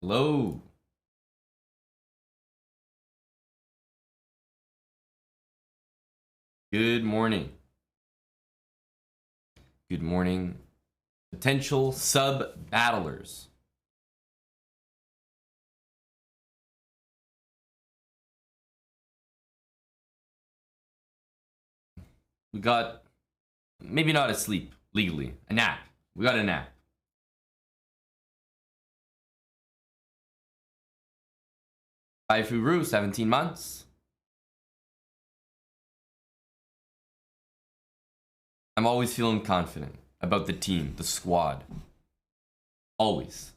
Hello. Good morning. Good morning. Potential sub-battlers. We got, maybe not a sleep, legally. A nap. We got a nap. Furu, 17 months. I'm always feeling confident about the team, the squad. Always.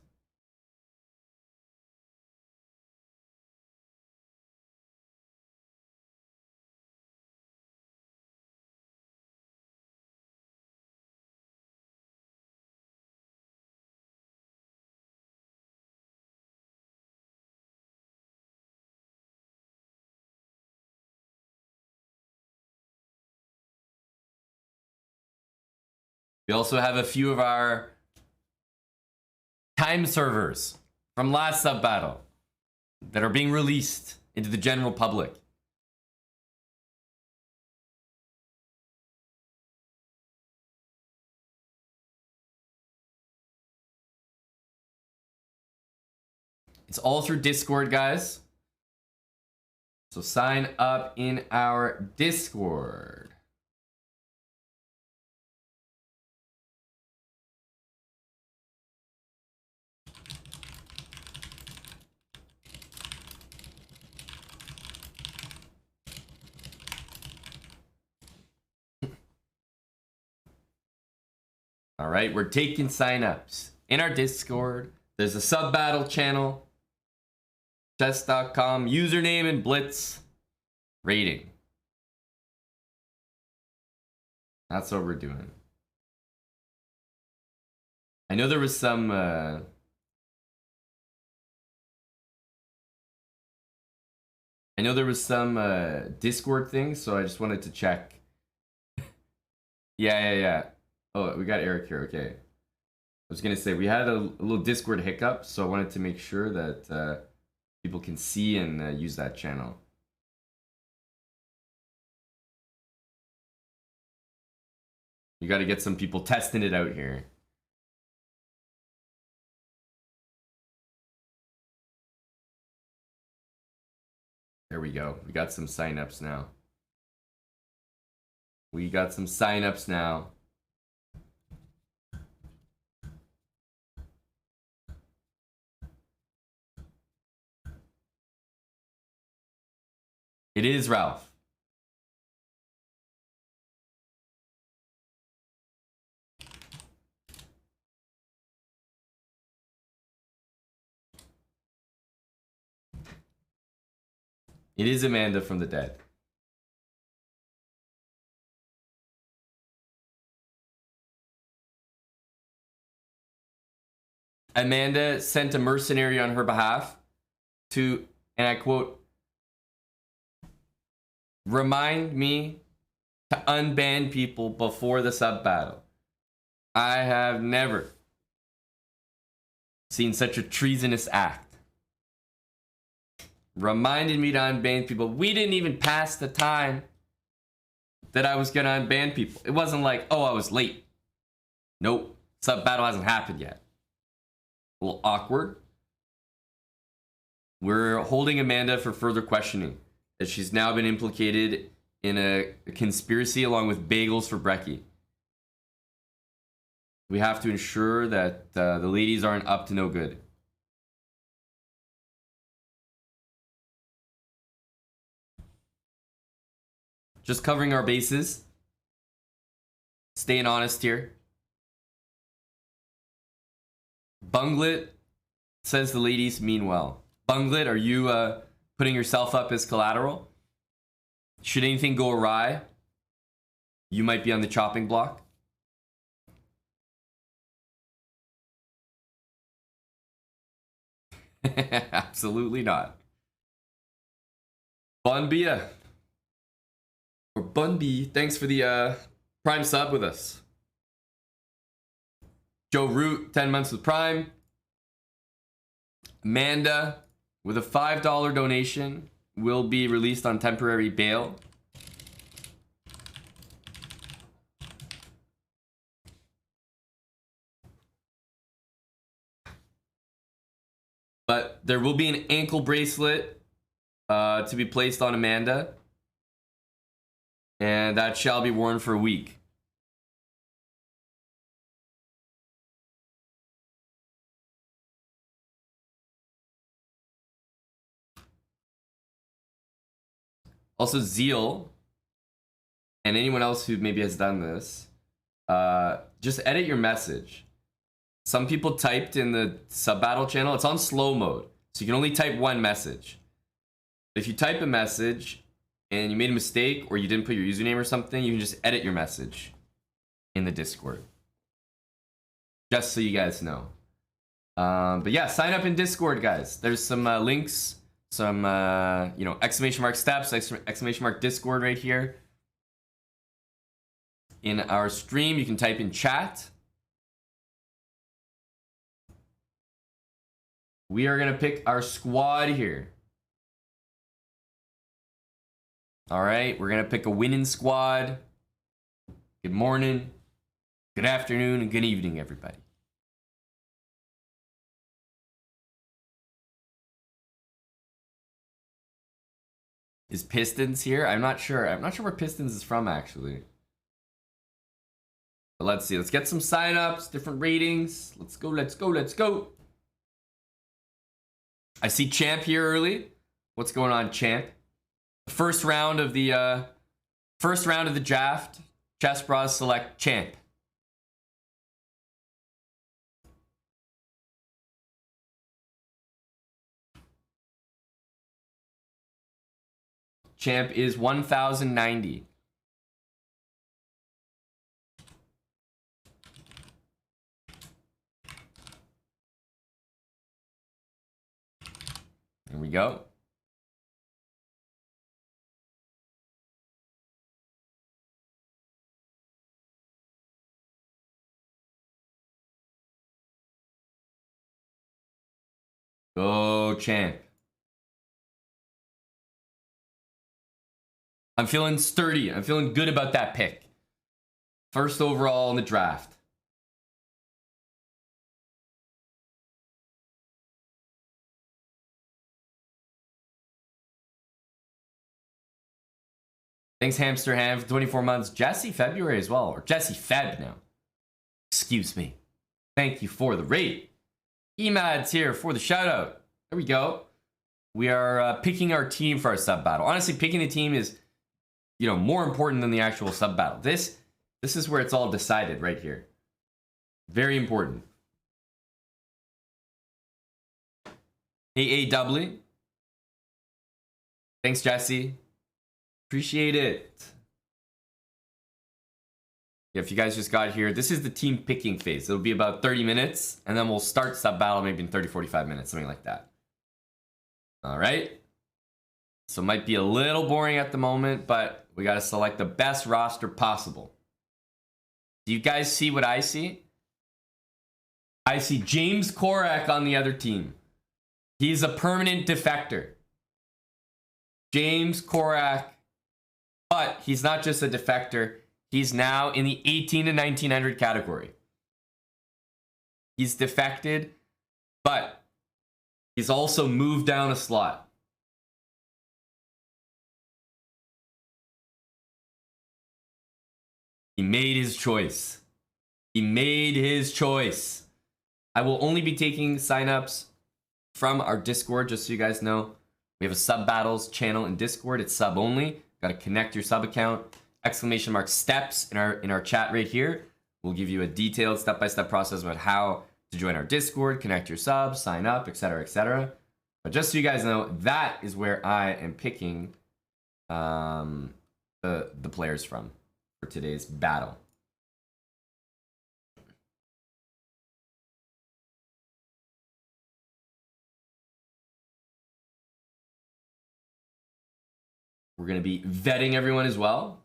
We also have a few of our time servers from last sub battle that are being released into the general public. It's all through Discord, guys. So sign up in our Discord. All right, we're taking signups in our Discord. There's a sub battle channel, chess.com, username and blitz rating. That's what we're doing. I know there was some Discord thing, so I just wanted to check. Yeah. Oh, we got Eric here. Okay. I was gonna say we had a little Discord hiccup, so I wanted to make sure that people can see and use that channel. You got to get some people testing it out here. There we go. We got some signups now. It is Ralph. It is Amanda from the dead. Amanda sent a mercenary on her behalf to, and I quote, remind me to unban people before the sub battle. I have never seen such a treasonous act. Reminded me to unban people. We didn't even pass the time that I was gonna unban people. It wasn't like, oh, I was late. Nope. Sub battle hasn't happened yet. A little awkward. We're holding Amanda for further questioning, as she's now been implicated in a conspiracy along with bagels for brekkie. We have to ensure that the ladies aren't up to no good. Just covering our bases. Staying honest here. Bunglet says the ladies mean well. Bunglet, are you putting yourself up as collateral? Should anything go awry, you might be on the chopping block. Absolutely not. Bunbia. Or Bunby, thanks for the Prime sub with us. Joe Root, 10 months with Prime. Amanda, with a $5 donation, will be released on temporary bail. But there will be an ankle bracelet to be placed on Amanda. And that shall be worn for a week. Also, Zeal, and anyone else who maybe has done this, just edit your message. Some people typed in the sub battle channel, it's on slow mode, so you can only type one message. If you type a message and you made a mistake or you didn't put your username or something, you can just edit your message in the Discord. Just so you guys know. But yeah, sign up in Discord, guys. There's some links, some you know, exclamation mark steps, exclamation mark Discord right here. In our stream, you can type in chat. We are gonna pick our squad here. All right, we're gonna pick a winning squad. Good morning, good afternoon, and good evening, everybody. Is Pistons here? I'm not sure. I'm not sure where Pistons is from, actually. But let's see. Let's get some signups, different ratings. Let's go, let's go, let's go. I see Champ here early. What's going on, Champ? First round of the draft. Chess Bros select Champ. Champ is 1090. There we go. Go, Champ. I'm feeling sturdy. I'm feeling good about that pick. First overall in the draft. Thanks, Hamster Ham, for 24 months. Jesse February as well, or Jesse Feb now. Excuse me. Thank you for the rate. Emad's here for the shout out. There we go. We are picking our team for our sub battle. Honestly, picking the team is, you know, more important than the actual sub battle. This is where it's all decided right here. Very important. AAW. Thanks, Jesse. Appreciate it. Yeah, if you guys just got here, this is the team picking phase. It'll be about 30 minutes, and then we'll start sub battle maybe in 30, 45 minutes, something like that. All right. So it might be a little boring at the moment, but we got to select the best roster possible. Do you guys see what I see? I see James Korak on the other team. He's a permanent defector. James Korak. But he's not just a defector. He's now in the 18 to 1900 category. He's defected, but he's also moved down a slot. He made his choice. He made his choice. I will only be taking signups from our Discord, just so you guys know. We have a sub battles channel in Discord. It's sub only. Got to connect your sub account. Exclamation mark steps in our chat right here. We'll give you a detailed step-by-step process about how to join our Discord, connect your subs, sign up, etc., etc. But just so you guys know, that is where I am picking the players from for today's battle. We're going to be vetting everyone as well.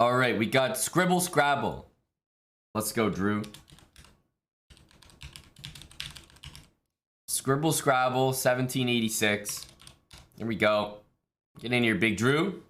All right, we got Scribble Scrabble. Let's go, Drew. Scribble Scrabble, 1786. Here we go. Get in here, Big Drew.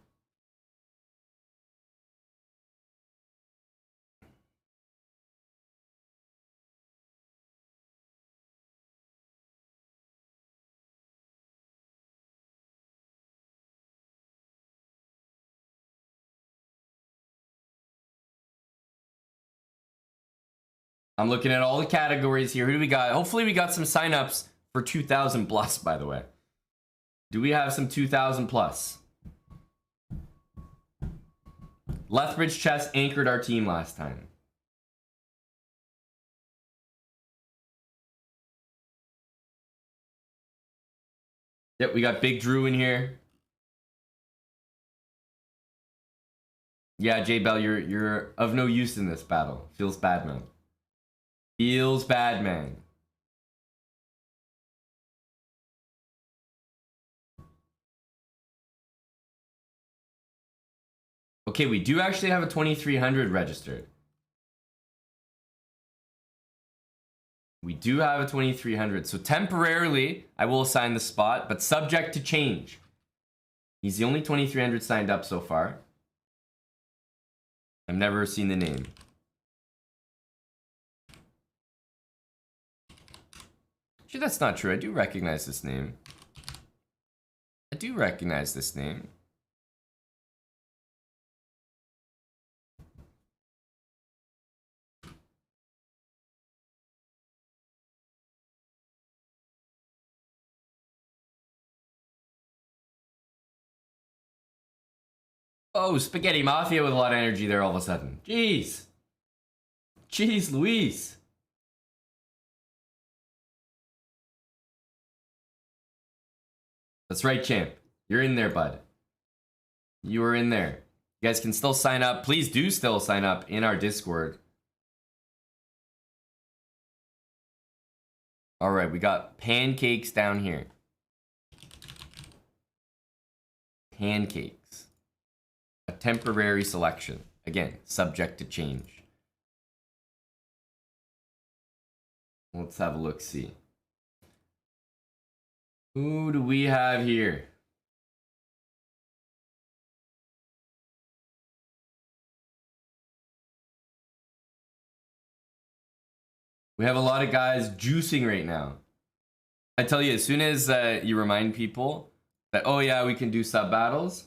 I'm looking at all the categories here. Who do we got? Hopefully we got some signups for 2,000 plus, by the way. Do we have some 2,000 plus? Lethbridge Chess anchored our team last time. Yep, we got Big Drew in here. Yeah, J Bell, you're of no use in this battle. Feels bad, man. Feels bad, man. Okay, we do actually have a 2,300 registered. We do have a 2,300. So temporarily, I will assign the spot, but subject to change. He's the only 2,300 signed up so far. I've never seen the name. Actually, that's not true. I do recognize this name. I do recognize this name. Oh, Spaghetti Mafia with a lot of energy there all of a sudden. Jeez. Jeez Louise. That's right, champ. You're in there, bud. You are in there. You guys can still sign up. Please do still sign up in our Discord. All right, we got pancakes down here. Pancakes. A temporary selection. Again, subject to change. Let's have a look, see. Who do we have here? We have a lot of guys juicing right now. I tell you, as soon as you remind people that, oh yeah, we can do sub battles,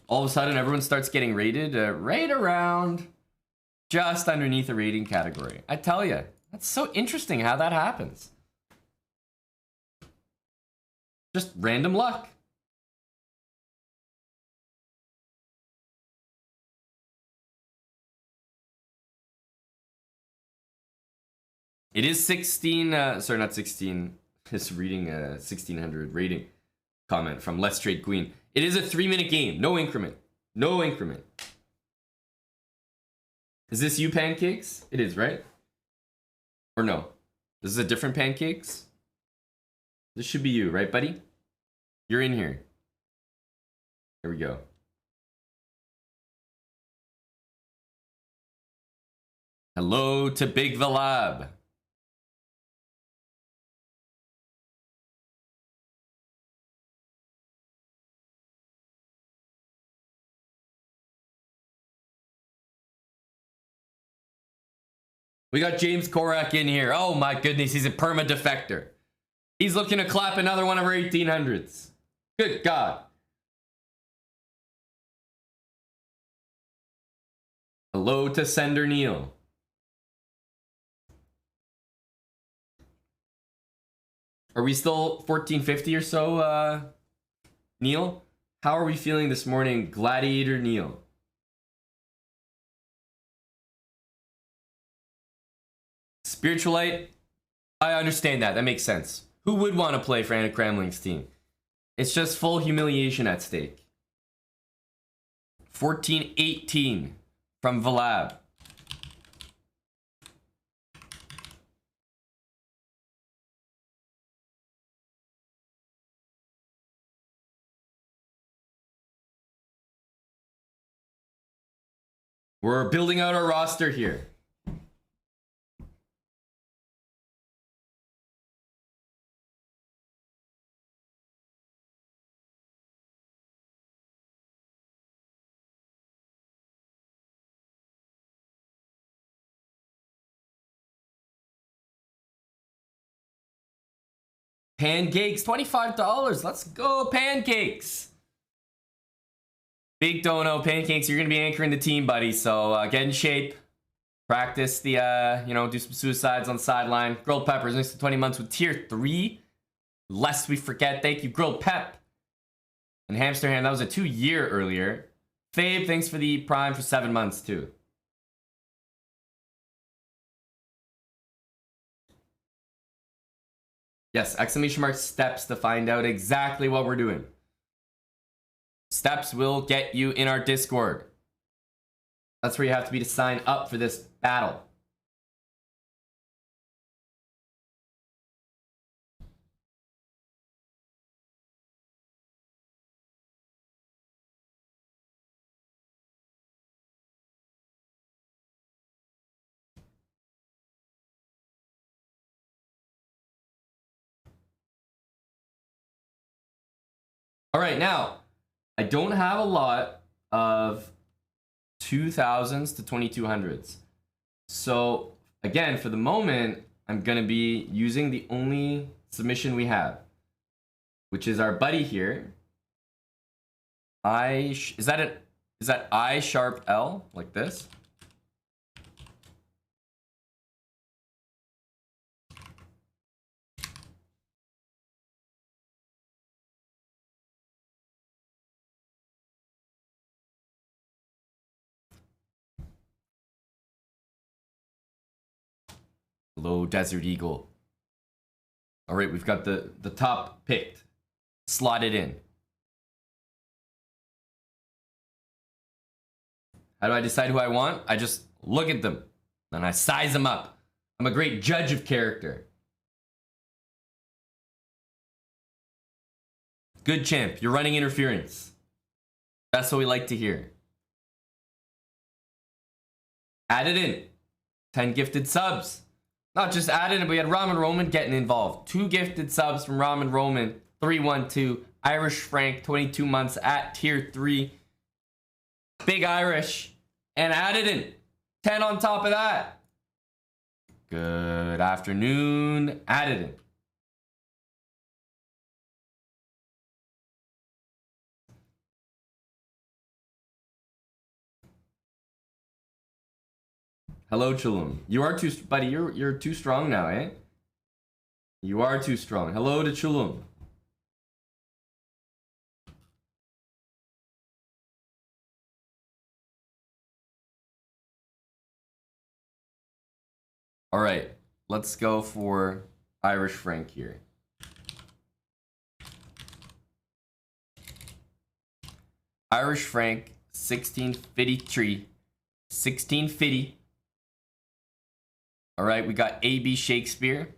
all of a sudden everyone starts getting rated right around just underneath a rating category. I tell you, that's so interesting how that happens. Just random luck. It is 16, sorry, not 16. Just reading a 1600 rating comment from Let's Trade Queen. It is a 3-minute game. No increment. No increment. Is this you, Pancakes? It is, right? Or no? This is a different Pancakes? This should be you, right, buddy? You're in here. Here we go. Hello to Big the Lab. We got James Korak in here. Oh my goodness, he's a perma defector. He's looking to clap another one of our 1800s. Good God. Hello to Sender Neil. Are we still 1450 or so, Neil? How are we feeling this morning, Gladiator Neil? Spiritualite, I understand that. That makes sense. Who would want to play for AnnaCramling's team? It's just full humiliation at stake. 1418 from Vlab. We're building out our roster here. Pancakes, $25. Let's go, pancakes. Big Dono, pancakes. You're gonna be anchoring the team, buddy. So get in shape. Practice the, do some suicides on the sideline. Grilled Peppers, next to 20 months with tier 3. Lest we forget, thank you, Grilled Pep. And Hamster Ham, that was a 2-year earlier. Fabe, thanks for the Prime for 7 months too. Yes, exclamation mark steps to find out exactly what we're doing. Steps will get you in our Discord. That's where you have to be to sign up for this battle. All right, now, I don't have a lot of 2000s to 2200s. So, again, for the moment, I'm going to be using the only submission we have, which is our buddy here. Is that I sharp L, like this? Hello, Desert Eagle. All right, we've got the top picked, slotted in. How do I decide who I want? I just look at them and I size them up. I'm a great judge of character. Good champ, you're running interference. That's what we like to hear. Add it in. 10 gifted subs. Not just added, but we had Ramen Roman getting involved. 2 gifted subs from Ramen Roman. 312. Irish Frank, 22 months at tier 3. Big Irish. And added in. 10 on top of that. Good afternoon. Added in. Hello, Chulum. You are too, buddy. You're too strong now, eh? You are too strong. Hello to Chulum. All right, let's go for Irish Frank here. Irish Frank, 1653, 1650. All right, we got AB Shakespeare,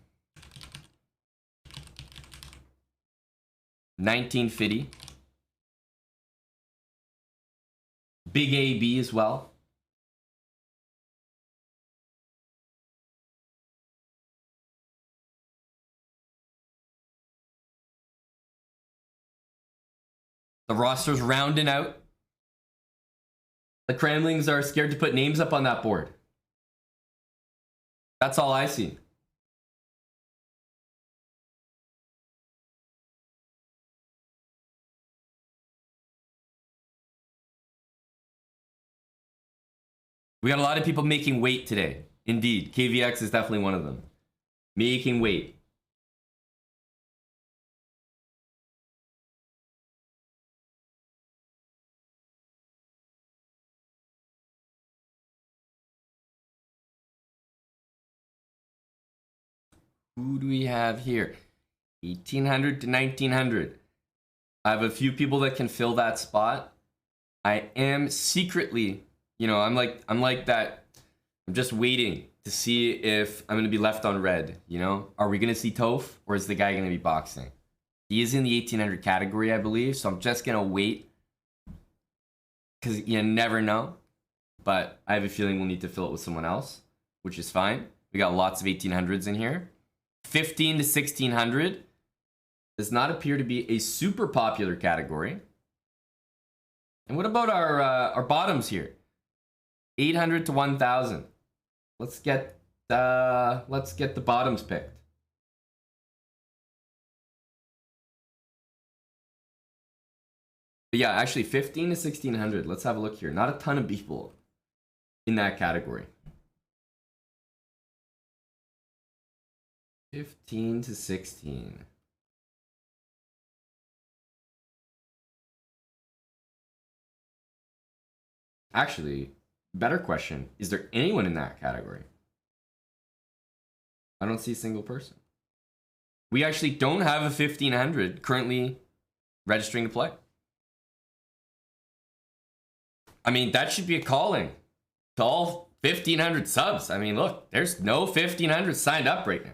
1950. Big AB as well. The roster's rounding out. The Cramlings are scared to put names up on that board. That's all I see. We got a lot of people making weight today. Indeed, KVX is definitely one of them. Making weight. Who do we have here? 1800 to 1900. I have a few people that can fill that spot. I am secretly, I'm like that. I'm just waiting to see if I'm going to be left on red, Are we going to see Toph, or is the guy going to be boxing? He is in the 1800 category, I believe, so I'm just going to wait. Because you never know. But I have a feeling we'll need to fill it with someone else, which is fine. We got lots of 1800s in here. 15 to 1600 does not appear to be a super popular category. And what about our bottoms here? 800 to 1000. Let's get the bottoms picked. But yeah, actually 15 to 1600. Let's have a look here. Not a ton of people in that category. 15 to 16. Actually, better question. Is there anyone in that category? I don't see a single person. We actually don't have a 1500 currently registering to play. I mean, that should be a calling to all 1500 subs. I mean, look, there's no 1500 signed up right now.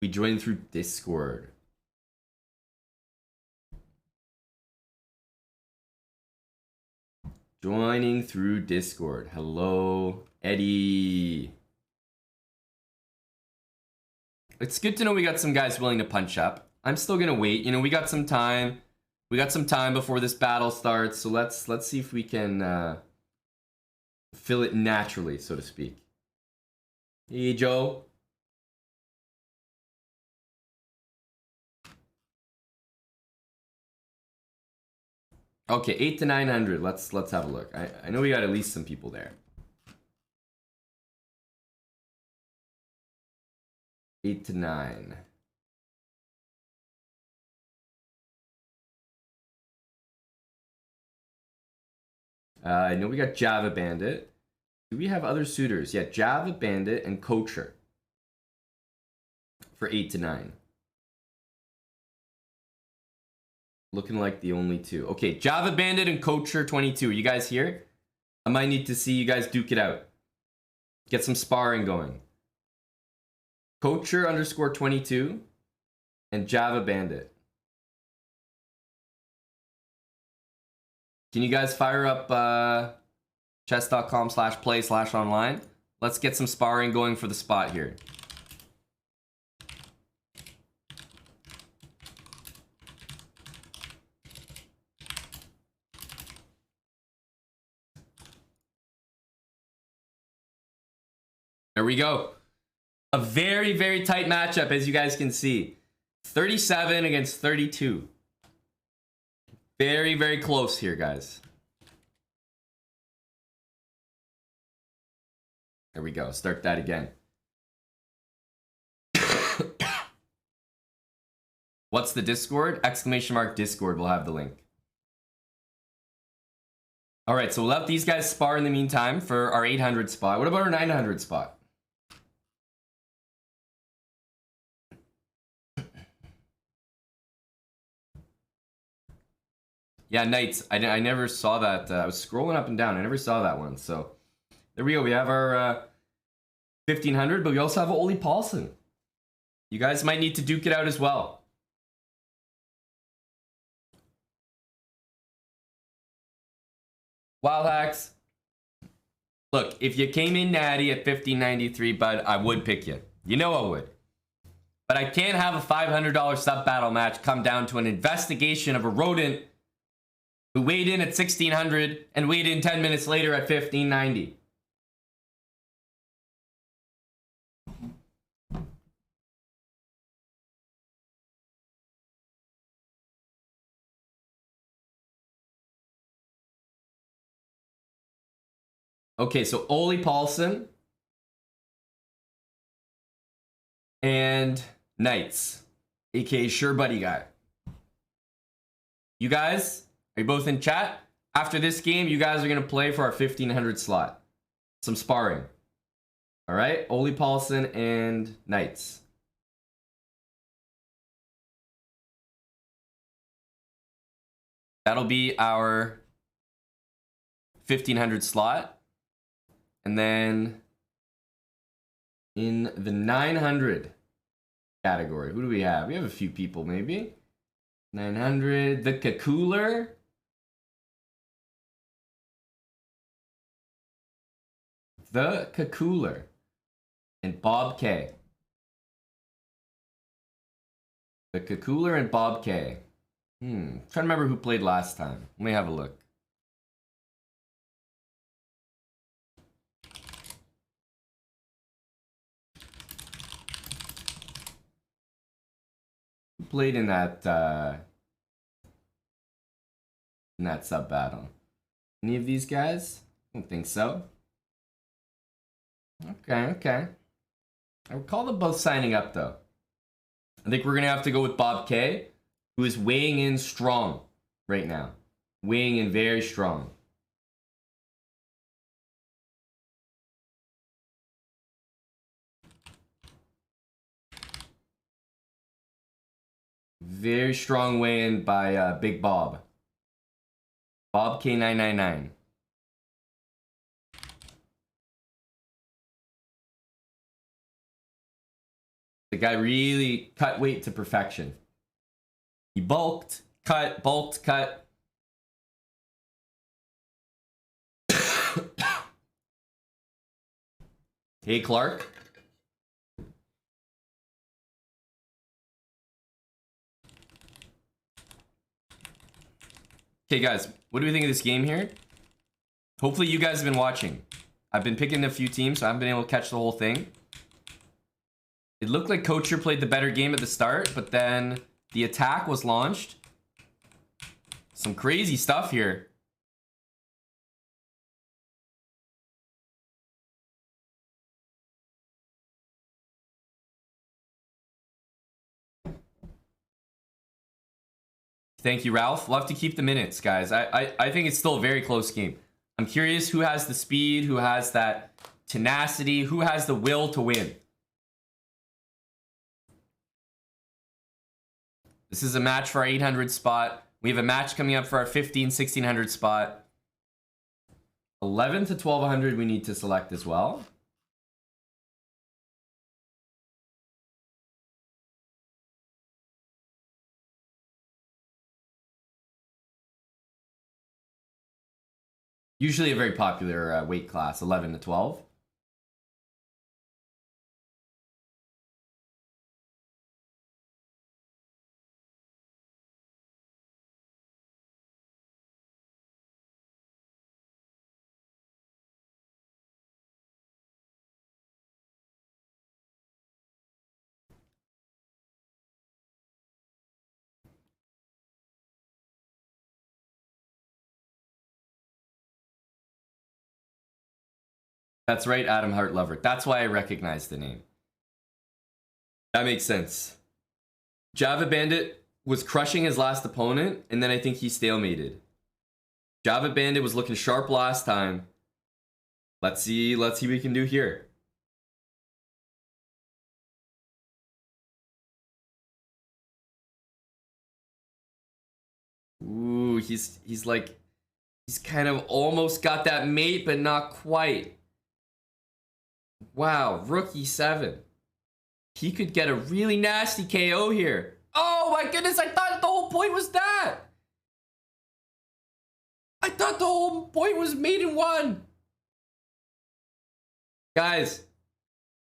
We joined through Discord. Joining through Discord. Hello, Eddie. It's good to know we got some guys willing to punch up. I'm still gonna wait. You know, we got some time. We got some time before this battle starts. So let's see if we can fill it naturally, so to speak. Hey, Joe. Okay, 8 to 900. Let's have a look. I know we got at least some people there. 8 to 9. I know we got Java Bandit. Do we have other suitors? Yeah, Java Bandit and Coacher for 8 to 9. Looking like the only two. Okay, Java Bandit and Coacher 22. Are you guys here? I might need to see you guys duke it out. Get some sparring going. Coacher underscore 22 and Java Bandit. Can you guys fire up chess.com/play/online? Let's get some sparring going for the spot here. There we go. A very, very tight matchup, as you guys can see. 37 against 32. Very, very close here, guys. There we go. Start that again. What's the Discord? !Discord. We'll have the link. All right, so we'll let these guys spar in the meantime for our 800 spot. What about our 900 spot? Yeah, Knights. I never saw that. I was scrolling up and down. I never saw that one. So there we go. We have our 1500, but we also have Ole Paulson. You guys might need to duke it out as well. Wild Hacks. Look, if you came in natty at 1593, bud, I would pick you. You know I would. But I can't have a $500 sub battle match come down to an investigation of a rodent who weighed in at 1600 and weighed in 10 minutes later at 1590. Okay, so Ole Paulson and Knights, aka Sure Buddy Guy. You guys, are you both in chat? After this game, you guys are going to play for our 1500 slot. Some sparring. All right, Ole Paulson and Knights. That'll be our 1500 slot. And then in the 900 category, who do we have? We have a few people, maybe. 900, the Kakooler. The Cooler and Bob K. The Cooler and Bob K. Trying to remember who played last time. Let me have a look. Who played in that sub battle? Any of these guys? I don't think so. Okay. I recall them both signing up though. I think we're gonna have to go with Bob K, who is weighing in strong right now. Weighing in very strong. Very strong weigh-in by Big Bob. Bob K999. The guy really cut weight to perfection. He bulked, cut. Hey, Clark. Okay, guys, what do we think of this game here? Hopefully you guys have been watching. I've been picking a few teams, so I haven't been able to catch the whole thing. It looked like Kocher played the better game at the start, but then the attack was launched. Some crazy stuff here. Thank you, Ralph. We'll have to keep the minutes, guys. I think it's still a very close game. I'm curious who has the speed, who has that tenacity, who has the will to win. This is a match for our 800 spot. We have a match coming up for our 1600 spot. 11 to 1200 we need to select as well. Usually a very popular weight class, 11 to 12. That's right, Adam Hartlover. That's why I recognize the name. That makes sense. Java Bandit was crushing his last opponent, and then I think he stalemated. Java Bandit was looking sharp last time. Let's see what we can do here. Ooh, he's kind of almost got that mate, but not quite. Wow, rookie 7. He could get a really nasty KO here. Oh my goodness, I thought the whole point was that. I thought the whole point was mate in 1. Guys,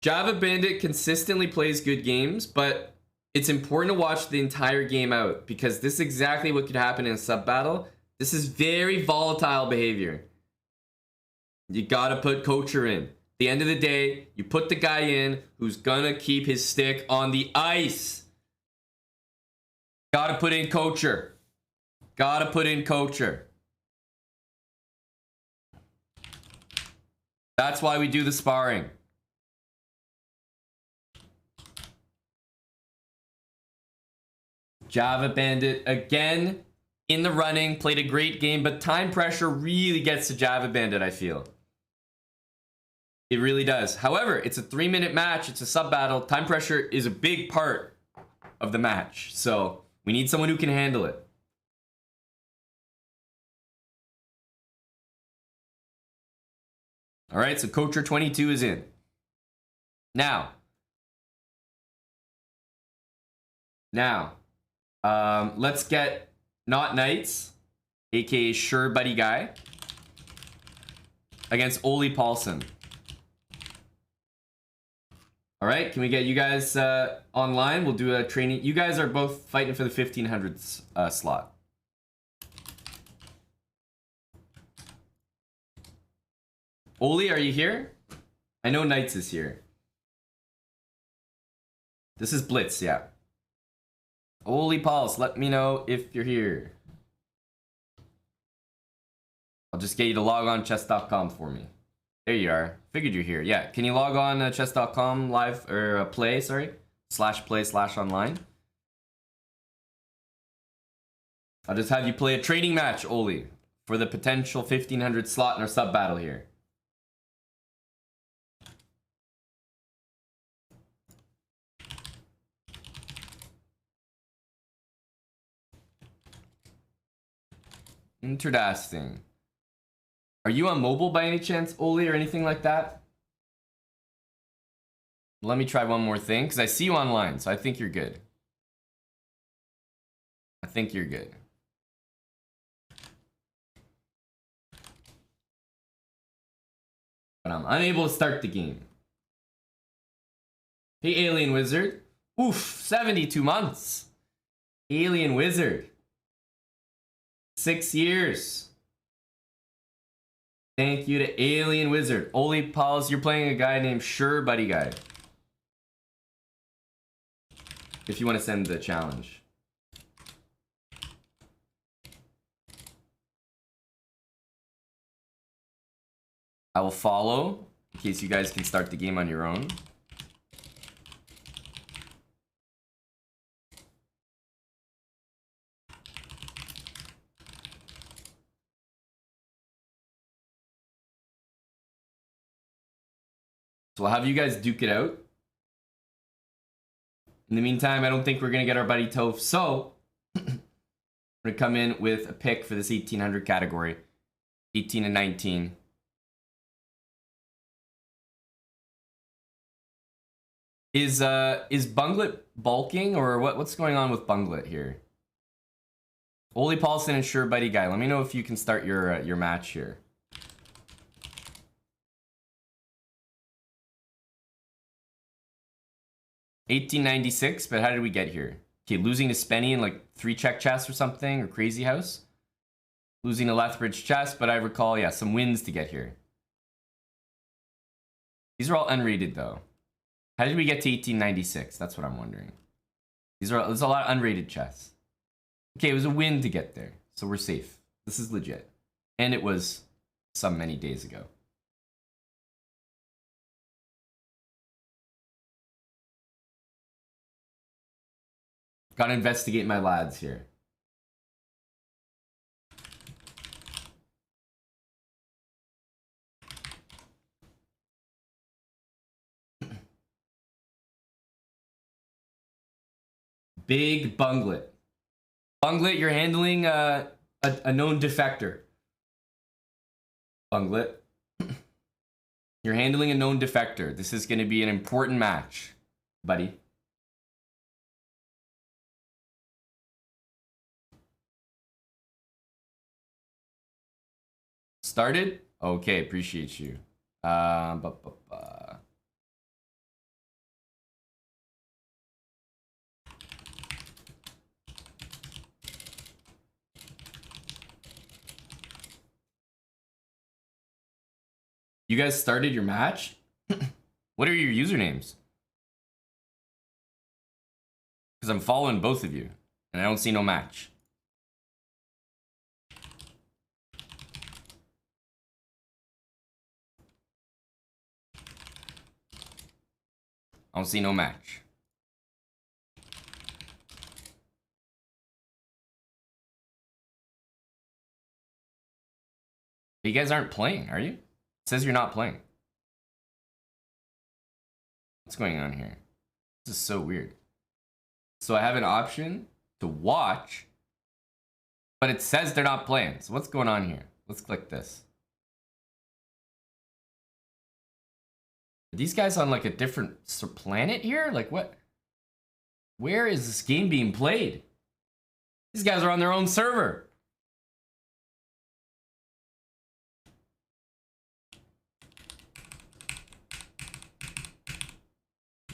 Java Bandit consistently plays good games, but it's important to watch the entire game out because this is exactly what could happen in a sub battle. This is very volatile behavior. You gotta put Kocher in. At the end of the day, you put the guy in who's gonna keep his stick on the ice. Gotta put in Kocher. Gotta put in Kocher. That's why we do the sparring. Java Bandit again in the running, played a great game, but time pressure really gets to Java Bandit, I feel. It really does. However, it's a 3-minute match. It's a sub battle. Time pressure is a big part of the match. So we need someone who can handle it. All right, so Kocher 22 is in. Now, let's get Not Knights, aka Sure Buddy Guy, against Ole Paulson. All right, can we get you guys online? We'll do a training. You guys are both fighting for the 1500 slot. Oli, are you here? I know Knights is here. This is Blitz, yeah. Oli Pulse, let me know if you're here. I'll just get you to log on chess.com for me. There you are. Figured you're here. Yeah, can you log on chess.com live or play, sorry? /play/online. I'll just have you play a trading match, Oli, for the potential 1500 slot in our sub battle here. Interesting. Are you on mobile by any chance, Oli, or anything like that? Let me try one more thing, because I see you online, so I think you're good. I think you're good. But I'm unable to start the game. Hey, Alien Wizard. Oof, 72 months. Alien Wizard. 6 years. Thank you to Alien Wizard. Oli Pauls, you're playing a guy named Sure Buddy Guy. If you want to send the challenge. I will follow in case you guys can start the game on your own. So we'll have you guys duke it out. In the meantime, I don't think we're going to get our buddy Toph. So, we're going to come in with a pick for this 1800 category. 18 and 19. Is Bunglet bulking or what's going on with Bunglet here? Oli Paulson and Sure Buddy Guy. Let me know if you can start your match here. $18.96, but how did we get here? Okay, losing to Spenny in like 3 check chess or something, or Crazy House. Losing to Lethbridge chess, but I recall, yeah, some wins to get here. These are all unrated though. How did we get to 1896? That's what I'm wondering. There's a lot of unrated chess. Okay, it was a win to get there, so we're safe. This is legit. And it was some many days ago. Gotta investigate my lads here. Big Bunglet. Bunglet, you're handling a known defector. Bunglet. You're handling a known defector. This is going to be an important match, buddy. Started? Okay, appreciate you. You guys started your match? What are your usernames? Because I'm following both of you, and I don't see no match. I don't see no match. You guys aren't playing, are you? It says you're not playing. What's going on here? This is so weird. So I have an option to watch, but it says they're not playing. So what's going on here? Let's click this. Are these guys on like a different planet here? Like what? Where is this game being played? These guys are on their own server.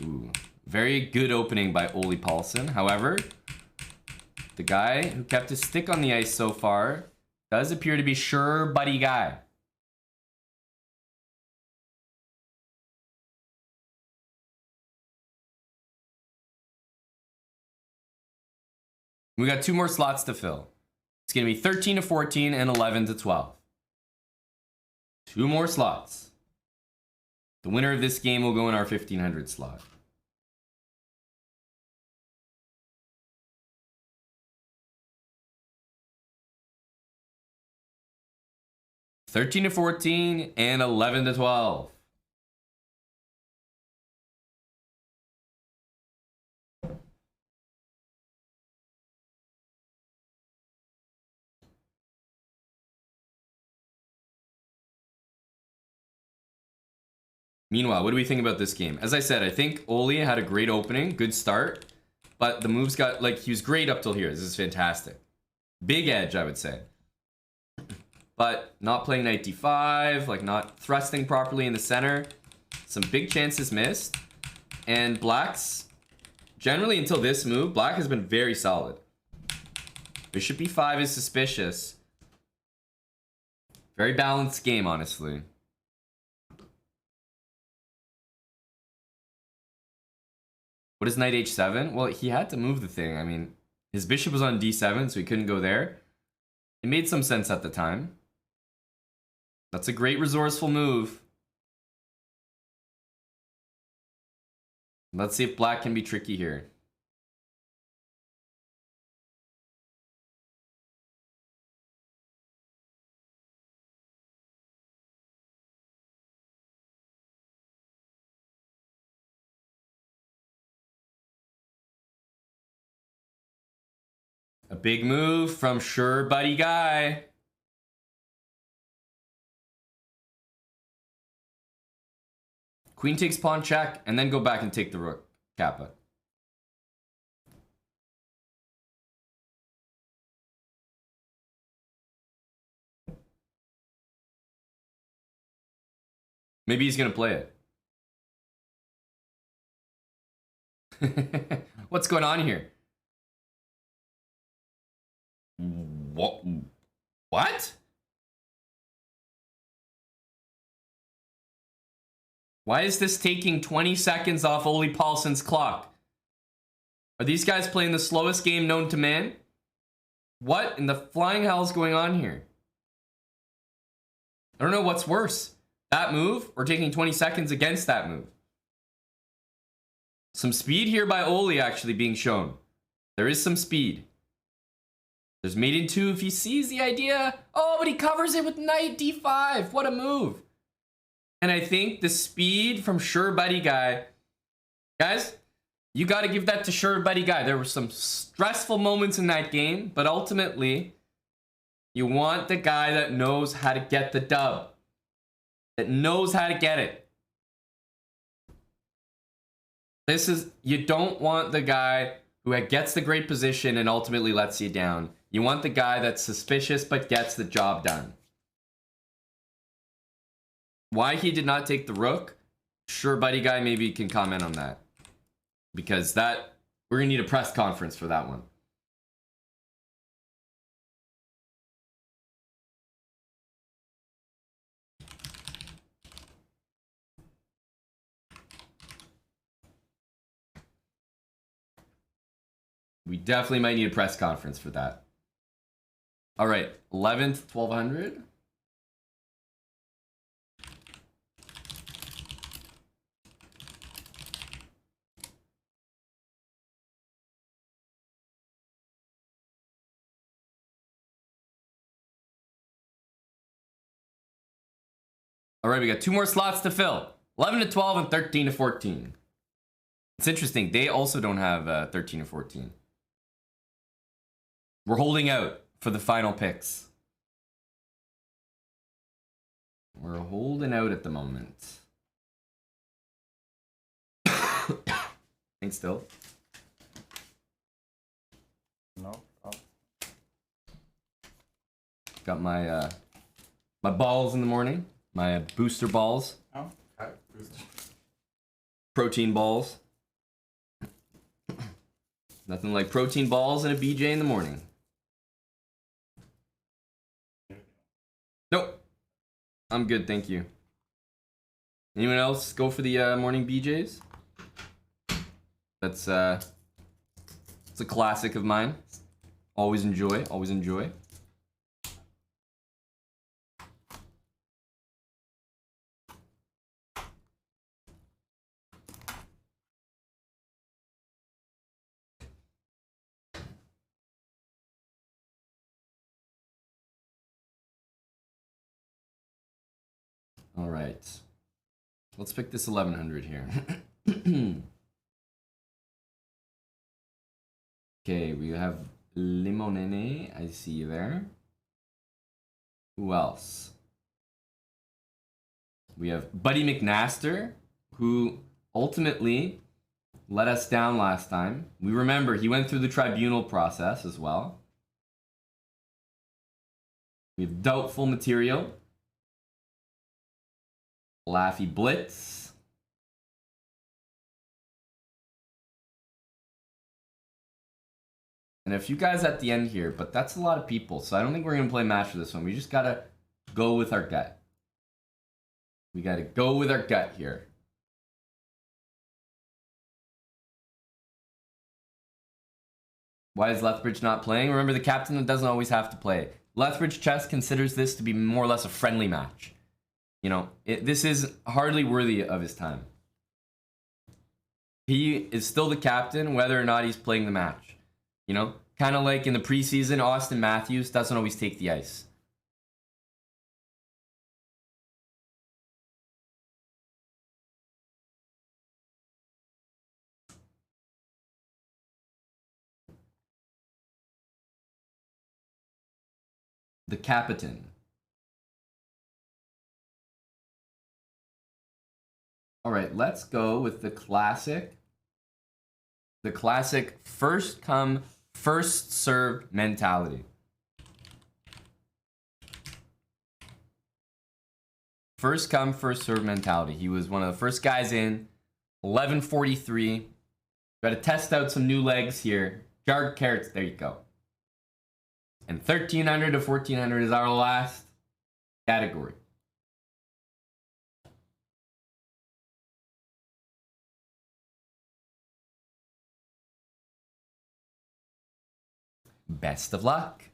Ooh, Very good opening by Ole Paulsen. However, the guy who kept his stick on the ice so far does appear to be Sure Buddy Guy. We got 2 more slots to fill. It's going to be 13 to 14 and 11 to 12. 2 more slots. The winner of this game will go in our 1500 slot. $13 to 14 and 11 to 12. Meanwhile, what do we think about this game? As I said, I think Ole had a great opening, good start, but the moves got, like, he was great up till here. This is fantastic. Big edge, I would say. But not playing knight d5, like not thrusting properly in the center. Some big chances missed. And Black's, generally until this move, Black has been very solid. Bishop e5 is suspicious. Very balanced game, honestly. What is knight h7? Well, he had to move the thing. I mean, his bishop was on d7, so he couldn't go there. It made some sense at the time. That's a great resourceful move. Let's see if Black can be tricky here. A big move from Sure Buddy Guy. Queen takes pawn check, and then go back and take the rook, Kappa. Maybe he's gonna play it. What's going on here? What? Why is this taking 20 seconds off Ole Paulsen's clock? Are these guys playing the slowest game known to man? What in the flying hell is going on here? I don't know what's worse. That move or taking 20 seconds against that move? Some speed here by Ole actually being shown. There is some speed. There's mate in 2 if he sees the idea. Oh, but he covers it with knight d5. What a move. And I think the speed from Sure Buddy Guy. Guys, you got to give that to Sure Buddy Guy. There were some stressful moments in that game, but ultimately, you want the guy that knows how to get the dub. That knows how to get it. You don't want the guy who gets the great position and ultimately lets you down. You want the guy that's suspicious but gets the job done. Why he did not take the rook? Sure Buddy Guy maybe can comment on that. Because we're gonna need a press conference for that one. We definitely might need a press conference for that. All right, 11th, 1200. All right, we got 2 more slots to fill. 11 to 12 and 13 to 14. It's interesting. They also don't have 13 to 14. We're holding out for the final picks. We're holding out at the moment. Think still. No. Oh. Got my my balls in the morning. My booster balls. Oh, okay. Booster. Protein balls. Nothing like protein balls and a BJ in the morning. Nope. I'm good, thank you. Anyone else go for the morning BJs? That's it's a classic of mine. Always enjoy, always enjoy. All right. Let's pick this 1100 here. Okay, we have Limonene. I see you there. Who else? We have Buddy McNaster, who ultimately let us down last time. We remember he went through the tribunal process as well. We have Doubtful Material. Laffy Blitz. And a few guys at the end here, but that's a lot of people. So I don't think we're going to play match for this one. We just got to go with our gut. We got to go with our gut here. Why is Lethbridge not playing? Remember, the captain doesn't always have to play. Lethbridge Chess considers this to be more or less a friendly match. You know, this is hardly worthy of his time. He is still the captain, whether or not he's playing the match. You know, kind of like in the preseason, Austin Matthews doesn't always take the ice. The captain. All right, let's go with the classic. The classic first come, first served mentality. First come, first served mentality. He was one of the first guys in. 1143. Got to test out some new legs here. Jarred Carrots, there you go. And 1300 to 1400 is our last category. Best of luck.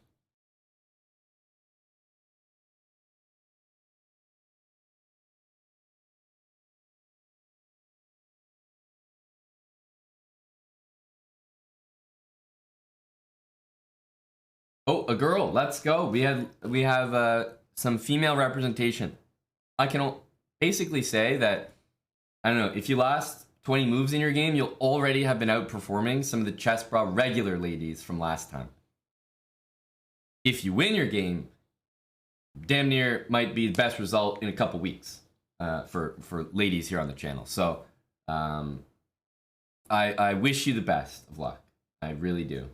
Oh, a girl. Let's go. We have some female representation. I can basically say that, I don't know, if you lost 20 moves in your game, you'll already have been outperforming some of the Chess Bra regular ladies from last time. If you win your game, damn near might be the best result in a couple weeks for ladies here on the channel. So I wish you the best of luck. I really do.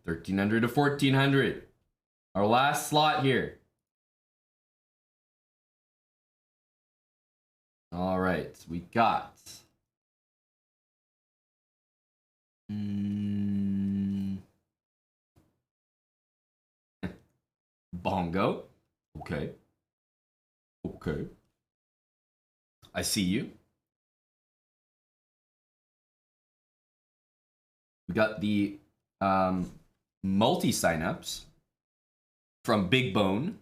$1,300 to $1,400. Our last slot here. All right, we got Bongo. Okay. Okay. I see you. We got the multi signups from Big Bone.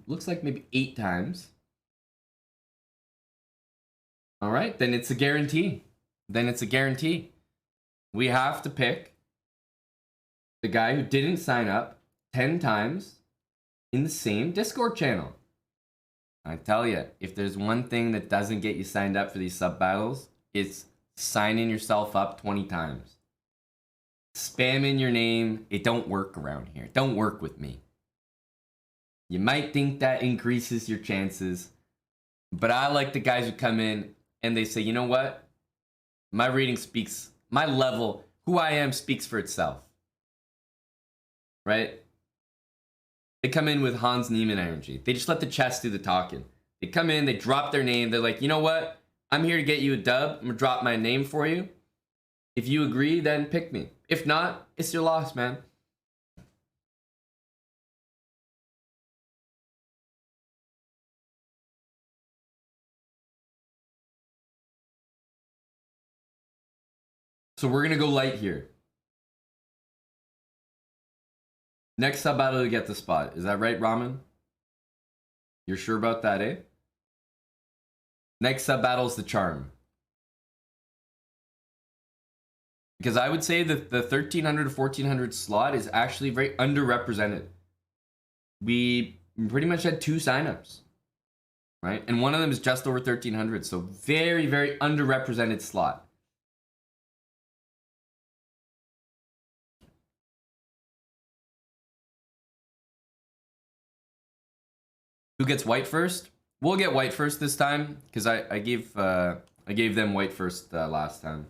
Looks like maybe 8 times. All right, then it's a guarantee. Then it's a guarantee. We have to pick the guy who didn't sign up 10 times in the same Discord channel. I tell you, if there's one thing that doesn't get you signed up for these sub battles, it's signing yourself up 20 times. Spamming your name, it don't work around here. It don't work with me. You might think that increases your chances, but I like the guys who come in and they say, you know what? My rating speaks, my level, who I am speaks for itself. Right? They come in with Hans Niemann energy. They just let the chess do the talking. They come in, they drop their name. They're like, you know what? I'm here to get you a dub. I'm gonna drop my name for you. If you agree, then pick me. If not, it's your loss, man. So we're gonna go light here. Next sub battle to get the spot. Is that right, Ramen? You're sure about that, eh? Next sub battle is the charm. Because I would say that the 1300 to 1400 slot is actually very underrepresented. We pretty much had 2 signups, right? And one of them is just over 1300, so very, very underrepresented slot. Who gets white first? We'll get white first this time because I gave them white first last time.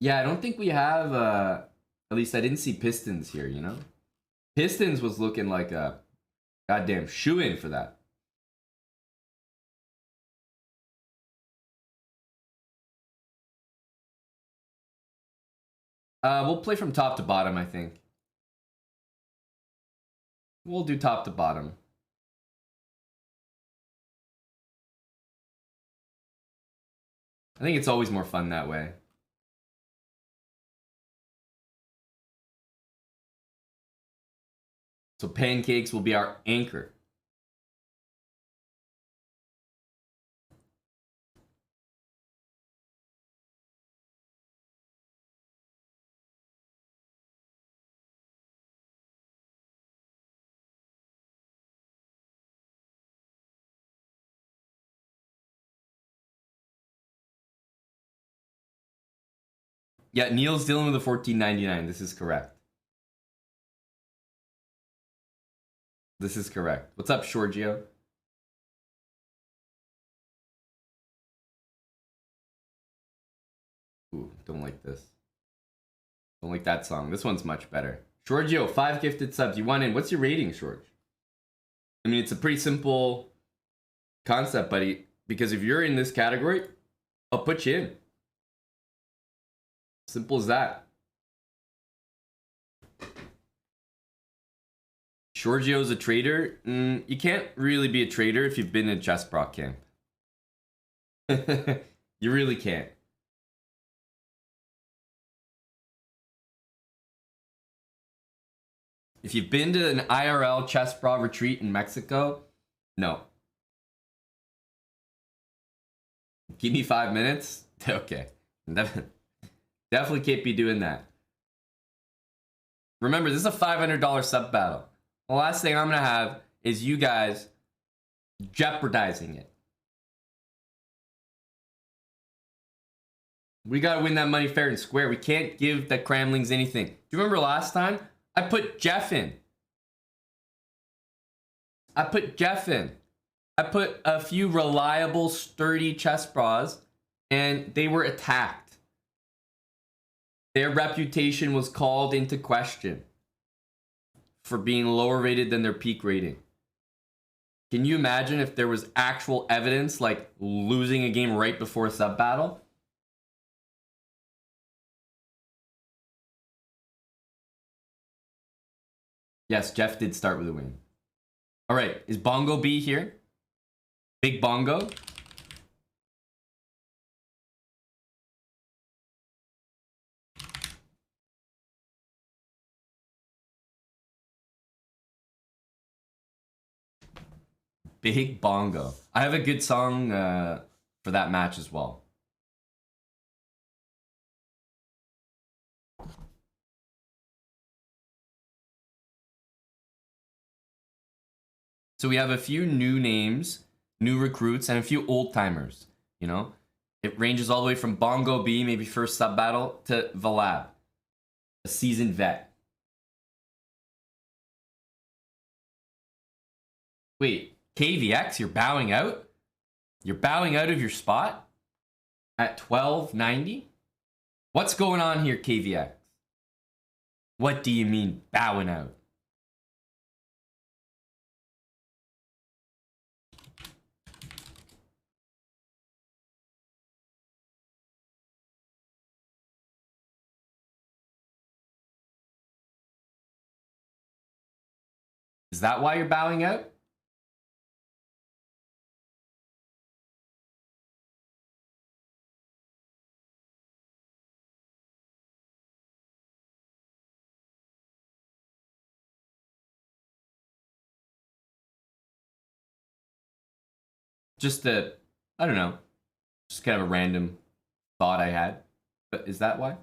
Yeah, I don't think we have. At least I didn't see Pistons here. You know, Pistons was looking like a goddamn shoe-in for that. We'll play from top to bottom, I think. We'll do top to bottom. I think it's always more fun that way. So pancakes will be our anchor. Yeah, Neil's dealing with the 14.99. This is correct. This is correct. What's up, Giorgio? Ooh, don't like this. Don't like that song. This one's much better. Giorgio, 5 gifted subs. You want in. What's your rating, George? I mean, it's a pretty simple concept, buddy. Because if you're in this category, I'll put you in. Simple as that. Giorgio's a trader. You can't really be a trader if you've been in chess proc camp. You really can't. If you've been to an IRL chess pro retreat in Mexico, no. Give me 5 minutes? Okay. Definitely can't be doing that. Remember, this is a $500 sub battle. The last thing I'm going to have is you guys jeopardizing it. We got to win that money fair and square. We can't give the Cramlings anything. Do you remember last time? I put Jeff in. I put a few reliable, sturdy chess pros, and they were attacked. Their reputation was called into question for being lower rated than their peak rating. Can you imagine if there was actual evidence, like losing a game right before a sub battle? Yes, Jeff did start with a win. All right, is Bongo B here? Big Bongo. Big Bongo. I have a good song for that match as well. So we have a few new names, new recruits, and a few old timers. You know, it ranges all the way from Bongo B, maybe first sub battle, to Valab, a seasoned vet. Wait, KVX, you're bowing out? You're bowing out of your spot at 1290? What's going on here, KVX? What do you mean bowing out? Is that why you're bowing out? Just I don't know, just kind of a random thought I had. But is that why?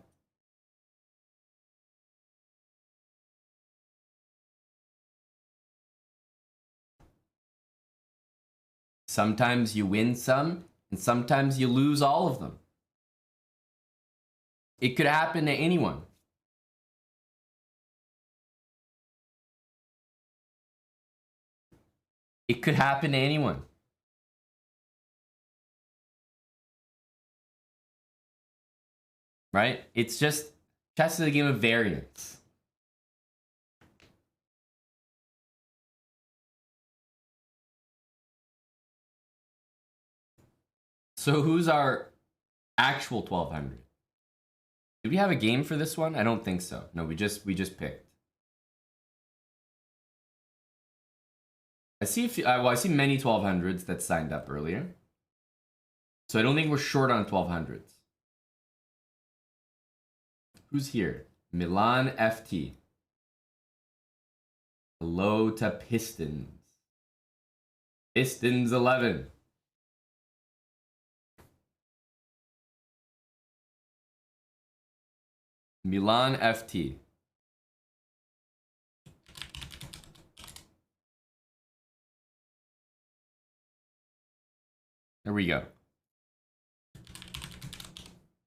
Sometimes you win some, and sometimes you lose all of them. It could happen to anyone. It could happen to anyone. Right? It's just, chess is a game of variance. So who's our actual 1200? Do we have a game for this one? I don't think so. No, we just picked. I see I see many 1200s that signed up earlier. So I don't think we're short on 1200s. Who's here? Milan FT. Hello to Pistons. Pistons 11. Milan FT. There we go.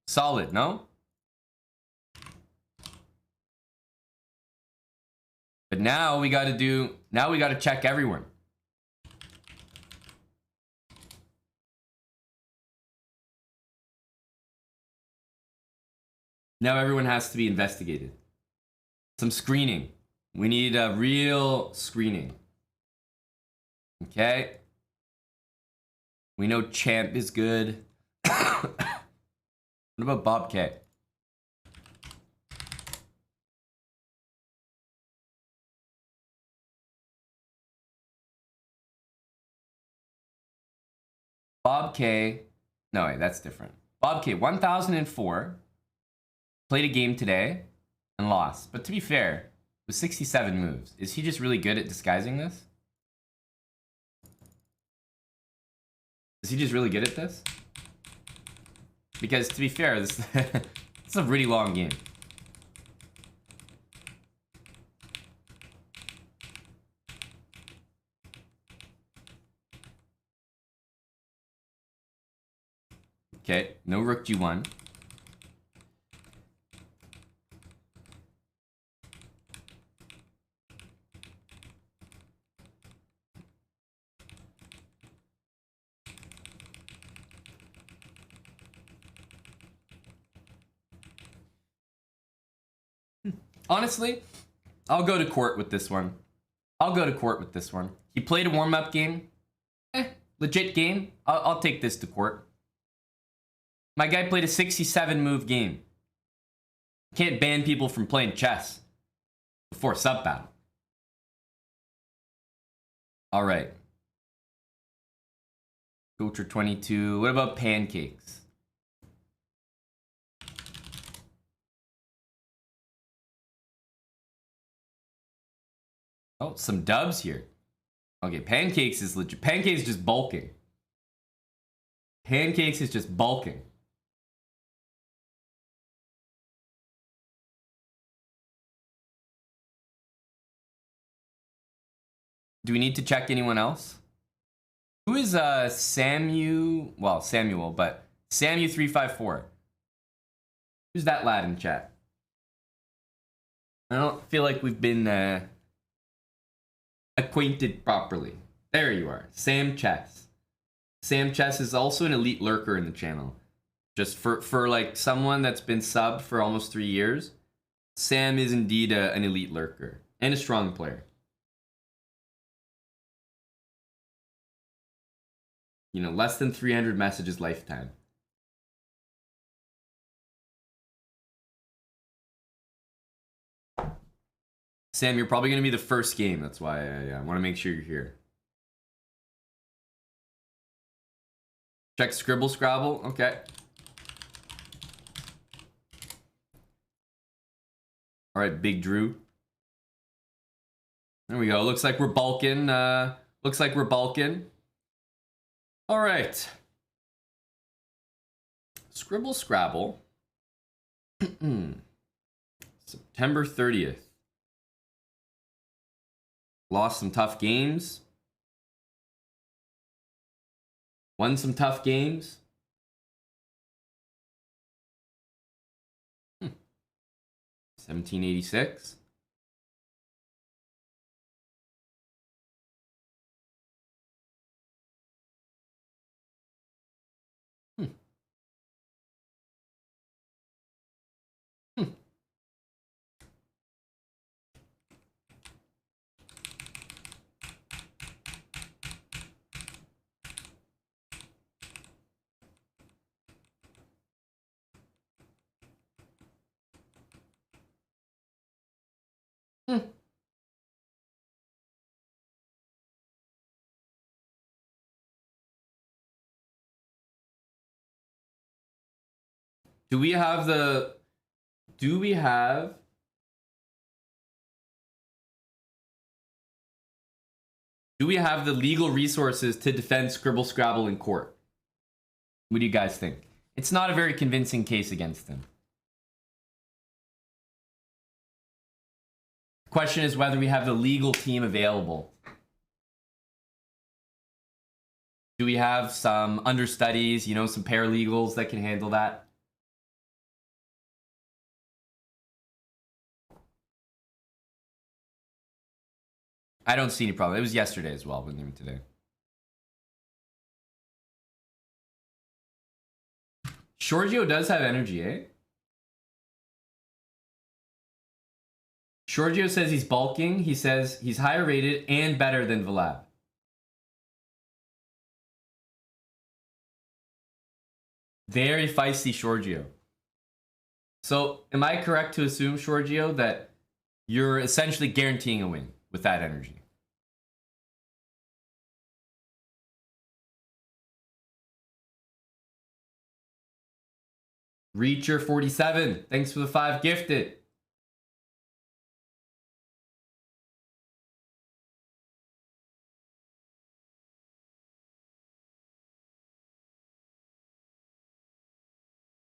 Solid, no? But now we got to check everyone. Now everyone has to be investigated. Some screening. We need a real screening. Okay. We know Champ is good. What about Bob K? Bob K. No, wait, that's different. Bob K, 1004. Played a game today and lost. But to be fair, it was 67 moves. Is he just really good at disguising this? Is he just really good at this? Because to be fair, this is a really long game. Okay, no rook g1. Honestly, I'll go to court with this one. He played a warm-up game. Legit game. I'll take this to court. My guy played a 67 move game. Can't ban people from playing chess before sub battle. All right. Coacher 22. What about pancakes? Oh, some dubs here. Okay, pancakes is legit. Pancakes is just bulking. Pancakes is just bulking. Do we need to check anyone else? Who is Samuel? Well, Samuel, but Samu354. Who's that lad in chat? I don't feel like we've been acquainted properly. There you are, Sam Chess. Sam Chess is also an elite lurker in the channel. Just for like someone that's been subbed for almost 3 years, Sam is indeed an elite lurker and a strong player. You know, less than 300 messages lifetime. Sam, you're probably going to be the first game. That's why I want to make sure you're here. Check Scribble Scrabble. Okay. All right, Big Drew. There we go. Looks like we're bulking. Looks like we're bulking. All right. Scribble Scrabble. September 30th. Lost some tough games. Won some tough games. 1786. Do we have the legal resources to defend Scribble Scrabble in court? What do you guys think? It's not a very convincing case against him. The question is whether we have the legal team available. Do we have some understudies, you know, some paralegals that can handle that? I don't see any problem. It was yesterday as well, wasn't even today. Giorgio does have energy, eh? Giorgio says he's bulking. He says he's higher rated and better than Vlad. Very feisty Giorgio. So, am I correct to assume, Giorgio, that you're essentially guaranteeing a win with that energy? Reacher 47, thanks for the 5 gifted.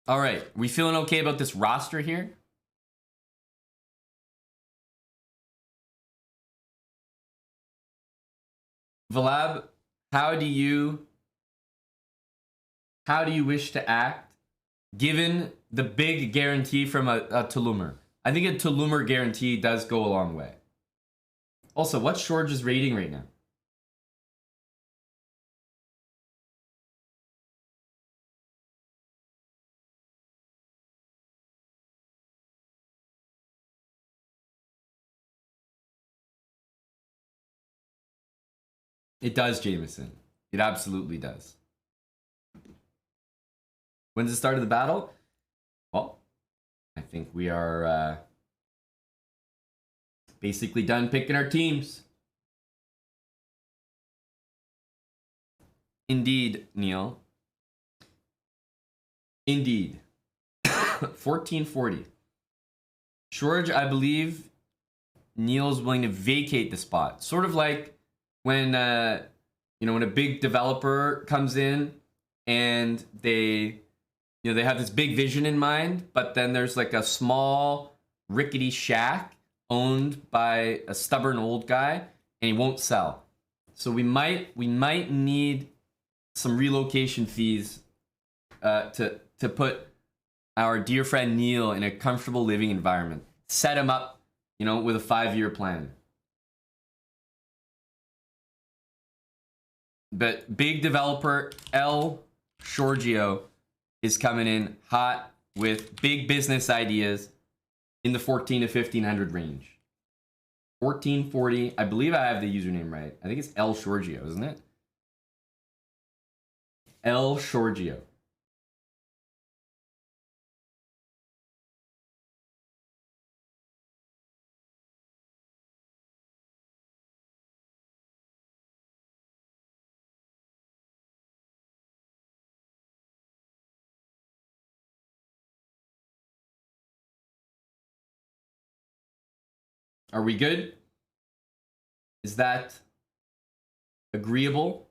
All right, we feeling okay about this roster here? Vlad, how do you wish to act given the big guarantee from a Tulumer? I think a Tulumer guarantee does go a long way. Also, what's George's rating right now? It does, Jameson. It absolutely does. When's the start of the battle? Well, I think we are basically done picking our teams. Indeed, Neil. Indeed. 1440. George, I believe Neil's willing to vacate the spot. Sort of like when when a big developer comes in and they have this big vision in mind, but then there's like a small rickety shack owned by a stubborn old guy and he won't sell. So we might need some relocation fees to put our dear friend Neil in a comfortable living environment. Set him up, with a 5-year plan. But big developer L. Giorgio is coming in hot with big business ideas in the 14 to 1500 range. 1440. I believe I have the username right. I think it's L. Giorgio, isn't it? L. Giorgio. Are we good? Is that agreeable?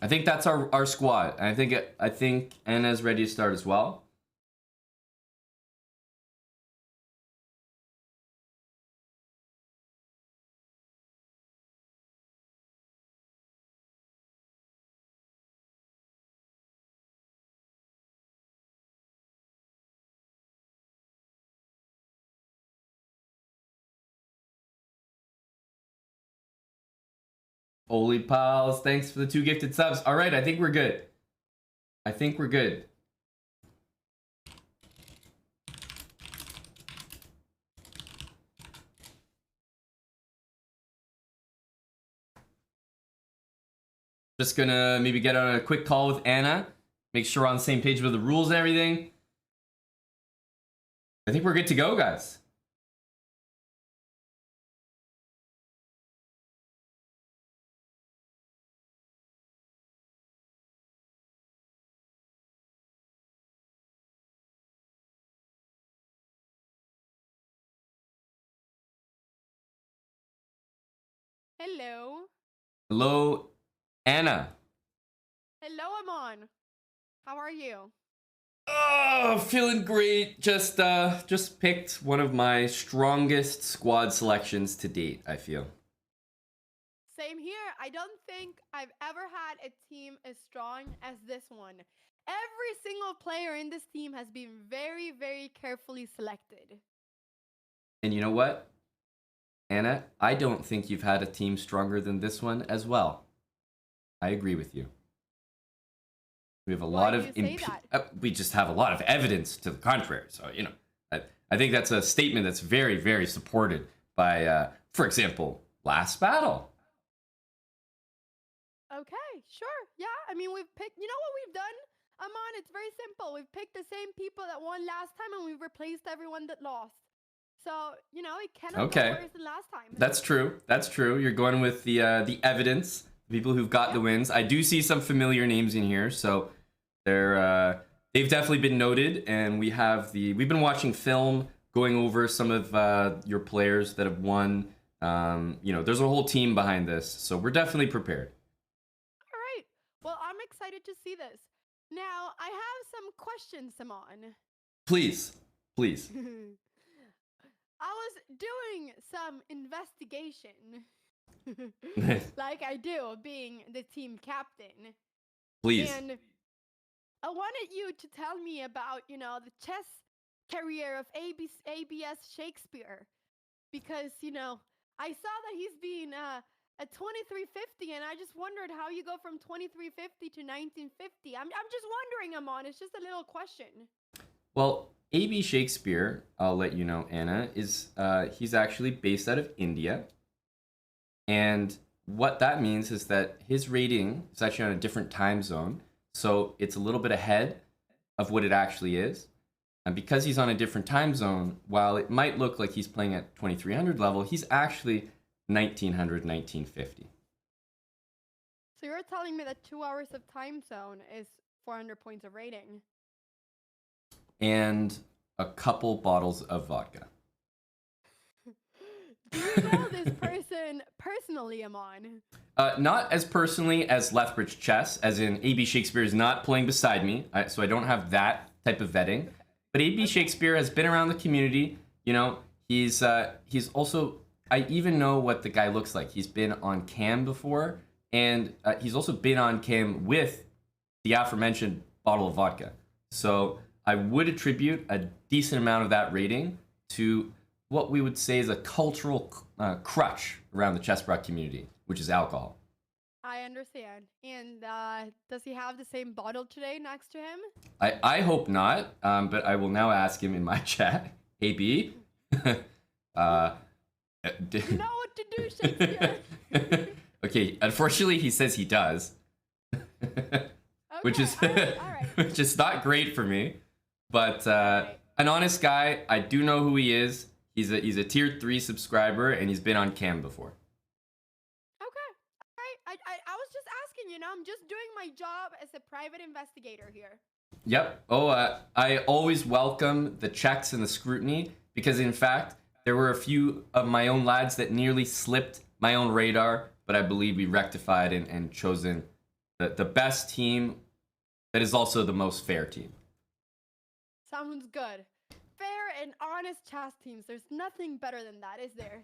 I think that's our squad. I think Anna's ready to start as well. Holy pals, thanks for the 2 gifted subs. All right, I think we're good. I think we're good. Just gonna maybe get on a quick call with Anna, make sure we're on the same page with the rules and everything. I think we're good to go, guys. Hello. Hello, Anna. Hello, Amon. How are you? Oh, feeling great. Just picked one of my strongest squad selections to date, I feel. Same here. I don't think I've ever had a team as strong as this one. Every single player in this team has been very, very carefully selected. And you know what, Anna? I don't think you've had a team stronger than this one as well. I agree with you. We have a lot of we just have a lot of evidence to the contrary. So, you know, I think that's a statement that's very, very supported by, for example, last battle. Okay, sure. Yeah, I mean, we've picked, you know what we've done, Amon? It's very simple. We've picked the same people that won last time and we've replaced everyone that lost. So, you know, it cannot go worse than last time. That's true. That's true. You're going with the evidence, the people who've got the wins. I do see some familiar names in here, so they've definitely been noted, and we've been watching film, going over some of your players that have won. You know, there's a whole team behind this, so we're definitely prepared. All right. Well, I'm excited to see this. Now, I have some questions, Simon. Please. I was doing some investigation, like I do, being the team captain. Please. And I wanted you to tell me about, you know, the chess career of ABS Shakespeare. Because, you know, I saw that he's been at 2350, and I just wondered how you go from 2350 to 1950. I'm just wondering, Amon. It's just a little question. Well, A.B. Shakespeare, I'll let you know, Anna, is he's actually based out of India. And what that means is that his rating is actually on a different time zone. So it's a little bit ahead of what it actually is. And because he's on a different time zone, while it might look like he's playing at 2300 level, he's actually 1900, 1950. So you're telling me that 2 hours of time zone is 400 points of rating? And a couple bottles of vodka. Do you know this person personally, Amon? Not as personally as Lethbridge Chess, as in A.B. Shakespeare is not playing beside me, so I don't have that type of vetting. But A.B. Shakespeare has been around the community. You know, he's also, I even know what the guy looks like. He's been on cam before, and he's also been on cam with the aforementioned bottle of vodka. So I would attribute a decent amount of that rating to what we would say is a cultural crutch around the Chessbrot community, which is alcohol. I understand. And does he have the same bottle today next to him? I hope not, but I will now ask him in my chat. Hey, B. You know what to do, Shakespeare. Okay, unfortunately, he says he does. Okay, which is all right. which is not great for me. But an honest guy, I do know who he is. He's a tier 3 subscriber, and he's been on cam before. Okay, all right. I was just asking, you know, I'm just doing my job as a private investigator here. Yep. Oh, I always welcome the checks and the scrutiny because, in fact, there were a few of my own lads that nearly slipped my own radar, but I believe we rectified and chosen the best team that is also the most fair team. Sounds good. Fair and honest chess teams. There's nothing better than that, is there?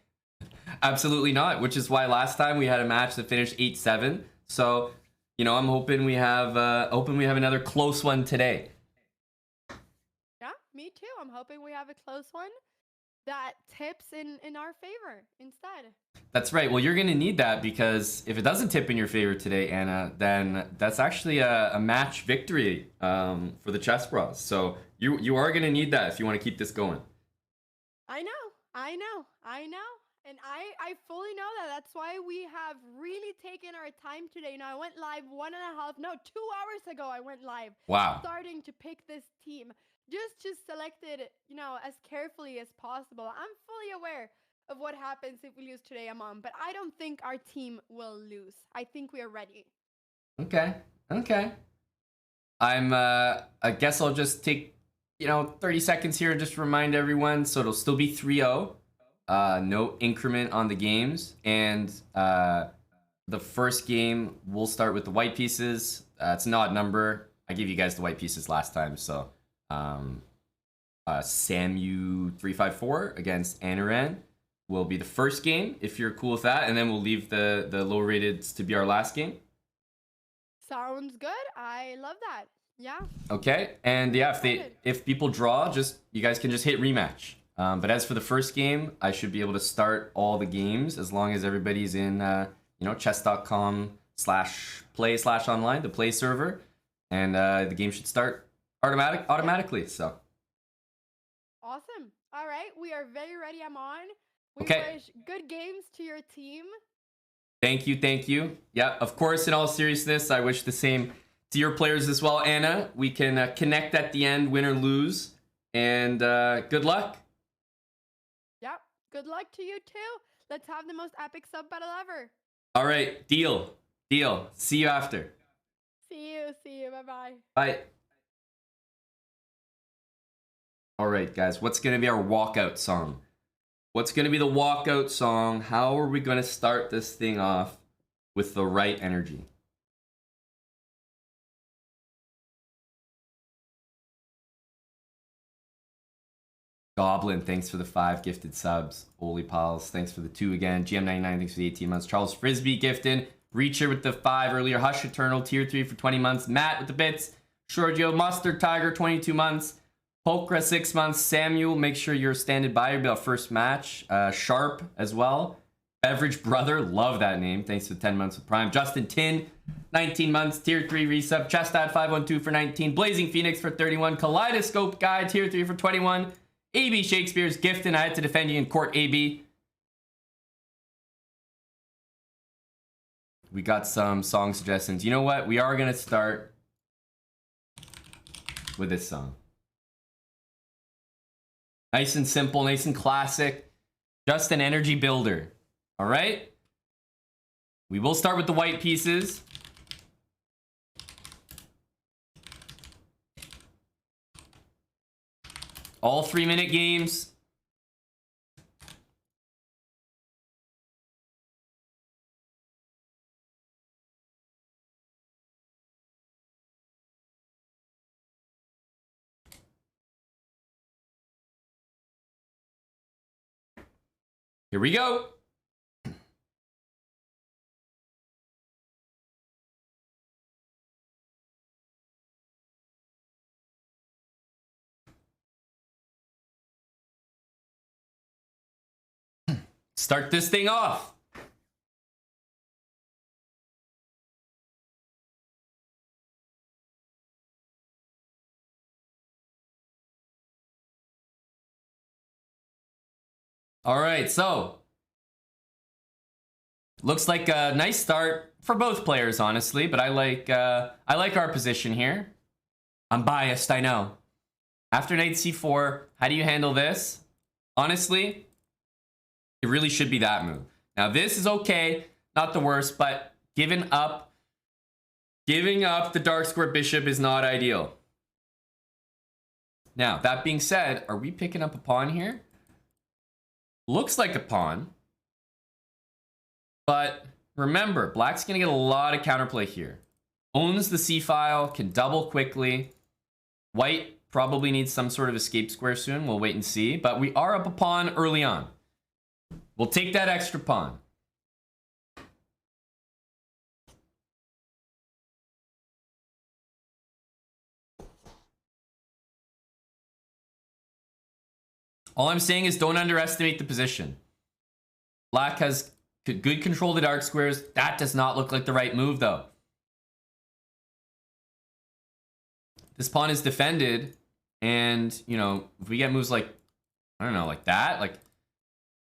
Absolutely not, which is why last time we had a match that finished 8-7. So, you know, I'm hoping we have another close one today. Yeah, me too. I'm hoping we have a close one that tips in our favor instead. That's right. Well, you're going to need that because if it doesn't tip in your favor today, Anna, then that's actually a match victory for the Chess Bros. So you are going to need that if you want to keep this going. I know. And I fully know that. That's why we have really taken our time today. You know, I went live 2 hours ago. I went live. Wow. Starting to pick this team. Just select it, you know, as carefully as possible. I'm fully aware of what happens if we lose today, Amon, but I don't think our team will lose. I think we are ready. Okay. I guess I'll just take, 30 seconds here and just remind everyone. So it'll still be 3-0. No increment on the games. And the first game, we'll start with the white pieces. It's an odd number. I gave you guys the white pieces last time, so Samu 354 against AnnaCramling will be the first game, if you're cool with that, and then we'll leave the low rated to be our last game. Sounds good. I love that. Yeah. Okay, and yeah, if people draw, you guys can just hit rematch. But as for the first game, I should be able to start all the games as long as everybody's in chess.com/play/online, the play server, and the game should start automatically. So awesome. All right, we are very ready. I'm on. We okay. wish good games to your team. Thank you. Yeah, of course, in all seriousness, I wish the same to your players as well, Anna. We can connect at the end, win or lose, and good luck. Yep, good luck to you too. Let's have the most epic sub battle ever. All right, deal. See you after. See you. Bye-bye. Bye. All right, guys, what's going to be our walkout song? What's going to be the walkout song? How are we going to start this thing off with the right energy? Goblin, thanks for the 5 gifted subs. Oli Pals, thanks for the 2 again. GM99, thanks for the 18 months. Charles Frisbee gifting. Reacher with the 5 earlier. Hush Eternal, tier 3 for 20 months. Matt with the bits. Giorgio, Mustard Tiger, 22 months. Polkra, 6 months. Samuel, make sure you're standing by. You'll be our first match. Sharp as well. Beverage Brother, love that name. Thanks for 10 months with Prime. Justin Tin, 19 months. Tier 3 resub. Chestad 512 for 19. Blazing Phoenix for 31. Kaleidoscope Guy, tier 3 for 21. AB Shakespeare's gifting. I had to defend you in court, AB. We got some song suggestions. You know what? We are going to start with this song. Nice and simple, nice and classic. Just an energy builder. All right? We will start with the white pieces. All 3-minute games. Here we go. Start this thing off. All right, so looks like a nice start for both players, honestly. But I like our position here. I'm biased, I know. After knight c4, how do you handle this? Honestly, it really should be that move. Now this is okay, not the worst, but giving up the dark square bishop is not ideal. Now, that being said, are we picking up a pawn here? Looks like a pawn. But remember, black's going to get a lot of counterplay here. Owns the c-file, can double quickly. White probably needs some sort of escape square soon. We'll wait and see. But we are up a pawn early on. We'll take that extra pawn. All I'm saying is don't underestimate the position. Black has good control of the dark squares. That does not look like the right move, though. This pawn is defended. And, you know, if we get moves like, I don't know, like that. Like,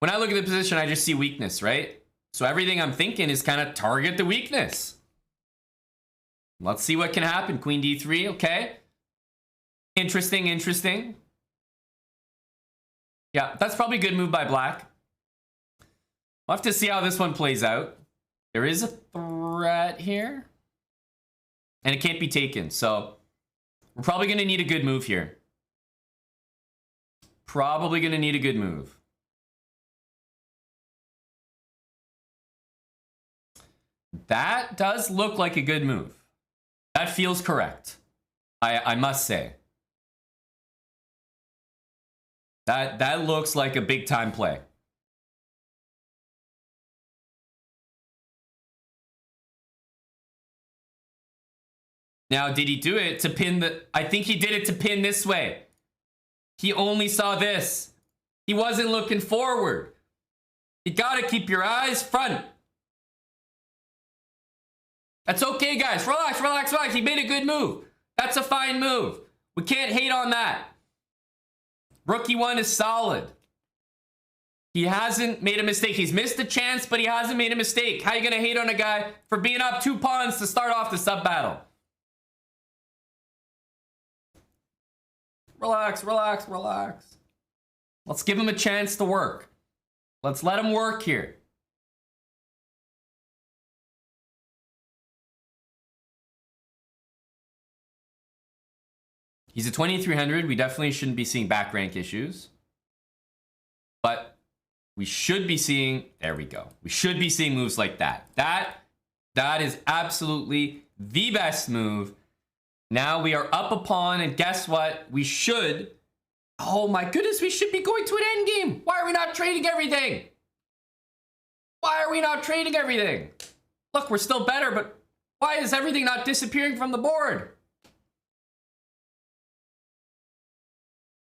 when I look at the position, I just see weakness, right? So everything I'm thinking is kind of target the weakness. Let's see what can happen. Queen d3, okay. Interesting, interesting. Yeah, that's probably a good move by black. We'll have to see how this one plays out. There is a threat here. And it can't be taken, so we're probably going to need a good move here. Probably going to need a good move. That does look like a good move. That feels correct. I must say. That looks like a big time play. Now, did he do it to pin the... I think he did it to pin this way. He only saw this. He wasn't looking forward. You gotta keep your eyes front. That's okay, guys. Relax, relax, relax. He made a good move. That's a fine move. We can't hate on that. Rookie one is solid. He hasn't made a mistake. He's missed a chance, but he hasn't made a mistake. How are you going to hate on a guy for being up 2 pawns to start off the sub battle? Relax, relax, relax. Let's give him a chance to work. Let's let him work here. He's a 2300. We definitely shouldn't be seeing back rank issues. But we should be seeing, there we go. We should be seeing moves like that. That is absolutely the best move. Now we are up a pawn, and guess what? We should, oh my goodness, we should be going to an endgame. Why are we not trading everything? Why are we not trading everything? Look, we're still better, but why is everything not disappearing from the board?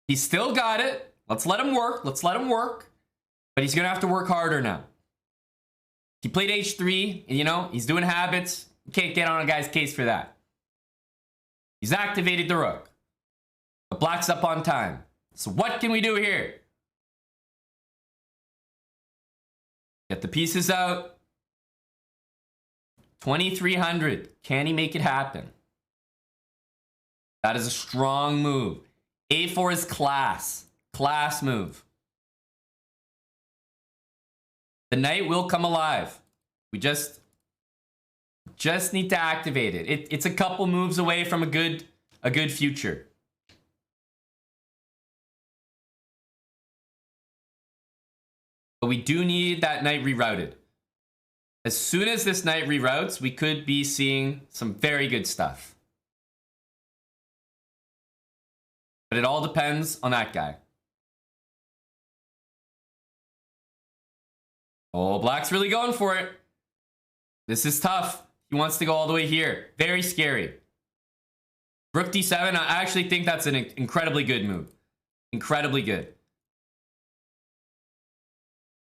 He's still got it. Let's let him work. Let's let him work. But he's going to have to work harder now. He played h3. And, you know, he's doing habits. You can't get on a guy's case for that. He's activated the rook. But black's up on time. So what can we do here? Get the pieces out. 2300. Can he make it happen? That is a strong move. A4 is class. Class move. The knight will come alive. We just need to activate it. It's a couple moves away from a good future. But we do need that knight rerouted. As soon as this knight reroutes, we could be seeing some very good stuff. But it all depends on that guy. Oh, black's really going for it. This is tough. He wants to go all the way here. Very scary. Rook d7, I actually think that's an incredibly good move. Incredibly good.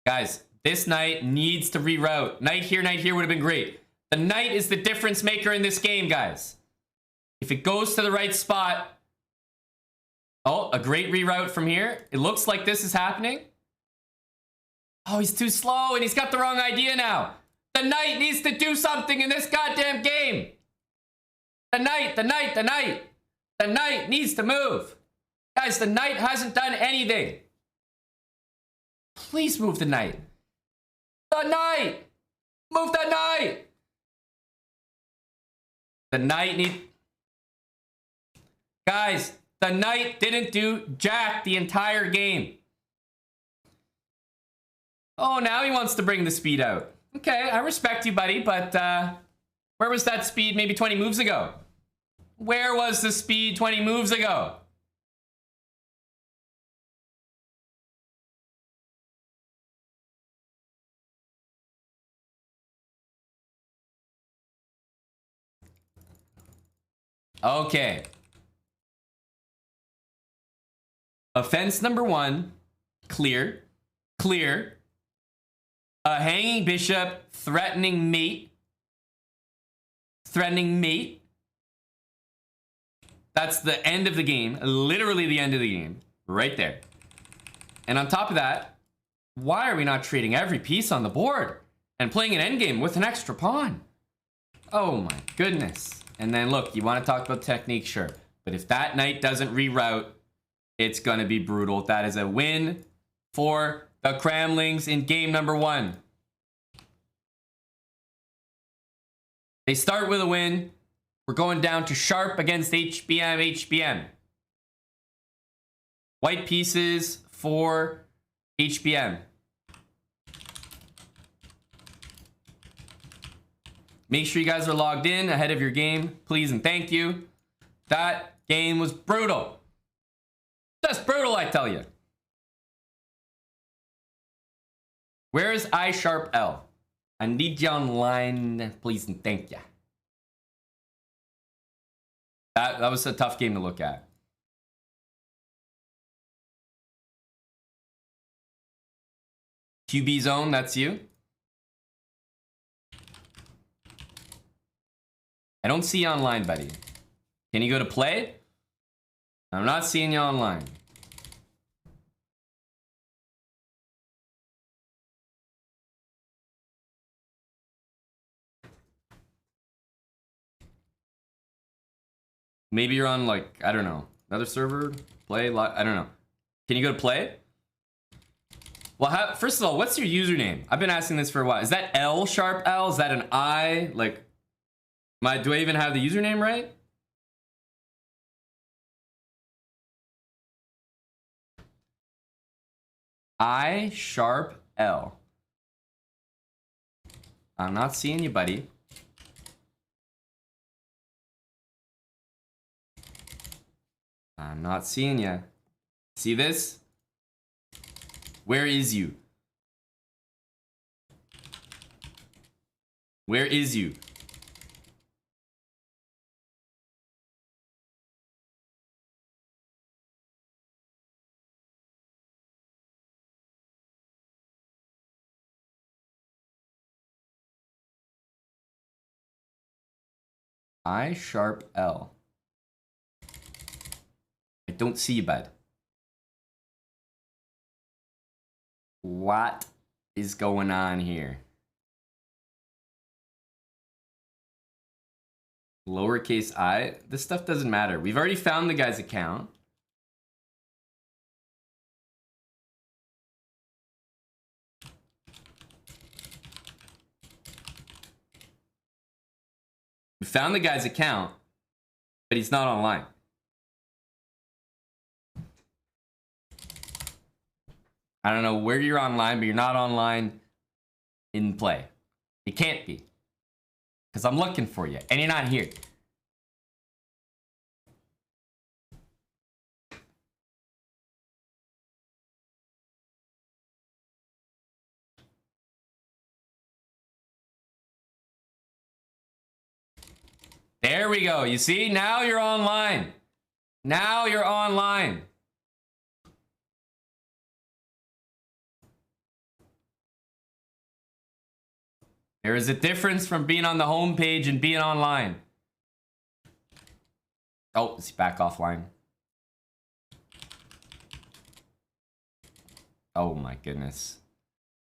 Guys, this knight needs to reroute. Knight here would have been great. The knight is the difference maker in this game, guys. If it goes to the right spot... Oh, a great reroute from here. It looks like this is happening. Oh, he's too slow and he's got the wrong idea now. The knight needs to do something in this goddamn game. The knight. The knight needs to move. Guys, the knight hasn't done anything. Please move the knight. The knight. Move the knight. The knight need... Guys, The knight didn't do jack the entire game. Oh, now he wants to bring the speed out. Okay, I respect you, buddy, but where was that speed maybe 20 moves ago? Where was the speed 20 moves ago? Okay. Offense number 1, clear. Clear. A hanging bishop, threatening mate. Threatening mate. That's the end of the game. Literally the end of the game. Right there. And on top of that, why are we not trading every piece on the board and playing an endgame with an extra pawn? Oh my goodness. And then look, you want to talk about technique, sure. But if that knight doesn't reroute, it's going to be brutal. That is a win for the Cramlings in game number 1. They start with a win. We're going down to sharp against HBM. White pieces for HBM. Make sure you guys are logged in ahead of your game, please and thank you. That game was brutal. Just brutal, I tell you. Where is I sharp L? I need you online, please and thank you. That was a tough game to look at. QB zone, that's you. I don't see you online, buddy. Can you go to play? I'm not seeing you online. Maybe you're on, like, I don't know, another server? Play? I don't know. Can you go to play? Well, first of all, what's your username? I've been asking this for a while. Is that L sharp L? Is that an I? Like, do I even have the username right? I sharp L. I'm not seeing you, buddy. I'm not seeing you. See this? Where is you? Where is you? I sharp L. I don't see you, bud. What is going on here? Lowercase I? This stuff doesn't matter. We've already found the guy's account. We found the guy's account, but he's not online. I don't know where you're online, but you're not online in play. You can't be. Because I'm looking for you, and you're not here. There we go. You see? Now you're online. Now you're online. There is a difference from being on the home page and being online. Oh, is he back offline? Oh my goodness.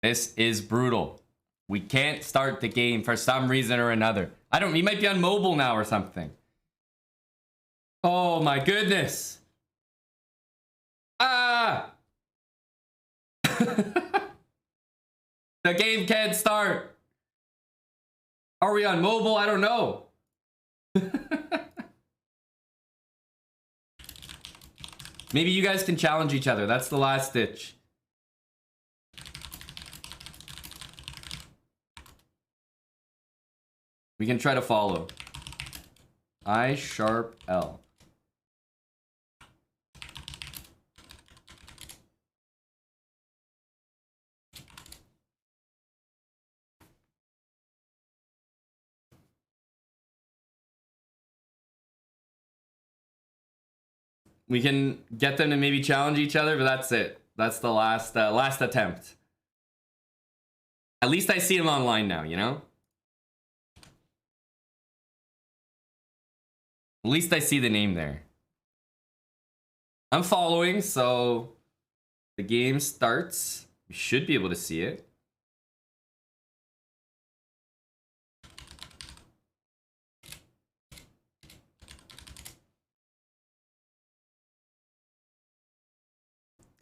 This is brutal. We can't start the game for some reason or another. I don't, he might be on mobile now or something. Oh my goodness. Ah! The game can't start. Are we on mobile? I don't know. Maybe you guys can challenge each other. That's the last ditch. We can try to follow. I sharp L. We can get them to maybe challenge each other, but that's it. That's the last attempt. At least I see him online now, you know? At least I see the name there. I'm following, so the game starts. We should be able to see it.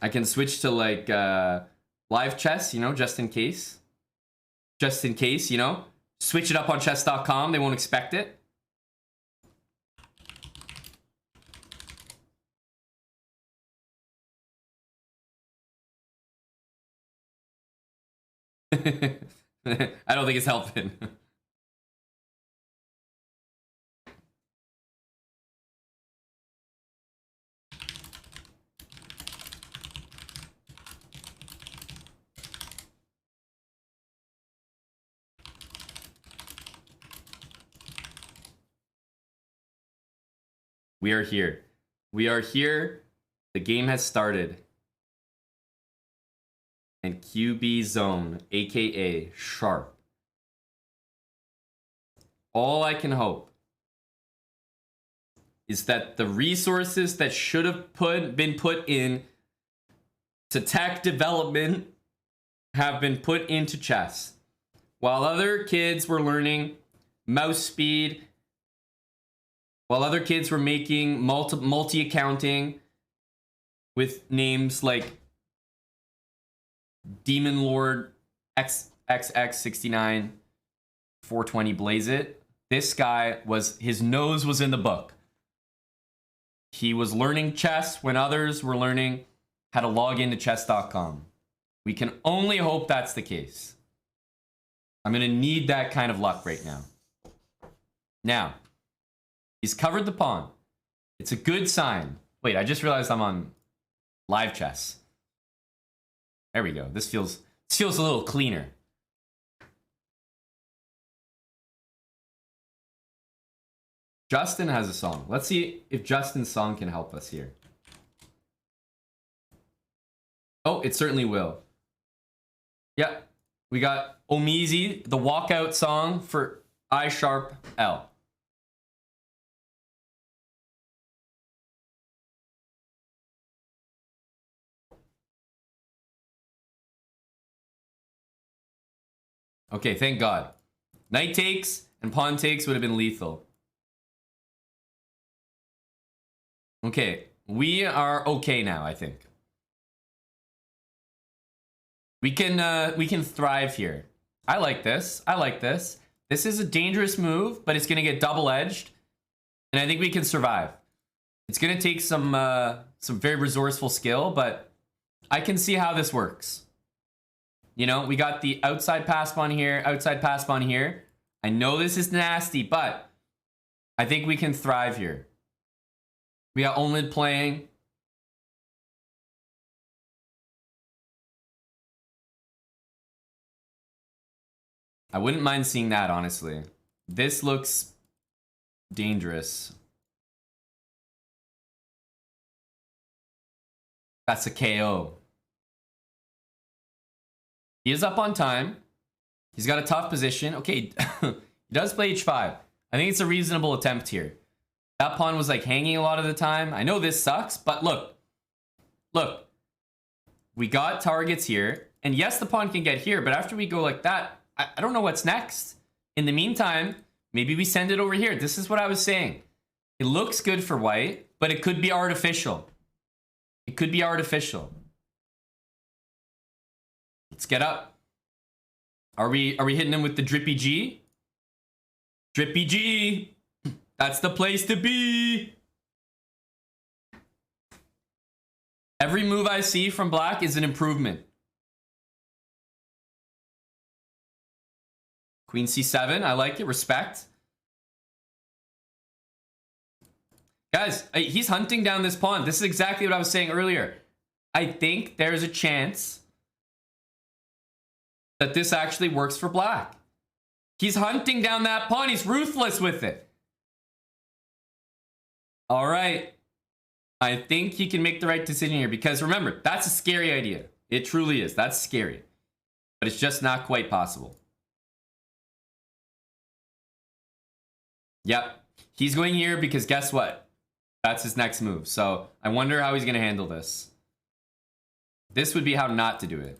I can switch to like live chess, you know, just in case. Just in case, you know. Switch it up on chess.com, they won't expect it. I don't think it's helping. We are here. We are here. The game has started. And QB zone, aka sharp. All I can hope is that the resources that should have been put in to tech development have been put into chess. While other kids were learning mouse speed, while other kids were making multi-accounting with names like Demon Lord XXX69 420 Blaze It, this guy his nose was in the book. He was learning chess when others were learning how to log into chess.com. We can only hope that's the case. I'm going to need that kind of luck right now. Now, he's covered the pawn. It's a good sign. Wait, I just realized I'm on live chess. There we go. This feels a little cleaner. Justin has a song. Let's see if Justin's song can help us here. Oh, it certainly will. Yeah, we got Omizi, the walkout song for I sharp L. Okay, thank God. Knight takes and pawn takes would have been lethal. Okay, we are okay now, I think. We can thrive here. I like this. I like this. This is a dangerous move, but it's gonna get double-edged, and I think we can survive. It's gonna take some very resourceful skill, but I can see how this works. You know, we got the outside pass pawn here, outside pass pawn here. I know this is nasty, but I think we can thrive here. We got Onlid playing. I wouldn't mind seeing that, honestly. This looks dangerous. That's a KO. He is up on time. He's got a tough position. Okay, he does play h5. I think it's a reasonable attempt here. That pawn was like hanging a lot of the time. I know this sucks, but look. Look. We got targets here. And yes, the pawn can get here, but after we go like that, I don't know what's next. In the meantime, maybe we send it over here. This is what I was saying. It looks good for white, but it could be artificial. It could be artificial. Let's get up. Are we hitting him with the drippy G? Drippy G. That's the place to be. Every move I see from black is an improvement. Queen c7, I like it, respect. Guys, he's hunting down this pawn. This is exactly what I was saying earlier. I think there's a chance that this actually works for black. He's hunting down that pawn. He's ruthless with it. All right. I think he can make the right decision here because remember, that's a scary idea. It truly is. That's scary. But it's just not quite possible. Yep. He's going here because guess what? That's his next move. So I wonder how he's going to handle this. This would be how not to do it.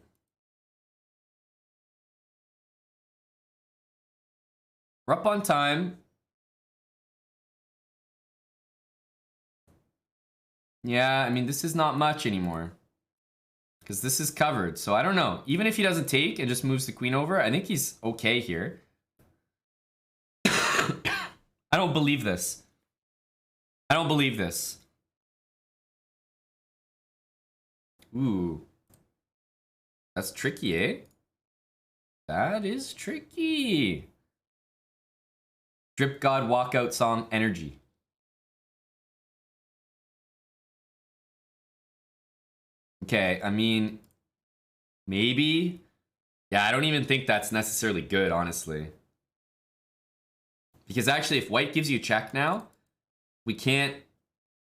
We're up on time. Yeah, I mean, this is not much anymore. Because this is covered. So I don't know. Even if he doesn't take and just moves the queen over, I think he's okay here. I don't believe this. I don't believe this. Ooh. That's tricky, eh? That is tricky. Drip God walkout song energy. Okay, I mean, maybe. Yeah, I don't even think that's necessarily good, honestly. Because actually, if white gives you a check now, we can't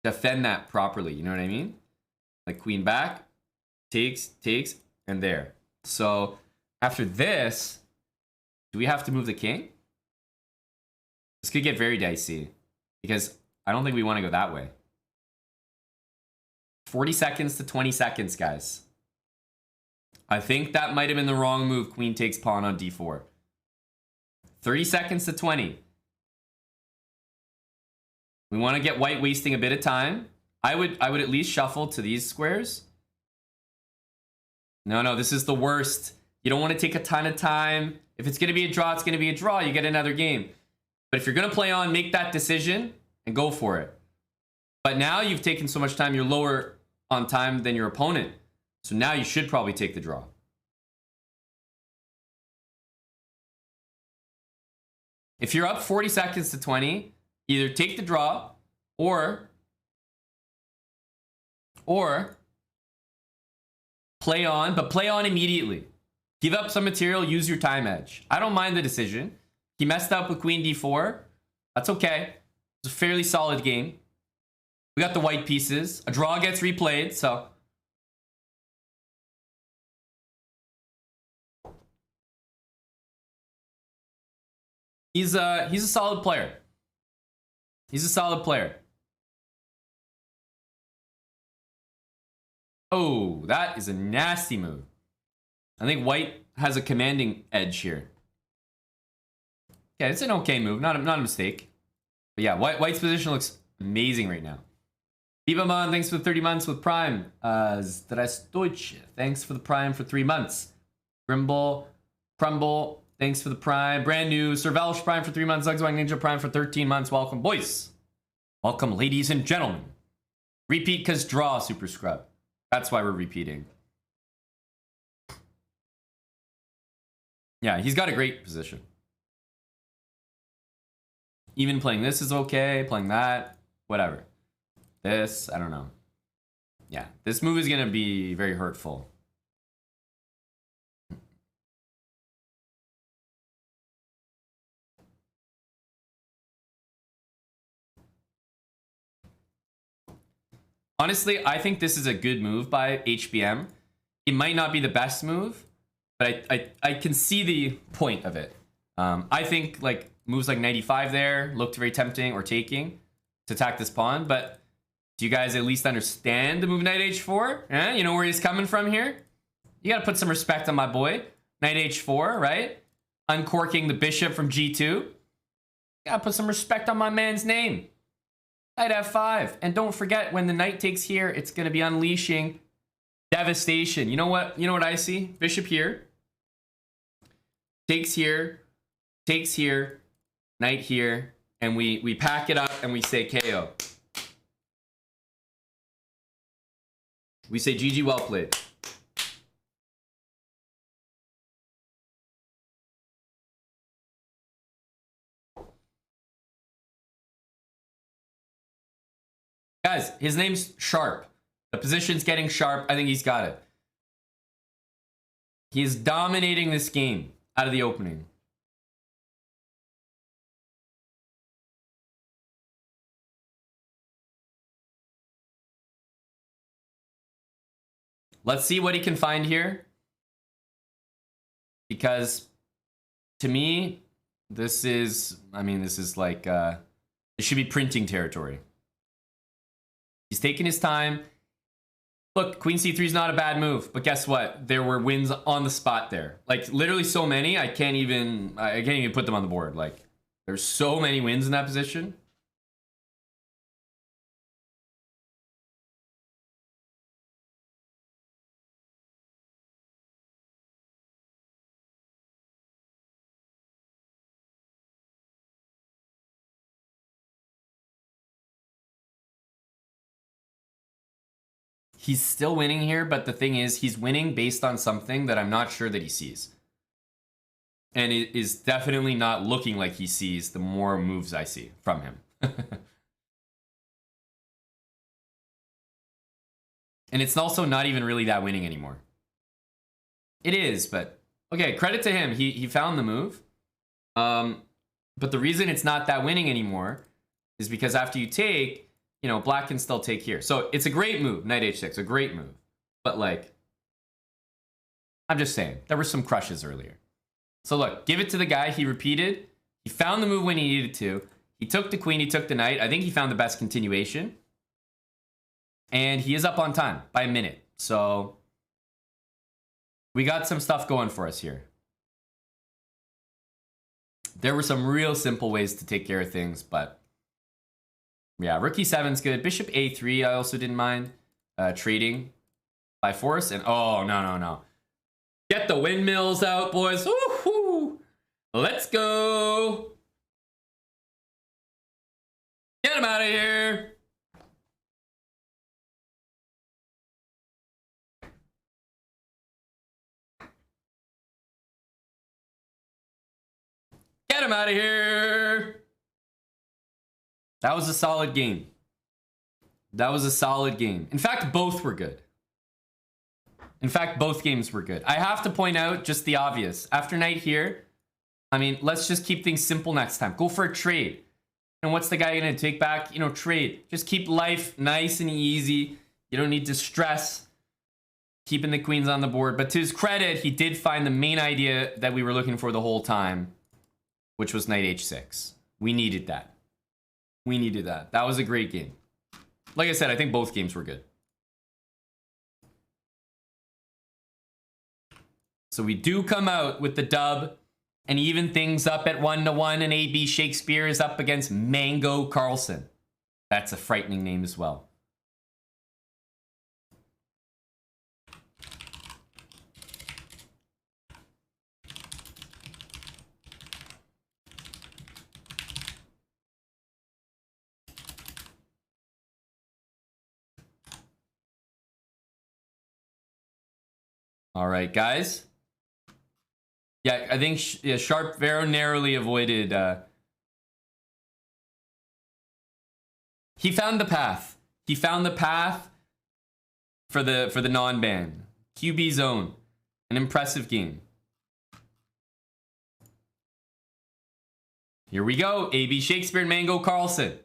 defend that properly. You know what I mean? Like queen back, takes, and there. So after this, do we have to move the king? This could get very dicey because I don't think we want to go that way. 40 seconds to 20 seconds, guys. I think that might have been the wrong move. Queen takes pawn on d4. 30 seconds to 20. We want to get white wasting a bit of time. I would at least shuffle to these squares. No, this is the worst. You don't want to take a ton of time. If it's going to be a draw, it's going to be a draw. You get another game. But if you're going to play on, make that decision and go for it. But now you've taken so much time, you're lower on time than your opponent. So now you should probably take the draw. If you're up 40 seconds to 20, either take the draw or play on, but play on immediately. Give up some material, use your time edge. I don't mind the decision. He messed up with queen d4. That's okay. It's a fairly solid game. We got the white pieces. A draw gets replayed, so. He's a solid player. He's a solid player. Oh, that is a nasty move. I think white has a commanding edge here. Yeah, it's an okay move, not a mistake. But yeah, white's position looks amazing right now. Bibaman, thanks for the 30 months with Prime. Zdravstvuyte, thanks for the Prime for 3 months. Grimble, Crumble, thanks for the Prime. Brand new, Sir Velsh Prime for 3 months. Zugzwang Ninja Prime for 13 months. Welcome, boys. Welcome, ladies and gentlemen. Repeat because draw, Super Scrub. That's why we're repeating. Yeah, he's got a great position. Even playing this is okay, playing that, whatever. This, I don't know. Yeah, this move is going to be very hurtful. Honestly, I think this is a good move by HBM. It might not be the best move, but I can see the point of it. I think like moves like 95 there looked very tempting, or taking to attack this pawn, but do you guys at least understand the move knight h4? Eh? You know where he's coming from here? You gotta put some respect on my boy. Knight h4, right? Uncorking the bishop from g2. Gotta put some respect on my man's name. Knight f5. And don't forget, when the knight takes here, it's gonna be unleashing devastation. You know what? You know what I see? Bishop here. Takes here. Takes here. Knight here. And we pack it up and we say KO. We say GG, well played. Guys, his name's Sharp. The position's getting sharp. I think he's got it. He is dominating this game out of the opening. Let's see what he can find here. Because to me, this is, I mean, this is like, it should be printing territory. He's taking his time. Look, Queen C3 is not a bad move, but guess what? There were wins on the spot there. Like literally so many, I can't even put them on the board. Like there's so many wins in that position. He's still winning here, but the thing is, he's winning based on something that I'm not sure that he sees. And it is definitely not looking like he sees the more moves I see from him. And it's also not even really that winning anymore. It is, but okay, credit to him. He found the move. But the reason it's not that winning anymore is because after you take, you know, black can still take here. So it's a great move, knight h6, a great move. But like, I'm just saying, there were some crushes earlier. So look, give it to the guy. He repeated. He found the move when he needed to. He took the queen, he took the knight. I think he found the best continuation. And he is up on time by a minute. So we got some stuff going for us here. There were some real simple ways to take care of things, but yeah, rook e7's good. Bishop a3, I also didn't mind trading by force. And oh, no. Get the windmills out, boys. Woo-hoo. Let's go. Get him out of here. Get him out of here. That was a solid game. That was a solid game. In fact, both were good. In fact, both games were good. I have to point out just the obvious. After knight here, I mean, let's just keep things simple next time. Go for a trade. And what's the guy going to take back? You know, trade. Just keep life nice and easy. You don't need to stress keeping the queens on the board. But to his credit, he did find the main idea that we were looking for the whole time, which was knight h6. We needed that. We needed that. That was a great game. Like I said, I think both games were good. So we do come out with the dub and even things up at 1-1, and AB Shakespeare is up against Mango Carlson. That's a frightening name as well. All right, guys. Yeah, I think Sharp very narrowly avoided. He found the path. He found the path for the non-ban QB zone. An impressive game. Here we go. AB Shakespeare and Mango Carlson.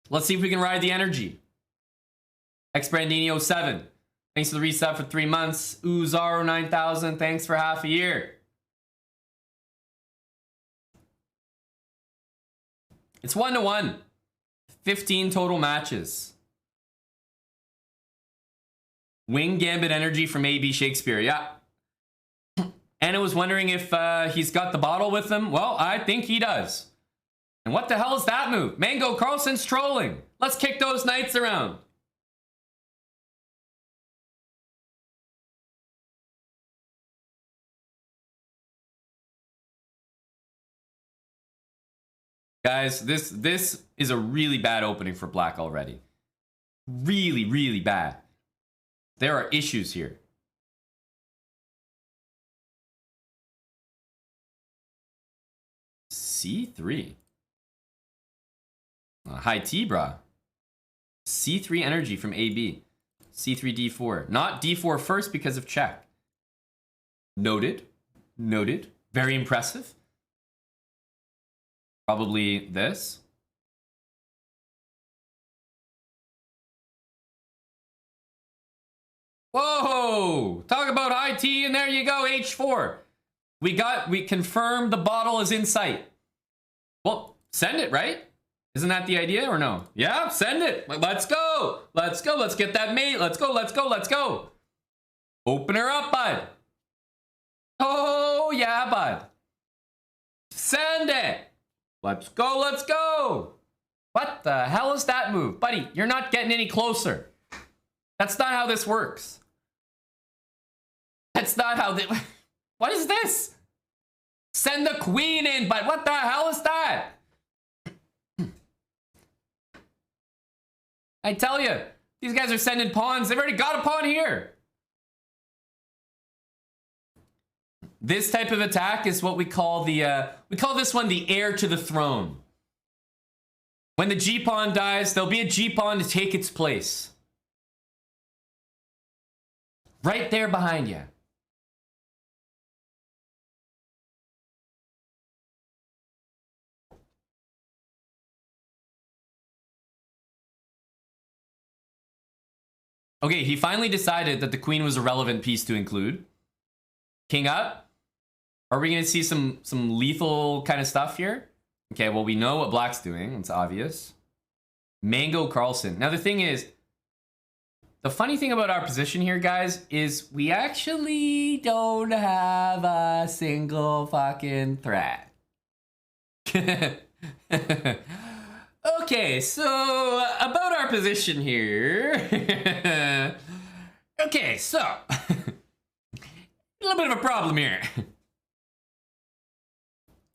Let's see if we can ride the energy. X Brandini 07. Thanks for the reset for 3 months. Uzaro 9000. Thanks for half a year. It's 1-1. 15 total matches. Wing Gambit energy from AB Shakespeare. Yeah. Anna was wondering if he's got the bottle with him. Well, I think he does. And what the hell is that move? Mango Carlson's trolling. Let's kick those knights around. Guys, this is a really bad opening for black already. really, really bad. There are issues here. C3. High T, brah. C3 energy from AB. C3 D4. Not D4 first because of check. Noted. Noted. Very impressive. Probably this. Whoa! Talk about high T, and there you go, H4. We confirmed the bottle is in sight. Well, send it, right? Isn't that the idea or no? Yeah, send it. Let's go. Let's go. Let's get that mate. Let's go. Let's go. Let's go. Open her up, bud. Oh, yeah, bud. Send it. Let's go. Let's go. What the hell is that move? Buddy, you're not getting any closer. That's not how this works. That's not how this... What is this? Send the queen in, bud. What the hell is that? I tell you, these guys are sending pawns. They've already got a pawn here. This type of attack is what we call we call this one the heir to the throne. When the G pawn dies, there'll be a G pawn to take its place. Right there behind you. Okay, he finally decided that the queen was a relevant piece to include. King up. Are we going to see some lethal kind of stuff here? Okay, well, we know what black's doing. It's obvious. Mango Carlson. Now, the thing is, the funny thing about our position here, guys, is we actually don't have a single fucking threat. Okay, so about our position here. Okay, so a little bit of a problem here.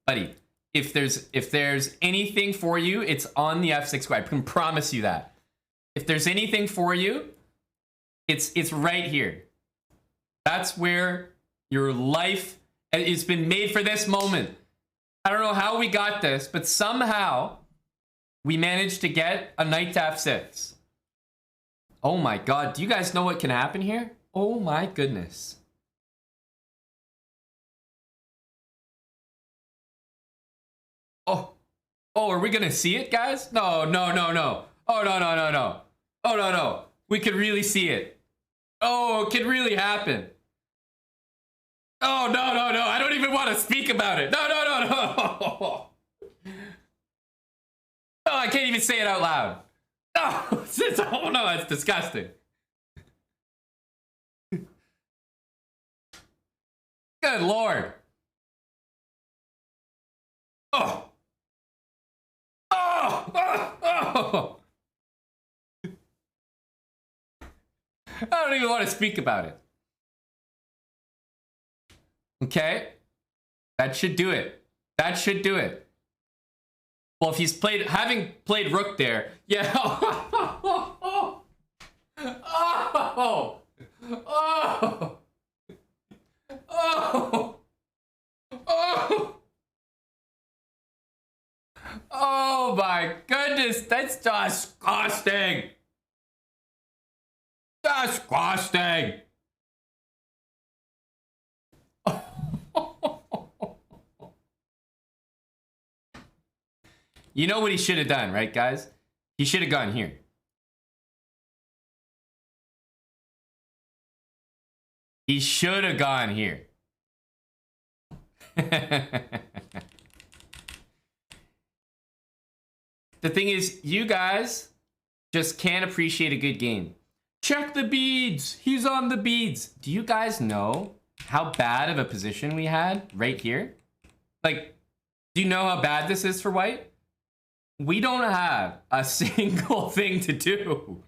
Buddy, if there's anything for you, it's on the F6 square. I can promise you that. If there's anything for you, it's right here. That's where your life has been made for this moment. I don't know how we got this, but somehow we managed to get a knight to F6. Oh my god, do you guys know what can happen here? Oh my goodness. Oh, are we gonna see it, guys? No. Oh, no. Oh, no. We could really see it. Oh, it could really happen. Oh, no. I don't even want to speak about it. No. No, I can't even say it out loud. No, oh no, that's disgusting. Good Lord. Oh. I don't even want to speak about it. Okay. That should do it. That should do it. Well, if he's having played rook there, yeah. Oh my goodness, that's disgusting. Disgusting. You know what he should have done, right, guys? He should have gone here. He should have gone here. The thing is, you guys just can't appreciate a good game. Check the beads. He's on the beads. Do you guys know how bad of a position we had right here? Like, do you know how bad this is for white? We don't have a single thing to do.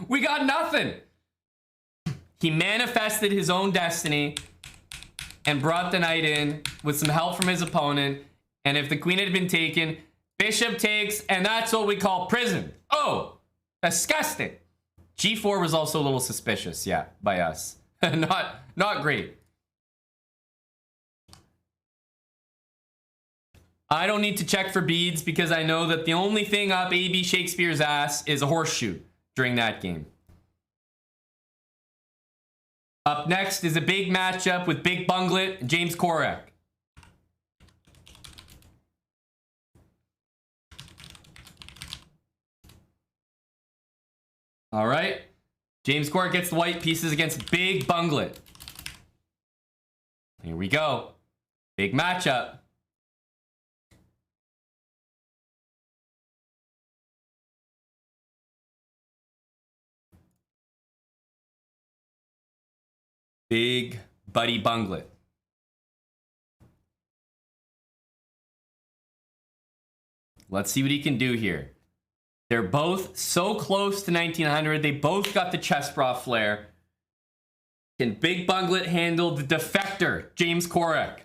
We got nothing. He manifested his own destiny and brought the knight in with some help from his opponent. And if the queen had been taken, bishop takes, and that's what we call prison. Oh, disgusting. G4 was also a little suspicious, yeah, by us. Not great. I don't need to check for beads because I know that the only thing up AB Shakespeare's ass is a horseshoe during that game. Up next is a big matchup with Big Bunglet and James Korek. All right. James Korek gets the white pieces against Big Bunglet. Here we go. Big matchup. Big Buddy Bunglet. Let's see what he can do here. They're both so close to 1900. They both got the chest bra flair. Can Big Bunglet handle the defector, James Korek?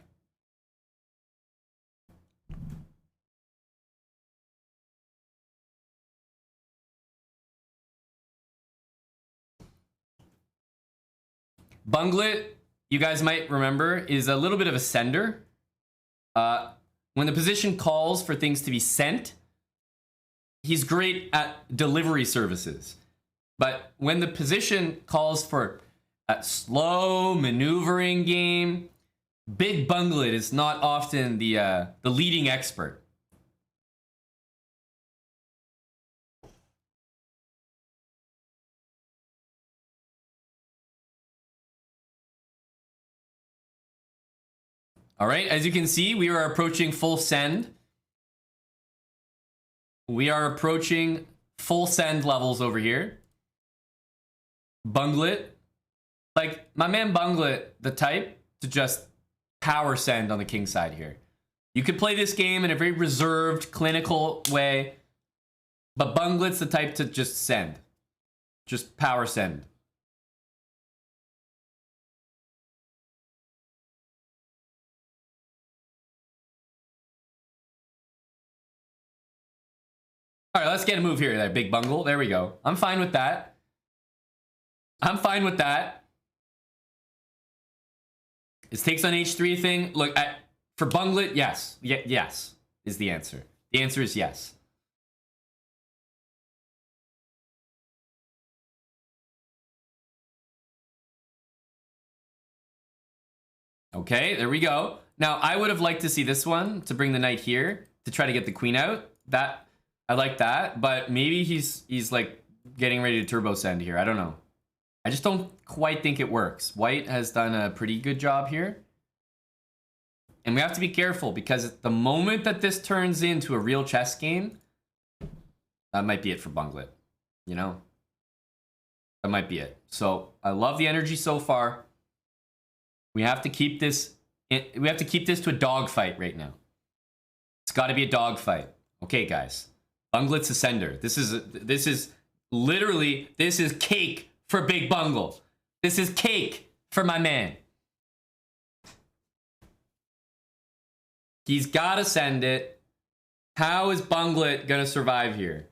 Bunglet, you guys might remember, is a little bit of a sender. When the position calls for things to be sent, he's great at delivery services. But when the position calls for a slow maneuvering game, Big Bunglet is not often the leading expert. All right, as you can see, we are approaching full send. We are approaching full send levels over here. Bunglet, like my man Bunglet, the type to just power send on the king side here. You could play this game in a very reserved, clinical way, but Bunglet's the type to just send. Just power send. All right, let's get a move here, that Big Bungle. There we go. I'm fine with that. I'm fine with that. This takes on H3 thing. Look, for Bunglet, yes. Yes is the answer. The answer is yes. Okay, there we go. Now, I would have liked to see this one to bring the knight here to try to get the queen out. I like that, but maybe he's like getting ready to turbo send here. I don't know. I just don't quite think it works. White has done a pretty good job here. And we have to be careful because the moment that this turns into a real chess game, that might be it for Bunglet. You know? That might be it. So I love the energy so far. We have to keep this to a dogfight right now. It's got to be a dogfight. Okay, guys. Bunglet's a sender. This is literally cake for Big Bungle. This is cake for my man. He's got to send it. How is Bunglet going to survive here?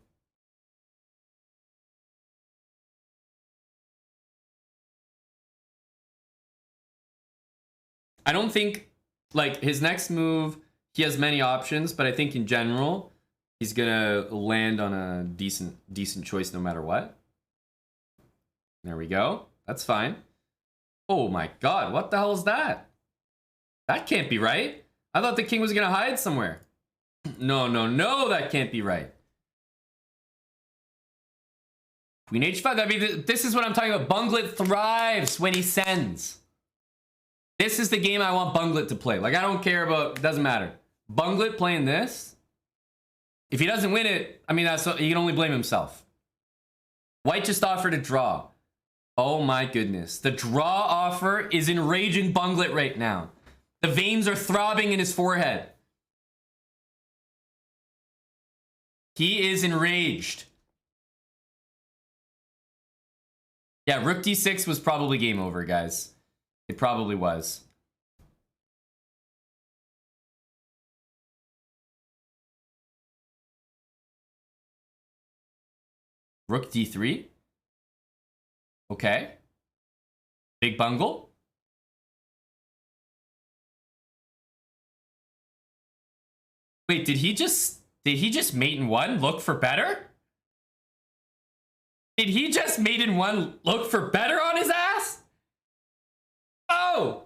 I don't think, like, his next move, he has many options, but I think in general, he's gonna land on a decent choice no matter what. There we go. That's fine. Oh my god, what the hell is that? That can't be right. I thought the king was gonna hide somewhere. No, that can't be right. Queen h5, I mean, this is what I'm talking about. Bunglet thrives when he sends. This is the game I want Bunglet to play. Like, I don't care about, doesn't matter. Bunglet playing this. If he doesn't win it, I mean, he can only blame himself. White just offered a draw. Oh my goodness. The draw offer is enraging Bunglet right now. The veins are throbbing in his forehead. He is enraged. Yeah, Rook D6 was probably game over, guys. It probably was. Rook D3? Okay. Big bungle. Wait, did he just mate in one? Look for better? Did he just mate in one? Look for better on his ass? Oh!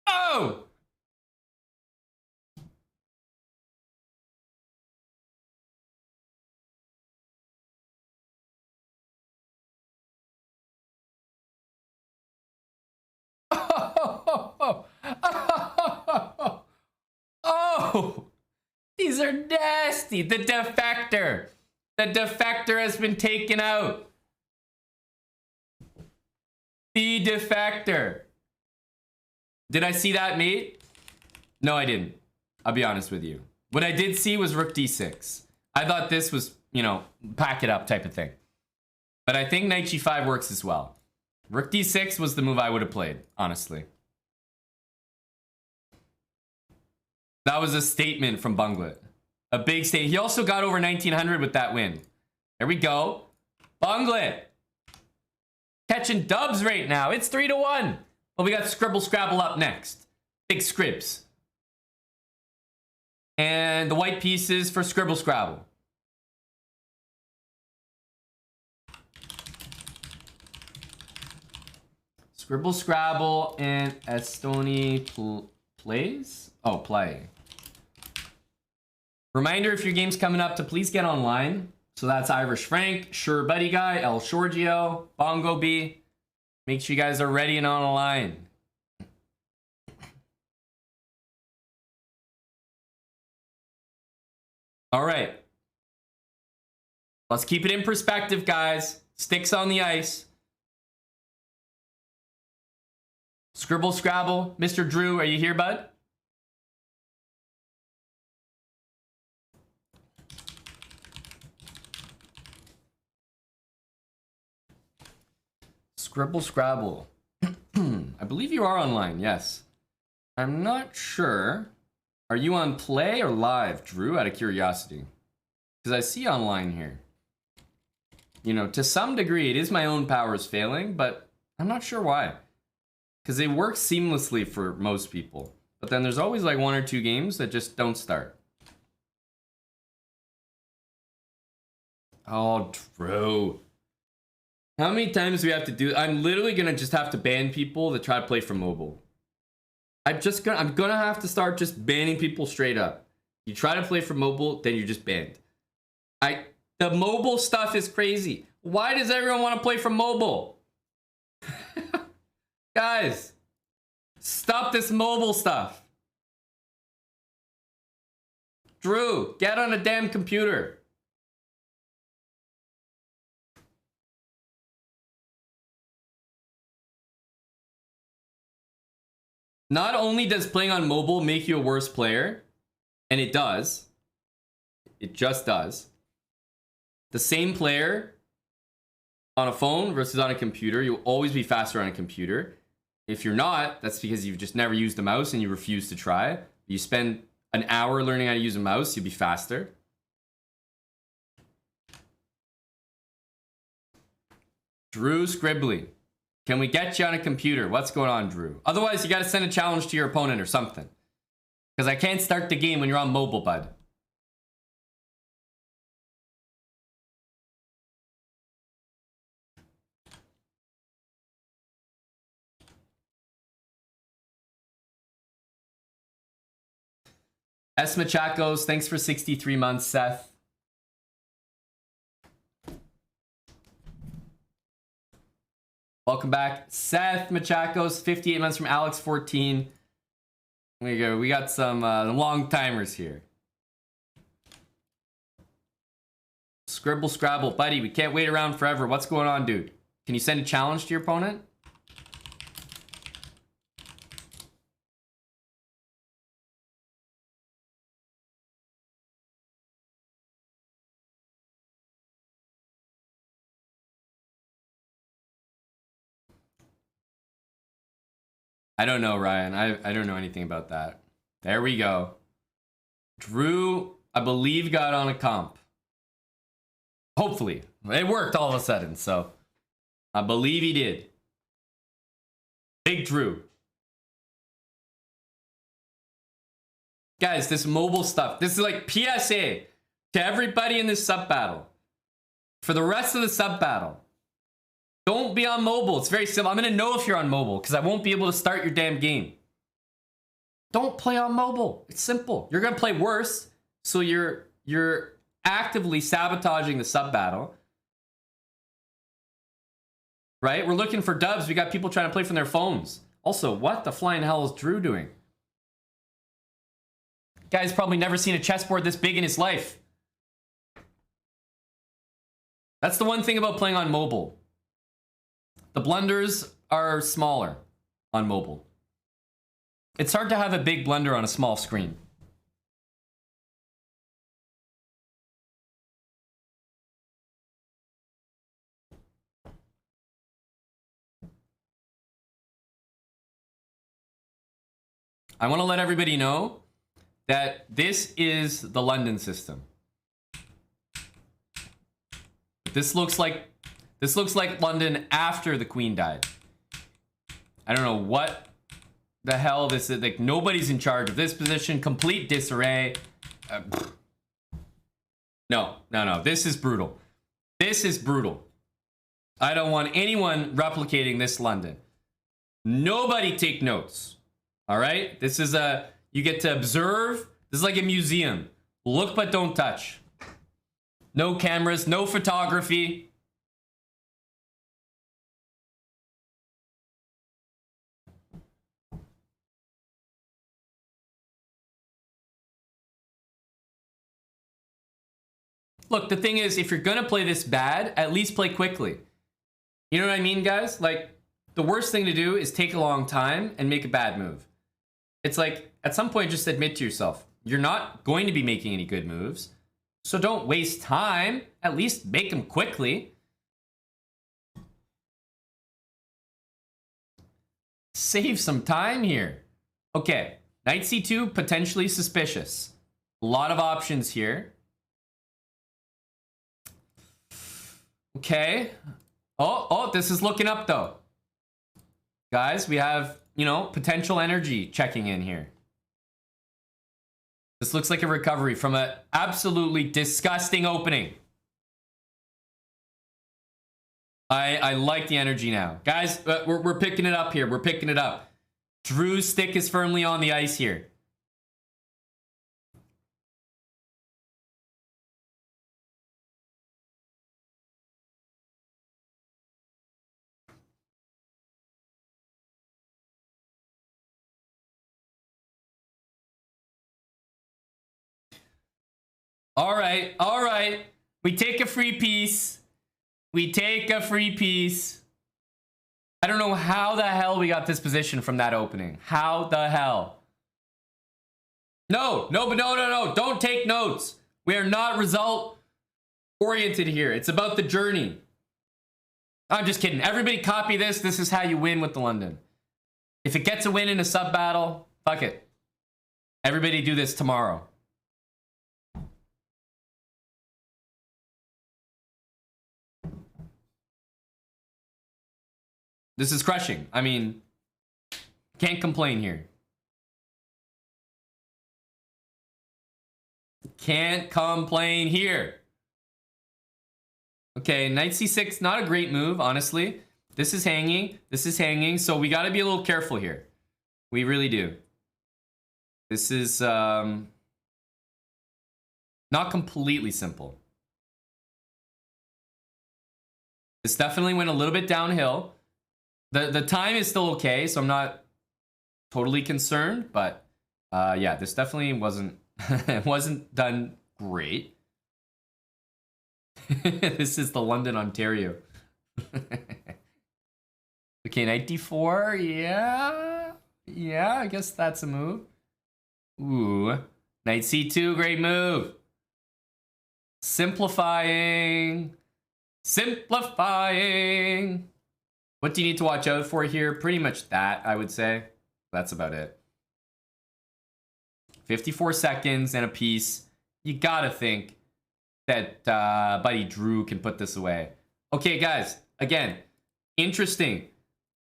Oh! Oh! Oh! These are nasty. The defector. The defector has been taken out. The defector. Did I see that, mate? No, I didn't. I'll be honest with you. What I did see was rook d6. I thought this was, you know, pack it up type of thing. But I think knight g5 works as well. Rook d6 was the move I would have played, honestly. That was a statement from Bunglet. A big statement. He also got over 1900 with that win. There we go. Bunglet. Catching dubs right now. It's 3-1. Well, we got Scribble Scrabble up next. Big Scribs. And the white pieces for Scribble Scrabble. Scribble Scrabble and Estoni plays? Oh, play. Reminder, if your game's coming up, to please get online. So that's Irish Frank, Sure Buddy Guy, El Shorgio, Bongo B. Make sure you guys are ready and on the line. All right. Let's keep it in perspective, guys. Sticks on the ice. Scribble Scrabble. Mr. Drew, are you here, bud? Scribble Scrabble. I believe you are online, yes. I'm not sure. Are you on play or live, Drew, out of curiosity? Because I see online here. You know, to some degree, it is my own powers failing, but I'm not sure why. Because they work seamlessly for most people. But then there's always like 1 or 2 games that just don't start. Oh, Drew. How many times do we have to do? I'm literally gonna just have to ban people that try to play for mobile. I'm gonna have to start just banning people straight up. You try to play for mobile, then you're just banned. The mobile stuff is crazy. Why does everyone want to play for mobile? Guys, stop this mobile stuff. Drew, get on a damn computer. Not only does playing on mobile make you a worse player, and it does, it just does. The same player on a phone versus on a computer, you'll always be faster on a computer. If you're not, that's because you've just never used a mouse and you refuse to try. You spend an hour learning how to use a mouse, you'll be faster. Drew Scribbly. Can we get you on a computer? What's going on, Drew? Otherwise, you got to send a challenge to your opponent or something. Because I can't start the game when you're on mobile, bud. S. Machakos, thanks for 63 months, Seth. Welcome back, Seth Machakos, 58 months from Alex 14. There you go. We got some long timers here. Scribble Scrabble, buddy. We can't wait around forever. What's going on, dude? Can you send a challenge to your opponent? I don't know, Ryan. I don't know anything about that. There we go. Drew, I believe, got on a comp. Hopefully. It worked all of a sudden, so. I believe he did. Big Drew. Guys, this mobile stuff. This is like PSA to everybody in this sub battle. For the rest of the sub battle, don't be on mobile. It's very simple. I'm going to know if you're on mobile because I won't be able to start your damn game. Don't play on mobile. It's simple. You're going to play worse. So you're actively sabotaging the sub battle. Right? We're looking for dubs. We got people trying to play from their phones. Also, what the flying hell is Drew doing? Guy's probably never seen a chessboard this big in his life. That's the one thing about playing on mobile. The blunders are smaller on mobile. It's hard to have a big blunder on a small screen. I want to let everybody know that this is the London system. This looks like London after the Queen died. I don't know what the hell this is. Like, nobody's in charge of this position. Complete disarray. No. This is brutal. This is brutal. I don't want anyone replicating this London. Nobody take notes. All right? This is you get to observe. This is like a museum. Look but don't touch. No cameras, no photography. Look, the thing is, if you're gonna play this bad, at least play quickly. You know what I mean, guys? Like, the worst thing to do is take a long time and make a bad move. It's like, at some point, just admit to yourself, you're not going to be making any good moves. So don't waste time. At least make them quickly. Save some time here. Okay, knight c2, potentially suspicious. A lot of options here. Okay. Oh, this is looking up though. Guys, we have, potential energy checking in here. This looks like a recovery from an absolutely disgusting opening. I like the energy now. Guys, we're picking it up here. We're picking it up. Drew's stick is firmly on the ice here. All right. We take a free piece. We take a free piece. I don't know how the hell we got this position from that opening. How the hell? No. Don't take notes. We are not result oriented here. It's about the journey. I'm just kidding. Everybody copy this. This is how you win with the London. If it gets a win in a sub battle, fuck it. Everybody do this tomorrow. This is crushing. I mean, can't complain here. Can't complain here. Okay, knight c6, not a great move, honestly. This is hanging. So we got to be a little careful here. We really do. This is not completely simple. This definitely went a little bit downhill. The time is still okay, so I'm not totally concerned, but yeah, this definitely wasn't wasn't done great. This is the London, Ontario. Okay, knight d4, yeah, I guess that's a move. Ooh, knight c2, great move. Simplifying. What do you need to watch out for here? Pretty much that, I would say. That's about it. 54 seconds and a piece. You gotta think that buddy Drew can put this away. Okay, guys. Again, Interesting.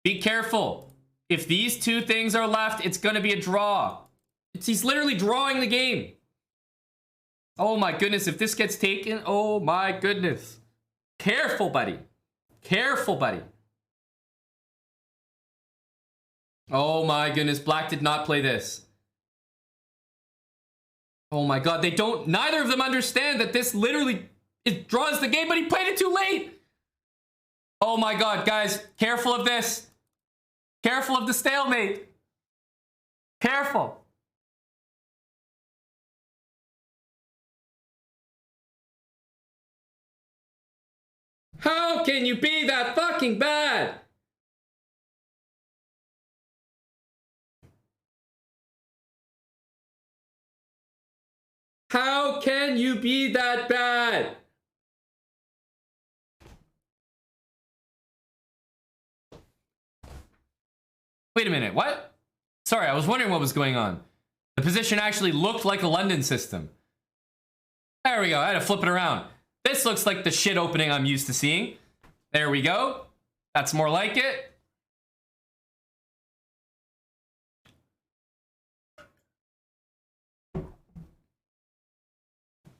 Be careful. If these two things are left, it's going to be a draw. He's literally drawing the game. Oh my goodness, if this gets taken, oh my goodness. Careful, buddy. Careful, buddy. Oh my goodness, black did not play this. Oh my god, they don't, neither of them understand that this literally, it draws the game, but he played it too late. Oh my god, guys, careful of this. Careful of the stalemate. Careful. How can you be that fucking bad? How can you be that bad? Wait a minute, what? Sorry, I was wondering what was going on. The position actually looked like a London system. There we go, I had to flip it around. This looks like the shit opening I'm used to seeing. There we go. That's more like it.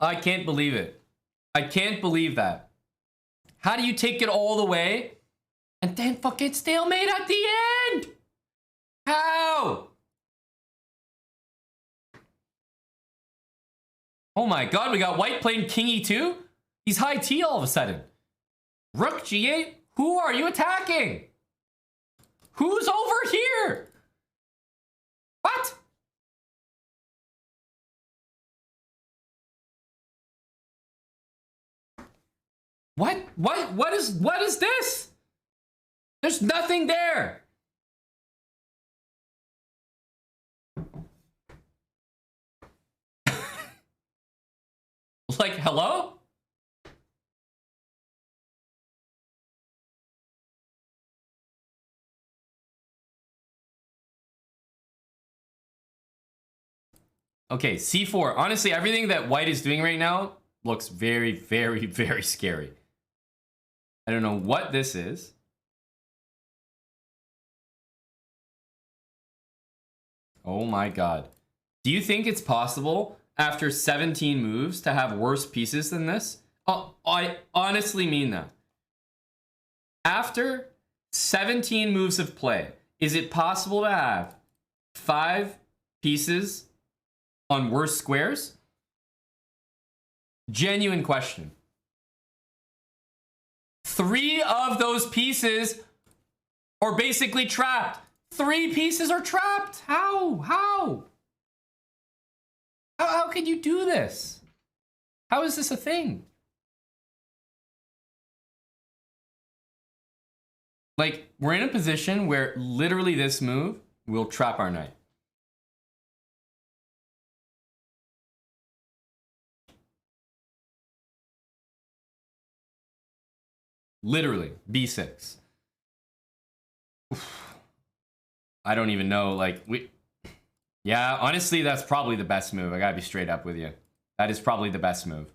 I can't believe it. I can't believe that. How do you take it all the way and then fucking stalemate at the end? How? Oh my god, we got white playing king e2? He's high T all of a sudden. Rook g8? Who are you attacking? Who's over here? What? What is this? There's nothing there. Like, hello? Okay, c4. Honestly, everything that white is doing right now looks very, very, very scary. I don't know what this is. Oh my god. Do you think it's possible after 17 moves to have worse pieces than this? Oh, I honestly mean that. After 17 moves of play, is it possible to have 5 pieces on worse squares? Genuine question. 3 of those pieces are basically trapped. 3 pieces are trapped. How can you do this? How is this a thing? Like, we're in a position where literally this move will trap our knight. Literally, b6. Oof. I don't even know, like, yeah, honestly, that's probably the best move. I gotta be straight up with you. That is probably the best move.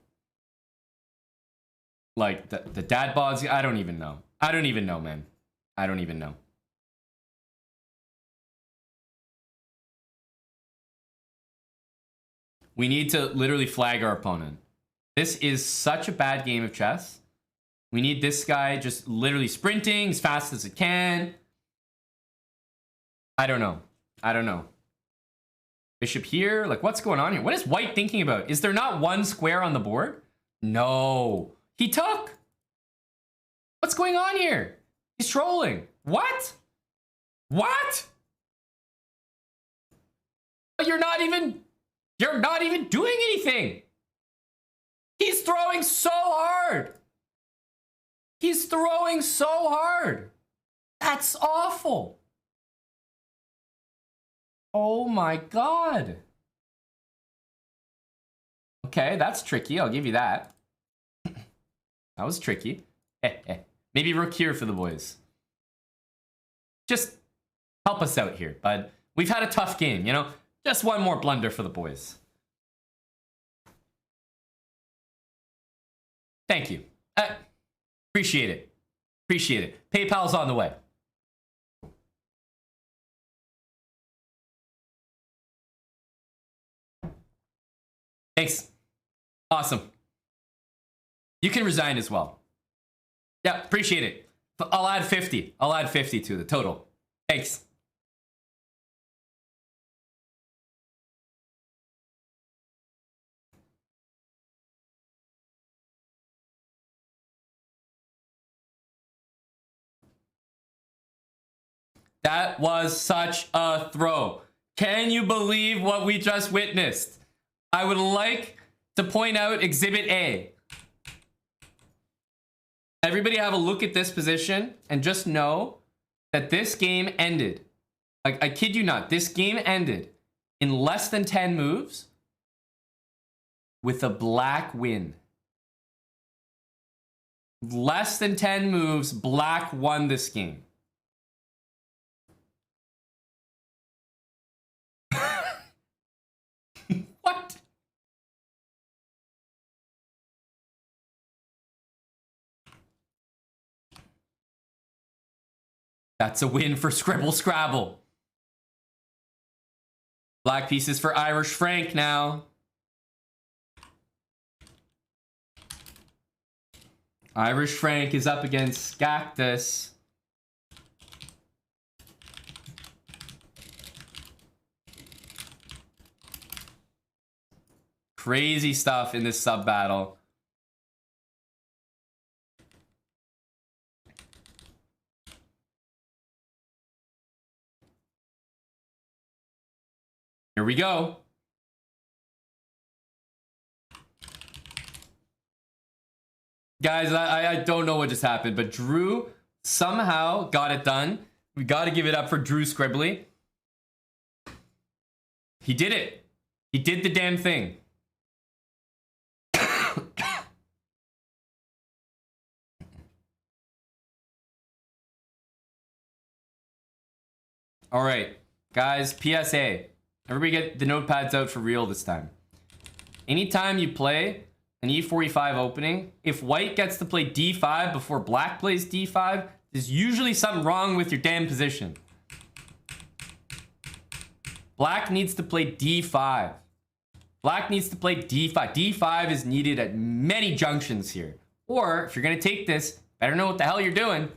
Like, the dad bods, I don't even know. I don't even know, man. I don't even know. We need to literally flag our opponent. This is such a bad game of chess. We need this guy just literally sprinting as fast as it can. I don't know. I don't know. Bishop here. Like, what's going on here? What is white thinking about? Is there not one square on the board? No. He took. What's going on here? He's trolling. What? What? You're not even doing anything. He's throwing so hard. He's throwing so hard. That's awful. Oh my god. Okay, that's tricky. I'll give you that. That was tricky. Maybe rook here for the boys. Just help us out here, bud. We've had a tough game, you know? Just one more blunder for the boys. Thank you. Appreciate it. Appreciate it. PayPal's on the way. Thanks. Awesome. You can resign as well. Yeah, appreciate it. I'll add 50. I'll add 50 to the total. Thanks. That was such a throw. Can you believe what we just witnessed? I would like to point out Exhibit A. Everybody have a look at this position and just know that this game ended. I kid you not, this game ended in less than 10 moves with a black win. Less than 10 moves, black won this game. What? That's a win for Scribble Scrabble. Black pieces for Irish Frank now. Irish Frank is up against Cactus. Crazy stuff in this sub battle. Here we go. Guys, I don't know what just happened, but Drew somehow got it done. We got to give it up for Drew Scribbly. He did it. He did the damn thing. All right, guys, PSA. Everybody get the notepads out for real this time. Anytime you play an E45 opening, if white gets to play D5 before black plays D5, there's usually something wrong with your damn position. Black needs to play D5. Black needs to play D5. D5 is needed at many junctions here. Or, if you're going to take this, better know what the hell you're doing.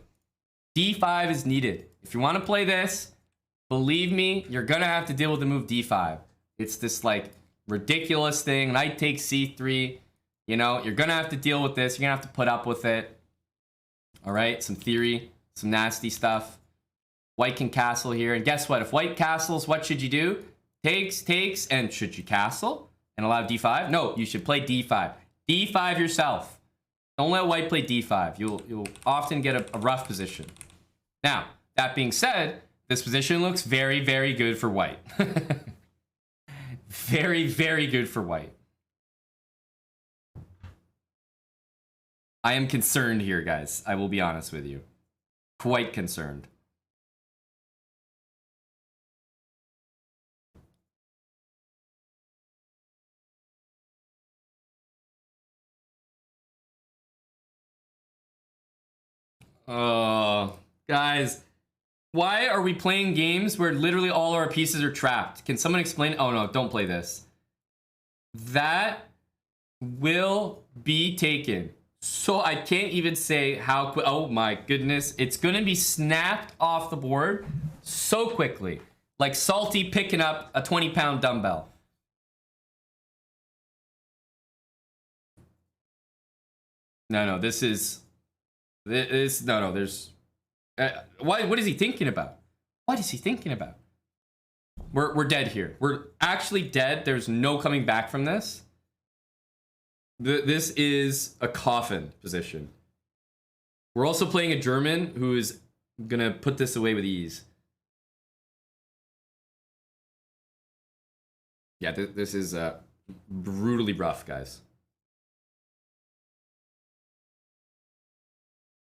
D5 is needed. If you want to play this, believe me, you're going to have to deal with the move D5. It's this, like, ridiculous thing. Knight takes C3. You know, you're going to have to deal with this. You're going to have to put up with it. All right, some theory, some nasty stuff. White can castle here. And guess what? If white castles, what should you do? Takes, and should you castle and allow D5? No, you should play D5. D5 yourself. Don't let white play D5. You'll often get a rough position. Now, that being said, this position looks very, very good for white. Very, very good for white. I am concerned here, guys. I will be honest with you. Quite concerned. Guys, why are we playing games where literally all our pieces are trapped? Can someone explain? Oh no, don't play this. That will be taken. So I can't even say how quick. Oh my goodness. It's going to be snapped off the board so quickly. Like Salty picking up a 20-pound dumbbell. No, this is... No, there's... what is he thinking about? What is he thinking about? We're dead here. We're actually dead. There's no coming back from this. This is a coffin position. We're also playing a German who is gonna put this away with ease. Yeah, this is brutally rough, guys.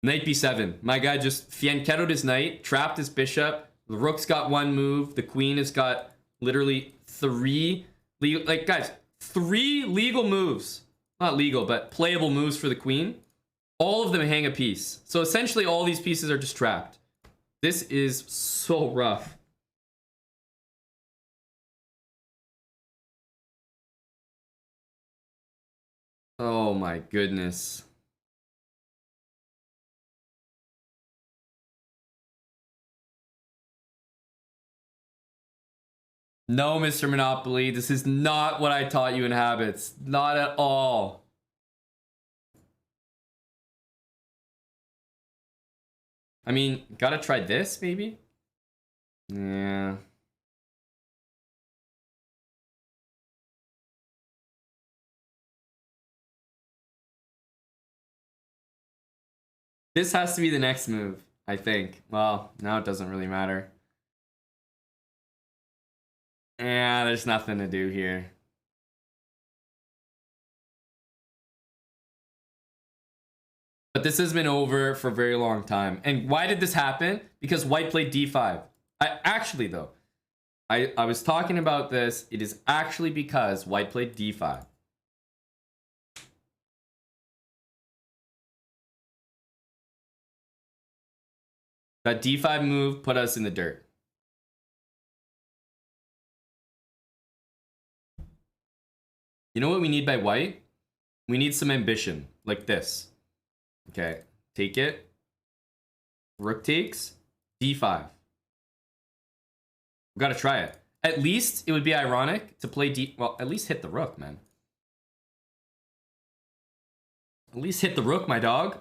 Knight b7. My guy just fianchettoed his knight, trapped his bishop. The rook's got one move. The queen has got literally three legal moves. Not legal, but playable moves for the queen. All of them hang a piece. So essentially all these pieces are just trapped. This is so rough. Oh my goodness. No, Mr. Monopoly, this is not what I taught you in habits. Not at all. I mean, gotta try this, maybe? Yeah. This has to be the next move, I think. Well, now it doesn't really matter. Yeah, there's nothing to do here. But this has been over for a very long time. And why did this happen? Because white played d5. I was talking about this. It is actually because white played d5. That d5 move put us in the dirt. You know what we need by white? We need some ambition, like this. Okay, take it. Rook takes, d5. We gotta try it. At least it would be ironic to play d... Well, at least hit the rook, man. At least hit the rook, my dog.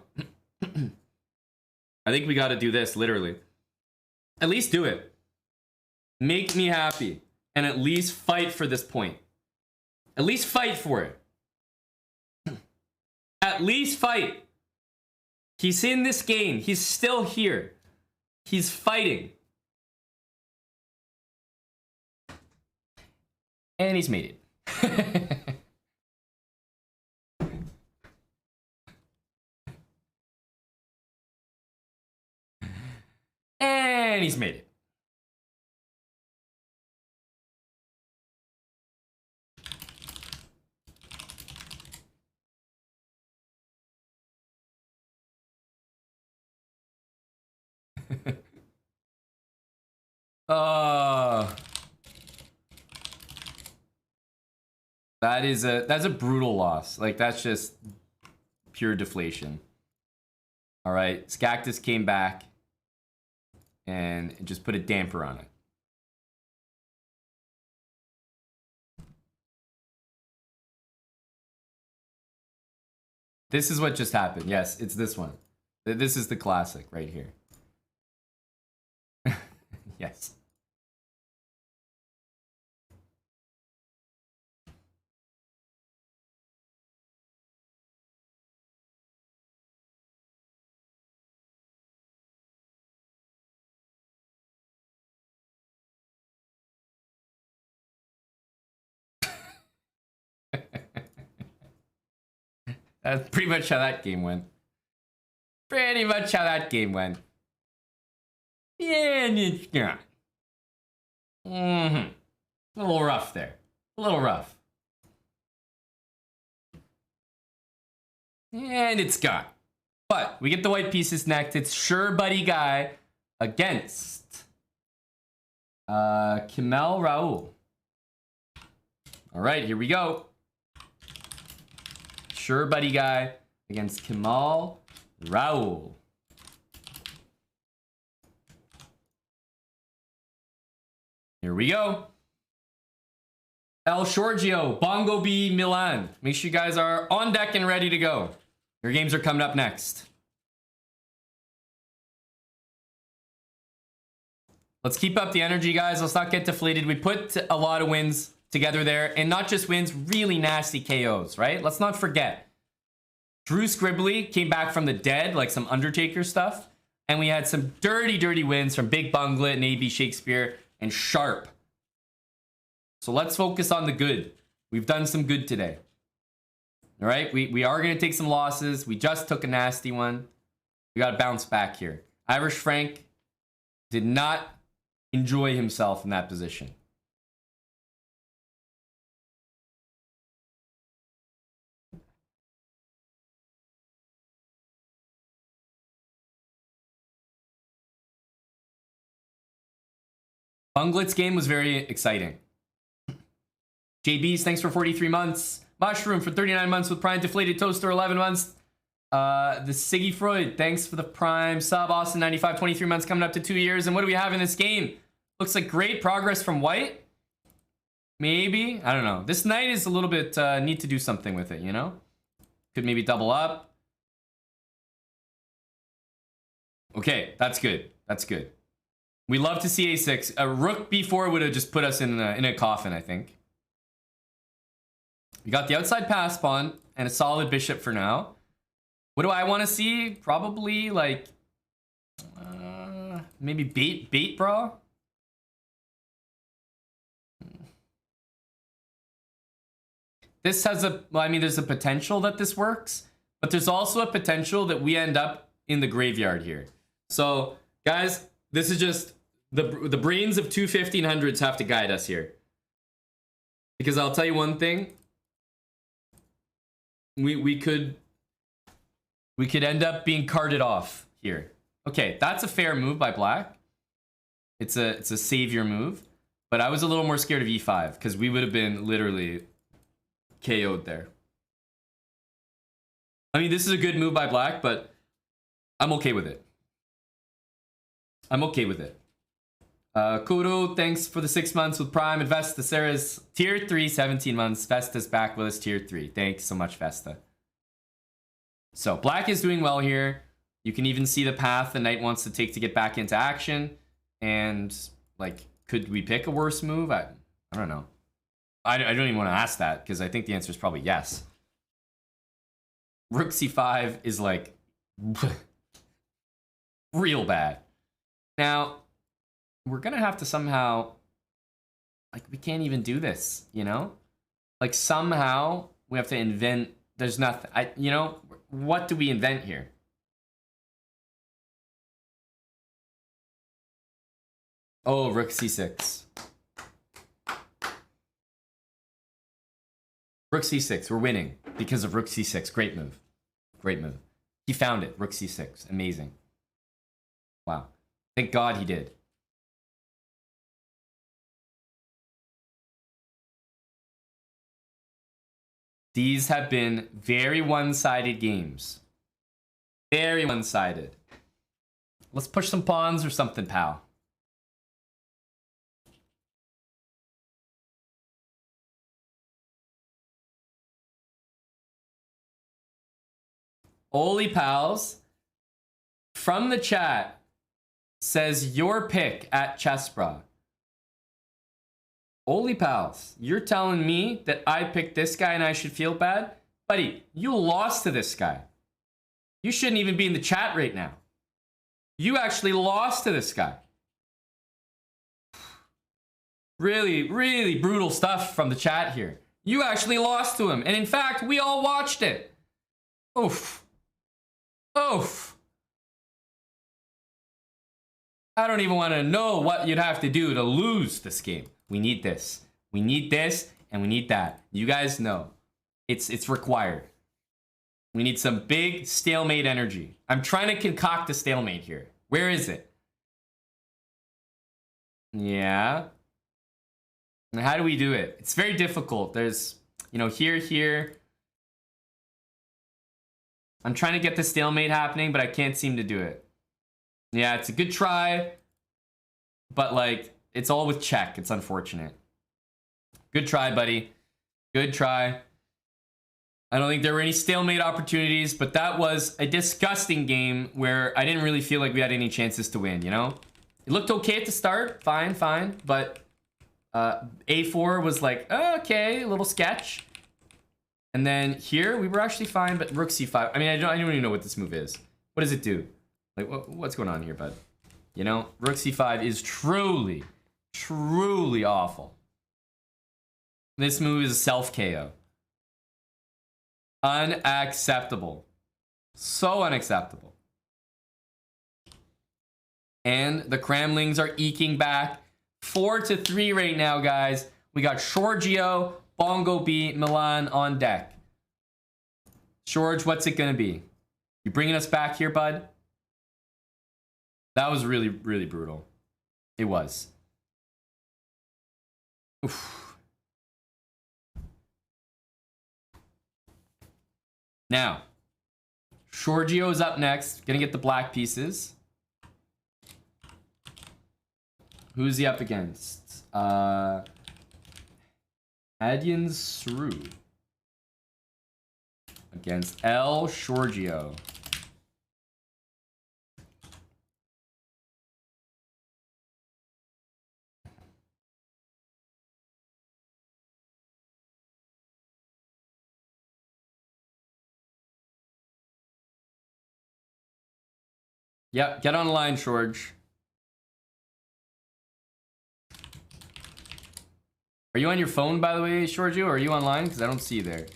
I think we gotta do this, literally. At least do it. Make me happy. And at least fight for this point. At least fight for it. At least fight. He's in this game. He's still here. He's fighting. And he's made it. And he's made it. That's a brutal loss. Like, that's just pure deflation. All right, Skactus came back and just put a damper on it. This is what just happened. Yes, it's this one. This is the classic right here. Yes. That's pretty much how that game went. Pretty much how that game went. Yeah, it's not. A little rough there. A little rough. And it's gone. But we get the white pieces next. It's Sure Buddy Guy against Kimel Raoul. All right, here we go. Sure Buddy Guy against Kemal Raoul. Here we go. El Giorgio, Bongo B, Milan. Make sure you guys are on deck and ready to go. Your games are coming up next. Let's keep up the energy, guys. Let's not get deflated. We put a lot of wins together there, and not just wins, really nasty KOs, right? Let's not forget. Drew Scribbly came back from the dead, like some Undertaker stuff, and we had some dirty, dirty wins from Big Bunglet and AB Shakespeare and Sharp. So let's focus on the good. We've done some good today. All right, we are going to take some losses. We just took a nasty one. We got to bounce back here. Irish Frank did not enjoy himself in that position. Bunglit's game was very exciting. JB's, thanks for 43 months. Mushroom for 39 months with Prime. Deflated Toaster, 11 months. The Siggy Freud, thanks for the Prime sub. Austin, 95, 23 months, coming up to 2 years. And what do we have in this game? Looks like great progress from White. Maybe. I don't know. This knight is a little bit, need to do something with it, you know? Could maybe double up. Okay, that's good. That's good. We love to see a6. A rook b4 would have just put us in a coffin, I think. We got the outside pass pawn and a solid bishop for now. What do I want to see? Probably like maybe bait bra. This has a, well, I mean, there's a potential that this works, but there's also a potential that we end up in the graveyard here. So guys, this is just the brains of two 1500s have to guide us here. Because I'll tell you one thing. We could end up being carted off here. Okay, that's a fair move by black. It's a savior move, but I was a little more scared of e5 because we would have been literally KO'd there. I mean, this is a good move by black, but I'm okay with it. I'm okay with it. Kudo, thanks for the 6 months with Prime. And Vesta Sarah's tier 3, 17 months. Vesta's back with us, tier 3. Thanks so much, Vesta. So black is doing well here. You can even see the path the knight wants to take to get back into action. And like, could we pick a worse move? I don't know. I don't even want to ask that because I think the answer is probably yes. Rook c5 is like real bad. Now, we're gonna have to somehow, like, we can't even do this, you know? Like, somehow we have to invent, there's nothing, you know, what do we invent here? Oh, rook c6. Rook c6, we're winning because of rook c6. Great move. Great move. He found it, rook c6. Amazing. Wow. Thank God he did. These have been very one-sided games. Very one-sided. Let's push some pawns or something, pal. Oli Pals from the chat says your pick at Chessbra. Oli Pals, you're telling me that I picked this guy and I should feel bad? Buddy, you lost to this guy. You shouldn't even be in the chat right now. You actually lost to this guy. Really, really brutal stuff from the chat here. You actually lost to him. And in fact, we all watched it. Oof. Oof. I don't even want to know what you'd have to do to lose this game. We need this. We need this, and we need that. You guys know. It's required. We need some big stalemate energy. I'm trying to concoct a stalemate here. Where is it? Yeah. And how do we do it? It's very difficult. There's, you know, here. I'm trying to get the stalemate happening, but I can't seem to do it. Yeah, it's a good try, but like, it's all with check. It's unfortunate. Good try, buddy. Good try. I don't think there were any stalemate opportunities, but that was a disgusting game where I didn't really feel like we had any chances to win, you know? It looked okay at the start. Fine. But A4 was like, okay, a little sketch. And then here, we were actually fine, but rook c5. I mean, I don't even know what this move is. What does it do? Like, what's going on here, bud? You know, rook c5 is truly awful. This move is a self-KO. Unacceptable. So unacceptable. And the Cramlings are eking back. 4-3 right now, guys. We got Giorgio, Bongo B, Milan on deck. George, what's it gonna be? You bringing us back here, bud? That was really, really brutal. It was. Oof. Now, Shorgio's up next. Gonna get the black pieces. Who's he up against? Adyan Sru. Against El Shorgio. Yep, get online, Shorge. Are you on your phone, by the way, Shorgio, or are you online? Because I don't see you there.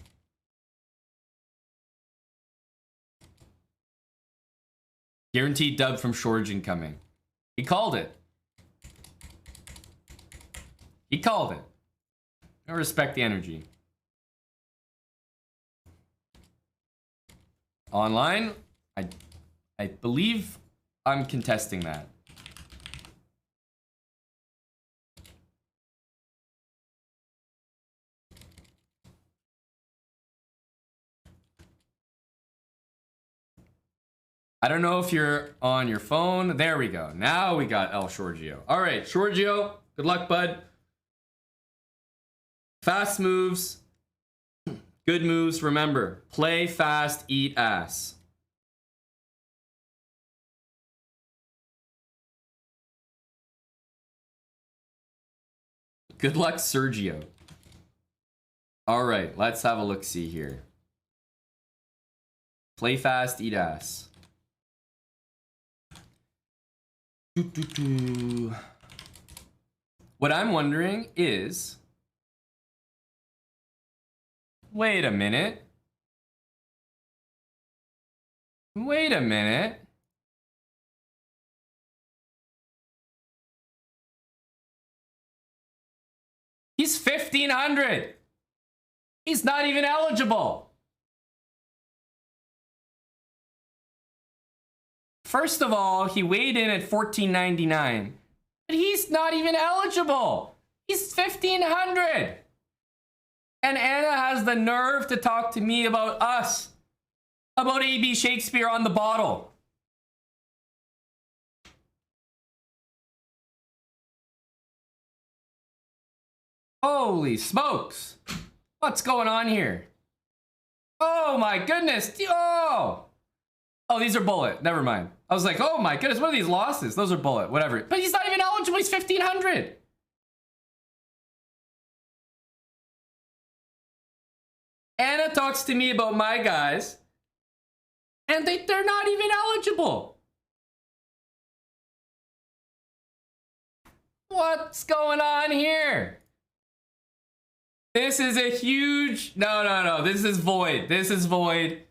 Guaranteed dub from Shorge incoming. He called it. He called it. I respect the energy. Online, I believe I'm contesting that. I don't know if you're on your phone. There we go. Now we got El Shorgio. All right, Shorgio, good luck, bud. Fast moves. Good moves. Remember, play fast, eat ass. Good luck, Sergio. All right, let's have a look-see here. Play fast, eat ass. What I'm wondering is... Wait a minute. Wait a minute. He's 1,500. He's not even eligible. First of all, he weighed in at 14.99, but he's not even eligible. He's 1,500. And Anna has the nerve to talk to me about us, about AB Shakespeare on the bottle. Holy smokes. What's going on here? Oh my goodness. Oh, these are bullet. Never mind. I was like, oh my goodness, what are these losses? Those are bullet, whatever. But he's not even eligible. He's 1,500. Anna talks to me about my guys, and they're not even eligible. What's going on here? This is a huge... No. This is void. This is void.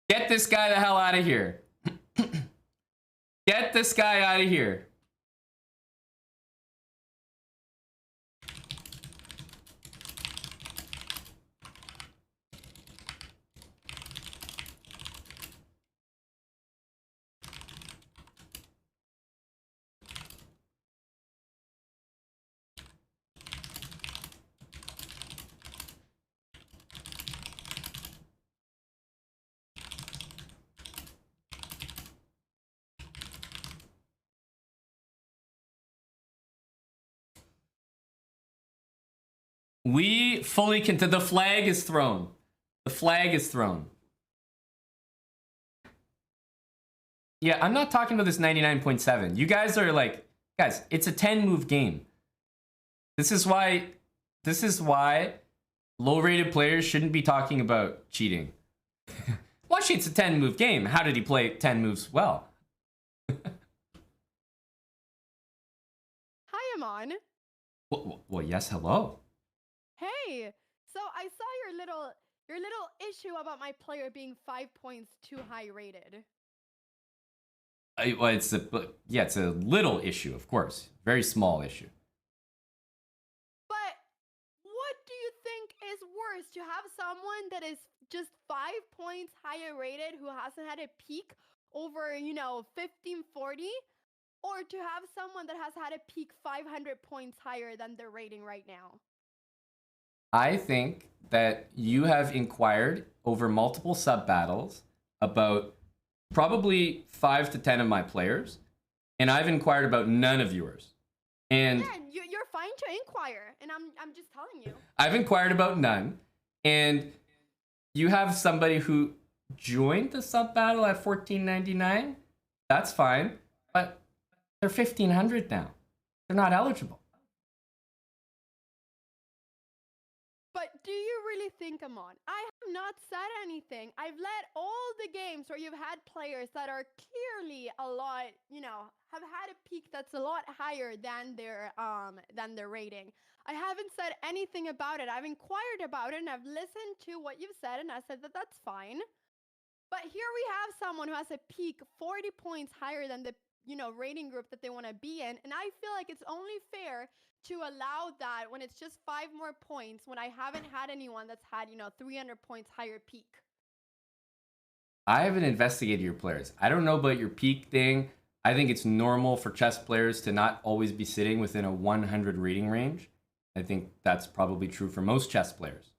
Get this guy the hell out of here. Get this guy out of here. We fully contend. The flag is thrown. The flag is thrown. Yeah, I'm not talking about this 99.7. You guys are like, guys, it's a 10-move game. This is why low-rated players shouldn't be talking about cheating. Well, actually, it's a 10-move game. How did he play 10 moves well? Hi, Amon. Well, yes, hello. Hey, so I saw your little issue about my player being 5 points too high rated. Well, it's a little issue, of course. Very small issue. But what do you think is worse, to have someone that is just 5 points higher rated who hasn't had a peak over, 1540, or to have someone that has had a peak 500 points higher than their rating right now? I think that you have inquired over multiple sub battles about probably 5 to 10 of my players, and I've inquired about none of yours. And Yeah, you're fine to inquire, and I'm just telling you. I've inquired about none, and you have somebody who joined the sub battle at $14.99. That's fine, but they're $1,500 now. They're not eligible. But do you really think, Amon? I have not said anything. I've led all the games where you've had players that are clearly a lot, have had a peak that's a lot higher than their rating. I haven't said anything about it. I've inquired about it and I've listened to what you've said and I said that that's fine. But here we have someone who has a peak 40 points higher than the rating group that they want to be in, and I feel like it's only fair to allow that when it's just 5 more points when I haven't had anyone that's had 300 points higher peak. I haven't investigated your players. I don't know about your peak thing. I think it's normal for chess players to not always be sitting within a 100 rating range. I think that's probably true for most chess players.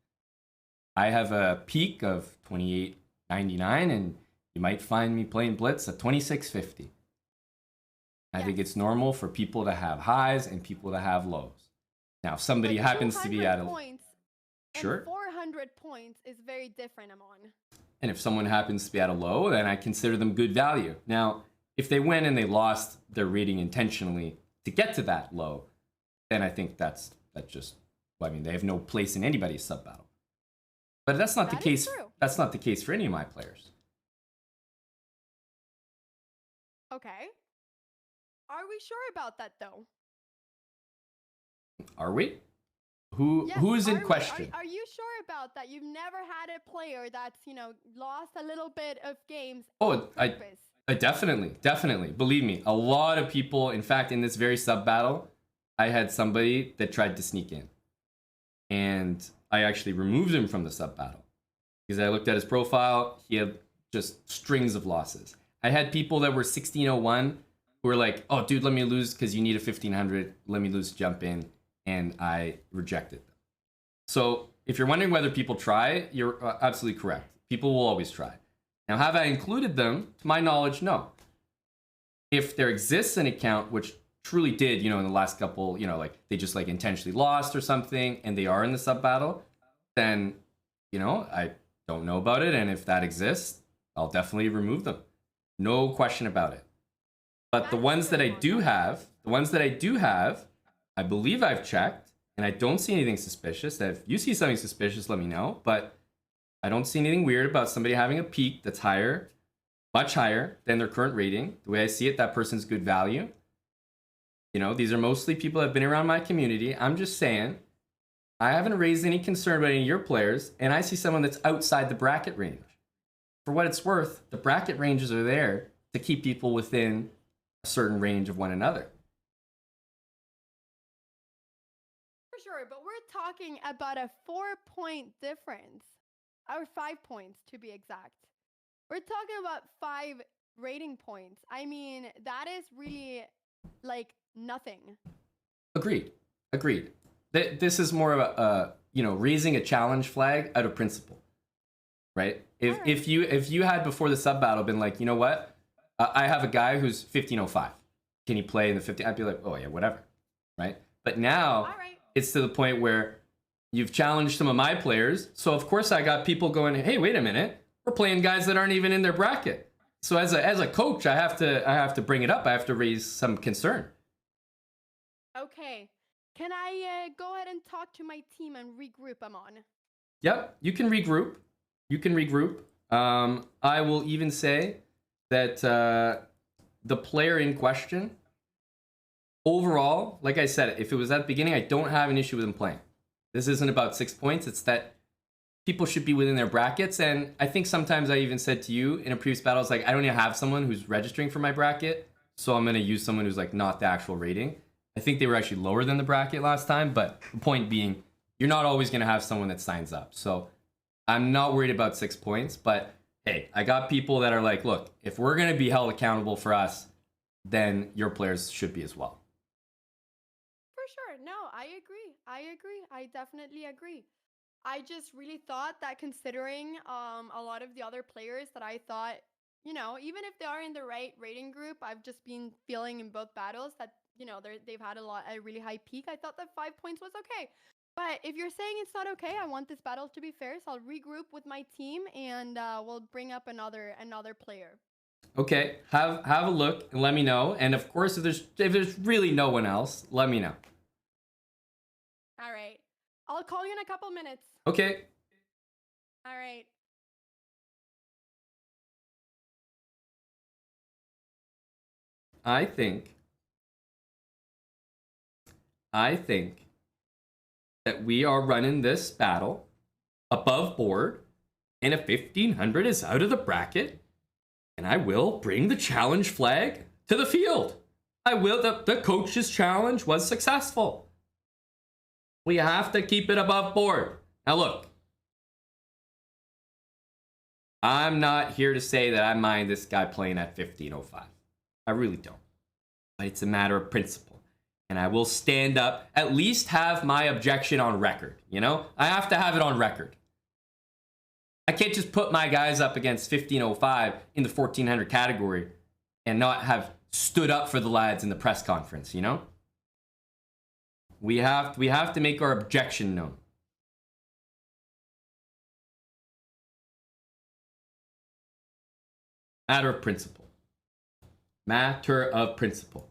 I have a peak of 28.99, and you might find me playing Blitz at 26.50. I think it's normal for people to have highs and people to have lows. Now, if somebody happens to be at a points sure, and 400 points is very different, Amon. And if someone happens to be at a low, then I consider them good value. Now, if they went and they lost their rating intentionally to get to that low, then I think that's just, well, I mean, they have no place in anybody's sub battle. But that's not the case. That's not the case for any of my players. Okay. Are we sure about that, though? Are we? Who's in question? Are you sure about that? You've never had a player that's, lost a little bit of games on purpose. Definitely. Believe me, a lot of people, in fact, in this very sub battle, I had somebody that tried to sneak in. And I actually removed him from the sub battle because I looked at his profile. He had just strings of losses. I had people that were 1601 who were like, oh, dude, let me lose because you need a 1500. Let me lose, jump in. And I rejected them. So if you're wondering whether people try, you're absolutely correct. People will always try. Now, have I included them? To my knowledge, no. If there exists an account which truly did, in the last couple, like they just like intentionally lost or something and they are in the sub battle, then, I don't know about it. And if that exists, I'll definitely remove them. No question about it. But the ones that I do have, I believe I've checked and I don't see anything suspicious. If you see something suspicious, let me know. But I don't see anything weird about somebody having a peak that's higher, much higher than their current rating. The way I see it, that person's good value. These are mostly people that have been around my community. I'm just saying, I haven't raised any concern about any of your players, and I see someone that's outside the bracket range. For what it's worth, the bracket ranges are there to keep people within a certain range of one another. For sure, but we're talking about a 4-point difference, or 5 points to be exact. We're talking about 5 rating points. I mean, that is really like nothing. Agreed. This is more of a raising a challenge flag out of principle, right? If you had before the sub battle been like, you know what, I have a guy who's 1505. Can he play in the 50? I'd be like, oh yeah, whatever, right? But now it's to the point where you've challenged some of my players, so of course I got people going, hey, wait a minute, we're playing guys that aren't even in their bracket. So as a coach, I have to bring it up. I have to raise some concern. Okay. Can I go ahead and talk to my team and regroup, Amon? Yep, you can regroup. I will even say that the player in question, overall, like I said, if it was at the beginning, I don't have an issue with him playing. This isn't about 6 points. It's that people should be within their brackets. And I think sometimes I even said to you in a previous battle, I was like, I don't even have someone who's registering for my bracket, so I'm going to use someone who's like not the actual rating. I think they were actually lower than the bracket last time, but the point being, you're not always going to have someone that signs up. So I'm not worried about 6 points, but hey, I got people that are like, look, if we're going to be held accountable for us, then your players should be as well. For sure. No, I agree. I definitely agree. I just really thought that considering a lot of the other players that I thought, you know, even if they are in the right rating group, I've just been feeling in both battles that, you know, they've had a really high peak. I thought that 5 points was okay. But if you're saying it's not okay, I want this battle to be fair, so I'll regroup with my team and we'll bring up another player. Okay, have a look and let me know. And of course, if there's really no one else, let me know. All right. I'll call you in a couple minutes. Okay. All right. I think that we are running this battle above board, and a 1500 is out of the bracket, and I will bring the challenge flag to the field. I will. The coach's challenge was successful. We have to keep it above board. Now look, I'm not here to say that I mind this guy playing at 1505. I really don't. But it's a matter of principle. And I will stand up, at least have my objection on record. You know, I have to have it on record. I can't just put my guys up against 1505 in the 1400 category and not have stood up for the lads in the press conference, you know? We have to make our objection known. Matter of principle. Matter of principle.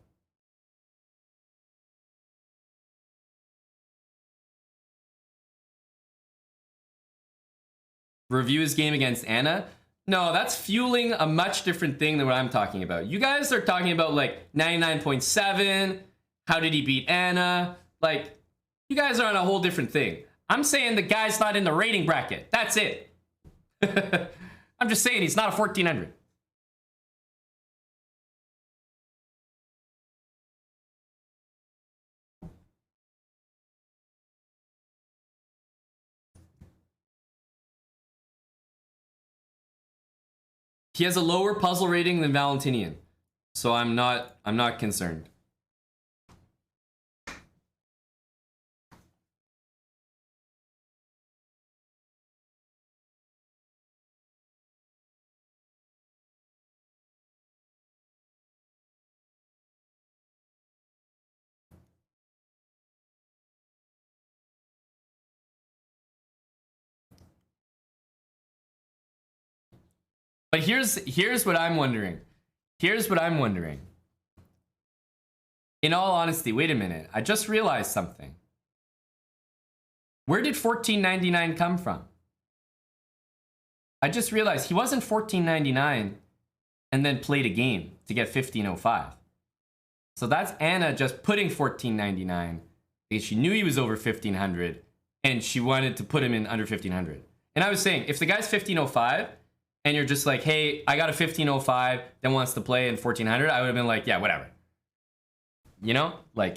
Review his game against Anna? No, that's fueling a much different thing than what I'm talking about. You guys are talking about like 99.7. How did he beat Anna? Like, you guys are on a whole different thing. I'm saying the guy's not in the rating bracket. That's it. I'm just saying he's not a 1400. He has a lower puzzle rating than Valentinian, so I'm not concerned. But here's what I'm wondering. Here's what I'm wondering. In all honesty, wait a minute. I just realized something. Where did 1499 come from? I just realized he wasn't 1499 and then played a game to get 1505. So that's Anna just putting 1499 because she knew he was over 1500 and she wanted to put him in under 1500. And I was saying, if the guy's 1505 and you're just like, hey, I got a 1505 that wants to play in 1400, I would have been like, yeah, whatever. You know? Like,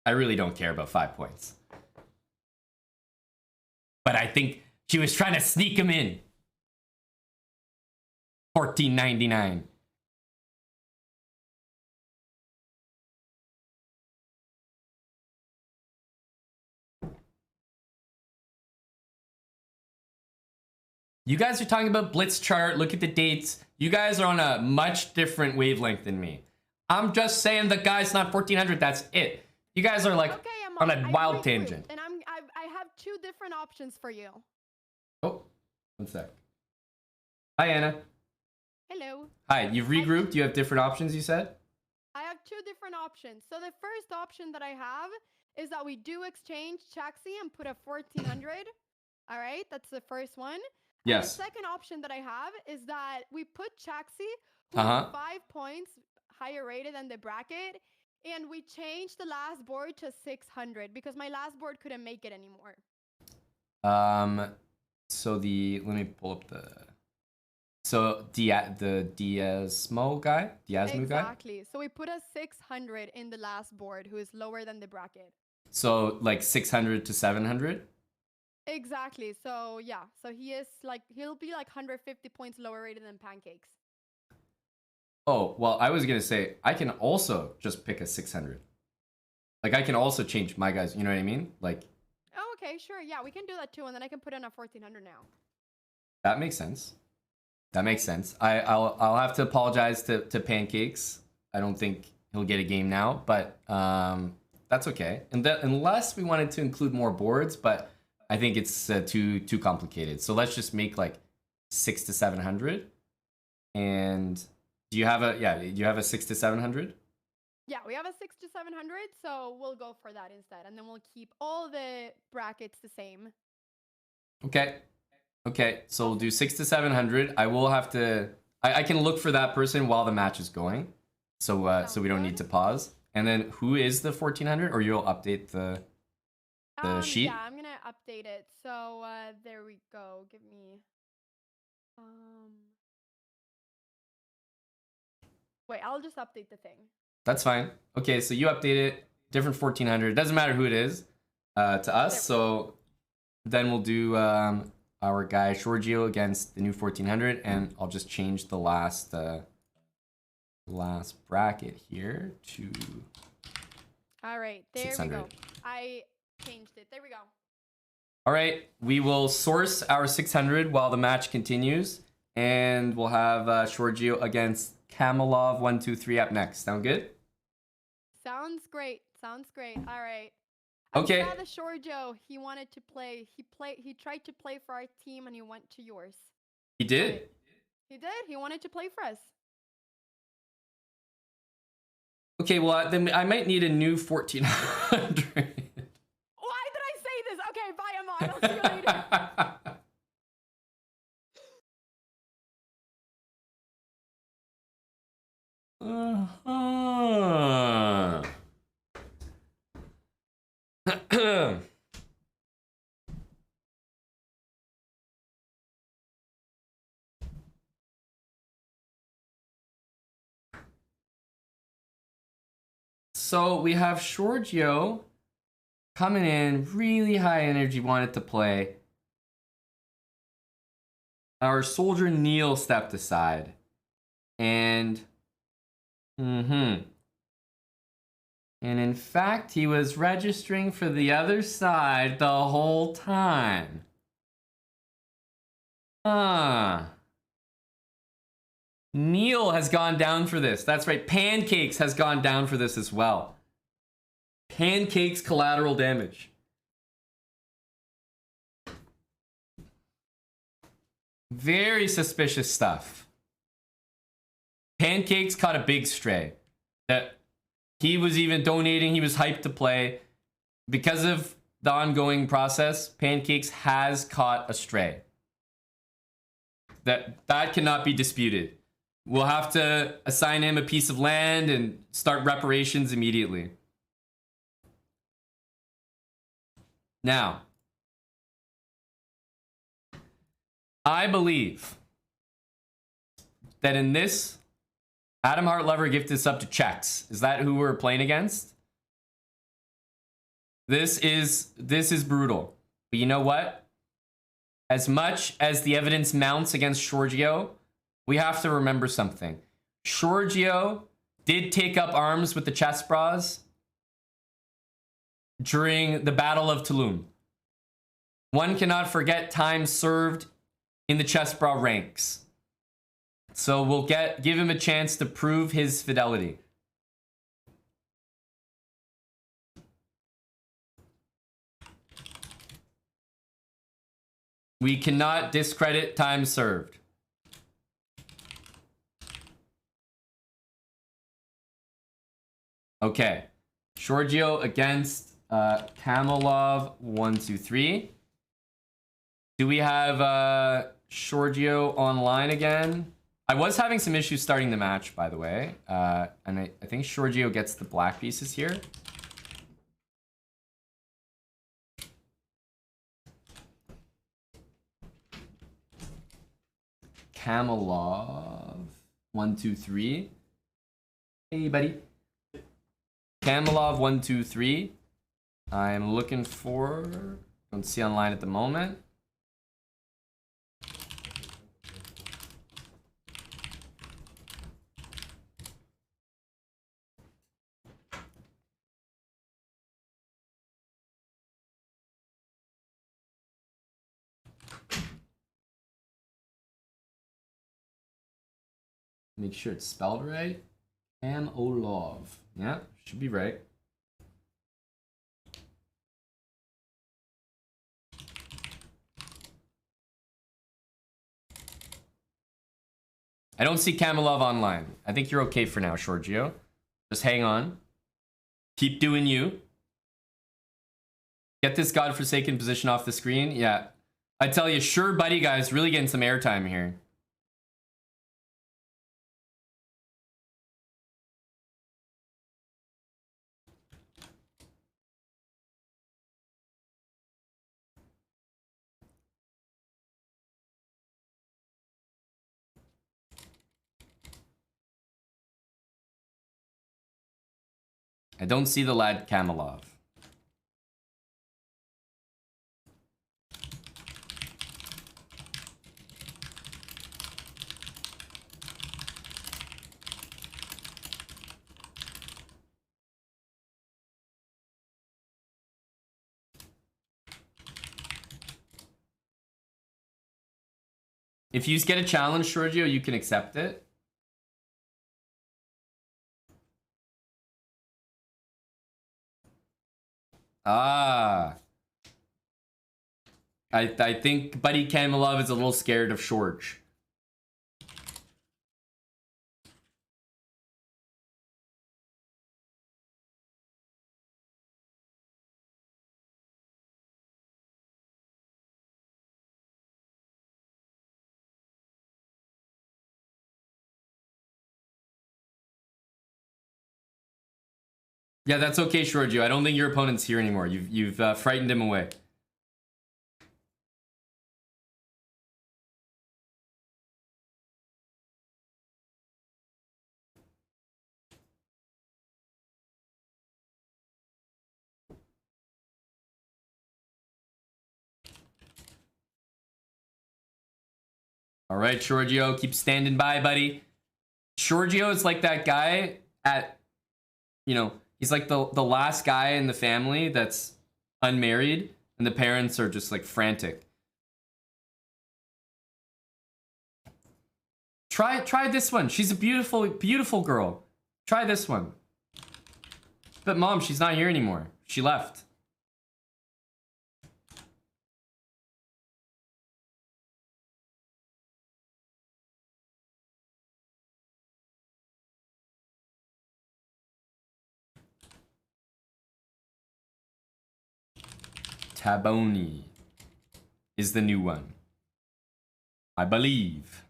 I really don't care about 5 points. But I think she was trying to sneak him in. 1499. You guys are talking about Blitz chart. Look at the dates. You guys are on a much different wavelength than me. I'm just saying the guy's not 1400. That's it. You guys are like Okay, on a wild tangent. And I have two different options for you. Oh, one sec. Hi, Anna. Hello. Hi, you've regrouped. You have different options, you said? I have two different options. So the first option that I have is that we do exchange Chaxi and put a 1400. All right, that's the first one. Yes. And the second option that I have is that we put Chaxi, who is 5 points higher rated than the bracket, and we change the last board to 600 because my last board couldn't make it anymore. So let me pull up the Diasmo guy? Exactly. So we put a 600 in the last board, who is lower than the bracket. So like 600 to 700? Exactly. So yeah. So he'll be like 150 points lower rated than Pancakes. Oh, well, I was going to say, I can also just pick a 600. Like, I can also change my guys, you know what I mean? Like... Oh, Okay, sure. Yeah, we can do that too, and then I can put in a 1400 now. That makes sense. That makes sense. I'll have to apologize to Pancakes. I don't think he'll get a game now, but that's okay. And unless we wanted to include more boards, but I think it's too complicated. So let's just make like 6 to 700. And do you have a 6 to 700? Yeah, we have a 6 to 700, so we'll go for that instead, and then we'll keep all the brackets the same. Okay. Okay, so we'll do 6 to 700. I will have to. I can look for that person while the match is going, so so we don't need to pause. And then who is the 1400? Or you'll update the sheet? Yeah, I'm gonna update it. So there we go. Give me. Wait, I'll just update the thing. That's fine. Okay, so you update it. Different 1400. Doesn't matter who it is to us. So then we'll do our guy Giorgio against the new 1400, and I'll just change the last bracket here to. All right, there 600. we go. I changed it. There we go. All right, we will source our 600 while the match continues, and we'll have Giorgio against Kamalov 123 up next. Sound good? Sounds great. Sounds great. All right. Okay. I saw the Giorgio. He wanted to play. He tried to play for our team, and he went to yours. He did. He did. He wanted to play for us. Okay, well then I might need a new 1400. Why did I say this? Okay, bye, Amon. I'll see you later. So we have Giorgio coming in, really high energy, wanted to play. Our soldier Neil stepped aside. And and in fact, he was registering for the other side the whole time. Neil has gone down for this. That's right. Pancakes has gone down for this as well. Pancakes collateral damage. Very suspicious stuff. Pancakes caught a big stray. That he was even donating. He was hyped to play. Because of the ongoing process, Pancakes has caught a stray. That cannot be disputed. We'll have to assign him a piece of land and start reparations immediately. Now, I believe that in this, Adam Hartlever gifted sub to Czechs. Is that who we're playing against? This is brutal. But you know what? As much as the evidence mounts against Giorgio, we have to remember something. Giorgio did take up arms with the chess bras during the Battle of Toulon. One cannot forget time served in the chess bra ranks. So we'll give him a chance to prove his fidelity. We cannot discredit time served. Okay. Giorgio against Kamalov 123. Do we have Giorgio online again? I was having some issues starting the match, by the way. And I think Giorgio gets the black pieces here. Kamalov 123. Hey, buddy. Kamalov 123. I'm looking for. Don't see online at the moment. Make sure it's spelled right. Kamolov. Yeah, should be right. I don't see Kamolov online. I think you're okay for now, Shorgio. Just hang on. Keep doing you. Get this godforsaken position off the screen. Yeah. I tell you, sure, buddy, guys, really getting some airtime here. I don't see the lad Kamolov. If you get a challenge, Giorgio, you can accept it. Ah. I think Buddy Kamolov is a little scared of Shorge. Yeah, that's okay, Shorgio. I don't think your opponent's here anymore. You've frightened him away. All right, Giorgio, keep standing by, buddy. Giorgio is like that guy at, you know, he's like the last guy in the family that's unmarried, and the parents are just like frantic. Try this one. She's a beautiful, beautiful girl. Try this one. But mom, she's not here anymore. She left. Taboni is the new one, I believe.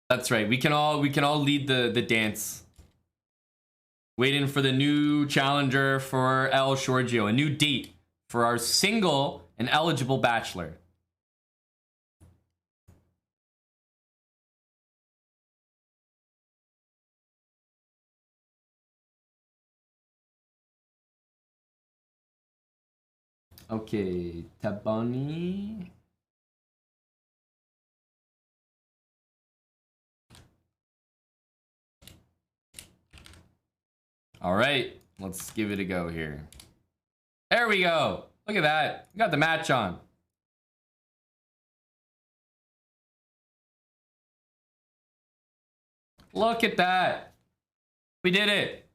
That's right. We can all lead the dance. Waiting for the new challenger for El Shorgio, a new date for our single and eligible bachelor. Okay, Tabani. All right, let's give it a go here. There we go. Look at that. We got the match on. Look at that. We did it.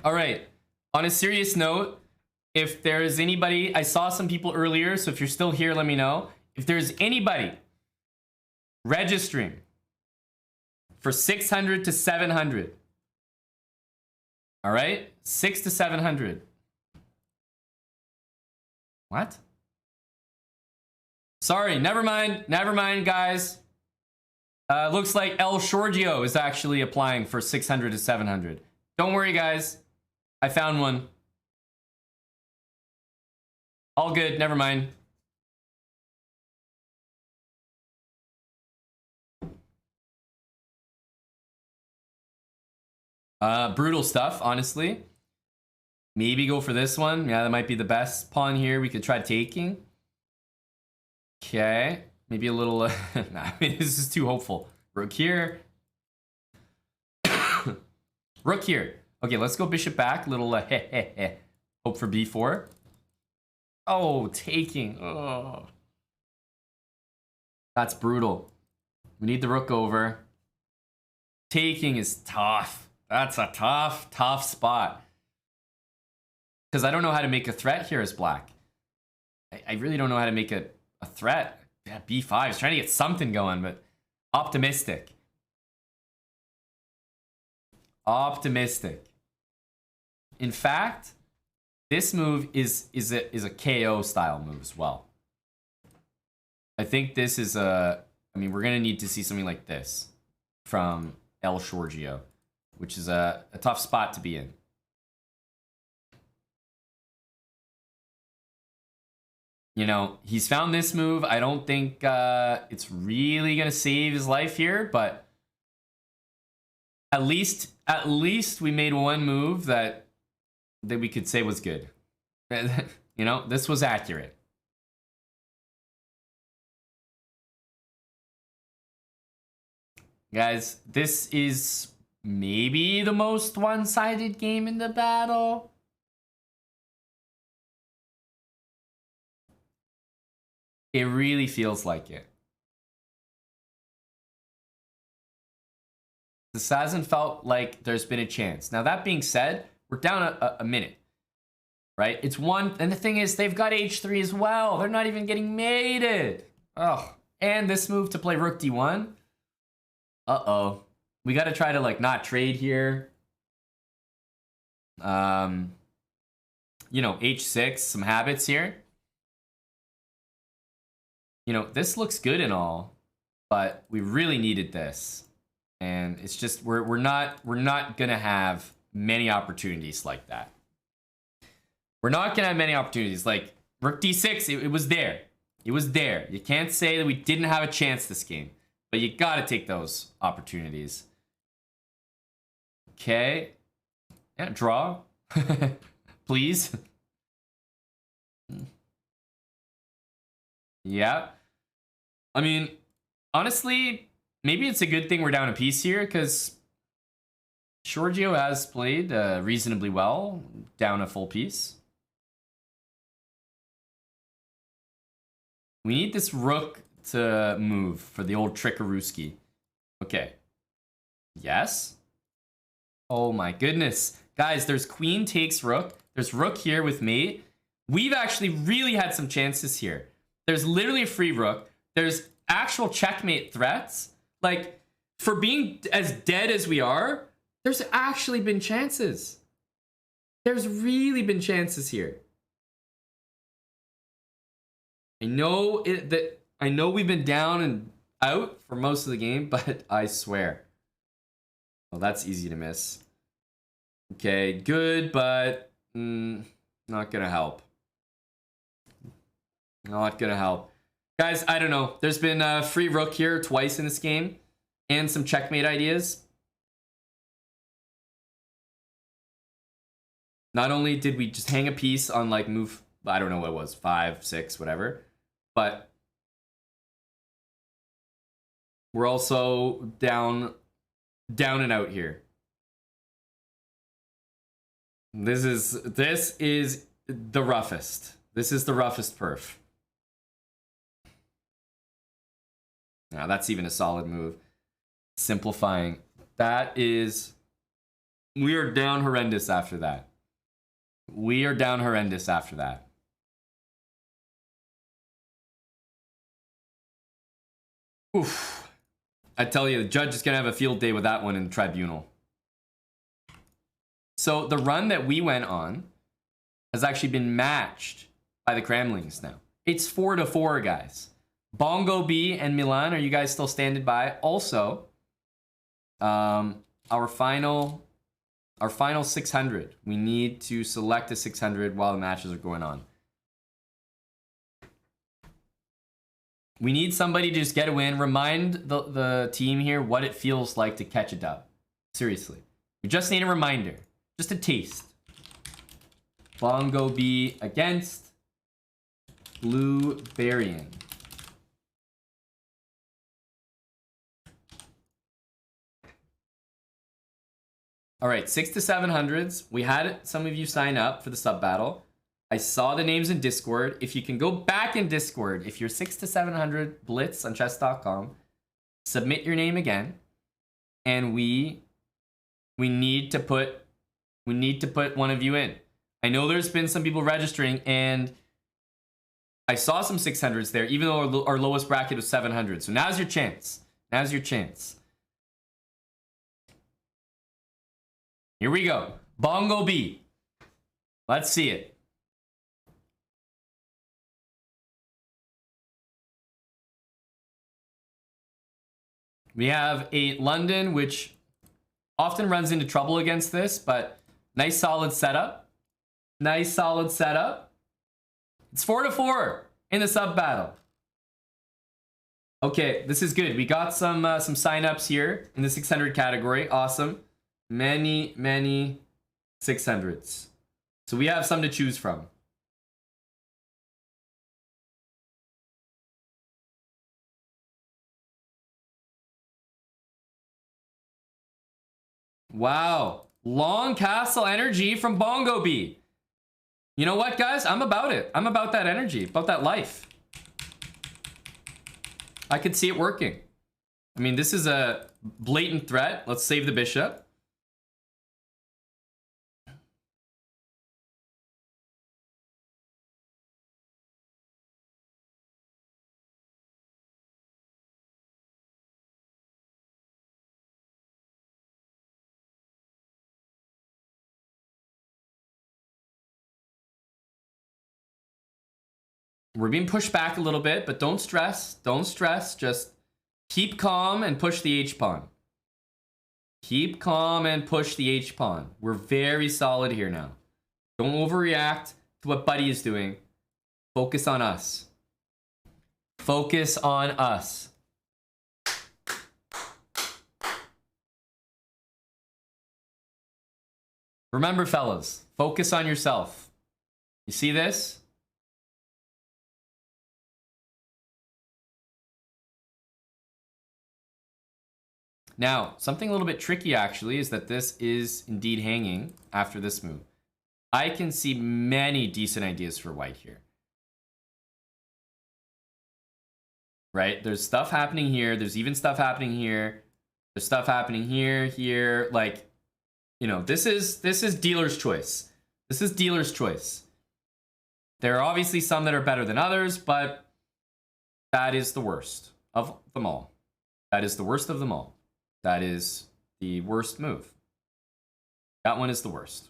All right. On a serious note, if there is anybody, I saw some people earlier, so if you're still here, let me know. If there's anybody registering for 600 to 700, all right? 6 to 700. What? Sorry, never mind, guys. Looks like El Shorgio is actually applying for 600 to 700. Don't worry, guys. I found one. All good, never mind. Brutal stuff, honestly. Maybe go for this one. Yeah, that might be the best pawn here. We could try taking. Okay. Maybe a little... nah, I mean, this is too hopeful. Rook here. Rook here. Okay, let's go bishop back. Little hope for b4. Oh, taking. Oh. That's brutal. We need the rook over. Taking is tough. That's a tough spot. Because I don't know how to make a threat here as black. I really don't know how to make a threat. Yeah, b5 is trying to get something going, but optimistic. Optimistic. In fact, this move is a KO style move as well. I think this is a... I mean, we're going to need to see something like this from El Shorgio, which is a tough spot to be in. You know, he's found this move. I don't think it's really going to save his life here, but at least we made one move that we could say was good. You know, this was accurate. Guys, this is maybe the most one-sided game in the battle. It really feels like it. This hasn't felt like there's been a chance. Now, that being said, we're down a minute, right? It's one, and the thing is, they've got h3 as well. They're not even getting mated. Oh, and this move to play rook d1. Uh-oh. We got to try to, like, not trade here. You know, h6, some habits here. You know, this looks good and all, but we really needed this. And it's just, we're not going to have many opportunities like that. We're not going to have many opportunities. Like, rook d6, it was there. It was there. You can't say that we didn't have a chance this game. But you got to take those opportunities. Okay. Yeah, draw. Please. Yeah. I mean, honestly, maybe it's a good thing we're down a piece here, because Shorgio has played reasonably well, down a full piece. We need this rook to move for the old Trickarooski. Okay. Yes. Oh my goodness. Guys, there's queen takes rook. There's rook here with mate. We've actually really had some chances here. There's literally a free rook. There's actual checkmate threats. Like, for being as dead as we are, there's actually been chances. There's really been chances here. I know we've been down and out for most of the game, but I swear. Well, that's easy to miss. Okay, good, but not gonna help. Not gonna help. Guys, I don't know. There's been a free rook here twice in this game, and some checkmate ideas. Not only did we just hang a piece on, like, move, I don't know what it was, 5, 6, whatever, but we're also down and out here. This is the roughest. This is the roughest perf. Now that's even a solid move. Simplifying. That is... We are down horrendous after that. We are down horrendous after that. Oof. I tell you, the judge is going to have a field day with that one in the tribunal. So the run that we went on has actually been matched by the Cramlings now. It's 4-4, guys. Bongo B and Milan, are you guys still standing by? Also, our final 600. We need to select a 600 while the matches are going on. We need somebody to just get a win. Remind the team here what it feels like to catch a dub. Seriously. We just need a reminder. Just a taste. Bongo B against Bluebarian. All right, 6 to 700s. We had some of you sign up for the sub battle. I saw the names in Discord. If you can go back in Discord, if you're 6 to 700 blitz on chess.com, submit your name again, and we need to put one of you in. I know there's been some people registering, and I saw some 600s there, even though our lowest bracket was 700. So now's your chance. Now's your chance. Here we go. Bongo B. Let's see it. We have a London, which often runs into trouble against this, but nice solid setup. Nice solid setup. It's 4 to 4 in the sub battle. Okay, this is good. We got some signups here in the 600 category. Awesome. Many 600s. So we have some to choose from. Wow. Long castle energy from Bongo B. You know what, guys? I'm about it. I'm about that energy, about that life. I could see it working. I mean, this is a blatant threat. Let's save the bishop. We're being pushed back a little bit, but don't stress. Don't stress. Just keep calm and push the H-pawn. Keep calm and push the H-pawn. We're very solid here now. Don't overreact to what Buddy is doing. Focus on us. Focus on us. Remember, fellas, focus on yourself. You see this? Now, something a little bit tricky actually is that this is indeed hanging after this move. I can see many decent ideas for white here. Right? There's stuff happening here. There's even stuff happening here. There's stuff happening here, here. Like, you know, this is dealer's choice. This is dealer's choice. There are obviously some that are better than others, but that is the worst of them all. That is the worst of them all. That is the worst move. That one is the worst.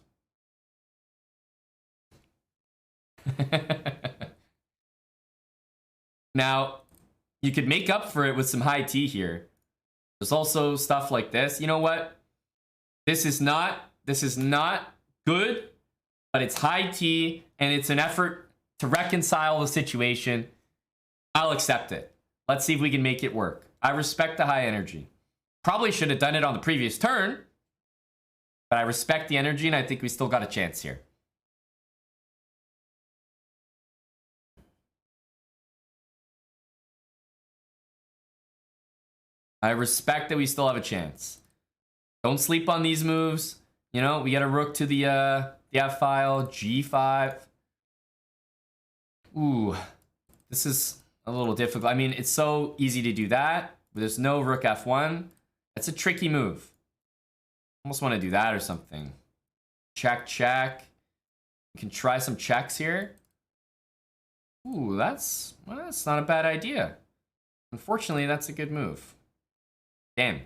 Now, you could make up for it with some high T here. There's also stuff like this. You know what? This is not good, but it's high T and it's an effort to reconcile the situation. I'll accept it. Let's see if we can make it work. I respect the high energy. Probably should have done it on the previous turn, but I respect the energy and I think we still got a chance here. I respect that we still have a chance. Don't sleep on these moves. You know, we got a rook to the F file, G5. Ooh, this is a little difficult. I mean, it's so easy to do that. But there's no rook F1. That's a tricky move. Almost want to do that or something. Check, check. We can try some checks here. Ooh, that's not a bad idea. Unfortunately, that's a good move. Damn.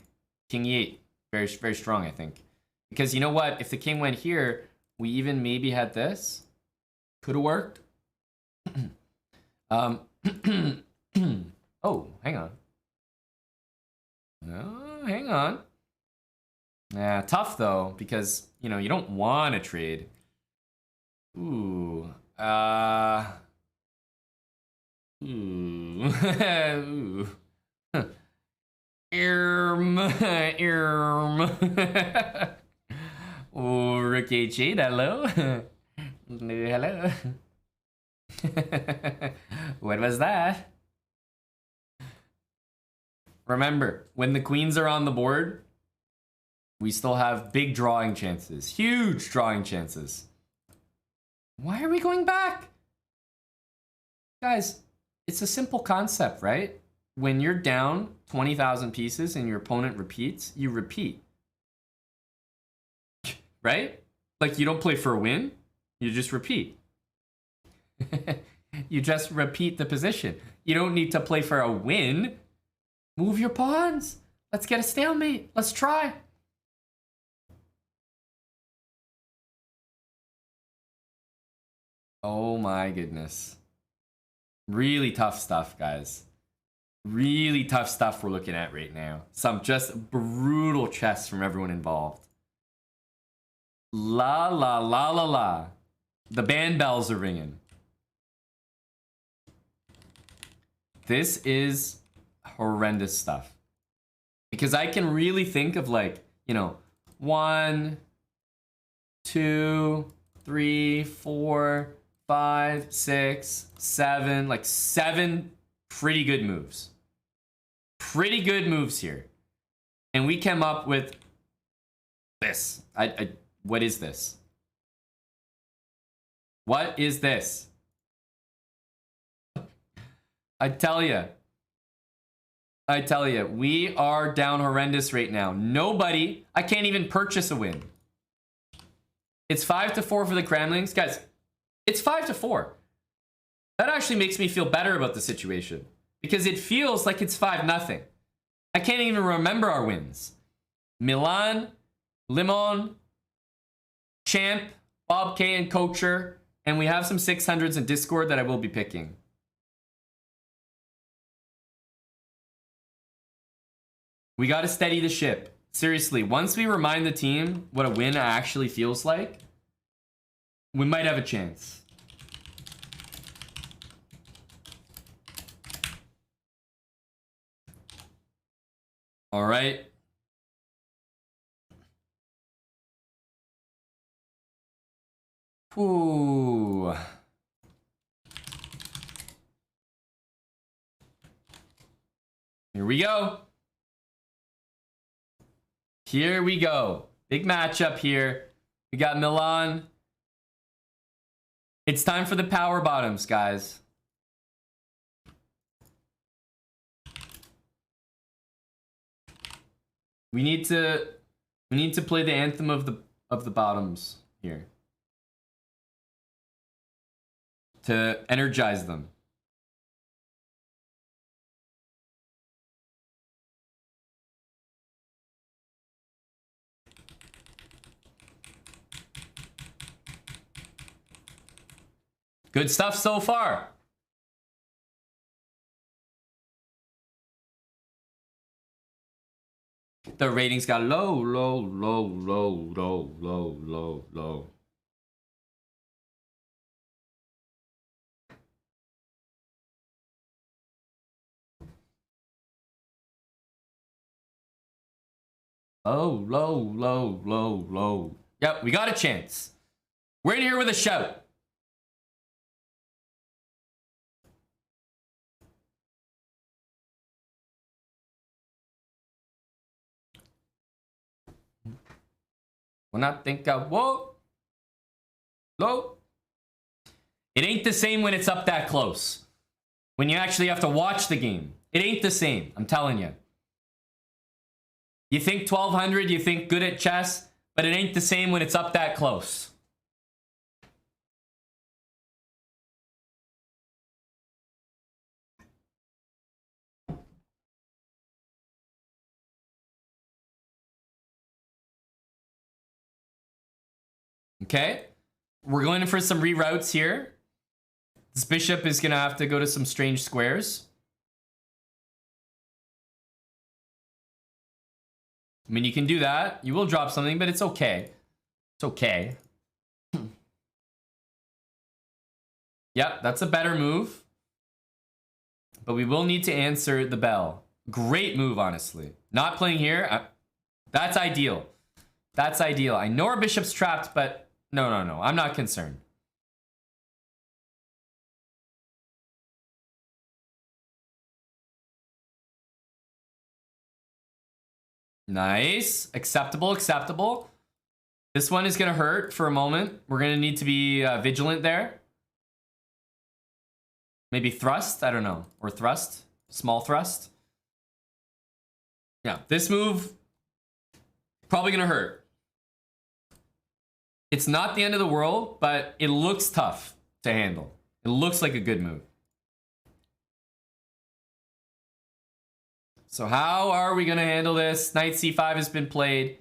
King E8. Very, very strong, I think. Because you know what? If the king went here, we even maybe had this. Could have worked. Oh, hang on. Oh, hang on. Yeah, tough though, because, you know, you don't want to trade. Ooh. Ooh. Ooh. Irm. Oh, Rookie Cheat, hello. Hello. What was that? Remember, when the queens are on the board, we still have big drawing chances. Huge drawing chances. Why are we going back? Guys, it's a simple concept, right? When you're down 20,000 pieces and your opponent repeats, you repeat. Right? Like, you don't play for a win, you just repeat. You just repeat the position. You don't need to play for a win. Move your pawns. Let's get a stalemate. Let's try. Oh my goodness. Really tough stuff, guys. Really tough stuff we're looking at right now. Some just brutal chess from everyone involved. La la la la la. The band bells are ringing. This is horrendous stuff. Because I can really think of, like, you know, 1, 2, 3, 4, 5, 6, 7, like 7 pretty good moves. Pretty good moves here. And we came up with this. What is this? What is this? I tell you, we are down horrendous right now. Nobody, I can't even purchase a win. It's 5-4 for the Cramlings. Guys, it's 5-4. That actually makes me feel better about the situation because it feels like it's 5-0. I can't even remember our wins. Milan, Limon, Champ, Bob K, and Coacher, and we have some 600s in Discord that I will be picking. We got to steady the ship. Seriously, once we remind the team what a win actually feels like, we might have a chance. All right. Ooh. Here we go. Here we go. Big matchup here. We got Milan. It's time for the power bottoms, guys. We need to play the anthem of the bottoms here to energize them. Good stuff so far. The ratings got low, low, low, low, low, low, low, low. Low, low, low, low, low. Yep, we got a chance. We're in here with a shout. When I think of whoa, low. It ain't the same when it's up that close. When you actually have to watch the game. It ain't the same, I'm telling you. You think 1200, you think good at chess, but it ain't the same when it's up that close. Okay, we're going for some reroutes here. This bishop is gonna have to go to some strange squares. I mean, you can do that. You will drop something, but it's okay. It's okay. Yep, that's a better move. but we will need to answer the bell. Great move, honestly. Not playing here, that's ideal. That's ideal. I know our bishop's trapped, but no. I'm not concerned. Nice. Acceptable. This one is going to hurt for a moment. We're going to need to be vigilant there. Maybe thrust? I don't know. Or thrust? Small thrust? Yeah, this move probably going to hurt. It's not the end of the world, but it looks tough to handle. It looks like a good move. So how are we going to handle this? Knight c5 has been played.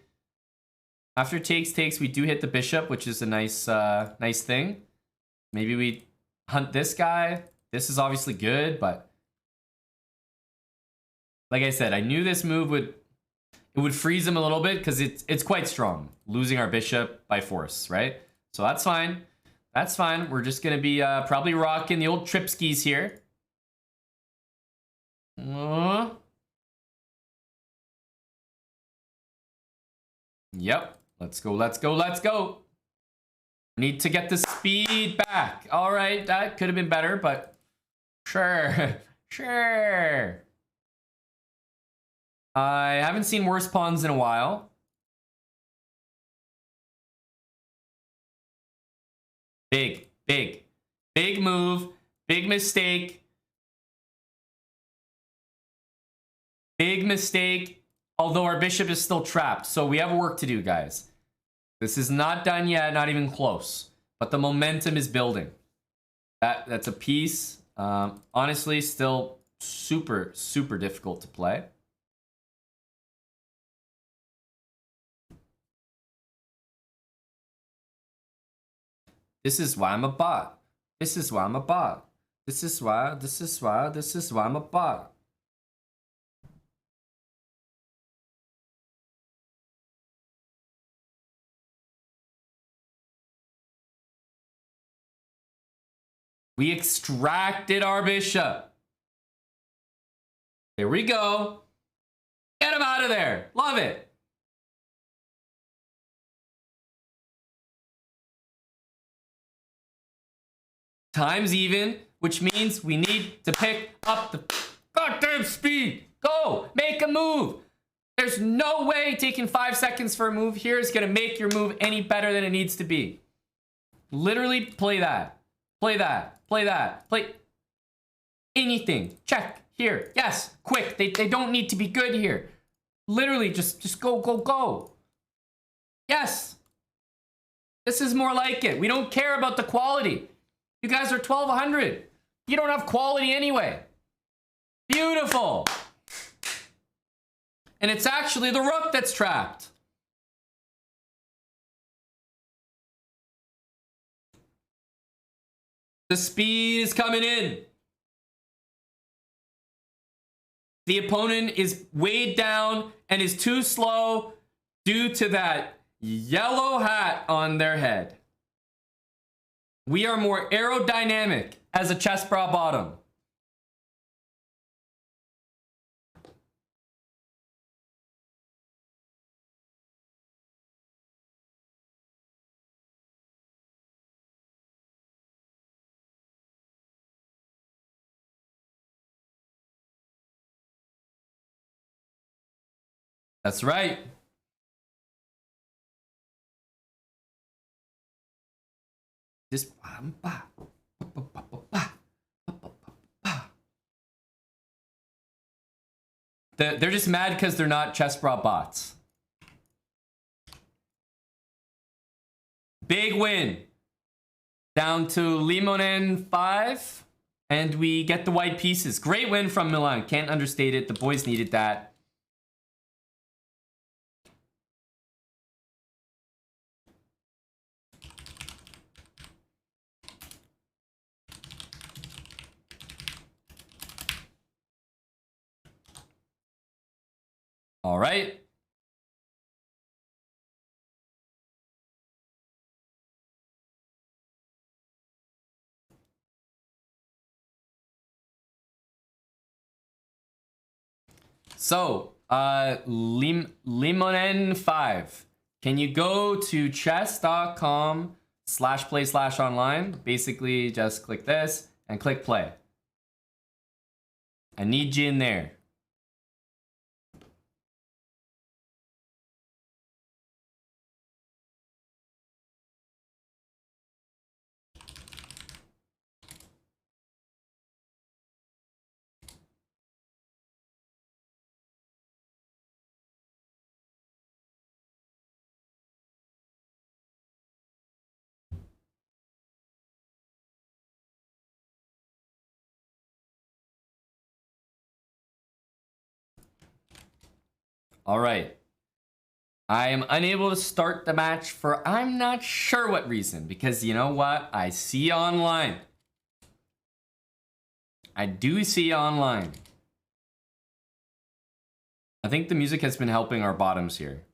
After takes, we do hit the bishop, which is a nice thing. Maybe we hunt this guy. This is obviously good, but like I said, I knew this move would freeze him a little bit because it's quite strong, losing our bishop by force, right? So that's fine. That's fine. We're just gonna be probably rocking the old trip skis here. Yep. Let's go. Need to get the speed back. All right, that could have been better, but sure. I haven't seen worse pawns in a while. Big move, big mistake. Big mistake, although our bishop is still trapped, so we have work to do, guys. This is not done yet, not even close. But the momentum is building. That's a piece. Honestly, still super difficult to play. This is why I'm a bot. This is why I'm a bot. This is why I'm a bot. We extracted our bishop. There we go. Get him out of there. Love it. Time's even, which means we need to pick up the goddamn speed. Go, make a move. There's no way taking 5 seconds for a move here is gonna make your move any better than it needs to be. Literally play that. Play anything. Check here. Yes, quick. They don't need to be good here. Literally just go. Yes. This is more like it. We don't care about the quality. You guys are 1200. You don't have quality anyway. Beautiful. And it's actually the rook that's trapped. The speed is coming in. The opponent is weighed down and is too slow due to that yellow hat on their head. We are more aerodynamic as a chess bra bottom. That's right. This they're just mad because they're not chess bra bots. Big win. Down to Limonen 5. And we get the white pieces. Great win from Milan. Can't understate it. The boys needed that. All right. So, Limonen5. Can you go to chess.com/play/online? Basically, just click this and click play. I need you in there. All right. I am unable to start the match for I'm not sure what reason, because you know what? I see online. I do see online. I think the music has been helping our bottoms here.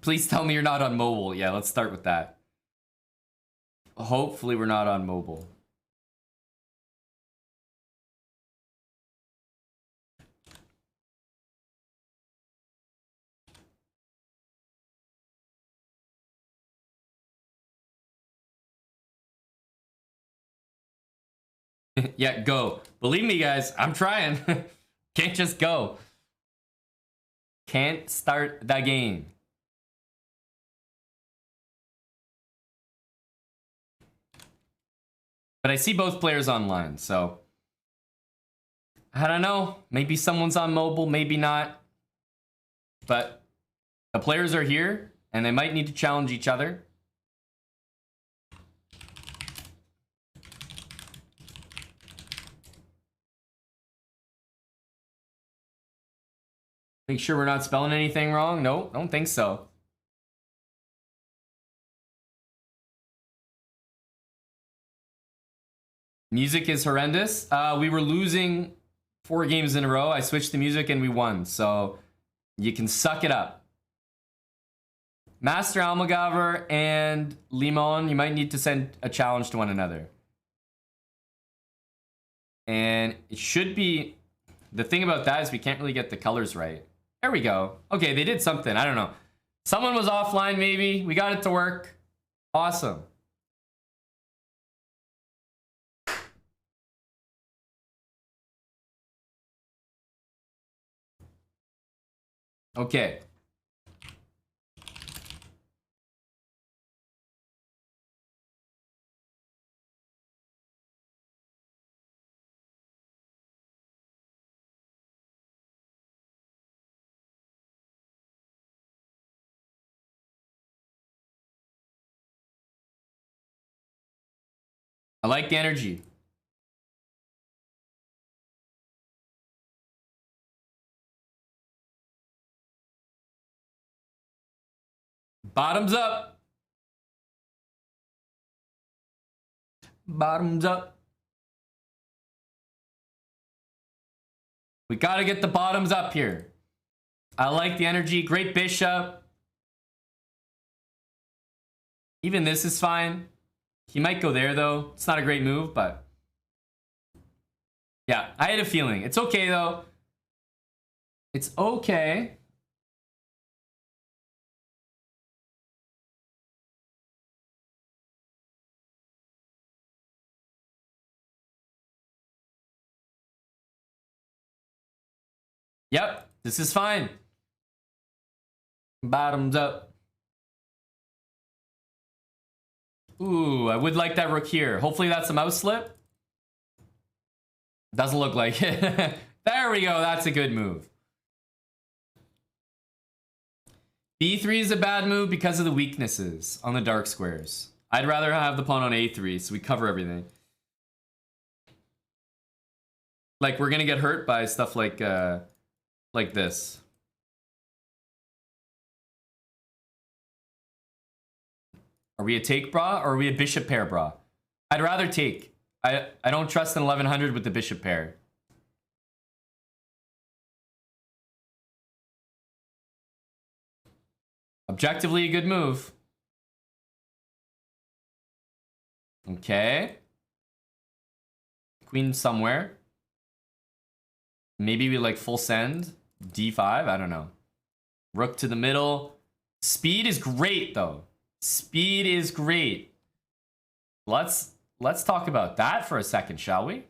Please tell me you're not on mobile. Yeah, let's start with that. Hopefully we're not on mobile. Yeah, go. Believe me, guys, I'm trying. Can't just go. Can't start the game. But I see both players online, so I don't know. Maybe someone's on mobile, maybe not. But the players are here, and they might need to challenge each other. Make sure we're not spelling anything wrong. No, don't think so. Music is horrendous. We were losing 4 games in a row. I switched the music and we won. So you can suck it up. Master Almagaver and Limon, you might need to send a challenge to one another. And it should be... The thing about that is we can't really get the colors right. There we go. Okay, they did something. I don't know. Someone was offline, maybe. We got it to work. Awesome. Okay. I like the energy. Bottoms up. Bottoms up. We gotta get the bottoms up here. I like the energy. Great bishop. Even this is fine. He might go there, though. It's not a great move, but... Yeah, I had a feeling. It's okay, though. It's okay. Yep, this is fine. Bottoms up. Ooh, I would like that rook here. Hopefully that's a mouse slip. Doesn't look like it. There we go. That's a good move. B3 is a bad move because of the weaknesses on the dark squares. I'd rather have the pawn on A3 so we cover everything. Like, we're gonna get hurt by stuff like this. Are we a take bra or are we a bishop pair bra? I'd rather take. I don't trust an 1100 with the bishop pair. Objectively a good move. Okay. Queen somewhere. Maybe we like full send d5. I don't know. Rook to the middle. Speed is great though. Speed is great. Let's talk about that for a second, shall we?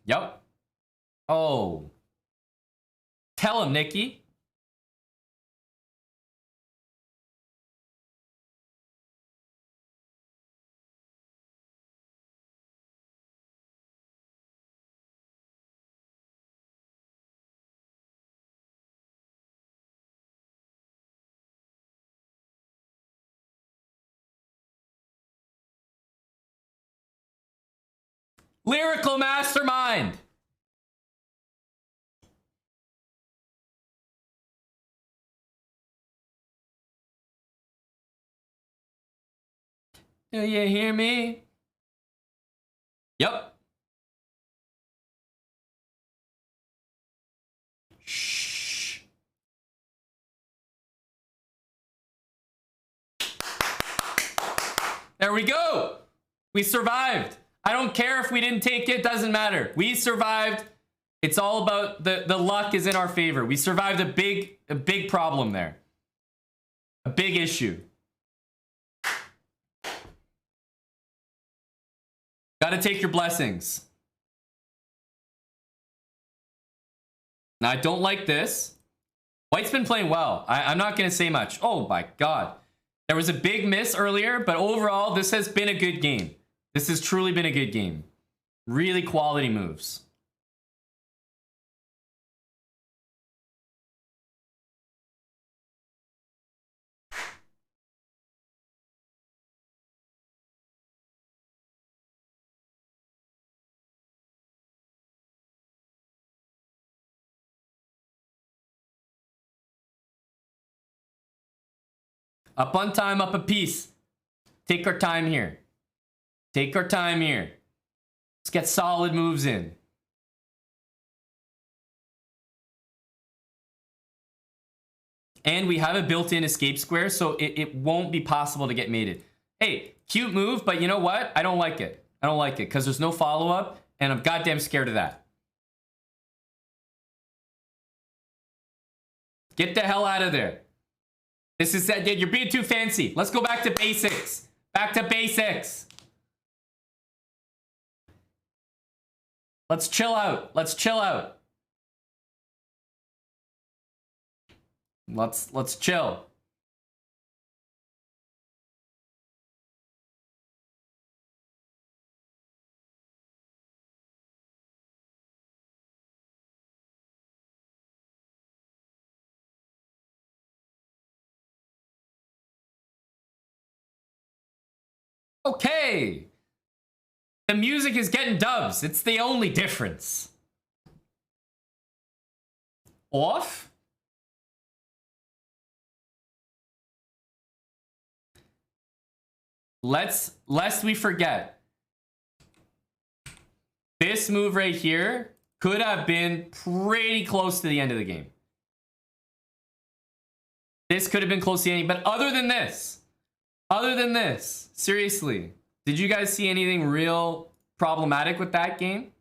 Yep. Oh. Tell him, Nikki. Lyrical mastermind. Do you hear me? Yep. Shh. There we go. We survived. I don't care if we didn't take it. Doesn't matter. We survived. It's all about the luck is in our favor. We survived a big problem there. A big issue. Gotta take your blessings. Now, I don't like this. White's been playing well. I'm not going to say much. Oh, my God. There was a big miss earlier, but overall, this has been a good game. This has truly been a good game. Really quality moves. Up on time, up a piece. Take our time here. Take our time here. Let's get solid moves in. And we have a built-in escape square, so it won't be possible to get mated. Hey, cute move, but you know what? I don't like it. I don't like it because there's no follow-up, and I'm goddamn scared of that. Get the hell out of there. This is that you're being too fancy. Let's go back to basics. Back to basics. Let's chill out. Let's chill out. Let's chill. Okay. The music is getting dubs. It's the only difference. Off? Lest we forget. This move right here could have been pretty close to the end of the game. This could have been close to the end, but other than this, seriously, did you guys see anything real problematic with that game?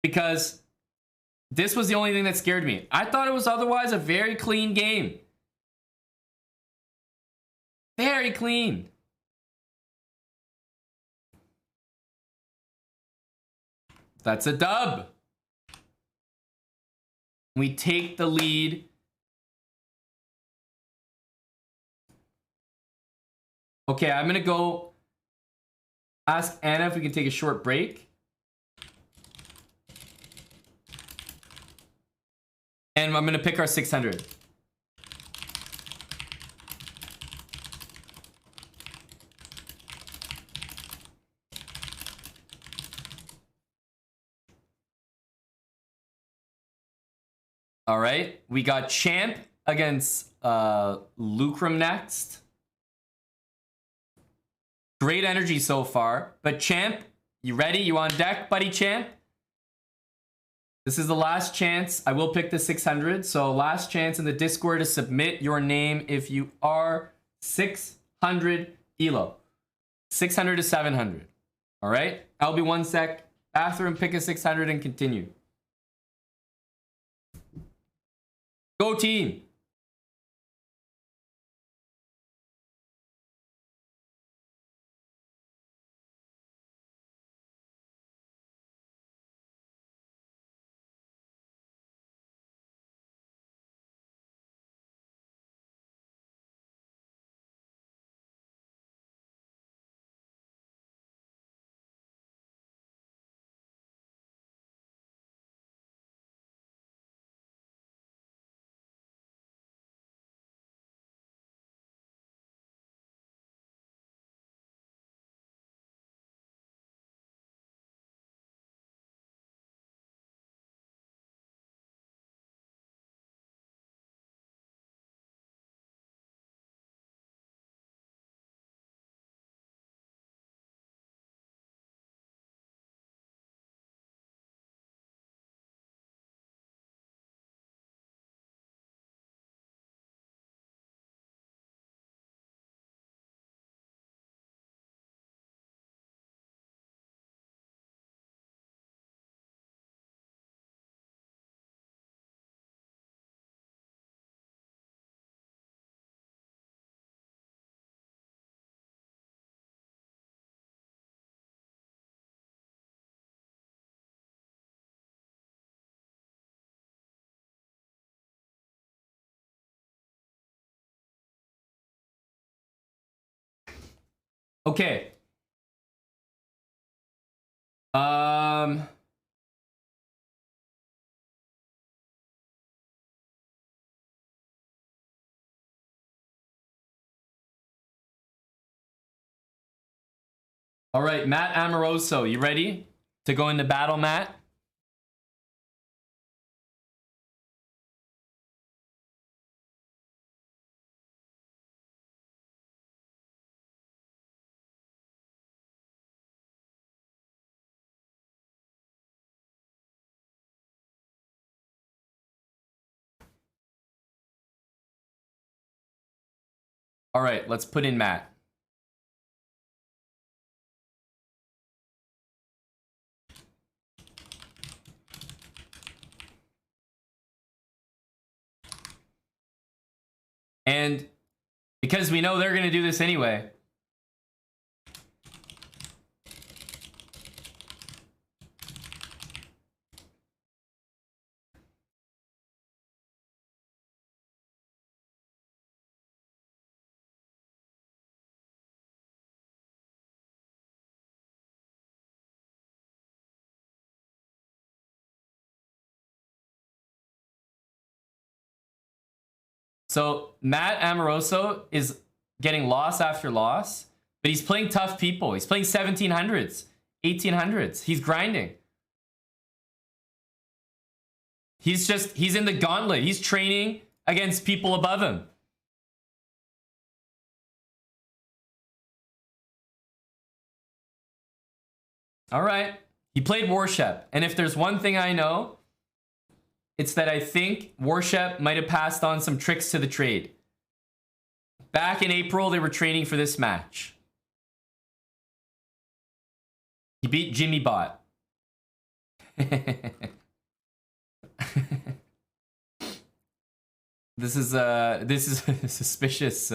Because this was the only thing that scared me. I thought it was otherwise a very clean game. Very clean. That's a dub. We take the lead. Okay, I'm gonna go ask Anna if we can take a short break. And I'm gonna pick our 600. All right, we got Champ against Lucrum next. Great energy so far, but Champ, you ready? You on deck, buddy Champ? This is the last chance. I will pick the 600. So last chance in the Discord to submit your name if you are 600 elo. 600 to 700. All right? I'll be 1 sec. Bathroom, pick a 600 and continue. Go team. Okay. All right, Matt Amoroso, you ready to go into battle, Matt? All right, let's put in Matt. And because we know they're going to do this anyway. So Matt Amoroso is getting loss after loss, but he's playing tough people. He's playing 1700s, 1800s. He's grinding. He's in the gauntlet. He's training against people above him. All right. He played Warshep. And if there's one thing I know, it's that I think Warshep might have passed on some tricks to the trade. Back in April, they were training for this match. He beat Jimmy Bot. This is a suspicious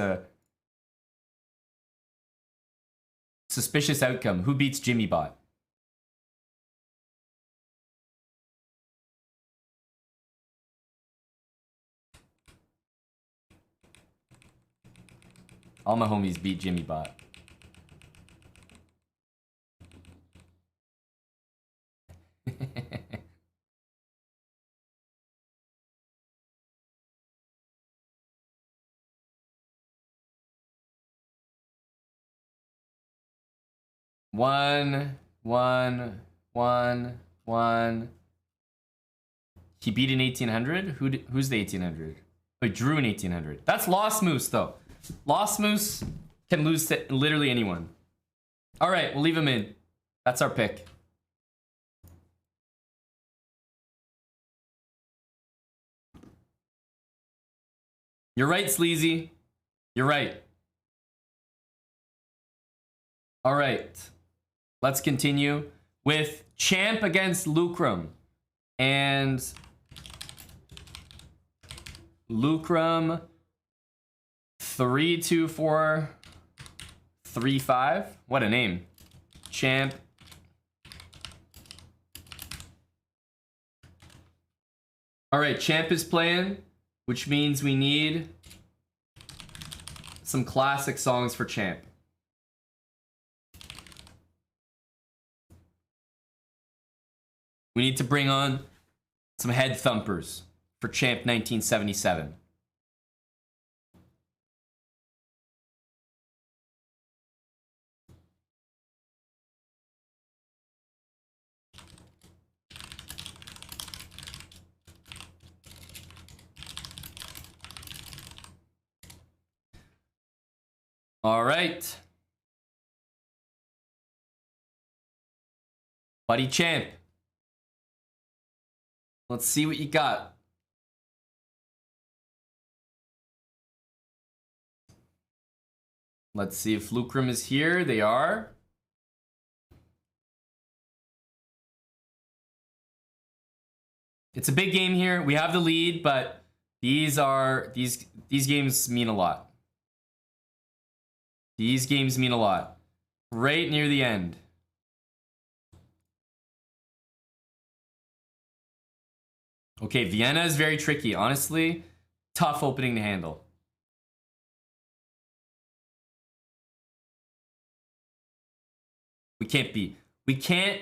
suspicious outcome. Who beats Jimmy Bot? All my homies beat Jimmy Bot. One. He beat an 1800? Who's the 1800? Wait, drew an 1800. That's Lost Moose, though. Lost Moose can lose to literally anyone. All right, we'll leave him in. That's our pick. You're right, Sleazy. You're right. All right. Let's continue with Champ against Lucrum. And Lucrum 32435. What a name. Champ. All right, Champ is playing, which means we need some classic songs for Champ. We need to bring on some head thumpers for Champ 1977. All right. Buddy Champ. Let's see what you got. Let's see if Lucrum is here. They are. It's a big game here. We have the lead, but these games mean a lot. These games mean a lot. Right near the end. Okay, Vienna is very tricky. Honestly, tough opening to handle. We can't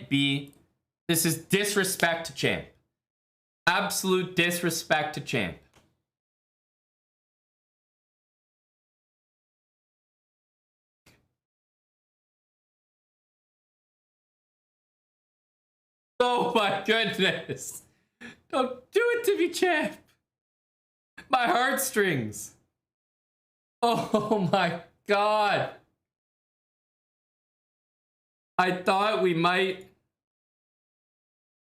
be. This is disrespect to Champ. Absolute disrespect to Champ. Oh my goodness. Don't do it to me, Champ. My heartstrings. Oh my God. I thought we might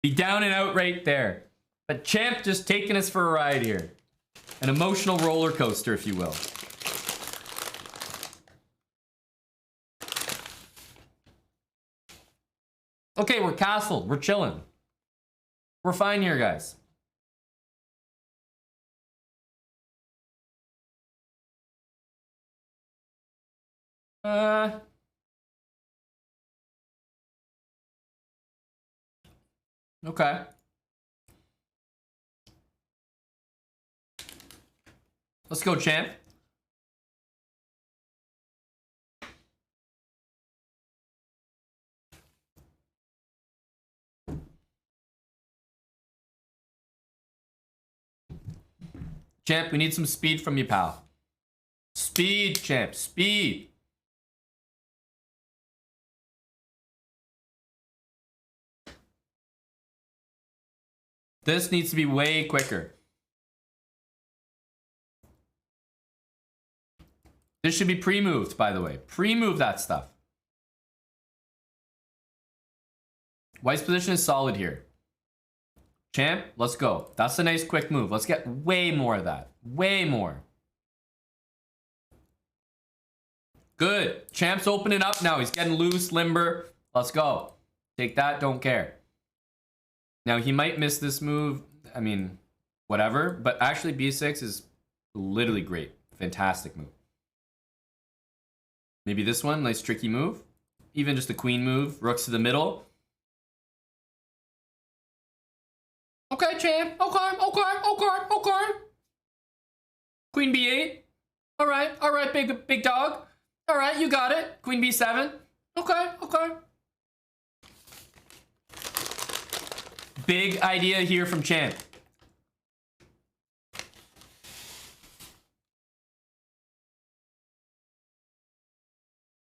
be down and out right there. But Champ just taking us for a ride here. An emotional roller coaster, if you will. Okay, we're castled. We're chilling. We're fine here, guys. Okay. Let's go, Champ. Champ, we need some speed from you, pal. Speed, Champ, speed. This needs to be way quicker. This should be pre-moved, by the way. Pre-move that stuff. White's position is solid here. Champ, let's go. That's a nice quick move. Let's get way more of that. Way more. Good. Champ's opening up now. He's getting loose, limber. Let's go. Take that, don't care. Now, he might miss this move. I mean, whatever. But actually, B6 is literally great. Fantastic move. Maybe this one. Nice tricky move. Even just a queen move. Rooks to the middle. Okay, Champ. Okay. Queen B8. All right, big dog. All right, you got it. Queen B7. Okay. Big idea here from Champ.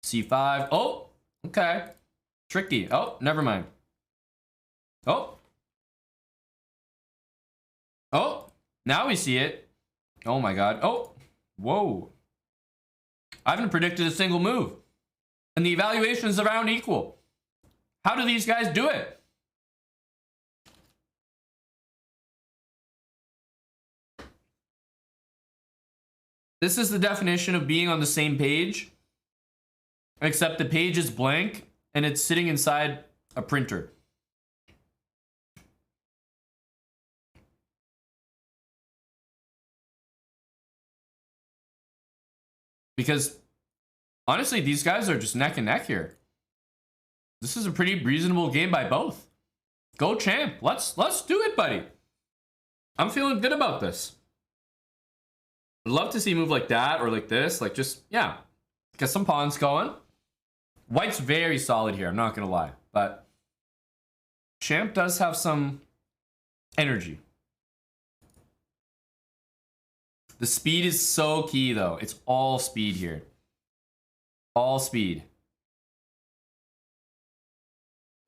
C5. Oh, okay. Tricky. Oh, never mind. Oh, now we see it. Oh my God. Oh, whoa. I haven't predicted a single move. And the evaluation is around equal. How do these guys do it? This is the definition of being on the same page, except the page is blank and it's sitting inside a printer. Because honestly, these guys are just neck and neck here. This is a pretty reasonable game by both. Go champ. Let's do it, buddy. I'm feeling good about this. I'd love to see a move like that or like this. Like just, yeah. Get some pawns going. White's very solid here, I'm not gonna lie. But champ does have some energy. The speed is so key though. It's all speed here. All speed.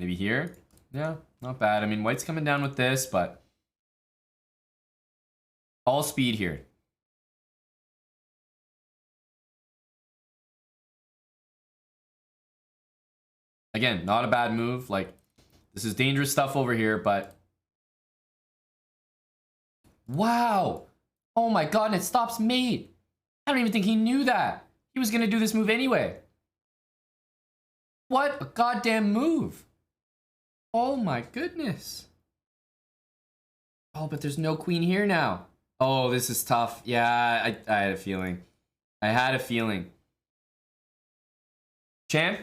Maybe here? Yeah, not bad. I mean, white's coming down with this, but all speed here. Again, not a bad move. Like, this is dangerous stuff over here, but wow. Oh my god, and it stops mate. I don't even think he knew that. He was gonna do this move anyway. What a goddamn move. Oh my goodness. Oh, but there's no queen here now. Oh, this is tough. Yeah, I had a feeling. I had a feeling. Champ,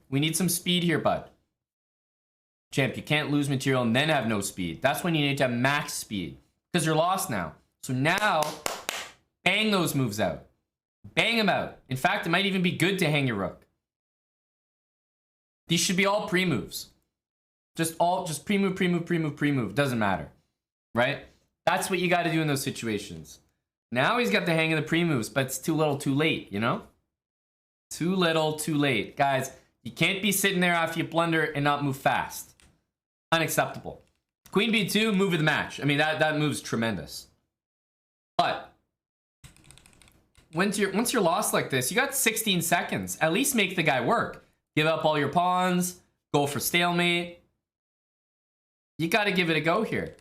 we need some speed here, bud. Champ, you can't lose material and then have no speed. That's when you need to have max speed. Because you're lost now. So now, bang those moves out. Bang them out. In fact, it might even be good to hang your rook. These should be all pre-moves. Just pre-move, pre-move, pre-move, pre-move. Doesn't matter. Right? That's what you got to do in those situations. Now he's got the hang of the pre-moves, but it's too little, too late, you know? Too little, too late. Guys, you can't be sitting there after you blunder and not move fast. Unacceptable. Queen B2, move of the match. I mean, that move's tremendous. But once you're lost like this, you got 16 seconds. At least make the guy work. Give up all your pawns. Go for stalemate. You got to give it a go here.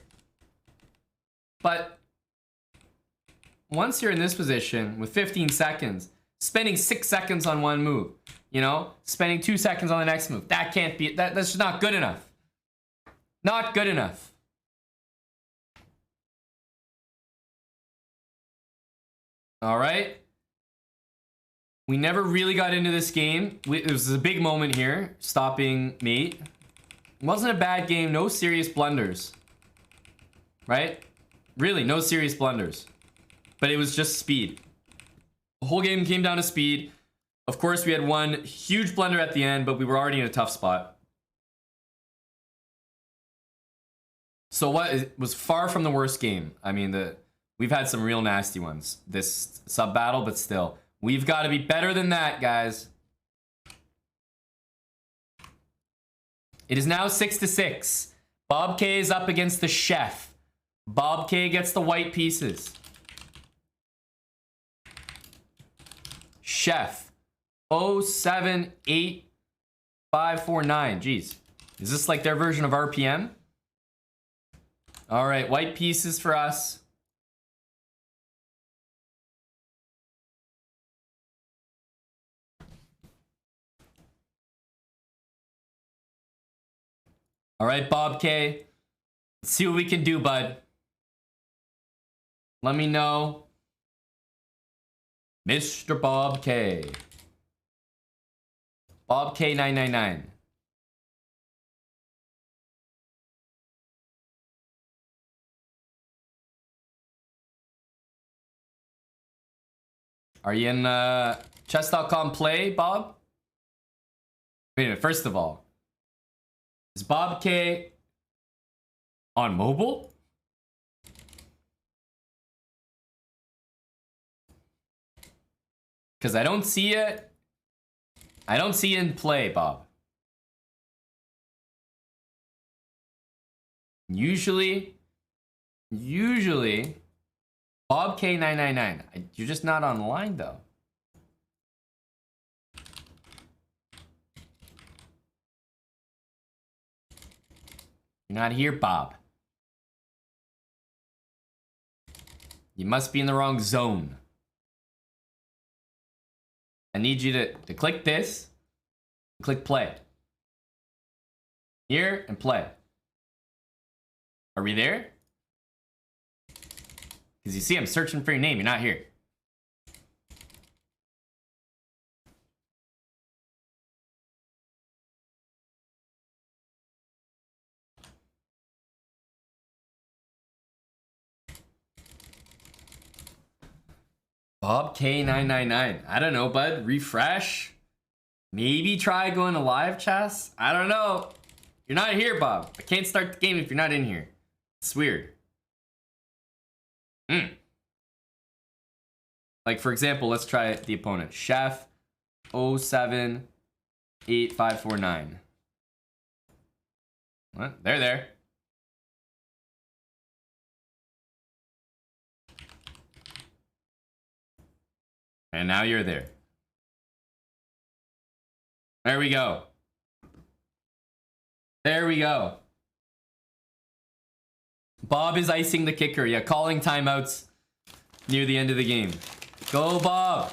But once you're in this position with 15 seconds, spending 6 seconds on one move, you know, spending 2 seconds on the next move, that can't be, that's just not good enough. Not good enough. All right. We never really got into this game. It was a big moment here, stopping mate. It wasn't a bad game, no serious blunders. Right? Really, no serious blunders. But it was just speed. The whole game came down to speed. Of course, we had one huge blunder at the end, but we were already in a tough spot. So what it was far from the worst game. I mean, we've had some real nasty ones this sub battle, but still, we've got to be better than that, guys. It is now 6-6. Bob K is up against the chef. Bob K gets the white pieces. Chef 078549. Jeez. Is this like their version of RPM? All right, white pieces for us. All right, Bob K. Let's see what we can do, bud. Let me know. Mr. Bob K. Bob K 999. Are you in chess.com play, Bob? Wait a minute, first of all, is Bob K on mobile? Because I don't see it. I don't see it in play, Bob. Usually, Bob K999. You're just not online, though. You're not here, Bob. You must be in the wrong zone. I need you to click this, click play. Here and play. Are we there? Because you see, I'm searching for your name. You're not here. Bob K999. I don't know, bud. Refresh. Maybe try going to live chess. I don't know. You're not here, Bob. I can't start the game if you're not in here. It's weird. Like, for example, let's try the opponent. Chef 078549. What? They're there. And now you're there. There we go. There we go. Bob is icing the kicker. Yeah, calling timeouts near the end of the game. Go, Bob.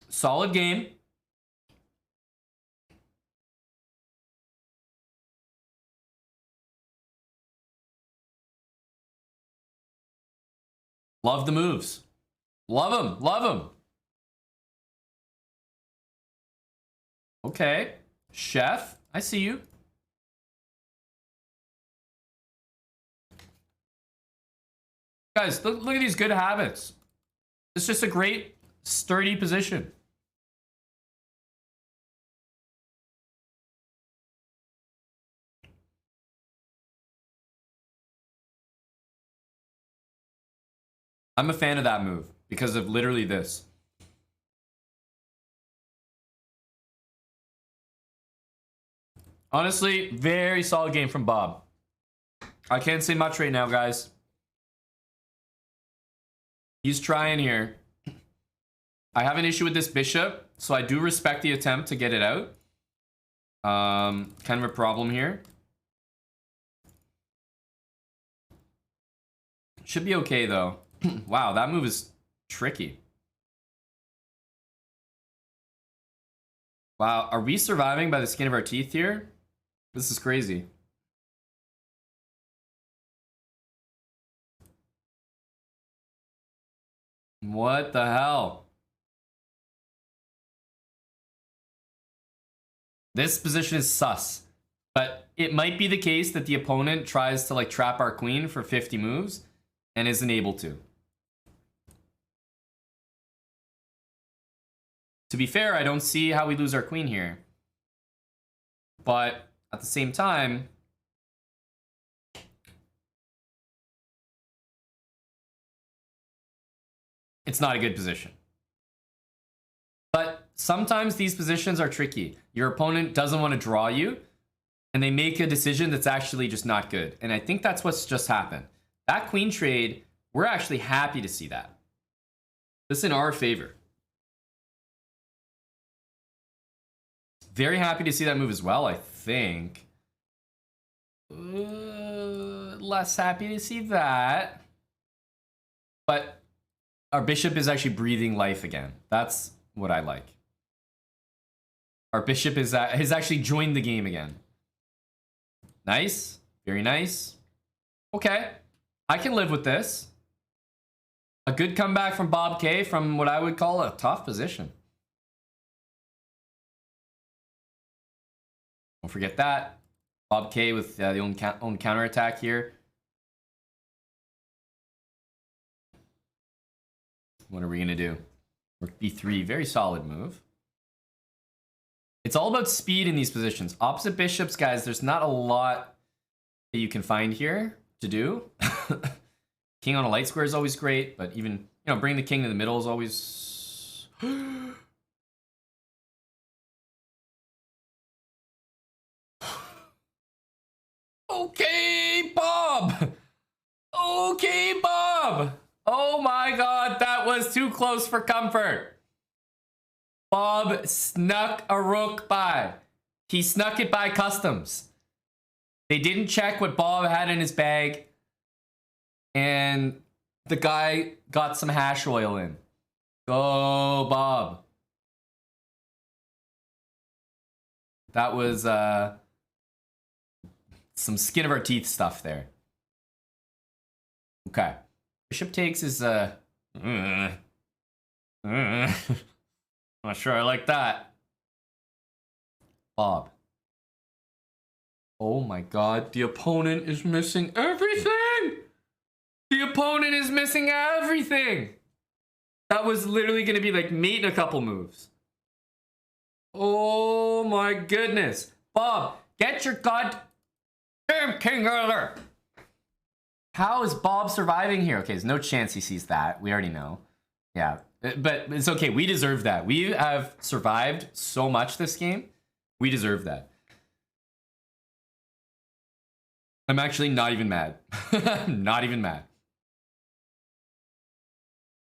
Solid game. Love the moves. Love them. Love them. Okay. Chef, I see you. Guys, look at these good habits. It's just a great, sturdy position. I'm a fan of that move because of literally this. Honestly, very solid game from Bob. I can't say much right now, guys. He's trying here. I have an issue with this bishop, so I do respect the attempt to get it out. Kind of a problem here. Should be okay, though. Wow, that move is tricky. Wow, are we surviving by the skin of our teeth here? This is crazy. What the hell? This position is sus. But it might be the case that the opponent tries to like trap our queen for 50 moves and isn't able to. To be fair, I don't see how we lose our queen here. But at the same time, it's not a good position. But sometimes these positions are tricky. Your opponent doesn't want to draw you, and they make a decision that's actually just not good. And I think that's what's just happened. That queen trade, we're actually happy to see that. This is in our favor. Very happy to see that move as well, I think. Less happy to see that. But our bishop is actually breathing life again. That's what I like. Our bishop has actually joined the game again. Nice. Very nice. Okay. I can live with this. A good comeback from Bob K from what I would call a tough position. Don't forget that. Bob K with the own counterattack here. What are we going to do? Rook b3, very solid move. It's all about speed in these positions. Opposite bishops, guys, there's not a lot that you can find here to do. King on a light square is always great, but even, you know, bringing the king to the middle is always... Okay, Bob! Okay, Bob! Oh my god, that was too close for comfort. Bob snuck a rook by. He snuck it by customs. They didn't check what Bob had in his bag. And the guy got some hash oil in. Go, Bob. That was some skin of our teeth stuff there. Okay. Bishop takes is not sure I like that. Bob. Oh my god, the opponent is missing everything! The opponent is missing everything! That was literally gonna be like mate in a couple moves. Oh my goodness. Bob, get your goddamn king out of there! How is Bob surviving here? Okay, there's no chance he sees that. We already know. Yeah, but it's okay. We deserve that. We have survived so much this game. We deserve that. I'm actually not even mad. Not even mad.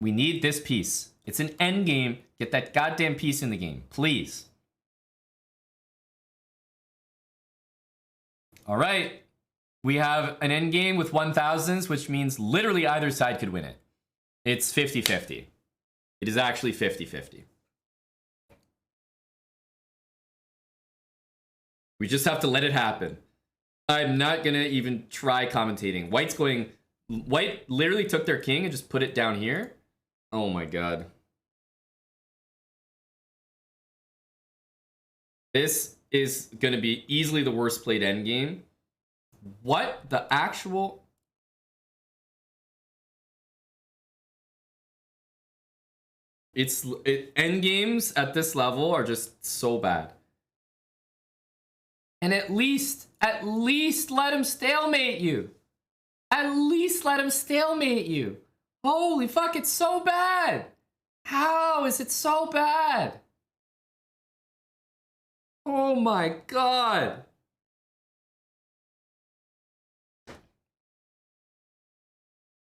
We need this piece. It's an end game. Get that goddamn piece in the game, please. All right. We have an end game with 1000s, which means literally either side could win it. It's 50-50. It is actually 50-50. We just have to let it happen. I'm not going to even try commentating. White literally took their king and just put it down here. Oh my god. This is going to be easily the worst played endgame. What the actual... Endgames at this level are just so bad. And at least let him stalemate you. At least let him stalemate you. Holy fuck, it's so bad. How is it so bad? Oh my god.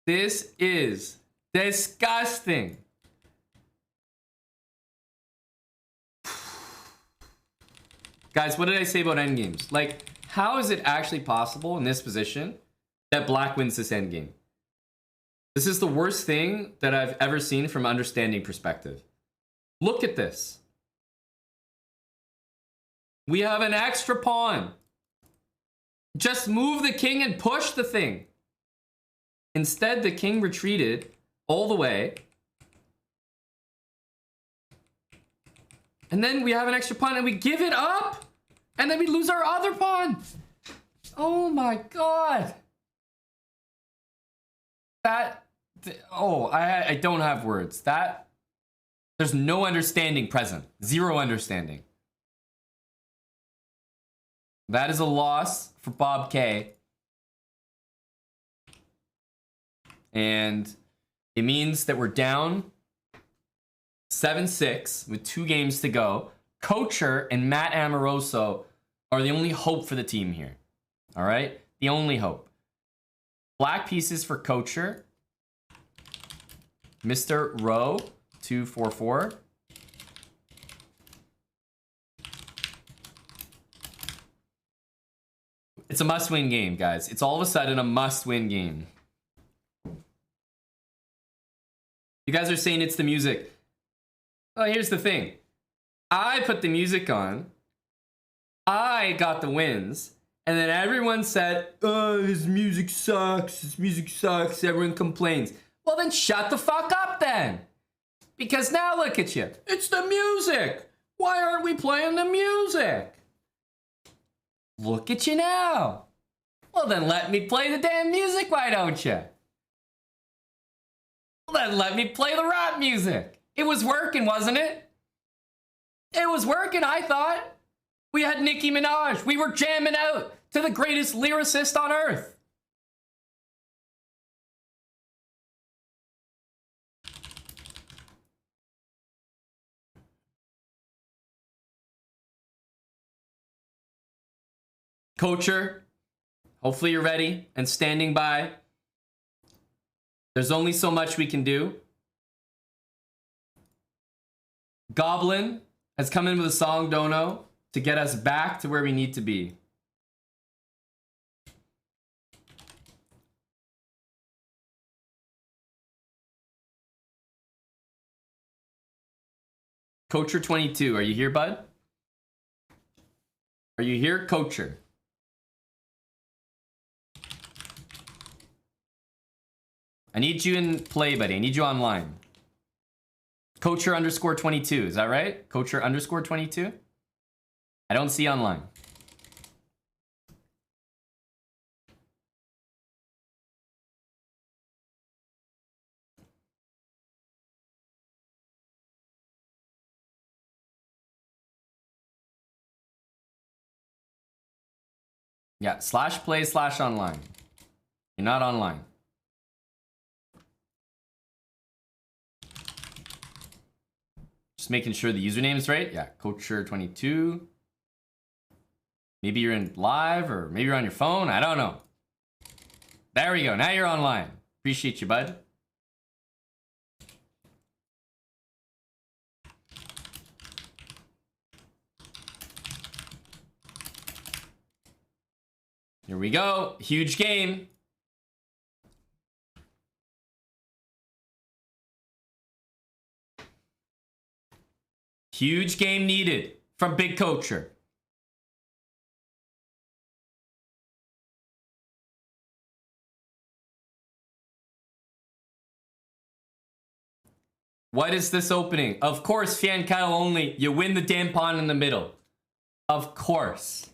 This is disgusting. Guys, what did I say about endgames? Like, how is it actually possible in this position that black wins this endgame? This is the worst thing that I've ever seen from an understanding perspective. Look at this. We have an extra pawn. Just move the king and push the thing. Instead, the king retreated all the way. And then we have an extra pawn and we give it up. And then we lose our other pawn. Oh my god. I don't have words. There's no understanding present. Zero understanding. That is a loss for Bob K. And it means that we're down 7-6 with 2 games to go. Coacher and Matt Amoroso are the only hope for the team here. All right? The only hope. Black pieces for Coacher. Mr. Rowe, 244. It's a must-win game, guys. It's all of a sudden a must-win game. You guys are saying it's the music. Oh, here's the thing. I put the music on. I got the wins. And then everyone said, oh, his music sucks. His music sucks. Everyone complains. Well, then shut the fuck up then. Because now look at you. It's the music. Why aren't we playing the music? Look at you now. Well, then let me play the damn music, why don't you? Well, then let me play the rap music. It was working, wasn't it? It was working, I thought. We had Nicki Minaj. We were jamming out to the greatest lyricist on earth. Coacher, hopefully you're ready and standing by. There's only so much we can do. Goblin has come in with a song dono to get us back to where we need to be. Coacher 22, are you here, bud? Are you here, Coacher? I need you in play, buddy. I need you online. Coacher underscore 22, is that right? Coacher underscore 22? I don't see online. Yeah, /play/online. You're not online. Just making sure the username is right. Yeah, Coacher22. Maybe you're in live or maybe you're on your phone. I don't know. There we go. Now you're online. Appreciate you, bud. Here we go. Huge game. Huge game needed from Big Coacher. What is this opening? Of course, fan cattle only. You win the damn pawn in the middle. Of course.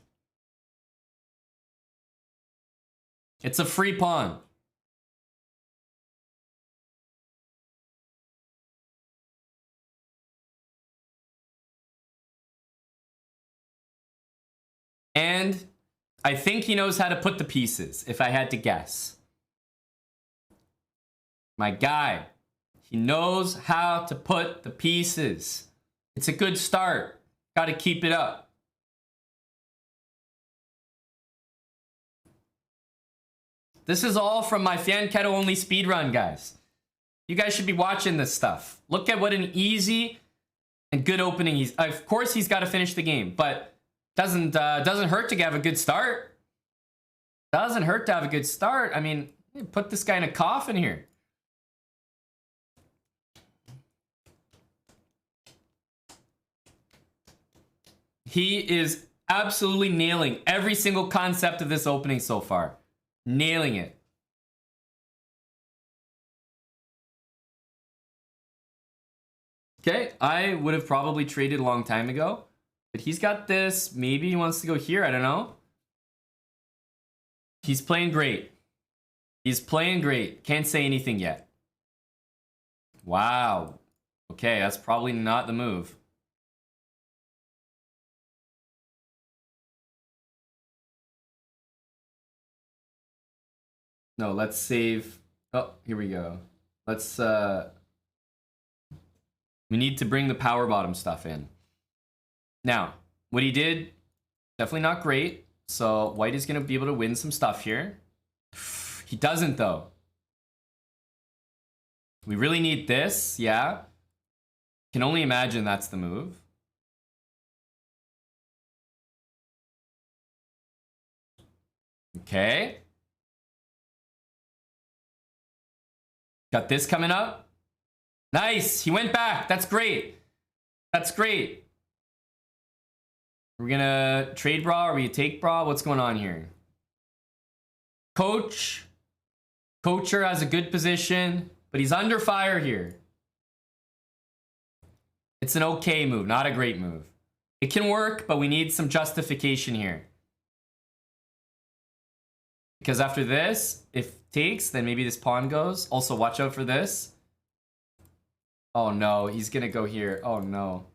It's a free pawn. And I think he knows how to put the pieces, if I had to guess. My guy. He knows how to put the pieces. It's a good start. Got to keep it up. This is all from my fan kettle only speedrun, guys. You guys should be watching this stuff. Look at what an easy and good opening he's. Of course, he's got to finish the game, but doesn't hurt to have a good start. Doesn't hurt to have a good start. I mean, put this guy in a coffin here. He is absolutely nailing every single concept of this opening so far. Nailing it. Okay, I would have probably traded a long time ago. But he's got this. Maybe he wants to go here. I don't know. He's playing great. He's playing great. Can't say anything yet. Wow. Okay, that's probably not the move. No, let's save. Oh, here we go. Let's we need to bring the power bottom stuff in. Now, what he did, definitely not great. So white is going to be able to win some stuff here. He doesn't, though. We really need this, yeah. Can only imagine that's the move. Okay. Got this coming up. Nice. He went back. That's great. That's great. We're gonna trade bra or we take bra? What's going on here? Coacher has a good position, but he's under fire here. It's an okay move, not a great move. It can work, but we need some justification here. Because after this, if takes, then maybe this pawn goes. Also, watch out for this. Oh no, he's gonna go here. Oh no.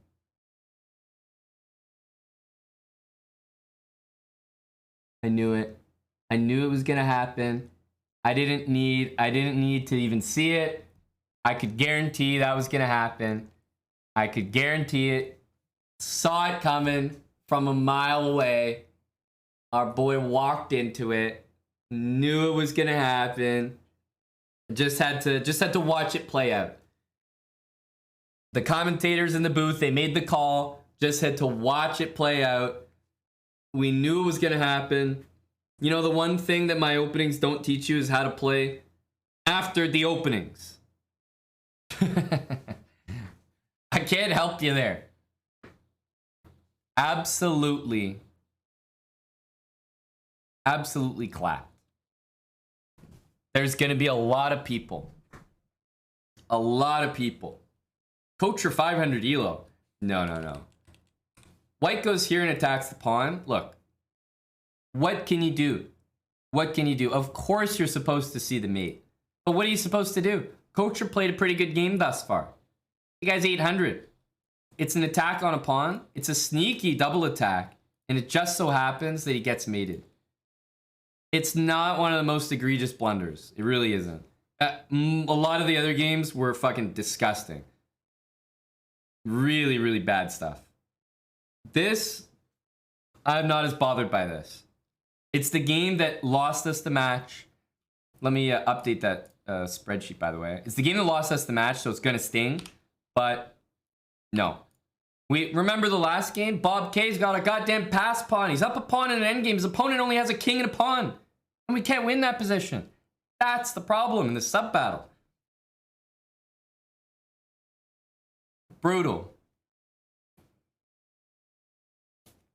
I knew it. I knew it was gonna happen. I didn't need to even see it. I could guarantee that was gonna happen. I could guarantee it. Saw it coming from a mile away. Our boy walked into it. Knew it was gonna happen. Just had to watch it play out. The commentators in the booth, they made the call, just had to watch it play out. We knew it was going to happen. You know, the one thing that my openings don't teach you is how to play after the openings. I can't help you there. Absolutely clapped. There's going to be a lot of people. A lot of people. Coach your 500 elo. No. White goes here and attacks the pawn. Look. What can you do? What can you do? Of course you're supposed to see the mate. But what are you supposed to do? Coacher played a pretty good game thus far. The guy's 800. It's an attack on a pawn. It's a sneaky double attack. And it just so happens that he gets mated. It's not one of the most egregious blunders. It really isn't. A lot of the other games were fucking disgusting. Really, really bad stuff. This, I'm not as bothered by this. It's the game that lost us the match. Let me update that spreadsheet, by the way. It's the game that lost us the match, so it's going to sting. But, no. We remember the last game? Bob K's got a goddamn pass pawn. He's up a pawn in an endgame. His opponent only has a king and a pawn. And we can't win that position. That's the problem in the sub battle. Brutal.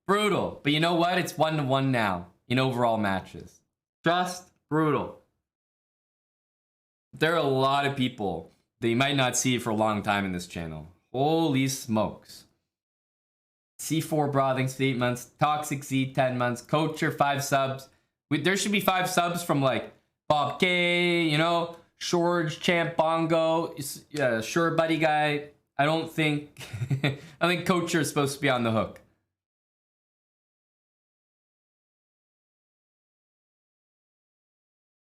Brutal. But you know what? It's 1-1 now in overall matches. Just brutal. There are a lot of people that you might not see for a long time in this channel. Holy smokes. C4 Brothings, 8 months. Toxic Z, 10 months. Coacher, 5 subs. There should be 5 subs from like Bob K, you know, Shorge, Champ Bongo, Sure Buddy Guy. I don't think, I think Coacher is supposed to be on the hook.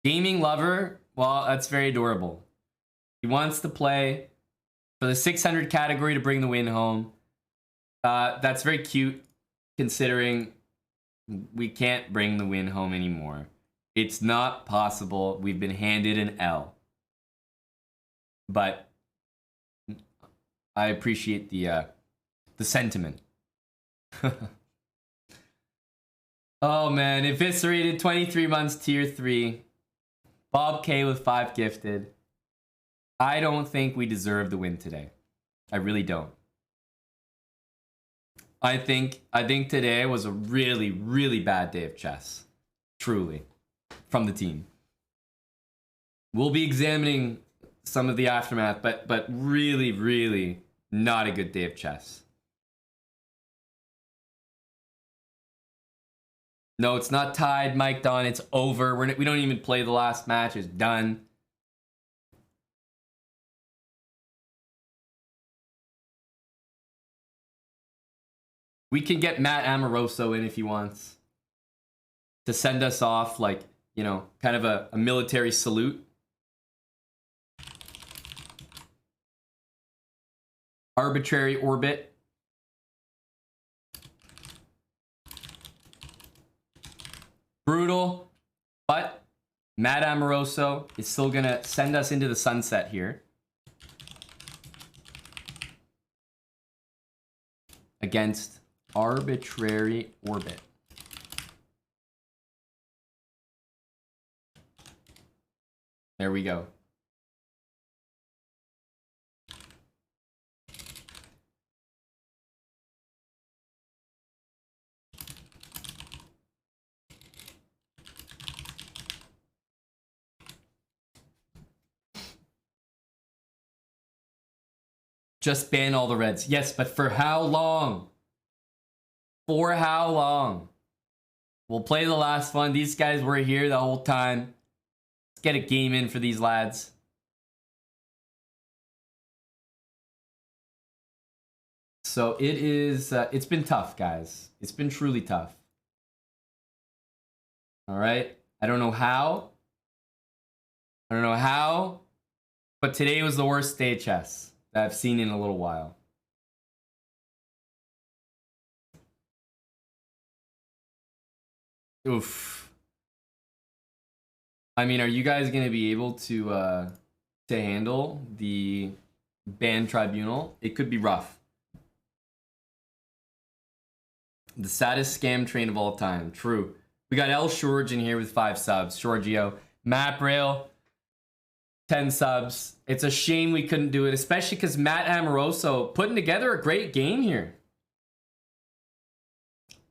Gaming lover, well, that's very adorable. He wants to play for the 600 category to bring the win home. That's very cute, considering we can't bring the win home anymore. It's not possible. We've been handed an L. But I appreciate the sentiment. Oh man, eviscerated 23 months tier 3. Bob K with 5 gifted. I don't think we deserve the win today. I really don't. I think today was a really, really bad day of chess. Truly. From the team. We'll be examining some of the aftermath, but really, really not a good day of chess. No, it's not tied, Mike Don. It's over. We don't even play the last match. It's done. We can get Matt Amoroso in if he wants. To send us off like, you know, kind of a military salute. Arbitrary orbit. Brutal, but Matt Amoroso is still gonna send us into the sunset here. Against arbitrary orbit. There we go. Just ban all the reds. Yes, but for how long? For how long? We'll play the last one. These guys were here the whole time. Let's get a game in for these lads. So it is, it's been tough, guys. It's been truly tough. All right. I don't know how. But today was the worst day of chess that I've seen in a little while. Oof. I mean, are you guys gonna be able to handle the ban tribunal, it could be rough. The saddest scam train of all time. True. We got El Shorge in here with 5 subs. Giorgio. Matt Braille, 10 subs. It's a shame we couldn't do it, especially because Matt Amoroso putting together a great game here.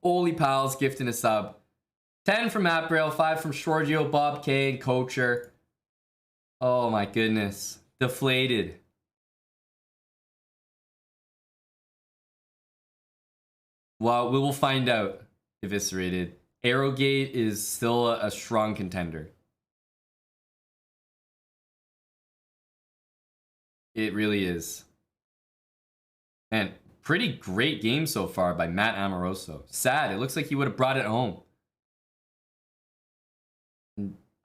Oli Pals gifting a sub. 10 from Matt Braille, 5 from Giorgio, Bob K, and Coacher. Oh my goodness. Deflated. Well, we will find out. Eviscerated. Arrowgate is still a strong contender. It really is. Man, pretty great game so far by Matt Amoroso. Sad. It looks like he would have brought it home.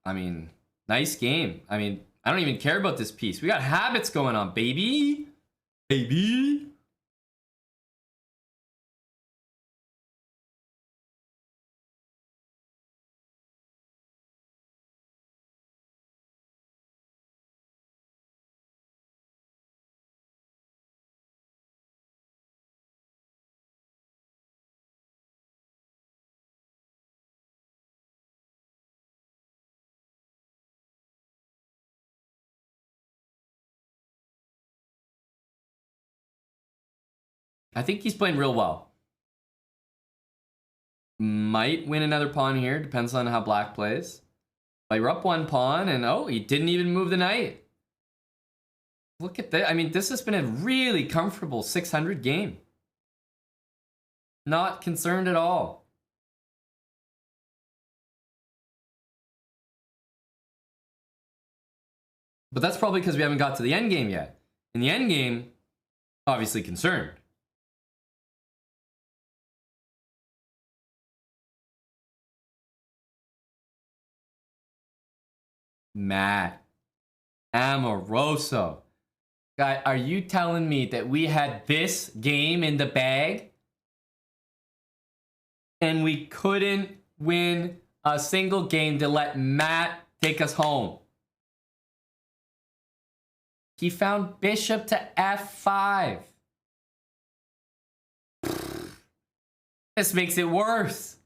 I mean, nice game. I mean, I don't even care about this piece. We got habits going on, baby. Baby. I think he's playing real well. Might win another pawn here. Depends on how black plays. But you're up 1 pawn, and oh, he didn't even move the knight. Look at that. I mean, this has been a really comfortable 600 game. Not concerned at all. But that's probably because we haven't got to the end game yet. In the end game, obviously concerned. Matt Amoroso. Guy, are you telling me that we had this game in the bag and we couldn't win a single game to let Matt take us home? He found bishop to f5. This makes it worse,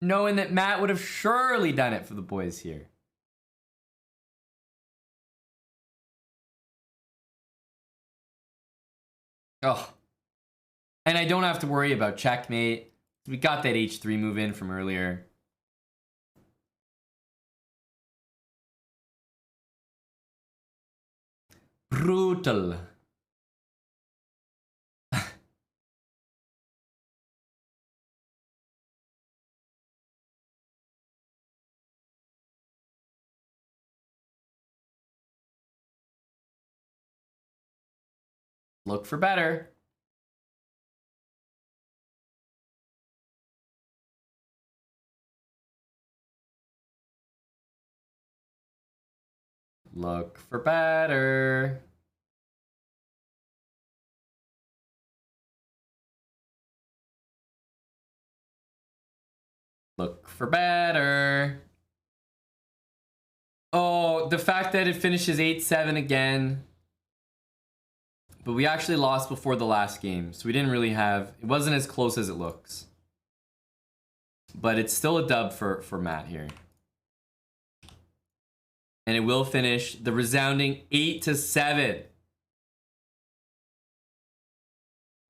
knowing that Matt would have surely done it for the boys here. Oh, and I don't have to worry about checkmate. We got that h3 move in from earlier. Brutal. Look for better. Look for better. Look for better. Oh, the fact that it finishes 8-7 again. But we actually lost before the last game, so we didn't really have... It wasn't as close as it looks. But it's still a dub for Matt here. And it will finish the resounding 8-7.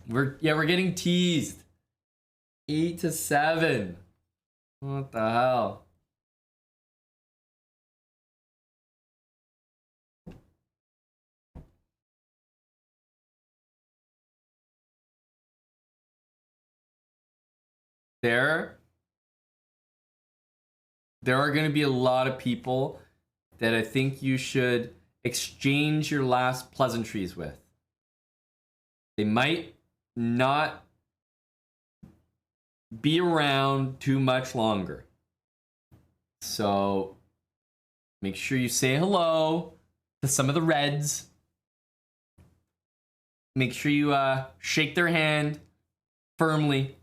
We're getting teased. 8-7. What the hell? There are going to be a lot of people that I think you should exchange your last pleasantries with. They might not be around too much longer. So make sure you say hello to some of the Reds. Make sure you shake their hand firmly.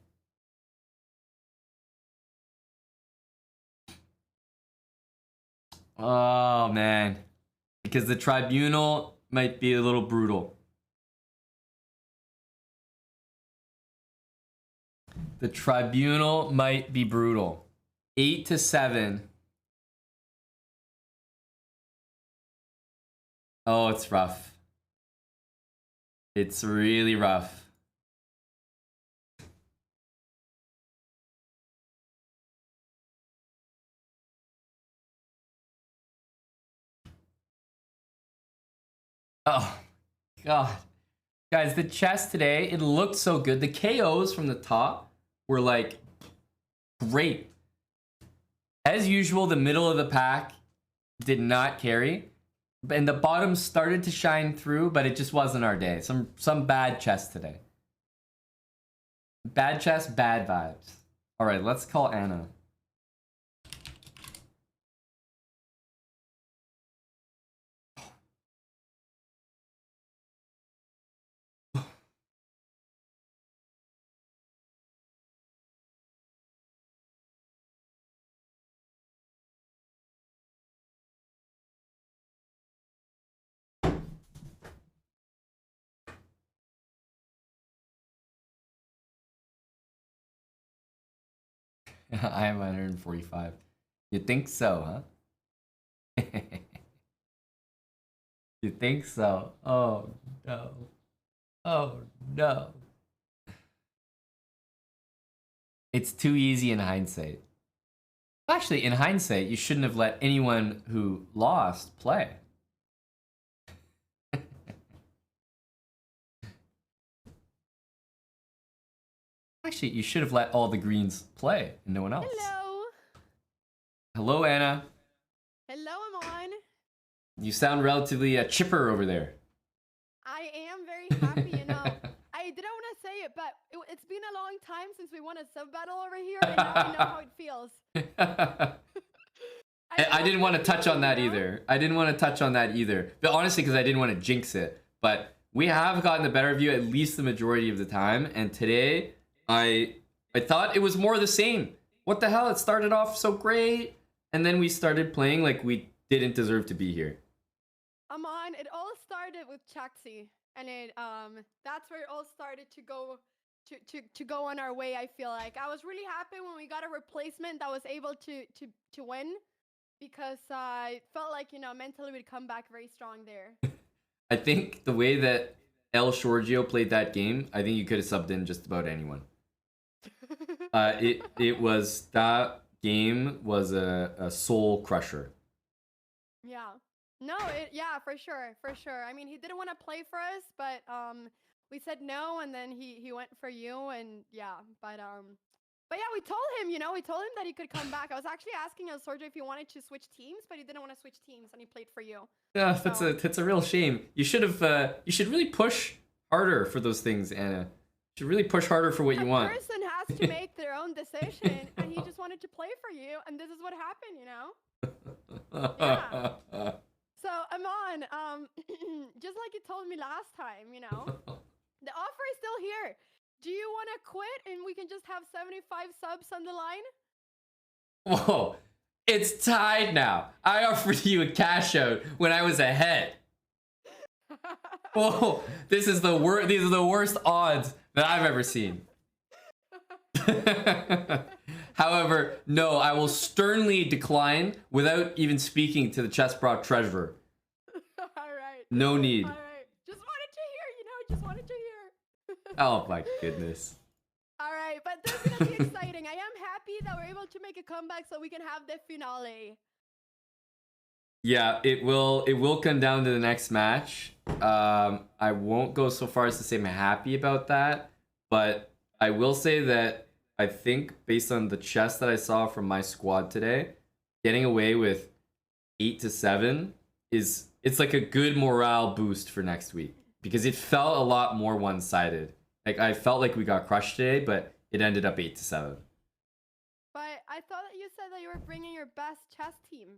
Oh, man. Because the tribunal might be a little brutal. The tribunal might be brutal. 8-7. Oh, it's rough. It's really rough. Oh, God. Guys, the chess today, it looked so good. The KOs from the top were like great. As usual, the middle of the pack did not carry. And the bottom started to shine through, but it just wasn't our day. Some bad chess today. Bad chess, bad vibes. All right, let's call Anna. I am 145. You think so, huh? You think so? Oh, no. Oh, no. It's too easy in hindsight. Actually, in hindsight, you shouldn't have let anyone who lost play. Actually, you should have let all the greens play and no one else. Hello. Hello, Anna. Hello, Amon. You sound relatively chipper over there. I am very happy, you know. I didn't want to say it, but it's been a long time since we won a sub battle over here, and now I know how it feels. I didn't want to touch on that either. I didn't want to touch on that either. But honestly, because I didn't want to jinx it. But we have gotten the better of you at least the majority of the time. And today, I thought it was more of the same. What the hell? It started off so great. And then we started playing like we didn't deserve to be here. Amon, it all started with Chaxi. And it that's where it all started to go to go on our way, I feel like. I was really happy when we got a replacement that was able to win. Because I felt like, you know, mentally we'd come back very strong there. I think the way that El Shorgio played that game, I think you could have subbed in just about anyone. It was, that game was a soul crusher. Yeah. No, yeah, for sure, for sure. I mean, he didn't want to play for us, but we said no, and then he went for you, and yeah, but yeah, we told him, you know, we told him that he could come back. I was actually asking El Sorjo if he wanted to switch teams, but he didn't want to switch teams, and he played for you. Yeah, that's a real shame. You should really push harder for those things, Anna. You should really push harder for what you want. A person has to make their own decision, and he just wanted to play for you, and this is what happened, you know? Yeah. So, Amon, just like you told me last time, you know, the offer is still here. Do you want to quit and we can just have 75 subs on the line? Whoa, it's tied now. I offered you a cash out when I was ahead. Whoa, these are the worst odds that I've ever seen. However, no, I will sternly decline without even speaking to the Chessbrot treasurer. All right. No need. All right. Just wanted to hear, you know, just wanted to hear. Oh my goodness. All right, but this is going to be exciting. I am happy that we're able to make a comeback so we can have the finale. Yeah, it will come down to the next match. I won't go so far as to say I'm happy about that, but I will say that I think based on the chess that I saw from my squad today, getting away with 8-7 it's like a good morale boost for next week because it felt a lot more one-sided. Like I felt like we got crushed today, but it ended up 8-7. But I thought that you said that you were bringing your best chess team.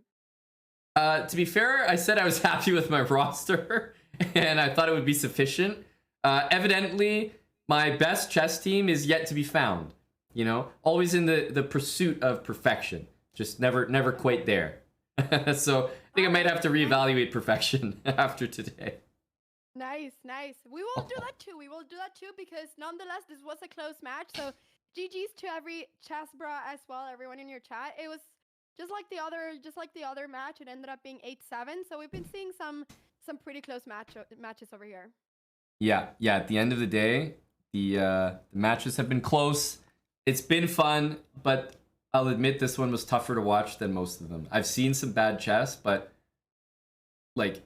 To be fair, I said I was happy with my roster and I thought it would be sufficient. Evidently, my best chess team is yet to be found. You know, always in the pursuit of perfection, just never quite there. So I think I might have to reevaluate perfection after today. Nice, nice. We will do that too. We will do that too because nonetheless, this was a close match. So GG's to every chess bra as well, everyone in your chat. It was just like the other match. It ended up being 8-7. So we've been seeing some pretty close matches over here. Yeah. At the end of the day, the matches have been close. It's been fun, but I'll admit this one was tougher to watch than most of them. I've seen some bad chess, but like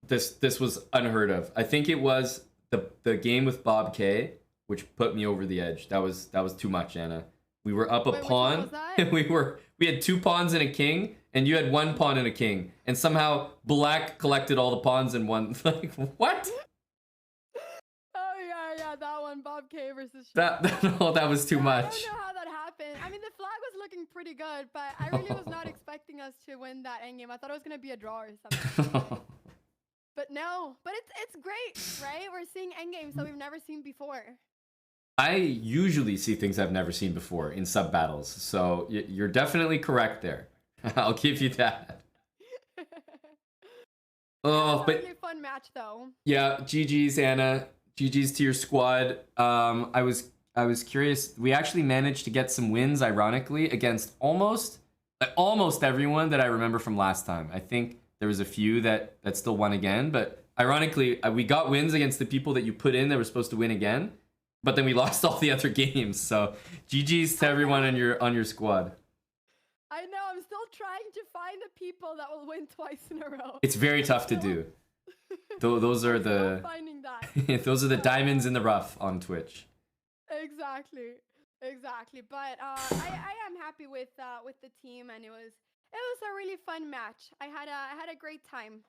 this was unheard of. I think it was the game with Bob K, which put me over the edge. That was too much, Anna. We were up a pawn, and we had 2 pawns and a king, and you had 1 pawn and a king, and somehow Black collected all the pawns in one. Like, what? Oh yeah, that one, Bob K versus. That was too much. I don't know how that happened. I mean, the flag was looking pretty good, but I really was not expecting us to win that endgame. I thought it was gonna be a draw or something. But no, but it's great, right? We're seeing endgames that we've never seen before. I usually see things I've never seen before in sub battles, so you're definitely correct there. I'll give you that. Oh, but really fun match though. Yeah, GG's Anna. GG's to your squad. I was curious. We actually managed to get some wins, ironically, against almost everyone that I remember from last time. I think there was a few that still won again, but ironically, we got wins against the people that you put in that were supposed to win again. But then we lost all the other games. So GG's to everyone on your squad. I know. I'm still trying to find the people that will win twice in a row. It's very tough to do. Those are the finding that. those are the diamonds in the rough on Twitch. Exactly. But I am happy with the team, and it was a really fun match. I had a great time.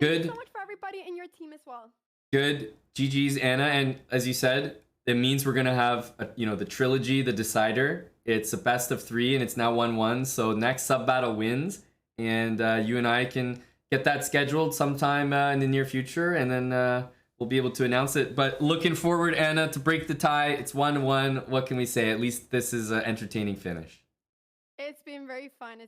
Thank you so much for everybody in your team as well. Good. GG's Anna, and as you said, it means we're gonna have the trilogy, the decider. It's a best of 3, and it's now 1-1. So next sub battle wins, and you and I can get that scheduled sometime in the near future, and then we'll be able to announce it. But looking forward, Anna, to break the tie. It's 1-1. What can we say? At least this is an entertaining finish. It's been very fun.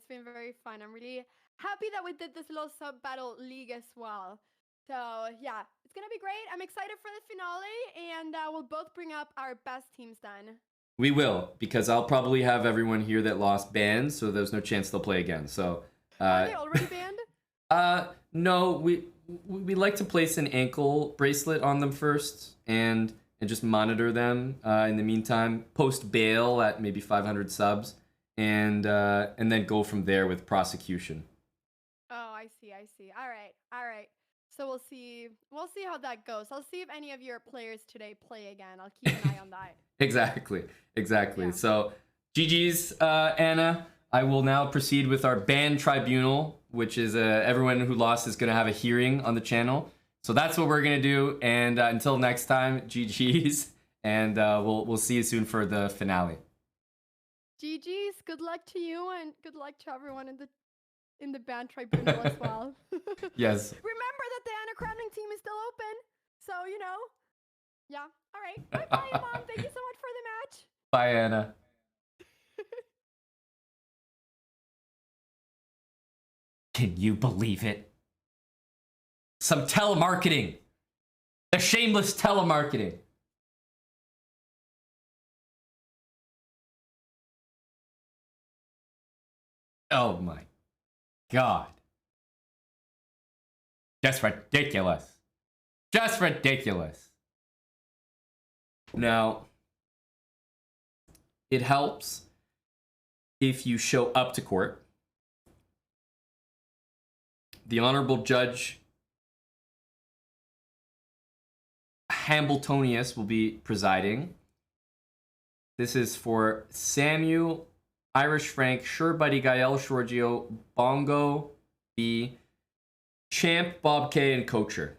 I'm really happy that we did this little sub battle league as well. So yeah, it's gonna be great. I'm excited for the finale, and we'll both bring up our best teams then. We will, because I'll probably have everyone here that lost banned, so there's no chance they'll play again. So are they already banned? No, we like to place an ankle bracelet on them first, and just monitor them. In the meantime, post bail at maybe 500 subs, and then go from there with prosecution. Oh, I see. All right. So we'll see how that goes. I'll see if any of your players today play again. I'll keep an eye on that. Exactly. Yeah. So GG's Anna. I will now proceed with our ban tribunal, which is everyone who lost is going to have a hearing on the channel. So that's what we're going to do. And until next time, GG's, and we'll see you soon for the finale. GG's. Good luck to you, and good luck to everyone in the ban tribunal as well. Yes. Remember that the AnnaCramling team is still open. So, yeah. All right. Bye, Mom. Thank you so much for the match. Bye, Anna. Can you believe it? Some telemarketing. The shameless telemarketing. Oh my God. Just ridiculous. Just ridiculous. Now, it helps if you show up to court. The Honorable Judge Hambletonius will be presiding. This is for Samuel, Irish Frank, Sure Buddy, Gael, Giorgio, Bongo, B, Champ, Bob K, and Coacher.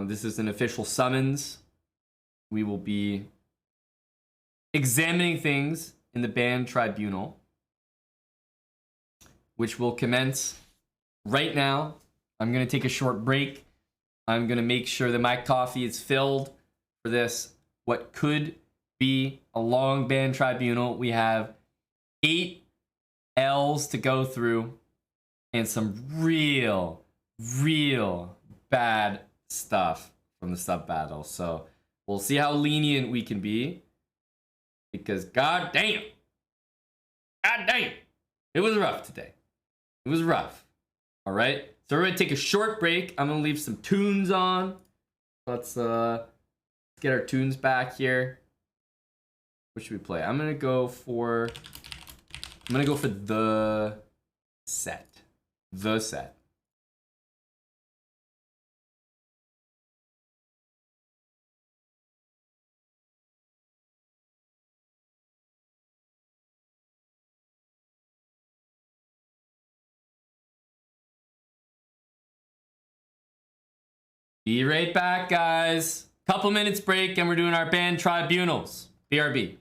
This is an official summons. We will be examining things in the ban tribunal, which will commence right now. I'm going to take a short break. I'm going to make sure that my coffee is filled for this, what could be a long ban tribunal. We have 8 L's to go through and some real bad stuff from the sub battle. So we'll see how lenient we can be, because god damn, it was rough today. It was rough. All right, so we're gonna take a short break. I'm gonna leave some tunes on. Let's get our tunes back here. What should we play? I'm gonna go for the set. The set. Be right back, guys. Couple minutes break and we're doing our band tribunals. BRB.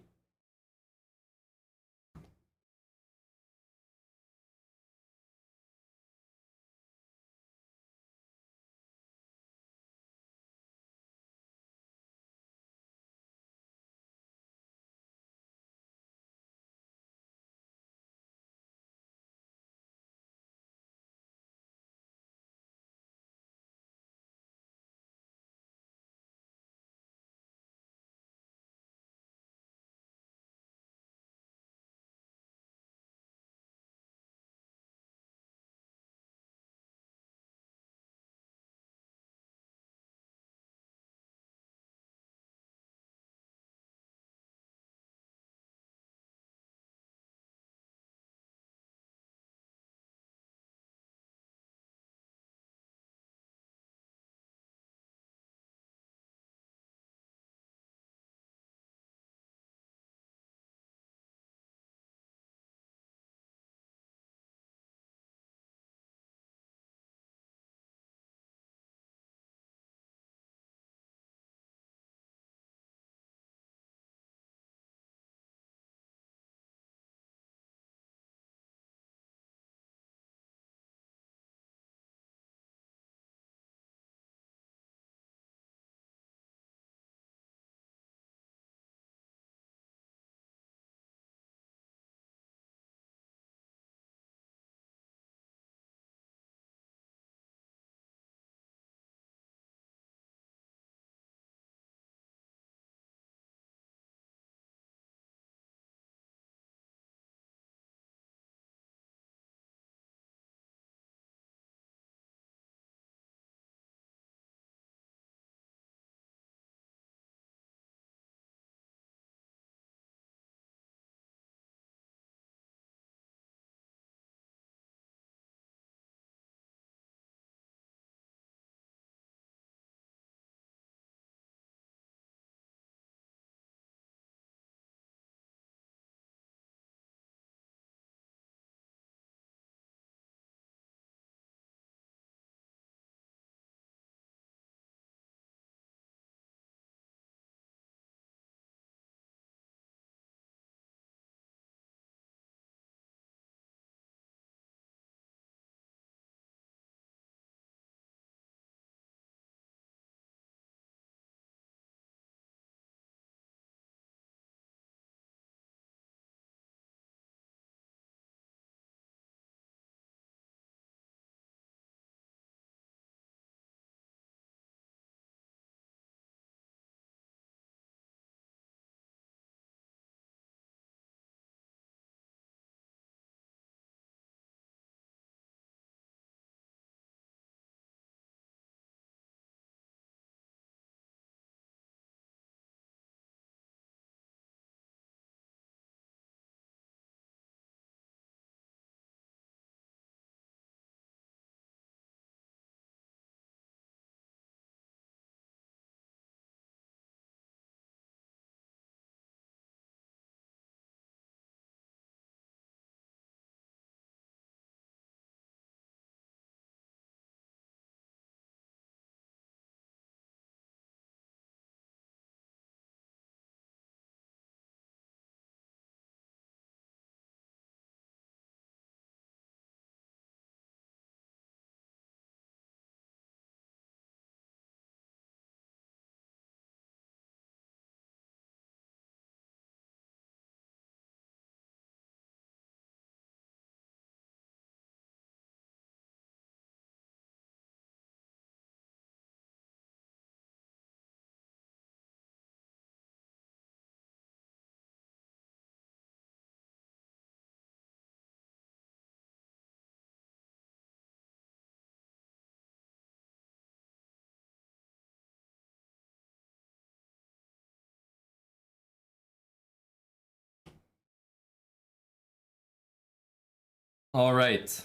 All right.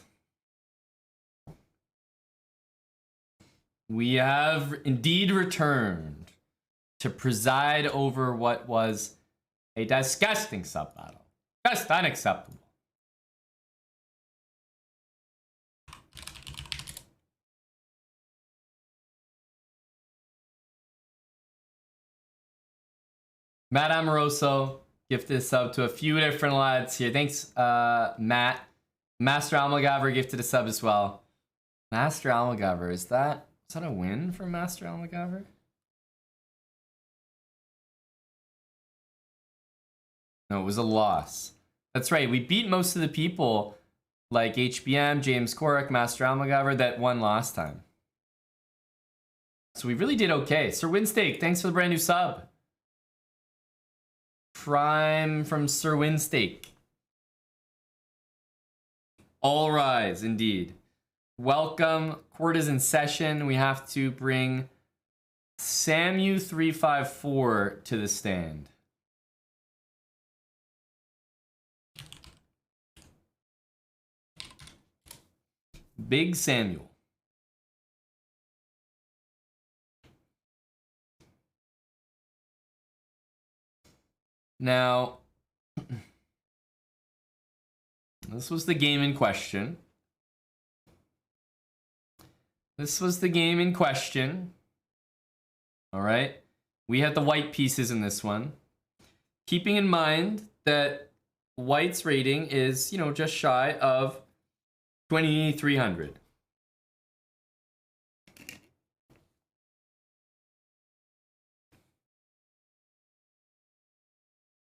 We have indeed returned to preside over what was a disgusting sub battle. Just unacceptable. Matt Amoroso gifted a sub to a few different lads here. Thanks, Matt. Master Almagaver gifted a sub as well. Master Almagaver, is that a win for Master Almagaver? No, it was a loss. That's right. We beat most of the people like HBM, James Korek, Master Almagaver that won last time. So we really did okay. Sir Winsteak, thanks for the brand new sub. Prime from Sir Winsteak. All rise, indeed. Welcome. Court is in session. We have to bring Samu354 to the stand. Big Samuel. Now, this was the game in question. All right. We had the white pieces in this one. Keeping in mind that white's rating is, just shy of 2,300.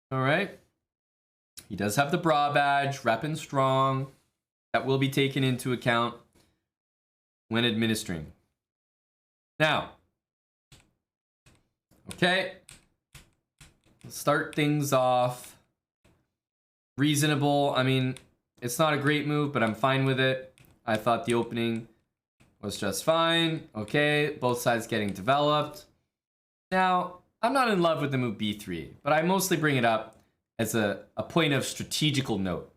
All right. He does have the bra badge, reppin' strong. That will be taken into account when administering. Now, okay, let's start things off. Reasonable. I mean, it's not a great move, but I'm fine with it. I thought the opening was just fine. Okay, both sides getting developed. Now, I'm not in love with the move b3, but I mostly bring it up as a point of strategical note.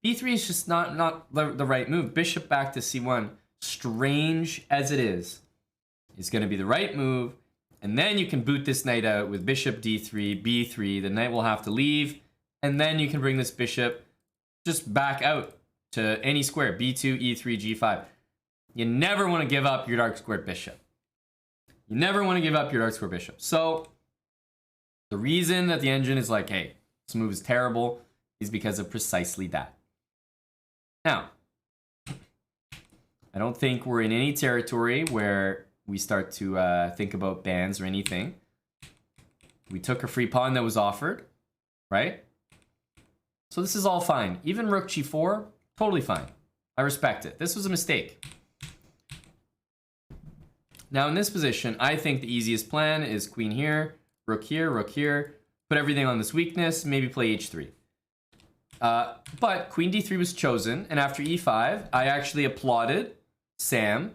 b3 is just not the right move. Bishop back to c1, strange as it is going to be the right move. And then you can boot this knight out with bishop d3, b3. The knight will have to leave. And then you can bring this bishop just back out to any square, b2, e3, g5. You never want to give up your dark squared bishop. You never want to give up your dark square bishop. So the reason that the engine is like, hey, this move is terrible is because of precisely that. Now, I don't think we're in any territory where we start to think about bans or anything. We took a free pawn that was offered, right? So this is all fine. Even rook g4, totally fine. I respect it. This was a mistake. Now in this position, I think the easiest plan is queen here, rook here, put everything on this weakness, maybe play h3. But queen d3 was chosen, and after e5, I actually applauded Sam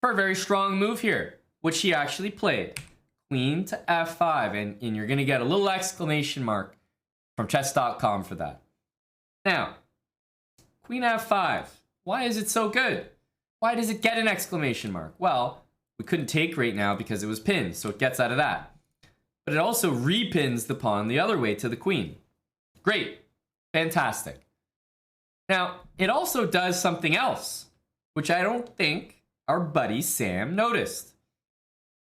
for a very strong move here, which he actually played. Queen to f5, and you're going to get a little exclamation mark from chess.com for that. Now, queen f5, why is it so good? Why does it get an exclamation mark? Well, we couldn't take right now because it was pinned, so it gets out of that. But it also repins the pawn the other way to the queen. Great. Fantastic. Now, it also does something else, which I don't think our buddy Sam noticed.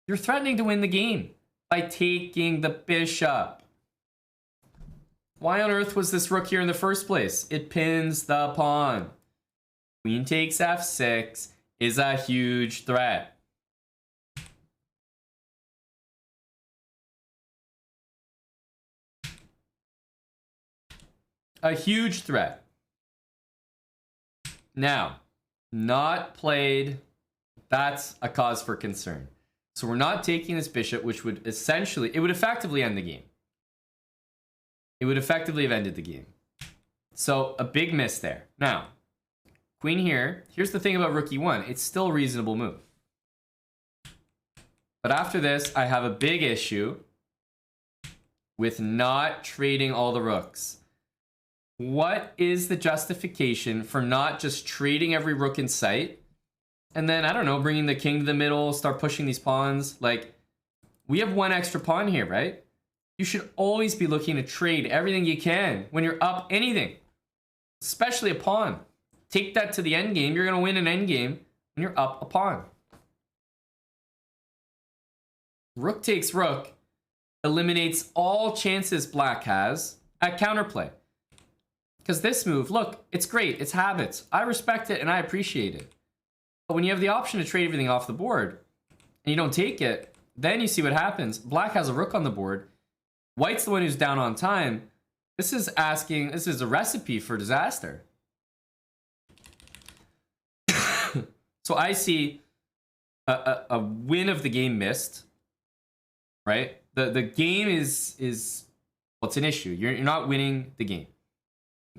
You're threatening to win the game by taking the bishop. Why on earth was this rook here in the first place? It pins the pawn. Queen takes f6 is a huge threat. A huge threat. Now, not played. That's a cause for concern. So we're not taking this bishop, which would essentially, it would effectively end the game. It would effectively have ended the game. So a big miss there. Now, queen here. Here's the thing about rook e1. It's still a reasonable move. But after this, I have a big issue with not trading all the rooks. What is the justification for not just trading every rook in sight and then, I don't know, bringing the king to the middle, start pushing these pawns? Like, we have one extra pawn here, right? You should always be looking to trade everything you can when you're up anything, especially a pawn. Take that to the end game. You're going to win an end game when you're up a pawn. Rook takes rook eliminates all chances black has at counterplay. Because this move, look, it's great. It's habits. I respect it and I appreciate it. But when you have the option to trade everything off the board and you don't take it, then you see what happens. Black has a rook on the board. White's the one who's down on time. This is a recipe for disaster. So I see a win of the game missed, right? The game is well, it's an issue. You're not winning the game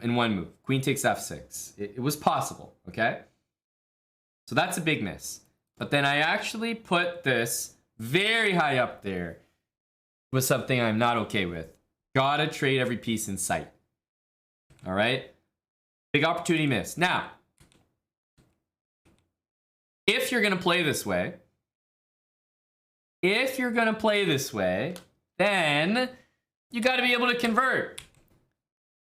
in one move. Queen takes f6. It was possible, okay? So that's a big miss. But then I actually put this very high up there with something I'm not okay with. Gotta trade every piece in sight. All right? Big opportunity missed. Now, if you're gonna play this way, then you gotta be able to convert.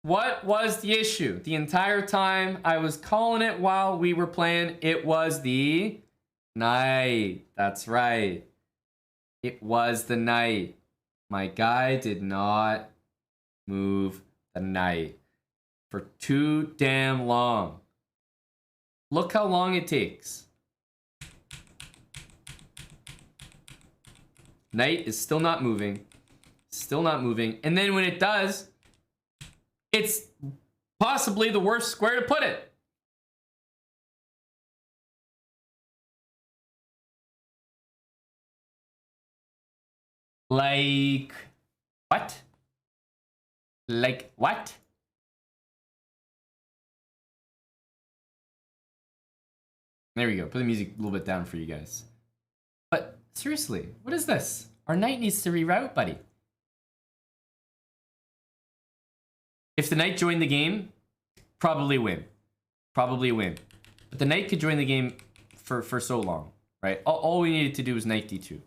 What was the issue? The entire time I was calling it while we were playing, it was the knight. That's right. It was the knight. My guy did not move the knight for too damn long. Look how long it takes. Knight is still not moving. Still not moving. And then when it does, it's possibly the worst square to put it. Like, what? Like, what? There we go. Put the music a little bit down for you guys. But seriously, what is this? Our knight needs to reroute, buddy. If the knight joined the game, probably win. Probably win. But the knight could join the game for so long, right? All we needed to do was knight d2.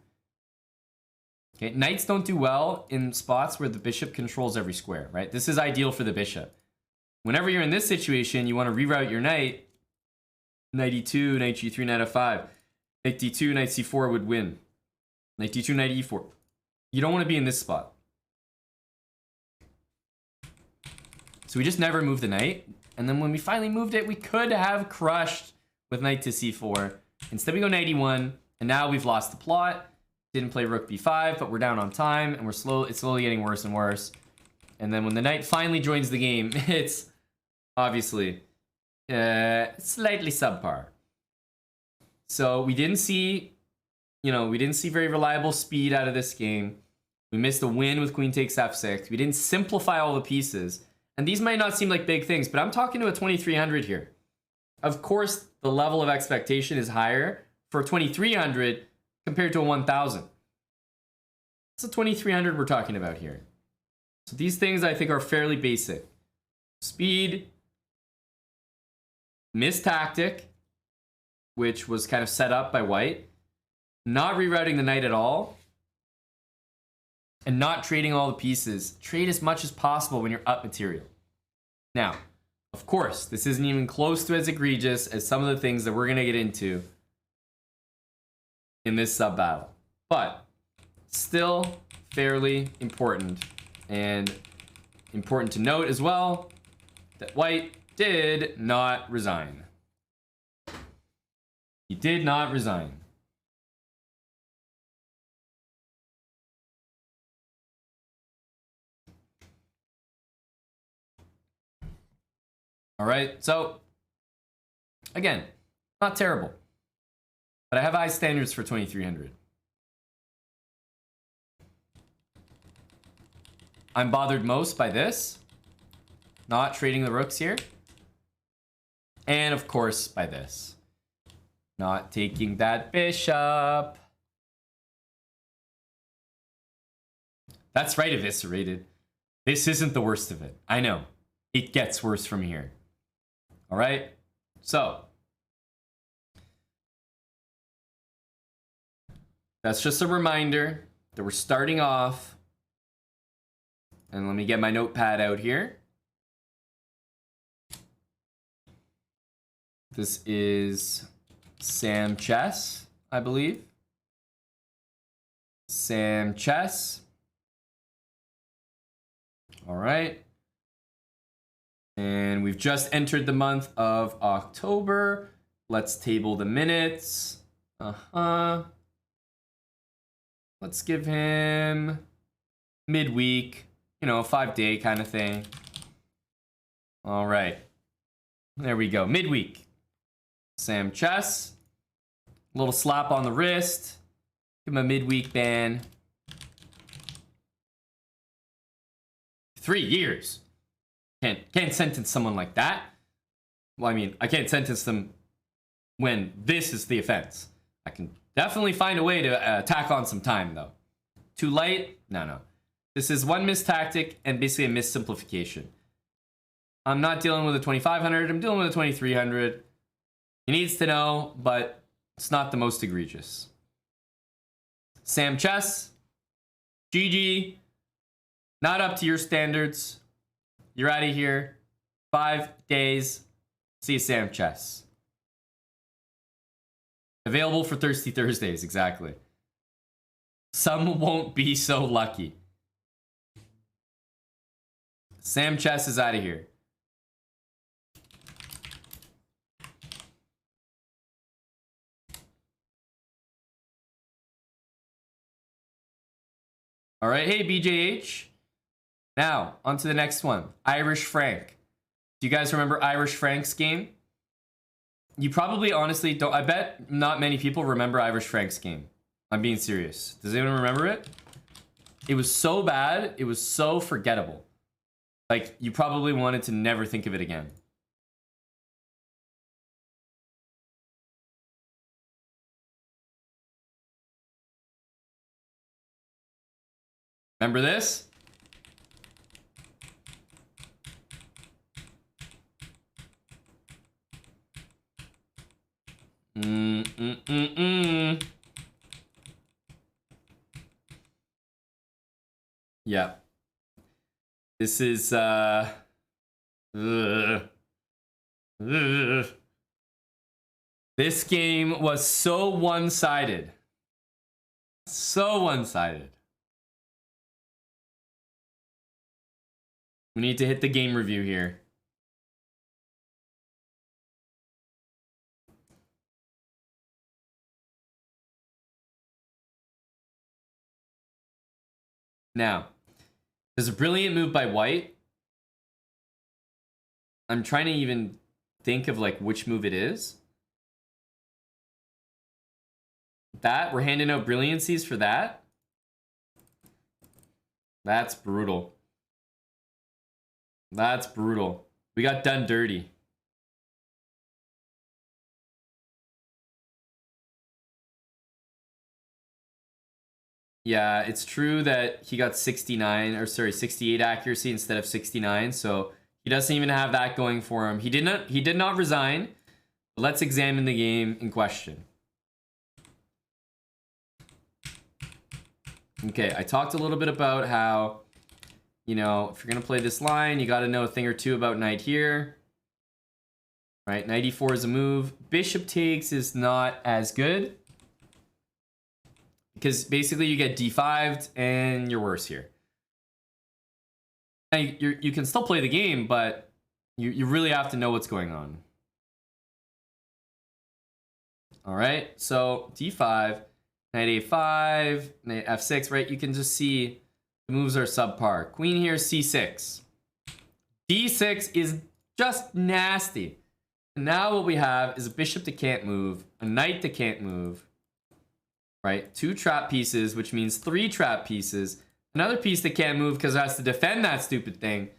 Okay, knights don't do well in spots where the bishop controls every square, right? This is ideal for the bishop. Whenever you're in this situation, you want to reroute your knight. Knight e2, knight g3, knight f5. Knight d2, knight c4 would win. Knight d2, knight e4. You don't want to be in this spot. So we just never moved the knight. And then when we finally moved it, we could have crushed with knight to c4. Instead we go knight e1, and now we've lost the plot. Didn't play rook b5, but we're down on time, and it's slowly getting worse and worse. And then when the knight finally joins the game, it's obviously slightly subpar. So we didn't see, very reliable speed out of this game. We missed a win with queen takes f6. We didn't simplify all the pieces. And these might not seem like big things, but I'm talking to a 2300 here. Of course, the level of expectation is higher for 2300 compared to a 1000. It's a 2300 we're talking about here. So these things I think are fairly basic. Speed, missed tactic, which was kind of set up by white, not rerouting the knight at all, and not trading all the pieces. Trade as much as possible when you're up material. Now, of course, this isn't even close to as egregious as some of the things that we're going to get into in this sub battle, but still fairly important. And important to note as well that white did not resign. He did not resign. All right, so again, not terrible, but I have high standards for 2300. I'm bothered most by this, not trading the rooks here, and of course by this, not taking that bishop. That's right, eviscerated. This isn't the worst of it. I know. it gets worse from here. All right? So that's just a reminder that we're starting off. And let me get my notepad out here. This is Sam Chess, I believe. Sam Chess. All right. And we've just entered the month of October. Let's table the minutes. Let's give him midweek, you know, a 5-day kind of thing. All right. There we go. Midweek. Sam Chess. A little slap on the wrist. Give him a midweek ban. 3 years. Can't sentence someone like that. Well, I mean, I can't sentence them when this is the offense. I can definitely find a way to tack on some time, though. Too light? No. This is one missed tactic and basically a missimplification. I'm not dealing with a 2500. I'm dealing with a 2300. He needs to know, but it's not the most egregious. Sam Chess. GG. Not up to your standards. You're out of here. 5 days. See you, Sam Chess. Available for Thirsty Thursdays, exactly. Some won't be so lucky. Sam Chess is out of here. All right, hey, BJH. Now, on to the next one. Irish Frank. Do you guys remember Irish Frank's game? You probably honestly don't. I bet not many people remember Irish Frank's game. I'm being serious. Does anyone remember it? It was so bad. It was so forgettable. Like, you probably wanted to never think of it again. Remember this? Yeah. This is This game was so one-sided. So one-sided. We need to hit the game review here. Now, there's a brilliant move by white. I'm trying to even think of like which move it is. That, we're handing out brilliancies for that. That's brutal. That's brutal. We got done dirty. Yeah, it's true that he got 68 accuracy instead of 69, so he doesn't even have that going for him. He did not resign. Let's examine the game in question. Okay, I talked a little bit about how, you know, if you're going to play this line, you got to know a thing or two about knight here. Right, knight e4 is a move. Bishop takes is not as good, because basically you get d5'd and you're worse here. And you can still play the game, but you really have to know what's going on. All right, so d5, knight a5, knight f6, right? You can just see the moves are subpar. Queen here, c6. d6 is just nasty. And now what we have is a bishop that can't move, a knight that can't move, right? 2 trap pieces, which means 3 trap pieces. Another piece that can't move because it has to defend that stupid thing.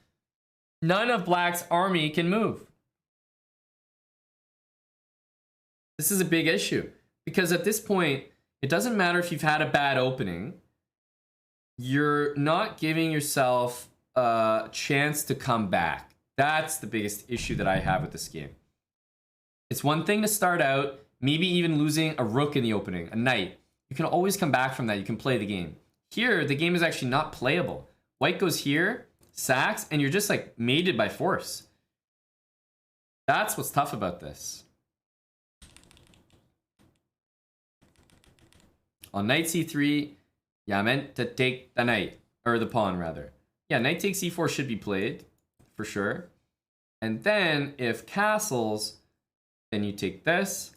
None of black's army can move. This is a big issue because at this point, it doesn't matter if you've had a bad opening. You're not giving yourself a chance to come back. That's the biggest issue that I have with this game. It's one thing to start out, maybe even losing a rook in the opening, a knight. You can always come back from that. You can play the game. Here, the game is actually not playable. White goes here, sacks, and you're just like mated by force. That's what's tough about this. On knight c3, yeah, I meant to take the knight, or the pawn rather. Yeah, knight takes e4 should be played, for sure. And then if castles, then you take this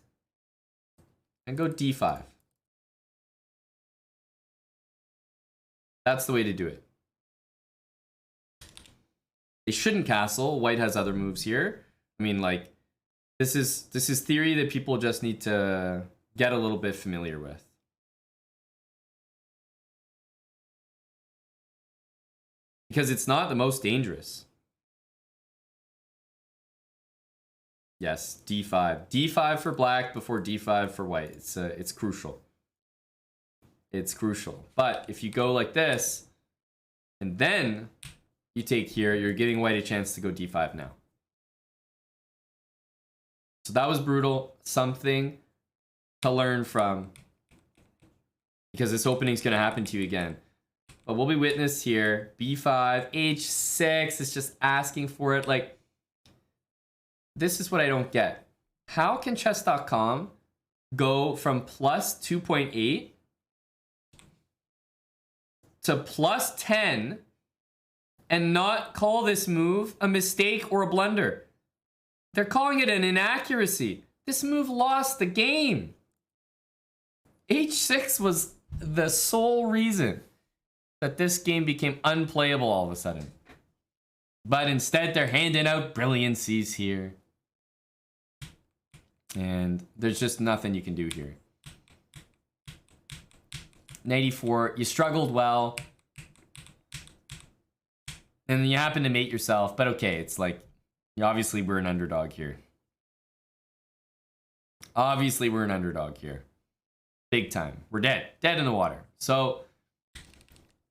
and go d5. That's the way to do it. They shouldn't castle. White has other moves here. I mean, like, this is theory that people just need to get a little bit familiar with. Because it's not the most dangerous. Yes, d5. d5 for black before d5 for white. It's crucial. It's crucial. But if you go like this, and then you take here, you're giving white a chance to go d5 now. So that was brutal. Something to learn from. Because this opening is going to happen to you again. But what we witnessed here, b5, h6, is just asking for it. Like, this is what I don't get. How can chess.com go from plus 2.8 to plus 10 and not call this move a mistake or a blunder? They're calling it an inaccuracy. This move lost the game. h6 was the sole reason that this game became unplayable all of a sudden. But instead, they're handing out brilliancies here. And there's just nothing you can do here. Knight e4, you struggled well. And you happen to mate yourself, but okay, it's like, obviously we're an underdog here. Obviously we're an underdog here. Big time. We're dead. Dead in the water. So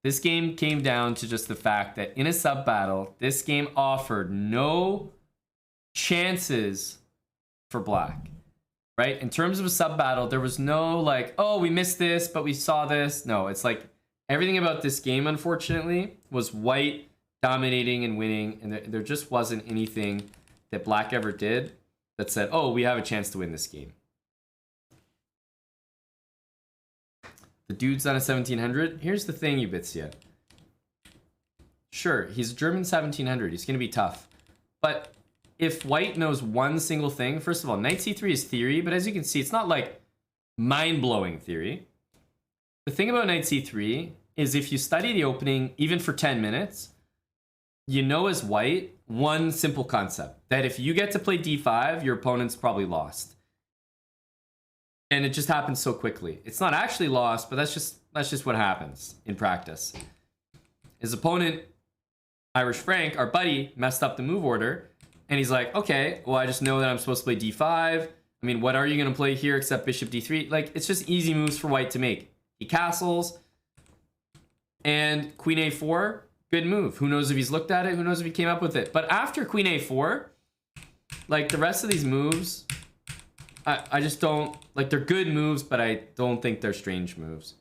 this game came down to just the fact that in a sub battle, this game offered no chances for black, right? In terms of a sub battle, there was no like, oh, we missed this, but we saw this. No, it's like everything about this game, unfortunately, was white dominating and winning. And there just wasn't anything that black ever did that said, oh, we have a chance to win this game. The dude's on a 1700. Here's the thing, Ubitsia. Sure, he's a German 1700. He's going to be tough. But if white knows one single thing, first of all, knight c3 is theory, but as you can see, it's not like mind-blowing theory. The thing about knight c3 is if you study the opening, even for 10 minutes, you know as white, one simple concept. That if you get to play d5, your opponent's probably lost. And it just happens so quickly. It's not actually lost, but that's just what happens in practice. His opponent, Irish Frank, our buddy, messed up the move order. And he's like, okay, well, I just know that I'm supposed to play d5. I mean, what are you going to play here except bishop d3? Like, it's just easy moves for white to make. He castles. And queen a4, good move. Who knows if he's looked at it? Who knows if he came up with it? But after queen a4, like, the rest of these moves, I just don't, like, they're good moves, but I don't think they're strange moves.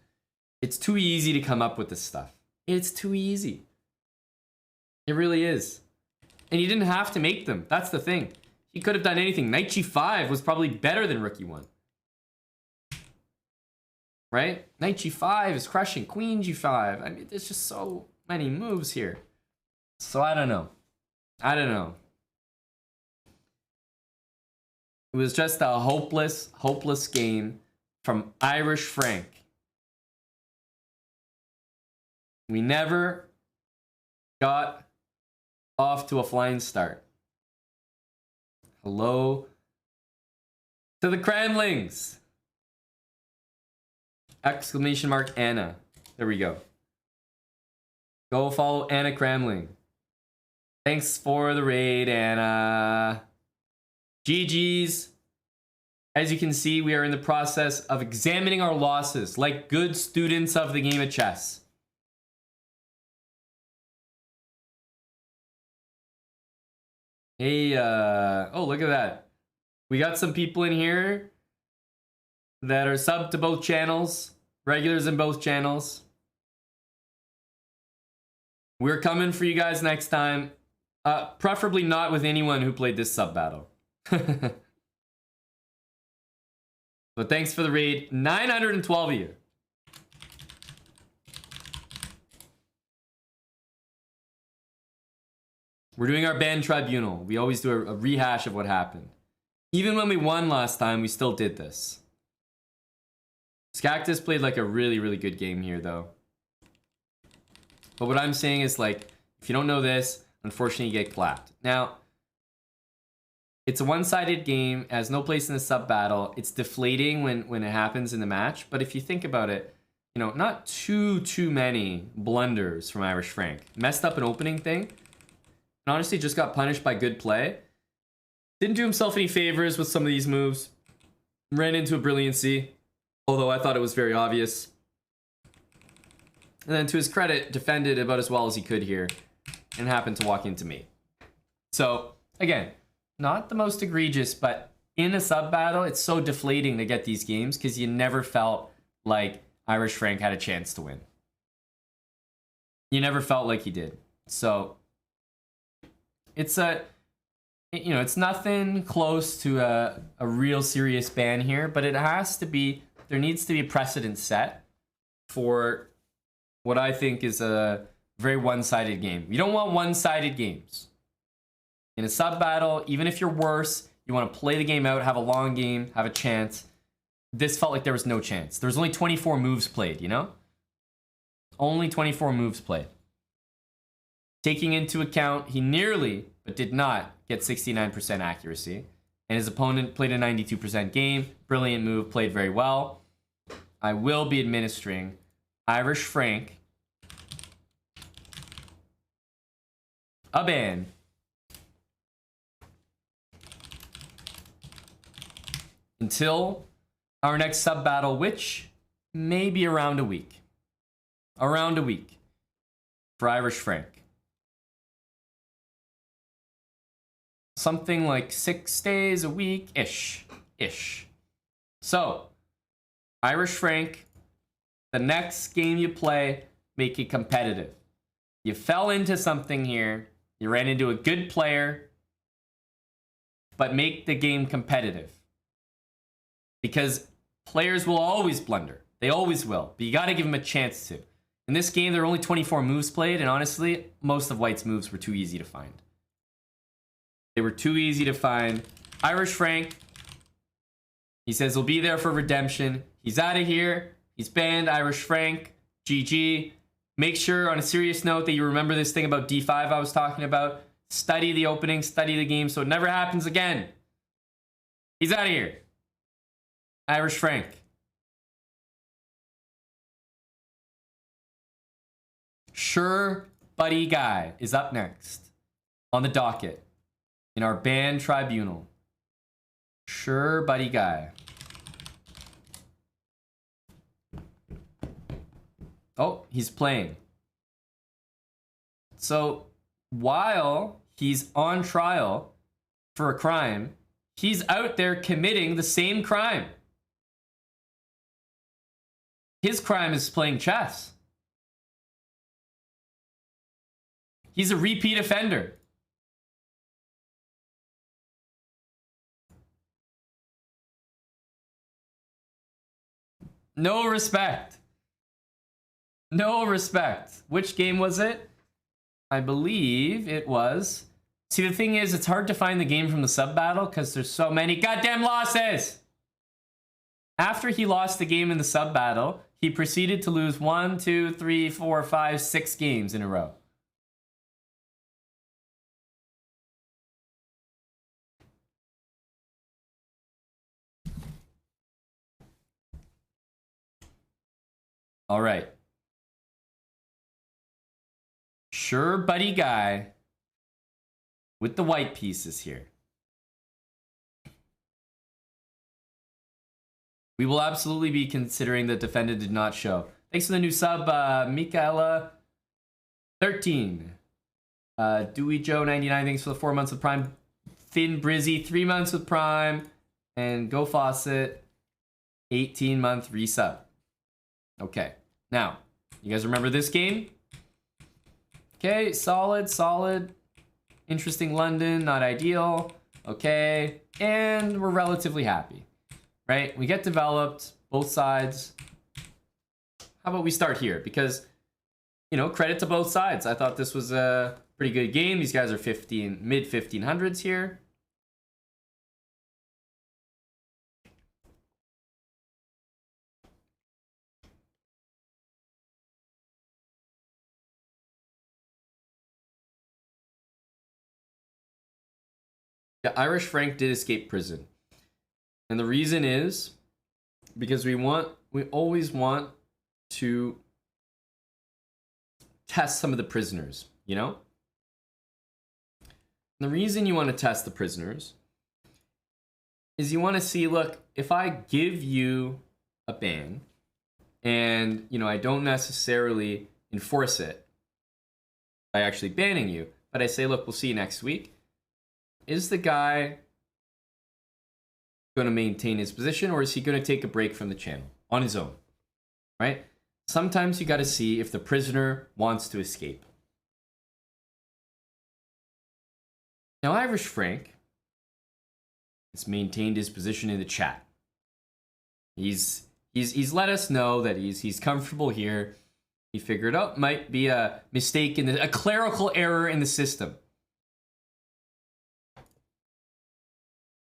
It's too easy to come up with this stuff. It's too easy. It really is. And he didn't have to make them. That's the thing. He could have done anything. Knight g5 was probably better than rook e1. Right? Knight g5 is crushing. Queen g5. I mean, there's just so many moves here. So I don't know. I don't know. It was just a hopeless, hopeless game from Irish Frank. We never got off to a flying start. Hello to the Cramlings! Exclamation mark Anna. There we go. Go follow AnnaCramling. Thanks for the raid, Anna. GG's. As you can see, we are in the process of examining our losses like good students of the game of chess. Hey, oh, look at that. We got some people in here that are subbed to both channels, regulars in both channels. We're coming for you guys next time. Preferably not with anyone who played this sub battle. But thanks for the raid. 912 of you. We're doing our band tribunal. We always do a rehash of what happened. Even when we won last time, we still did this. Skactus played like a really, really good game here, though. But what I'm saying is, like, if you don't know this, unfortunately, you get clapped. Now, it's a one-sided game. It has no place in the sub battle. It's deflating when it happens in the match. But if you think about it, you know, not too many blunders from Irish Frank. Messed up an opening thing. And honestly, just got punished by good play. Didn't do himself any favors with some of these moves. Ran into a brilliancy. Although I thought it was very obvious. And then to his credit, defended about as well as he could here. And happened to walk into me. So, again, not the most egregious, but in a sub battle, it's so deflating to get these games because you never felt like Irish Frank had a chance to win. You never felt like he did. So, it's it's nothing close to a real serious ban here, but it has to be, there needs to be a precedent set for what I think is a very one-sided game. You don't want one-sided games. In a sub battle, even if you're worse, you want to play the game out, have a long game, have a chance. This felt like there was no chance. There was only 24 moves played, you know? Only 24 moves played. Taking into account, he nearly, but did not, get 69% accuracy. And his opponent played a 92% game. Brilliant move, played very well. I will be administering Irish Frank a ban. Until our next sub battle, which may be around a week. Around a week for Irish Frank. Something like 6 days a week-ish. So, Irish Frank, the next game you play, make it competitive. You fell into something here. You ran into a good player. But make the game competitive. Because players will always blunder. They always will. But you got to give them a chance to. In this game, there were only 24 moves played. And honestly, most of White's moves were too easy to find. They were too easy to find. Irish Frank, he says he'll be there for redemption. He's out of here. He's banned. Irish Frank, GG. Make sure, on a serious note, that you remember this thing about D5 I was talking about. Study the opening, study the game, so it never happens again. He's out of here. Irish Frank. Sure Buddy Guy is up next on the docket in our band tribunal. Sure Buddy Guy. Oh, he's playing. So while he's on trial for a crime, he's out there committing the same crime. His crime is playing chess. He's a repeat offender. No respect. No respect. Which game was it? I believe it was. See, the thing is, it's hard to find the game from the sub battle because there's so many goddamn losses. After he lost the game in the sub battle, he proceeded to lose 1, 2, 3, 4, 5, 6 games in a row. All right. Sure Buddy Guy with the white pieces here. We will absolutely be considering that defendant did not show. Thanks for the new sub, Michaela13. Dewey Joe 99, thanks for the 4 months of Prime. Finn Brizzy, 3 months with Prime. And Go Fawcett, 18-month resub. Okay, now, you guys remember this game? Okay, solid. Interesting London, not ideal. Okay, and we're relatively happy, right? We get developed, both sides. How about we start here? Because, you know, credit to both sides. I thought this was a pretty good game. These guys are mid 1500s here. The Irish Frank did escape prison. And the reason is because we always want to test some of the prisoners, you know? And the reason you want to test the prisoners is you want to see, look, if I give you a ban and, you know, I don't necessarily enforce it by actually banning you, but I say, look, we'll see you next week. Is the guy going to maintain his position, or is he going to take a break from the channel on his own, right? Sometimes you got to see if the prisoner wants to escape. Now, Irish Frank has maintained his position in the chat. He's let us know that he's comfortable here. He figured out might be a mistake in a clerical error in the system.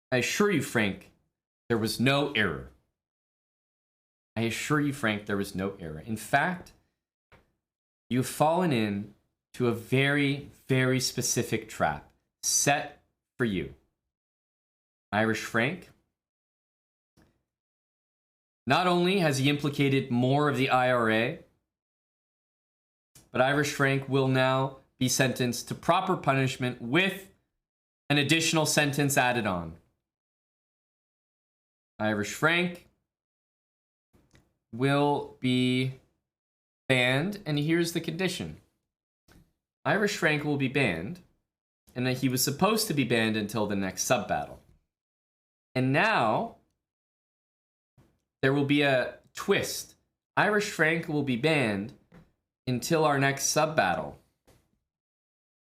I assure you, Frank, there was no error. I assure you, Frank, there was no error. In fact, you've fallen in to a very, very specific trap set for you. Irish Frank, not only has he implicated more of the IRA, but Irish Frank will now be sentenced to proper punishment with an additional sentence added on. Irish Frank will be banned, and here's the condition. Irish Frank will be banned, and he was supposed to be banned until the next sub-battle. And now, there will be a twist. Irish Frank will be banned until our next sub-battle.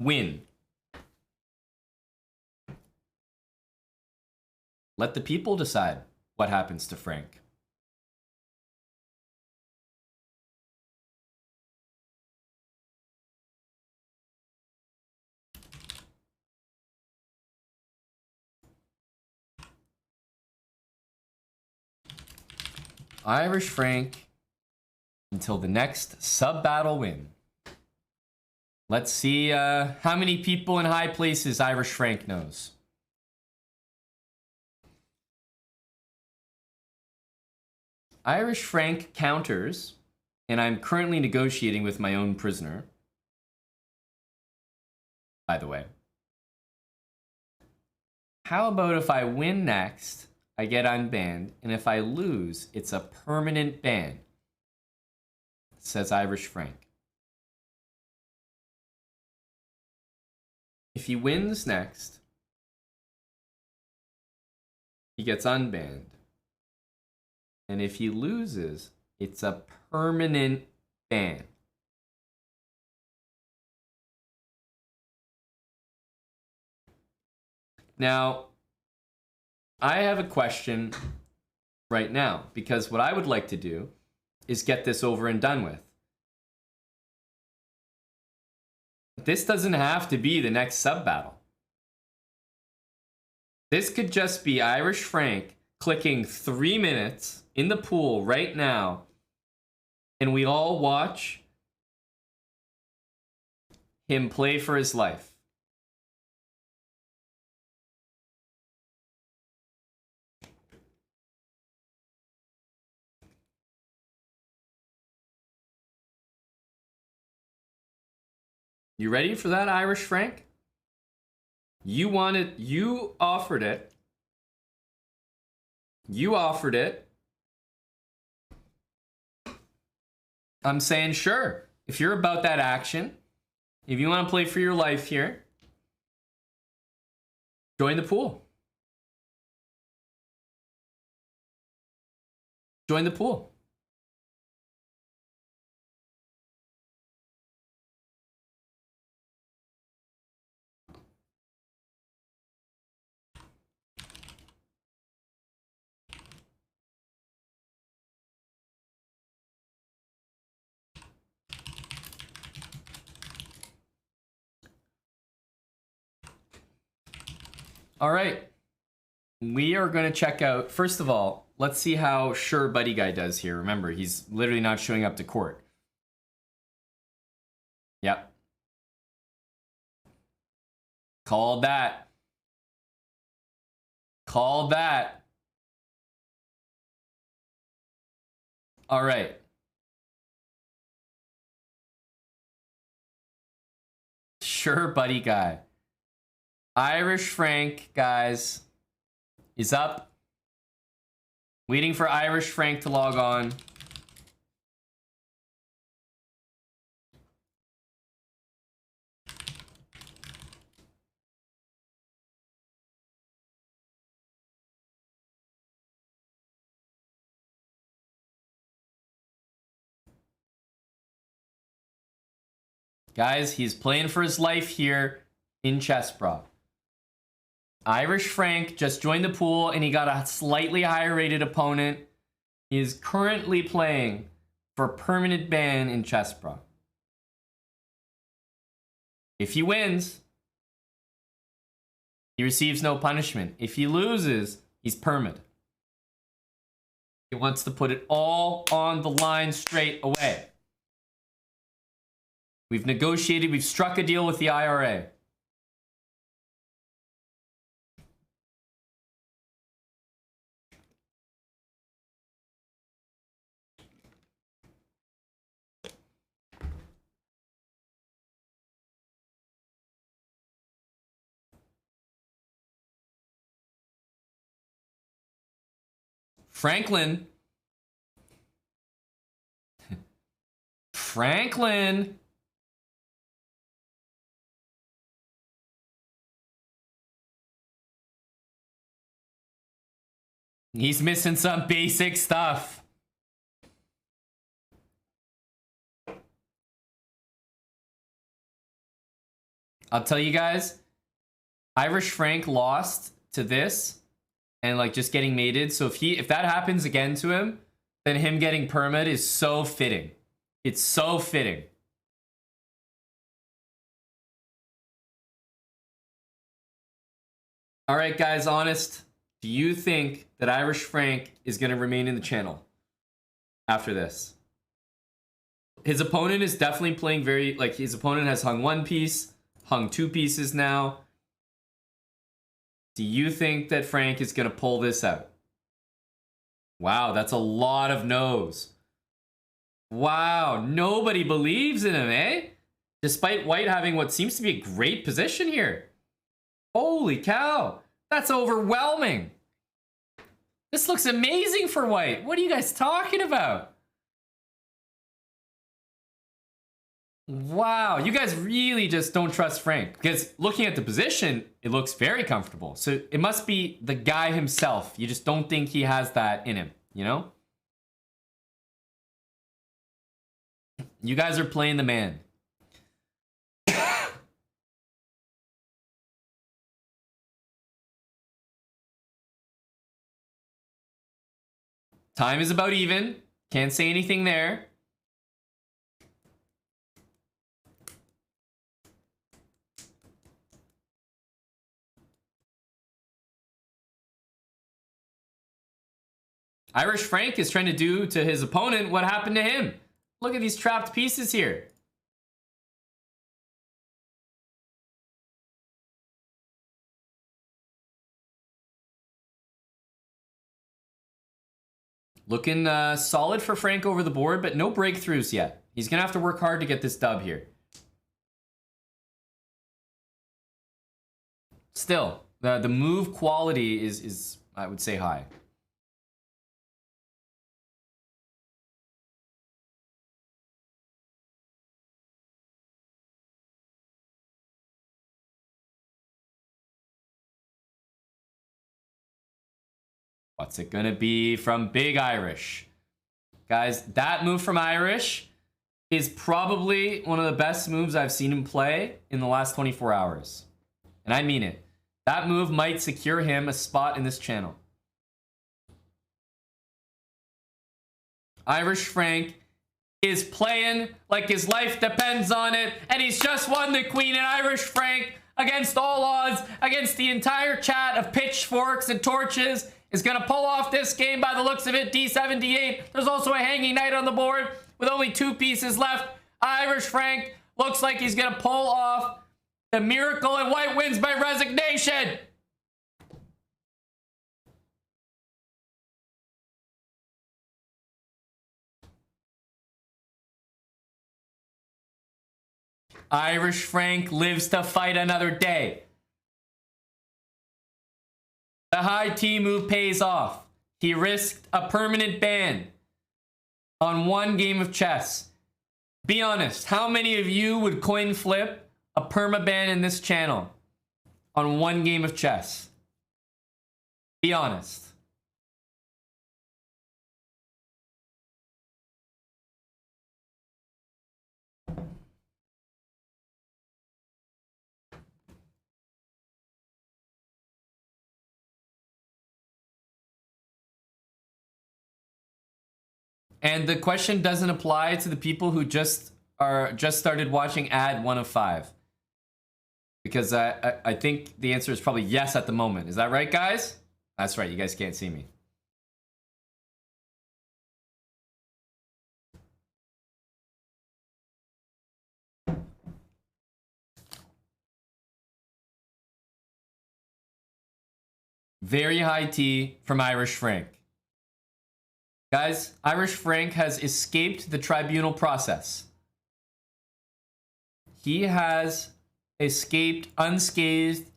Win. Let the people decide what happens to Frank. Irish Frank until the next sub-battle win. Let's see how many people in high places Irish Frank knows. Irish Frank counters, and I'm currently negotiating with my own prisoner, by the way. How about if I win next, I get unbanned, and if I lose, it's a permanent ban, says Irish Frank. If he wins next, he gets unbanned. And if he loses, it's a permanent ban. Now, I have a question right now, because what I would like to do is get this over and done with. This doesn't have to be the next sub-battle. This could just be Irish Frank clicking 3 minutes in the pool right now, and we all watch him play for his life. You ready for that, Irish Frank? You offered it. You offered it. I'm saying sure. If you're about that action, if you want to play for your life here, Join the pool. Join the pool. All right. We are going to check out, first of all, let's see how Sure Buddy Guy does here. Remember, he's literally not showing up to court. Yep. Called that. Called that. All right. Sure Buddy Guy. Irish Frank, guys, is up. Waiting for Irish Frank to log on. Guys, he's playing for his life here in Chessbra. Irish Frank just joined the pool and he got a slightly higher rated opponent. He is currently playing for permanent ban in Chessbra. If he wins, he receives no punishment. If he loses, he's permanent. He wants to put it all on the line straight away. We've negotiated, we've struck a deal with the IRA. Franklin. Franklin. He's missing some basic stuff. I'll tell you guys, Irish Frank lost to this and like just getting mated. So if that happens again to him, then him getting permit is so fitting. It's so fitting. All right, guys, honest. Do you think that Irish Frank is going to remain in the channel after this? His opponent is definitely playing very, like, his opponent has hung one piece, hung two pieces now. Do you think that Frank is going to pull this out? Wow, that's a lot of no's. Wow, nobody believes in him, eh? Despite White having what seems to be a great position here. Holy cow, that's overwhelming. This looks amazing for White. What are you guys talking about? Wow, you guys really just don't trust Frank. Because looking at the position, it looks very comfortable. So it must be the guy himself. You just don't think he has that in him, you know? You guys are playing the man. Time is about even. Can't say anything there. Irish Frank is trying to do to his opponent what happened to him. Look at these trapped pieces here. Looking solid for Frank over the board, but no breakthroughs yet. He's going to have to work hard to get this dub here. Still, the move quality is I would say, high. What's it gonna be from Big Irish? Guys, that move from Irish is probably one of the best moves I've seen him play in the last 24 hours. And I mean it. That move might secure him a spot in this channel. Irish Frank is playing like his life depends on it, and he's just won the Queen. And Irish Frank, against all odds, against the entire chat of pitchforks and torches, is gonna pull off this game by the looks of it. D7, D8. There's also a hanging knight on the board with only 2 pieces left. Irish Frank looks like he's gonna pull off the miracle, and white wins by resignation. Irish Frank lives to fight another day. The high T move pays off. He risked a permanent ban on 1 game of chess. Be honest, how many of you would coin flip a permaban in this channel on 1 game of chess? Be honest. And the question doesn't apply to the people who just started watching ad 1 of 5. Because I think the answer is probably yes at the moment. Is that right, guys? That's right, you guys can't see me. Very high T from Irish Frank. Guys, Irish Frank has escaped the tribunal process. He has escaped unscathed.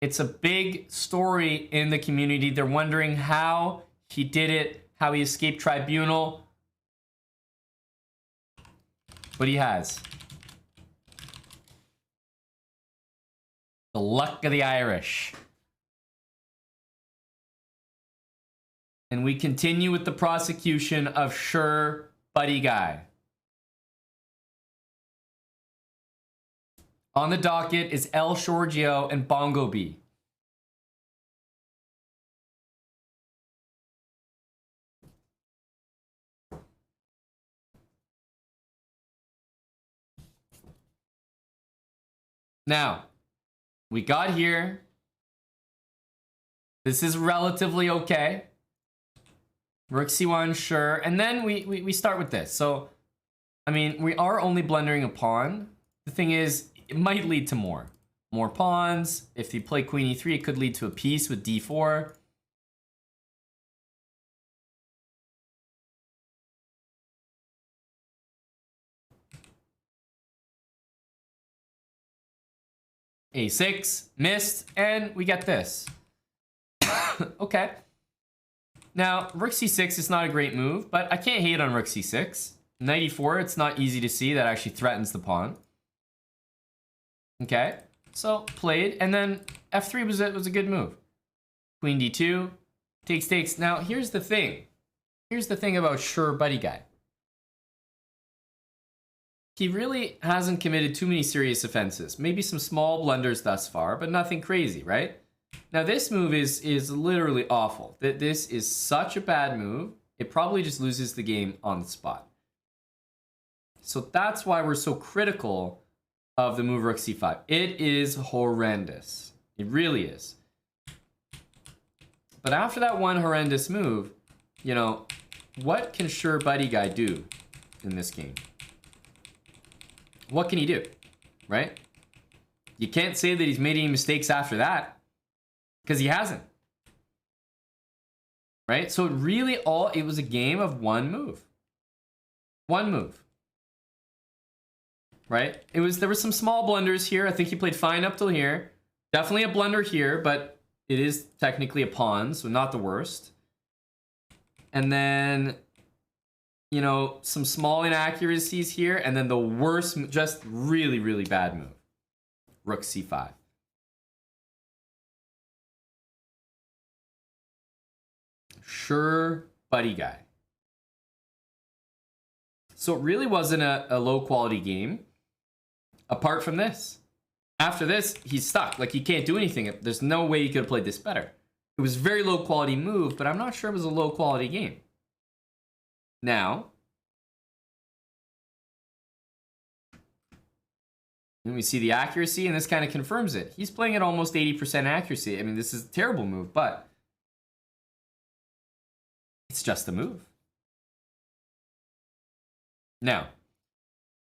It's a big story in the community. They're wondering how he did it, how he escaped tribunal. But he has. The luck of the Irish. And we continue with the prosecution of Sure Buddy Guy. On the docket is El Shorgio and Bongo B. Now, we got here. This is relatively okay. Rook C1, sure. And then we start with this. So, I mean, we are only blundering a pawn. The thing is, it might lead to more. More pawns. If you play Queen E3, it could lead to a piece with D4. A6, missed, and we get this. Okay. Now, Rook C6 is not a great move, but I can't hate on Rook C6. Knight E4, it's not easy to see. That actually threatens the pawn. Okay, so played, and then F3 was a good move. Queen D2, takes. Now, here's the thing. Here's the thing about Sure Buddy Guy. He really hasn't committed too many serious offenses. Maybe some small blunders thus far, but nothing crazy, right? Now, this move is literally awful. This is such a bad move. It probably just loses the game on the spot. So that's why we're so critical of the move Rook C5. It is horrendous. It really is. But after that one horrendous move, you know, what can Sure Buddy Guy do in this game? What can he do, right? You can't say that he's made any mistakes after that. Because he hasn't. Right? So it was a game of one move. One move. Right? There were some small blunders here. I think he played fine up till here. Definitely a blunder here, but it is technically a pawn, so not the worst. And then, you know, some small inaccuracies here, and then the worst, just really, really bad move. Rook C5. Sure, buddy guy. So it really wasn't a low quality game apart from this. After this, he's stuck. Like, he can't do anything. There's no way he could have played this better. It was a very low quality move, but I'm not sure it was a low quality game. Now, when we see the accuracy, and this kind of confirms it. He's playing at almost 80% accuracy. I mean, this is a terrible move, but it's just a move. Now,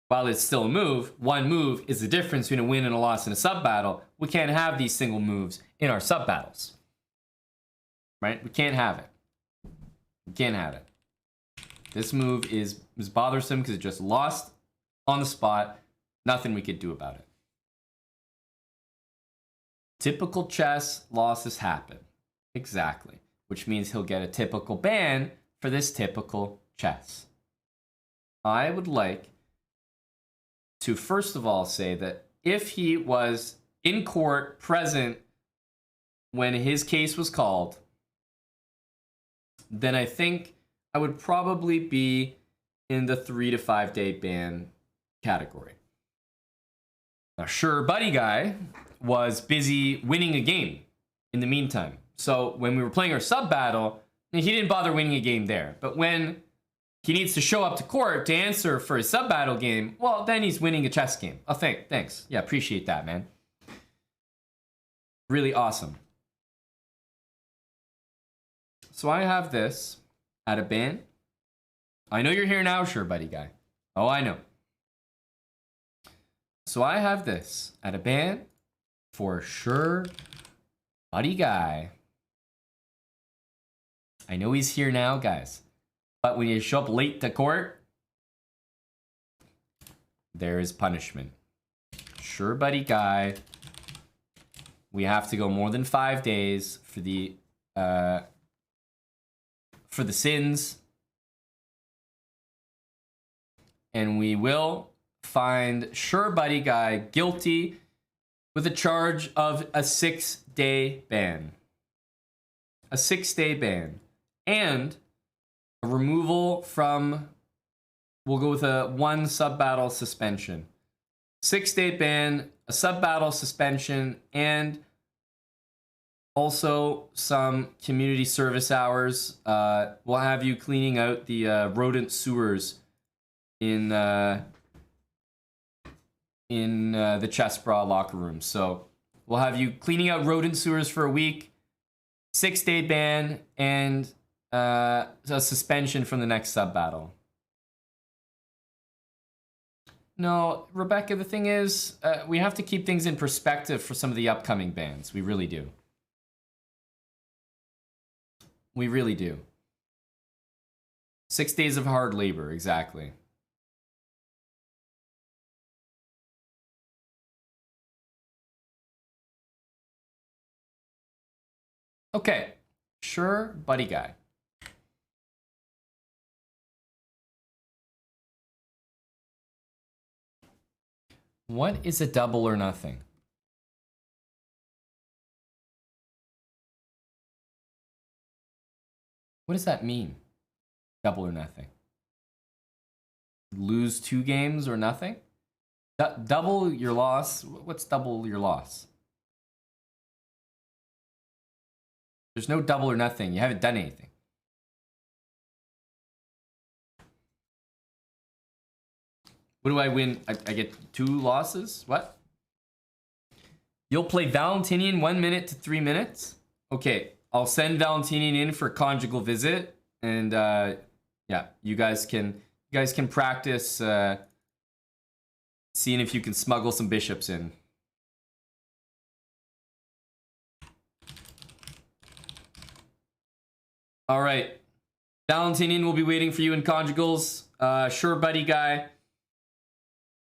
while it's still a move, one move is the difference between a win and a loss in a sub battle. We can't have these single moves in our sub battles. Right? We can't have it. We can't have it. This move is bothersome because it just lost on the spot. Nothing we could do about it. Typical chess losses happen. Exactly. Which means he'll get a typical ban for this typical chess. I would like to first of all say that if he was in court present when his case was called, then I think I would probably be in the 3 to 5 day ban category. Now, sure, buddy guy was busy winning a game in the meantime. So when we were playing our sub battle, he didn't bother winning a game there. But when he needs to show up to court to answer for his sub battle game, well, then he's winning a chess game. Oh, thanks. Yeah, appreciate that, man. Really awesome. So I have this at a ban. I know you're here now, sure, buddy guy. Oh, I know. So I have this at a ban for sure, buddy guy. I know he's here now, guys. But when you show up late to court, there is punishment. Sure, buddy guy. We have to go more than 5 days for the sins. And we will find sure buddy guy guilty with a charge of a 6-day ban. A 6-day ban. And a removal from, we'll go with a 1 sub-battle suspension. 6-day ban, a sub-battle suspension, and also some community service hours. We'll have you cleaning out the rodent sewers in the chess bra locker room. So we'll have you cleaning out rodent sewers for a week, 6-day ban, and a suspension from the next sub battle. No, Rebecca, the thing is, we have to keep things in perspective for some of the upcoming bans. We really do. We really do. 6 days of hard labor, exactly. Okay, sure, buddy guy. What is a double or nothing? What does that mean? Double or nothing? Lose 2 games or nothing? Double your loss? What's double your loss? There's no double or nothing. You haven't done anything. What do I win? I get 2 losses? What? You'll play Valentinian 1 minute to 3 minutes? Okay, I'll send Valentinian in for conjugal visit, and yeah, you guys can practice seeing if you can smuggle some bishops in. All right, Valentinian will be waiting for you in conjugals. Sure, buddy guy.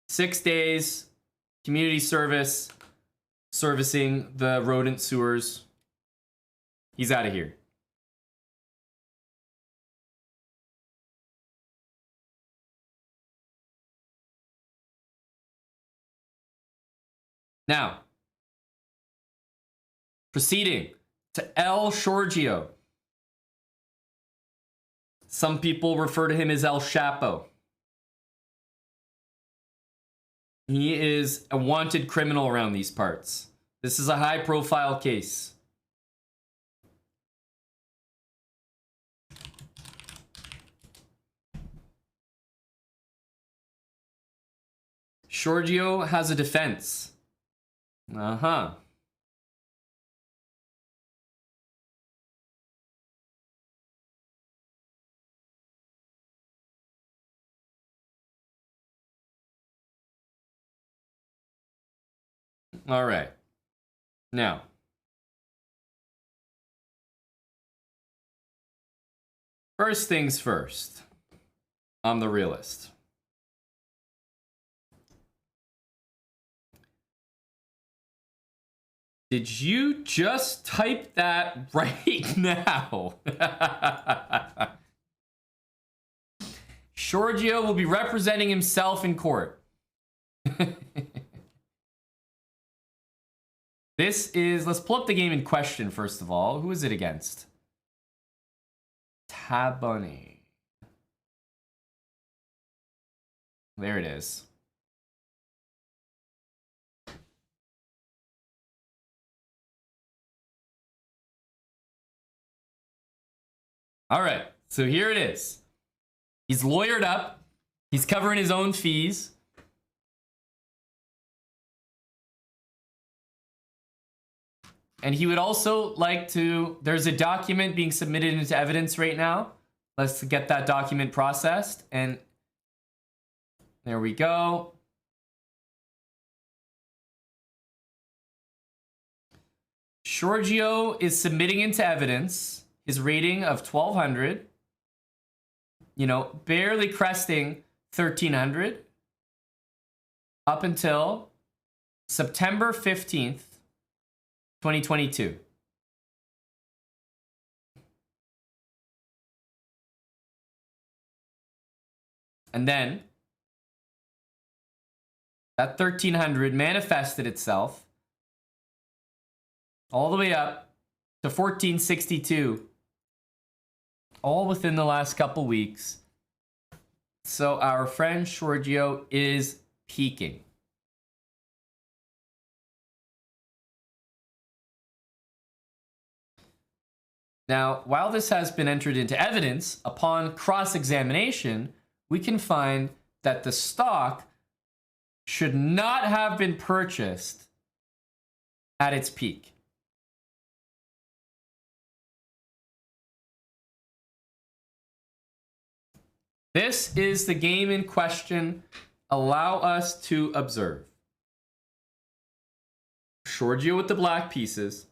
6 days, community service, servicing the rodent sewers. He's out of here. Now, proceeding to El Shorgio. Some people refer to him as El Chapo. He is a wanted criminal around these parts. This is a high-profile case. Giorgio has a defense. Uh-huh. All right. Now, first things first. I'm the realist. Did you just type that right now? Giorgio will be representing himself in court. This is, let's pull up the game in question first of all. Who is it against? Taboni. There it is. All right, so here it is. He's lawyered up. He's covering his own fees. And he would also like to, there's a document being submitted into evidence right now. Let's get that document processed. And there we go. Giorgio is submitting into evidence his rating of 1200. You know, barely cresting 1300 up until September 15th, 2022. And then that 1300 manifested itself all the way up to 1462, all within the last couple weeks. So our friend Giorgio is peaking. Now, while this has been entered into evidence, upon cross-examination, we can find that the stock should not have been purchased at its peak. This is the game in question. Allow us to observe. Giorgio with the black pieces.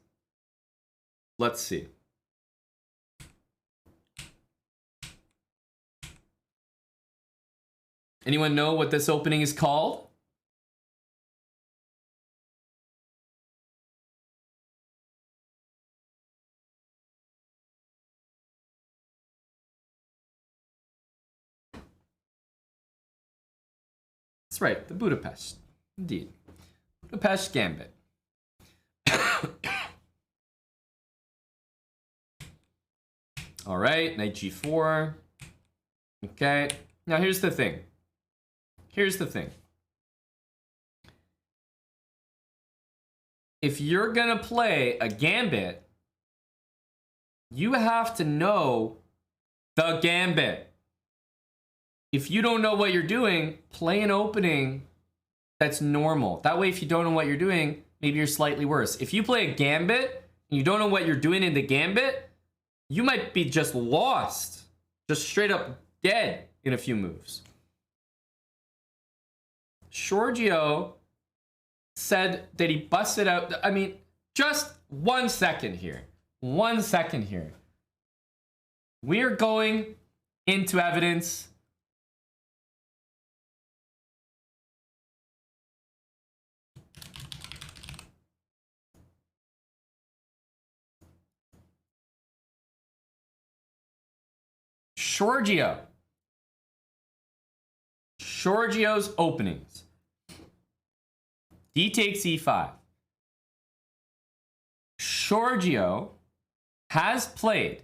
Let's see. Anyone know what this opening is called? That's right, the Budapest. Indeed. Budapest Gambit. All right, knight g4. Okay, now here's the thing. Here's the thing. If you're gonna play a gambit, you have to know the gambit. If you don't know what you're doing, play an opening that's normal. That way, if you don't know what you're doing, maybe you're slightly worse. If you play a gambit and you don't know what you're doing in the gambit, you might be just lost, just straight up dead in a few moves. Giorgio said that he busted out. I mean, just 1 second here. 1 second here. We're going into evidence. Giorgio's openings. D takes e5. Giorgio has played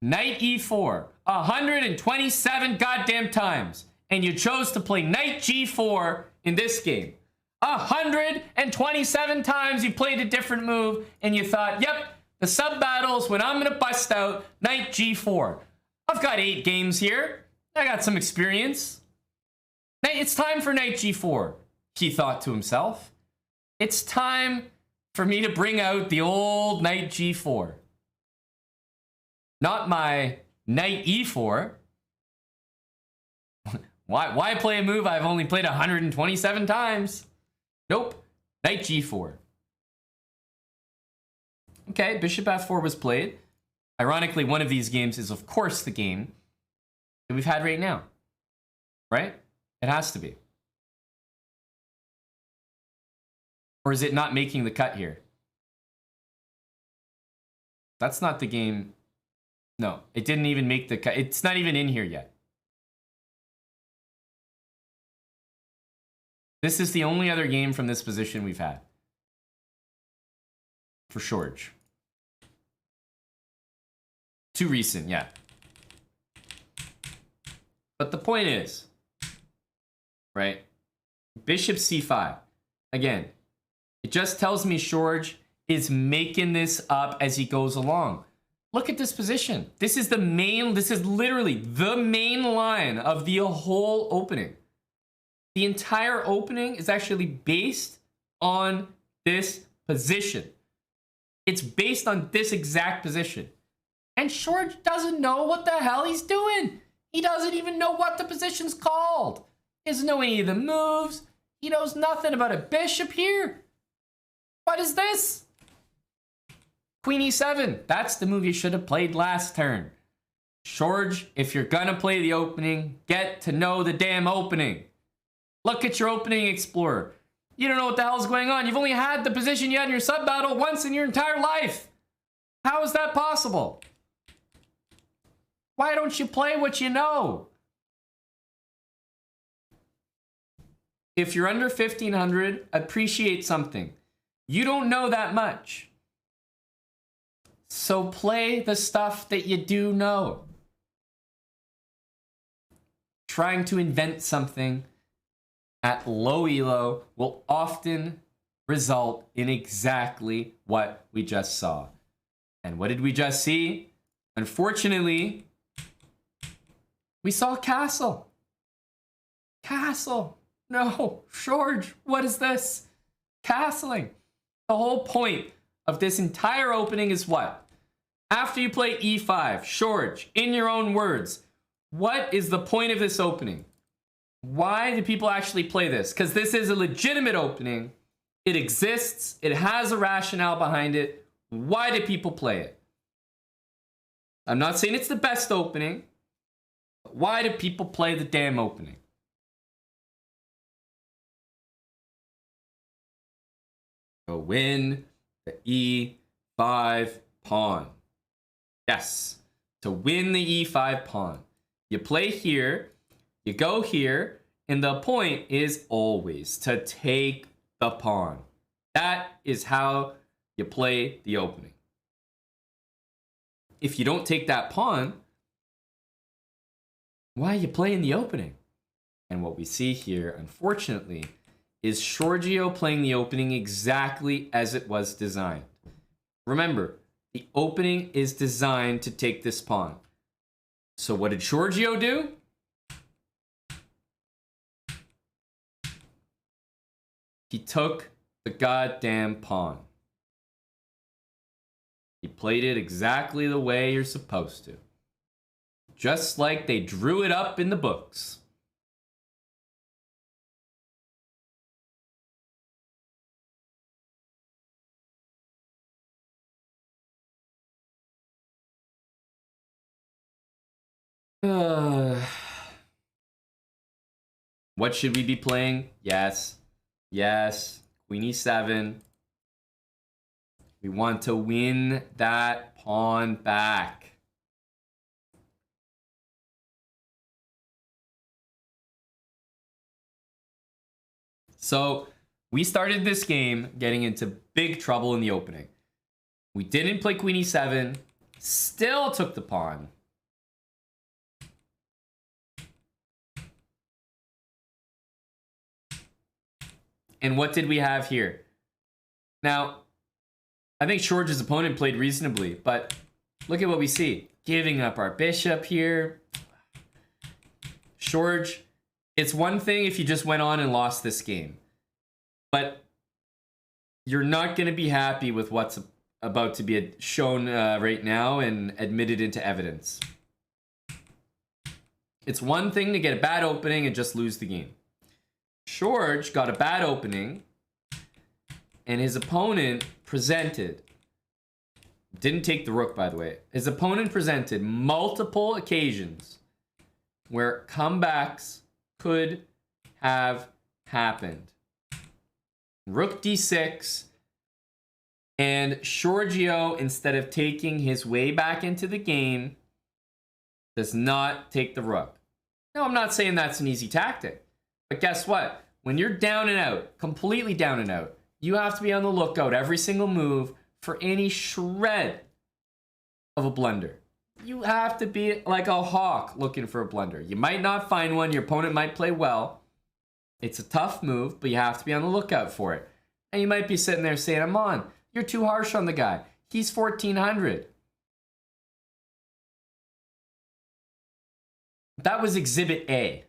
Knight e4 127 goddamn times, and you chose to play knight g4 in this game. 127 times you played a different move, and you thought, yep, the sub battles when I'm gonna bust out knight g4. I've got 8 games here. I got some experience. It's time for knight g4, he thought to himself. It's time for me to bring out the old knight g4. Not my knight e4. Why play a move I've only played 127 times? Nope. Knight g4. Okay, bishop f4 was played. Ironically, one of these games is, of course, the game that we've had right now. Right? It has to be. Or is it not making the cut here? That's not the game. No, it didn't even make the cut. It's not even in here yet. This is the only other game from this position we've had. For George. Too recent, yeah. But the point is, right? Bishop c5. Again, it just tells me George is making this up as he goes along. Look at this position. This is literally the main line of the whole opening. The entire opening is actually based on this position. It's based on this exact position. And George doesn't know what the hell he's doing. He doesn't even know what the position's called. He doesn't know any of the moves. He knows nothing about a bishop here. What is this? Queen e7. That's the move you should have played last turn. George, if you're gonna play the opening, get to know the damn opening. Look at your opening explorer. You don't know what the hell's going on. You've only had the position you had in your sub battle once in your entire life. How is that possible? Why don't you play what you know? If you're under 1500, appreciate something. You don't know that much. So play the stuff that you do know. Trying to invent something at low elo will often result in exactly what we just saw. And what did we just see? Unfortunately, we saw castle. Castle. No, George, what is this? Castling. The whole point of this entire opening is what? After you play e5, George, in your own words, what is the point of this opening? Why do people actually play this? Because this is a legitimate opening. It exists. It has a rationale behind it. Why do people play it? I'm not saying it's the best opening. But why do people play the damn opening? So win the e5 pawn. Yes, to win the e5 pawn. You play here, you go here, and the point is always to take the pawn. That is how you play the opening. If you don't take that pawn, why are you playing the opening? And what we see here, unfortunately, is Giorgio playing the opening exactly as it was designed. Remember, the opening is designed to take this pawn. So what did Giorgio do? He took the goddamn pawn. He played it exactly the way you're supposed to. Just like they drew it up in the books. What should we be playing? Yes. Yes. Queen e7. We want to win that pawn back. So we started this game getting into big trouble in the opening. We didn't play Queen e7. Still took the pawn. And what did we have here? Now, I think George's opponent played reasonably, but look at what we see. Giving up our bishop here. George, it's one thing if you just went on and lost this game, but you're not going to be happy with what's about to be shown right now and admitted into evidence. It's one thing to get a bad opening and just lose the game. George got a bad opening, and his opponent presented, didn't take the rook, by the way. His opponent presented multiple occasions where comebacks could have happened. Rook d6, and Giorgio, instead of taking his way back into the game, does not take the rook. Now, I'm not saying that's an easy tactic, but guess what? When you're down and out, completely down and out, you have to be on the lookout every single move for any shred of a blunder. You have to be like a hawk looking for a blunder. You might not find one. Your opponent might play well. It's a tough move, but you have to be on the lookout for it. And you might be sitting there saying, Amon, you're too harsh on the guy. He's 1,400. That was Exhibit A.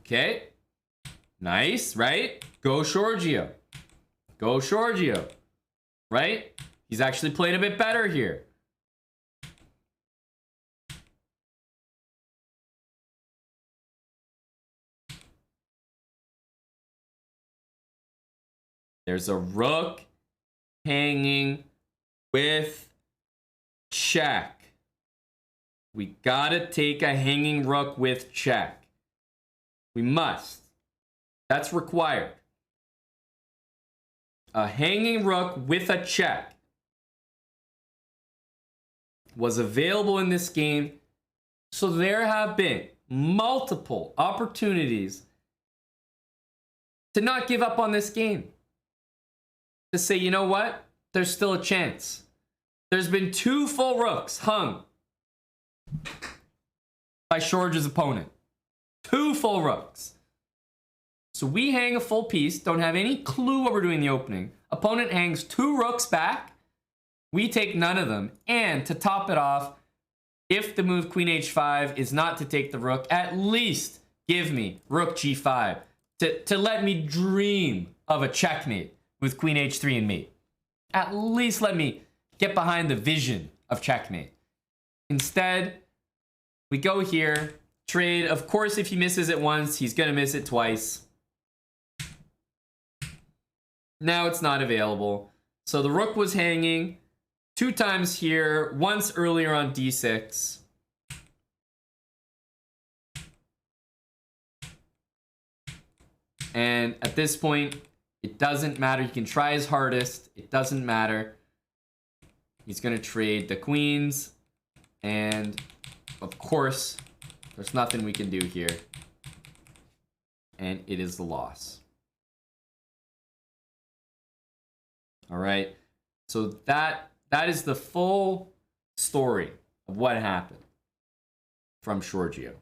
Okay. Nice, right? Go Giorgio. Go Giorgio. Right? He's actually played a bit better here. There's a rook hanging with check. We gotta take a hanging rook with check. We must. That's required. A hanging rook with a check was available in this game. So there have been multiple opportunities to not give up on this game. To say, you know what? There's still a chance. There's been 2 full rooks hung by George's opponent. 2 full rooks. So we hang a full piece, don't have any clue what we're doing in the opening. Opponent hangs 2 rooks back. We take none of them. And to top it off, if the move Queen H5 is not to take the rook, at least give me Rook G5 to let me dream of a checkmate with Queen H3 and mate. At least let me get behind the vision of checkmate. Instead, we go here, trade. Of course, if he misses it once, he's going to miss it twice. Now it's not available. So the rook was hanging 2 times here, once earlier on d6. And at this point, it doesn't matter. He can try his hardest. It doesn't matter. He's going to trade the queens. And of course, there's nothing we can do here. And it is the loss. All right. So that is the full story of what happened from Giorgio.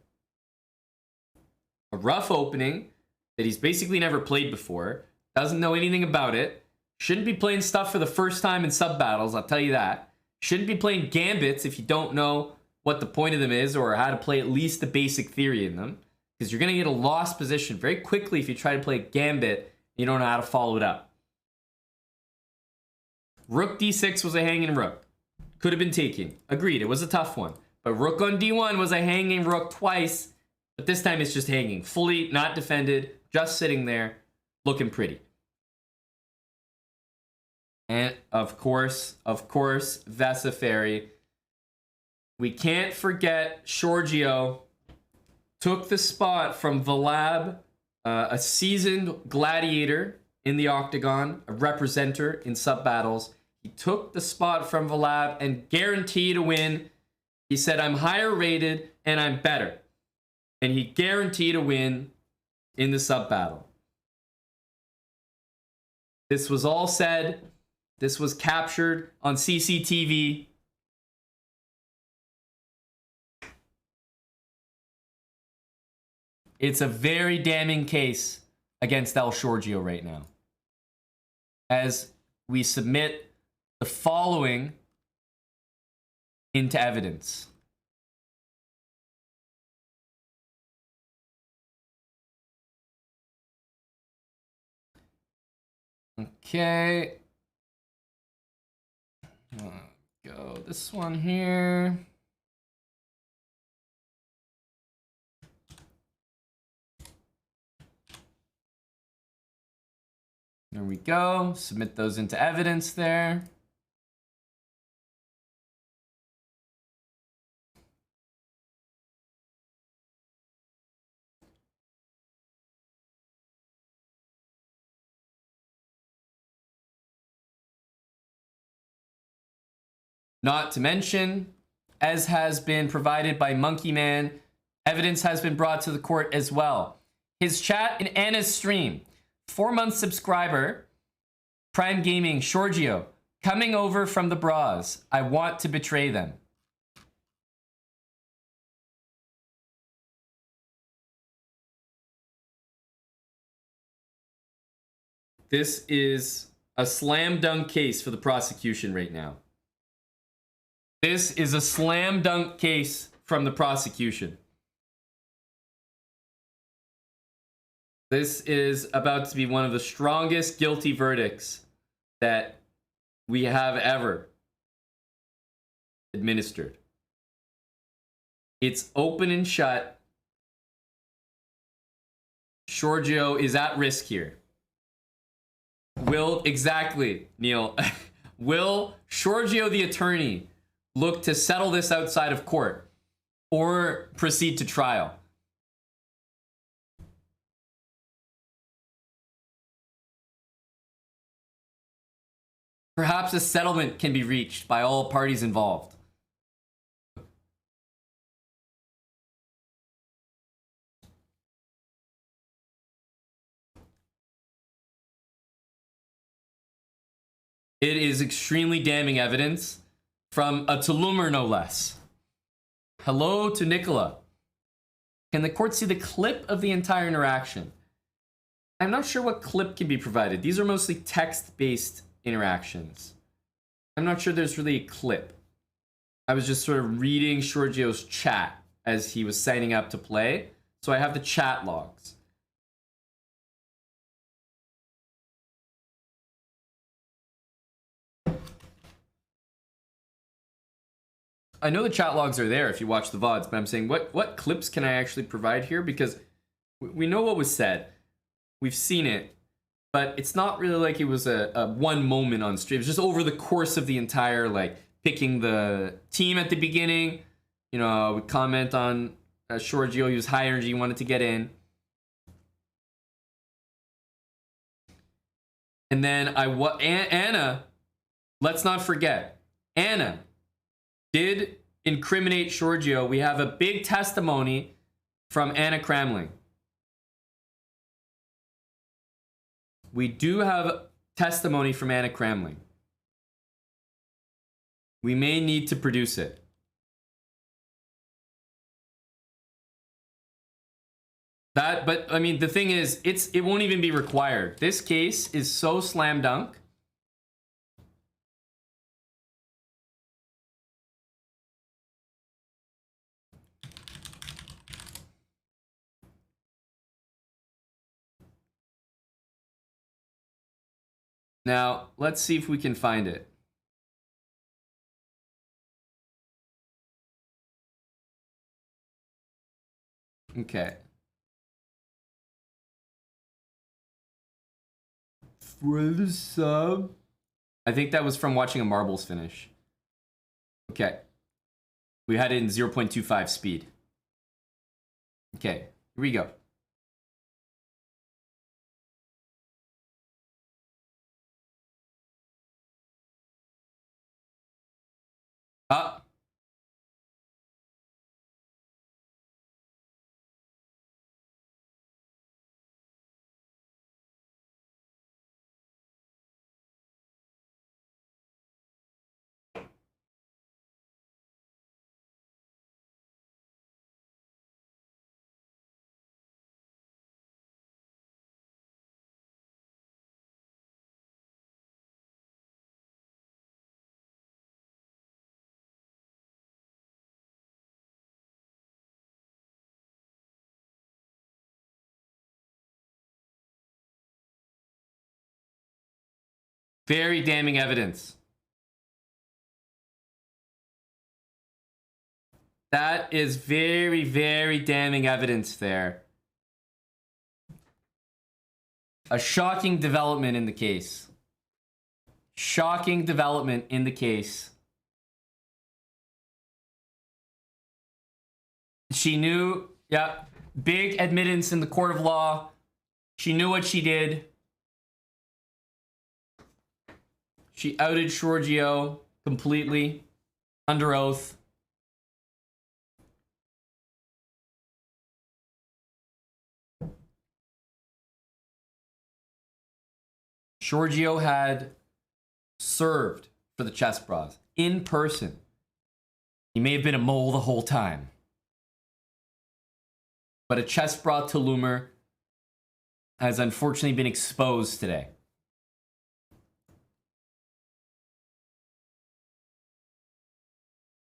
A rough opening that he's basically never played before. Doesn't know anything about it. Shouldn't be playing stuff for the first time in sub battles, I'll tell you that. Shouldn't be playing gambits if you don't know what the point of them is or how to play at least the basic theory in them. Because you're going to get a lost position very quickly if you try to play a gambit and you don't know how to follow it up. Rook d6 was a hanging rook. Could have been taken. Agreed, it was a tough one. But rook on d1 was a hanging rook twice. But this time it's just hanging. Fully not defended. Just sitting there. Looking pretty. And of course, Vesiferi. We can't forget Giorgio took the spot from Vlad, a seasoned gladiator in the octagon, a representer in sub battles. He took the spot from Vlad and guaranteed a win. He said, I'm higher rated and I'm better. and he guaranteed a win in the sub battle. This was all said. This was captured on CCTV. It's a very damning case against El Shorgio right now, as we submit the following into evidence. Okay. Go this one here. There we go. Submit those into evidence there. Not to mention, as has been provided by Monkey Man, evidence has been brought to the court as well. His chat in Anna's stream, 4-month subscriber, Prime Gaming, Shorgio, coming over from the bras. I want to betray them. This is a slam dunk case for the prosecution right now. This is a slam dunk case from the prosecution. This is about to be one of the strongest guilty verdicts that we have ever administered. It's open and shut. Shorgio is at risk here. Exactly, Neil. Will Shorgio, the attorney, look to settle this outside of court or proceed to trial? Perhaps a settlement can be reached by all parties involved. It is extremely damning evidence from a Tulumer, no less. Hello to Nicola. Can the court see the clip of the entire interaction? I'm not sure what clip can be provided. These are mostly text-based interactions. I'm not sure there's really a clip. I was just sort of reading Shorgio's chat as he was signing up to play. So I have the chat logs. I know the chat logs are there if you watch the VODs, but I'm saying what clips can I actually provide here? Because we know what was said. We've seen it, but it's not really like it was a one moment on stream. It's just over the course of the entire, like, picking the team at the beginning. You know, I would comment on Shorgio. He was high energy, he wanted to get in. And then Anna, let's not forget, Anna did incriminate Shorgio. We have a big testimony from AnnaCramling. We do have testimony from AnnaCramling. We may need to produce it. But I mean, the thing is, it won't even be required. This case is so slam dunk. Now, let's see if we can find it. Okay. For the sub. I think that was from watching a marbles finish. Okay. We had it in 0.25 speed. Okay, here we go. Very damning evidence. That is very, very damning evidence there. A shocking development in the case. Shocking development in the case. She knew, yeah, big admittance in the court of law. She knew what she did. She outed Giorgio completely under oath. Giorgio had served for the chess bras in person. He may have been a mole the whole time. But a chess bra Tulumer has unfortunately been exposed today.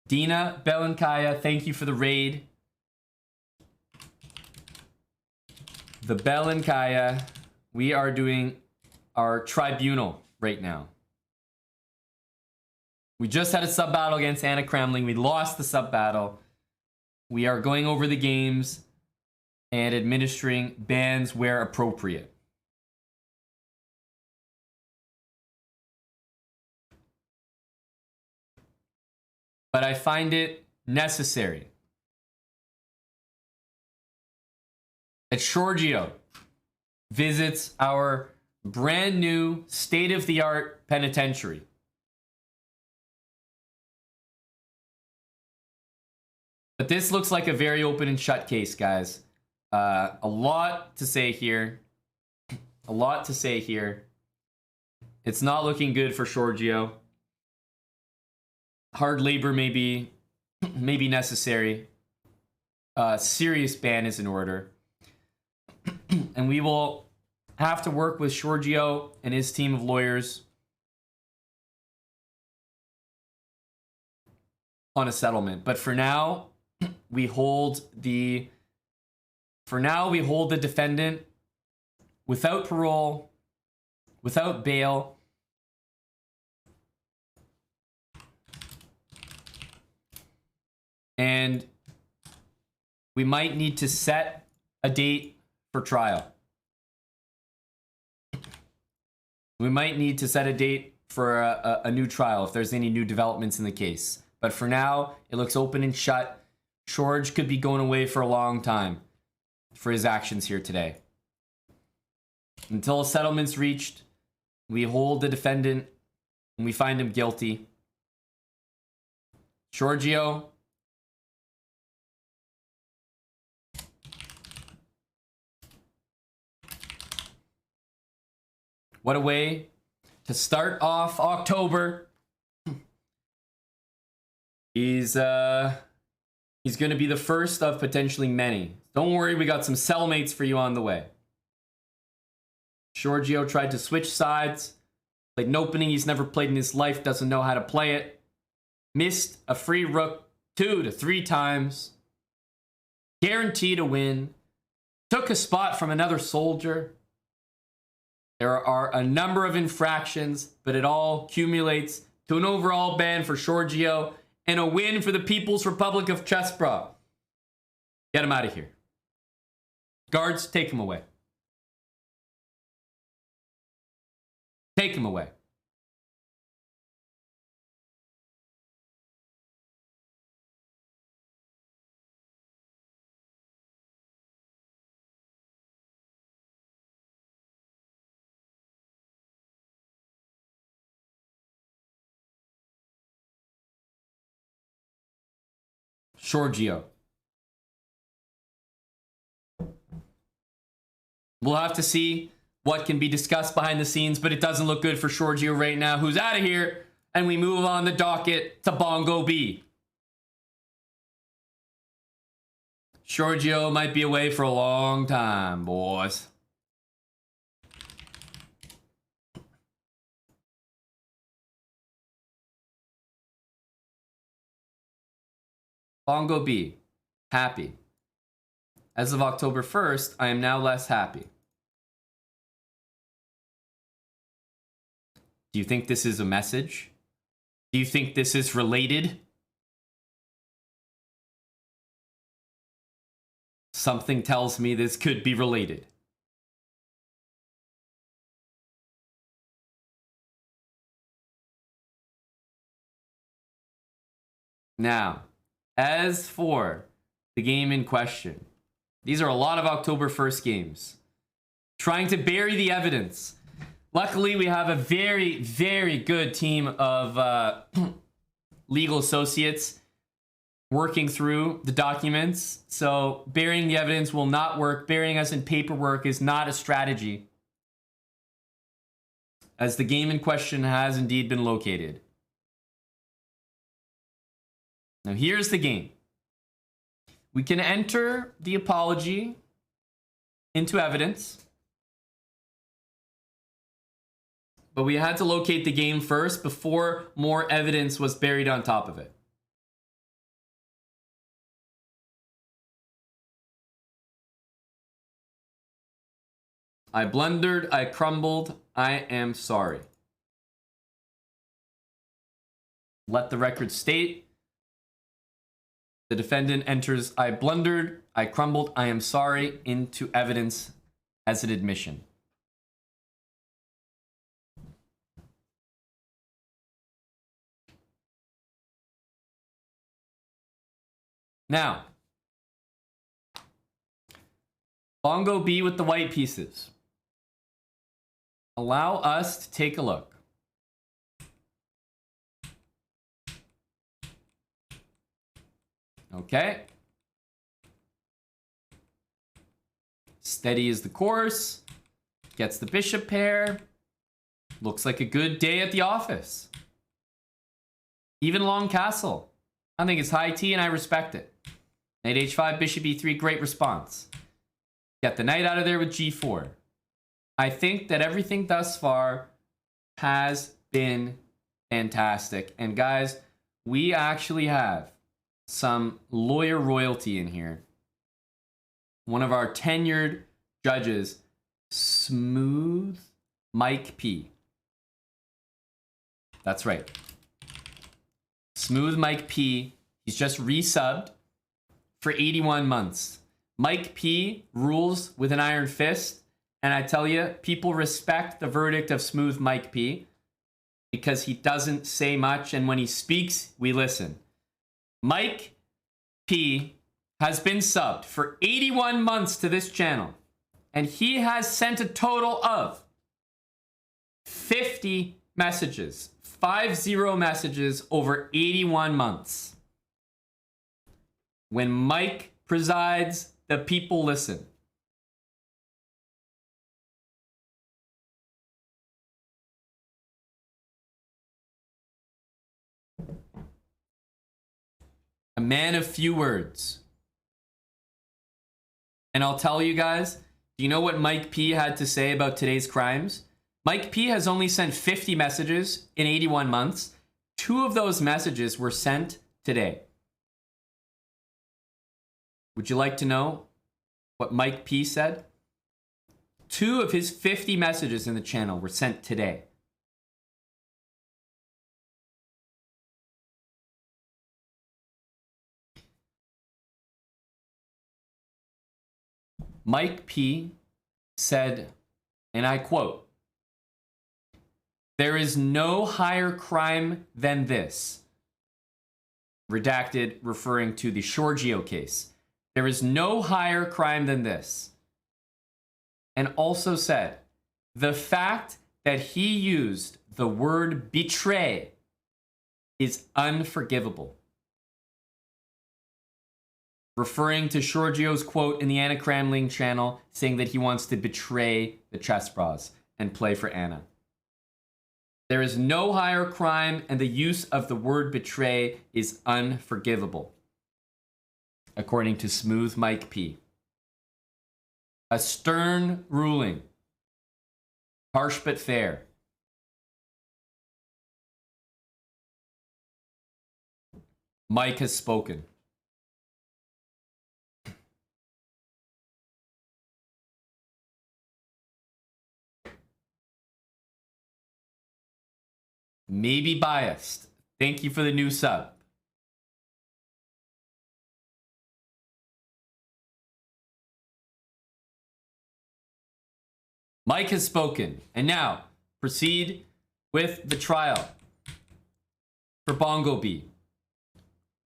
Dina Belankaya, thank you for the raid. The Belankaya, we are doing our tribunal right now. We just had a sub battle against AnnaCramling. We lost the sub battle. We are going over the games and administering bans where appropriate. But I find it necessary that Giorgio visits our brand new state-of-the-art penitentiary. But this looks like a very open and shut case, guys. A lot to say here. A lot to say here. It's not looking good for Giorgio. Hard labor may be necessary. Serious ban is in order. And we will have to work with Giorgio and his team of lawyers on a settlement. But for now, we hold the defendant without parole, without bail. And we might need to set a date for trial. We might need to set a date for a new trial if there's any new developments in the case. But for now, it looks open and shut. George could be going away for a long time for his actions here today. Until a settlement's reached, we hold the defendant and we find him guilty. Giorgio, what a way to start off October. He's going to be the first of potentially many. Don't worry, we got some cellmates for you on the way. Giorgio tried to switch sides. Played an opening he's never played in his life, doesn't know how to play it. Missed a free rook 2 to 3 times. Guaranteed a win. Took a spot from another soldier. There are a number of infractions, but it all accumulates to an overall ban for Giorgio and a win for the People's Republic of Chessbra. Get him out of here. Guards, take him away. Take him away. Giorgio. We'll have to see what can be discussed behind the scenes, but it doesn't look good for Giorgio right now, who's out of here, and we move on the docket to Bongo B. Giorgio might be away for a long time, boys. Bongo B, happy. As of October 1st, I am now less happy. Do you think this is a message? Do you think this is related? Something tells me this could be related. Now, as for the game in question, these are a lot of October 1st games. Trying to bury the evidence. Luckily, we have a very, very good team of legal associates working through the documents. So burying the evidence will not work. Burying us in paperwork is not a strategy, as the game in question has indeed been located. Now here's the game. We can enter the apology into evidence, but we had to locate the game first before more evidence was buried on top of it. I blundered, I crumbled, I am sorry. Let the record state. The defendant enters, I blundered, I crumbled, I am sorry, into evidence as an admission. Now, Bongo B with the white pieces. Allow us to take a look. Okay. Steady is the course. Gets the bishop pair. Looks like a good day at the office. Even long castle. I think it's high T and I respect it. Knight h5, bishop e3, great response. Get the knight out of there with g4. I think that everything thus far has been fantastic. And guys, we actually have some lawyer royalty in here. One of our tenured judges, Smooth Mike P. That's right. Smooth Mike P. He's just resubbed for 81 months. Mike P. rules with an iron fist. And I tell you, people respect the verdict of Smooth Mike P. because he doesn't say much. And when he speaks, we listen. Mike P. has been subbed for 81 months to this channel. And he has sent a total of 50 messages. 50 messages over 81 months. When Mike presides, the people listen. A man of few words. And I'll tell you guys, do you know what Mike P had to say about today's crimes? Mike P has only sent 50 messages in 81 months. 2 of those messages were sent today. Would you like to know what Mike P said? 2 of his 50 messages in the channel were sent today. Mike P said, and I quote, "There is no higher crime than this." Redacted, referring to the Giorgio case. There is no higher crime than this. And also said, the fact that he used the word betray is unforgivable. Referring to Giorgio's quote in the AnnaCramling channel saying that he wants to betray the chess bras and play for Anna. There is no higher crime, and the use of the word betray is unforgivable, according to Smooth Mike P. A stern ruling. Harsh but fair. Mike has spoken. Maybe biased. Thank you for the new sub. Mike has spoken. And now, proceed with the trial for Bongo B.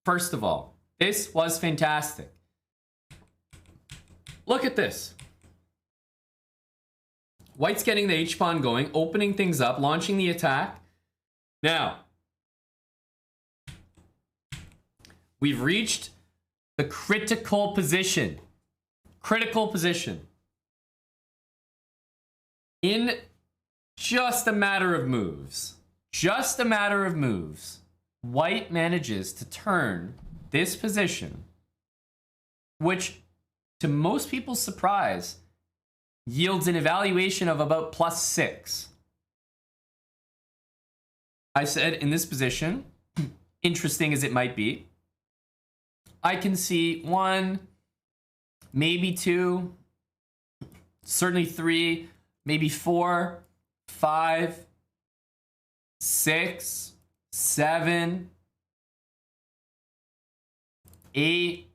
First of all, this was fantastic. Look at this. White's getting the H-pawn going, opening things up, launching the attack. Now, we've reached the critical position. Critical position. In just a matter of moves, White manages to turn this position, which to most people's surprise, yields an evaluation of about +6. I said in this position, interesting as it might be, I can see 1, maybe 2, certainly 3, maybe 4, 5, 6, 7, 8.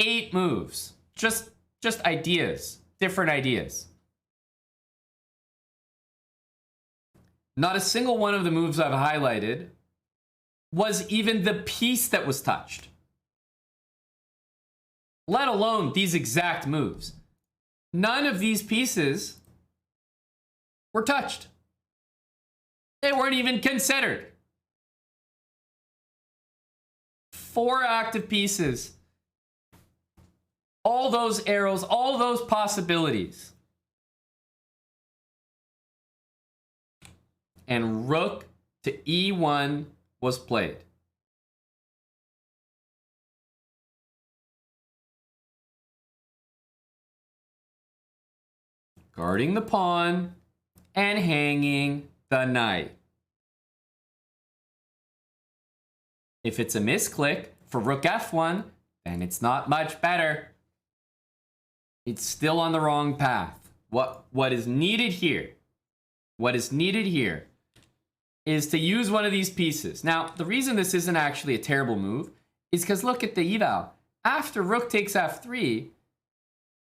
8 moves. Just ideas. Different ideas. Not a single one of the moves I've highlighted was even the piece that was touched. Let alone these exact moves. None of these pieces were touched. They weren't even considered. 4 active pieces. All those arrows, all those possibilities. And rook to e1 was played. Guarding the pawn and hanging the knight. If it's a misclick for rook f1, then it's not much better. It's still on the wrong path. What is needed here? What is needed here is to use one of these pieces. Now, the reason this isn't actually a terrible move is because look at the eval. After rook takes f3,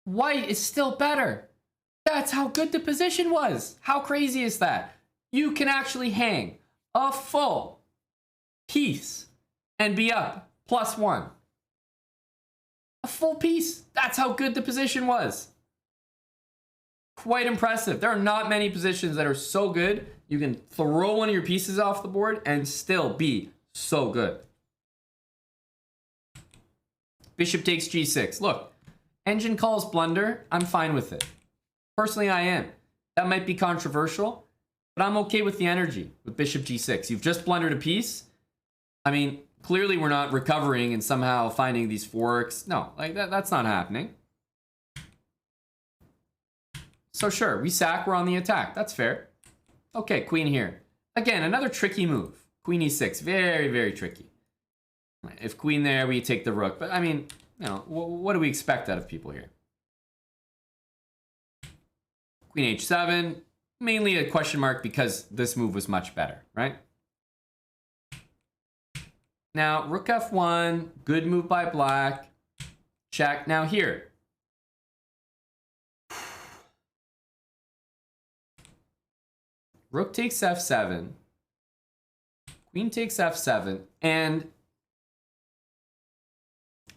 white is still better. That's how good the position was. How crazy is that? You can actually hang a full piece and be up +1. A full piece. That's how good the position was. Quite impressive. There are not many positions that are so good. You can throw one of your pieces off the board and still be so good. Bishop takes g6. Look, engine calls blunder. I'm fine with it. Personally, I am. That might be controversial, but I'm okay with the energy with bishop g6. You've just blundered a piece. I mean, clearly we're not recovering and somehow finding these forks. No, like that's not happening. So sure, we sack, we're on the attack. That's fair. Okay, queen here. Again, another tricky move. Queen e6, very, very tricky. If queen there, we take the rook. But I mean, you know, what do we expect out of people here? Queen h7, mainly a question mark because this move was much better, right? Now, rook f1, good move by black. Check. Now here. Rook takes f7. Queen takes f7. And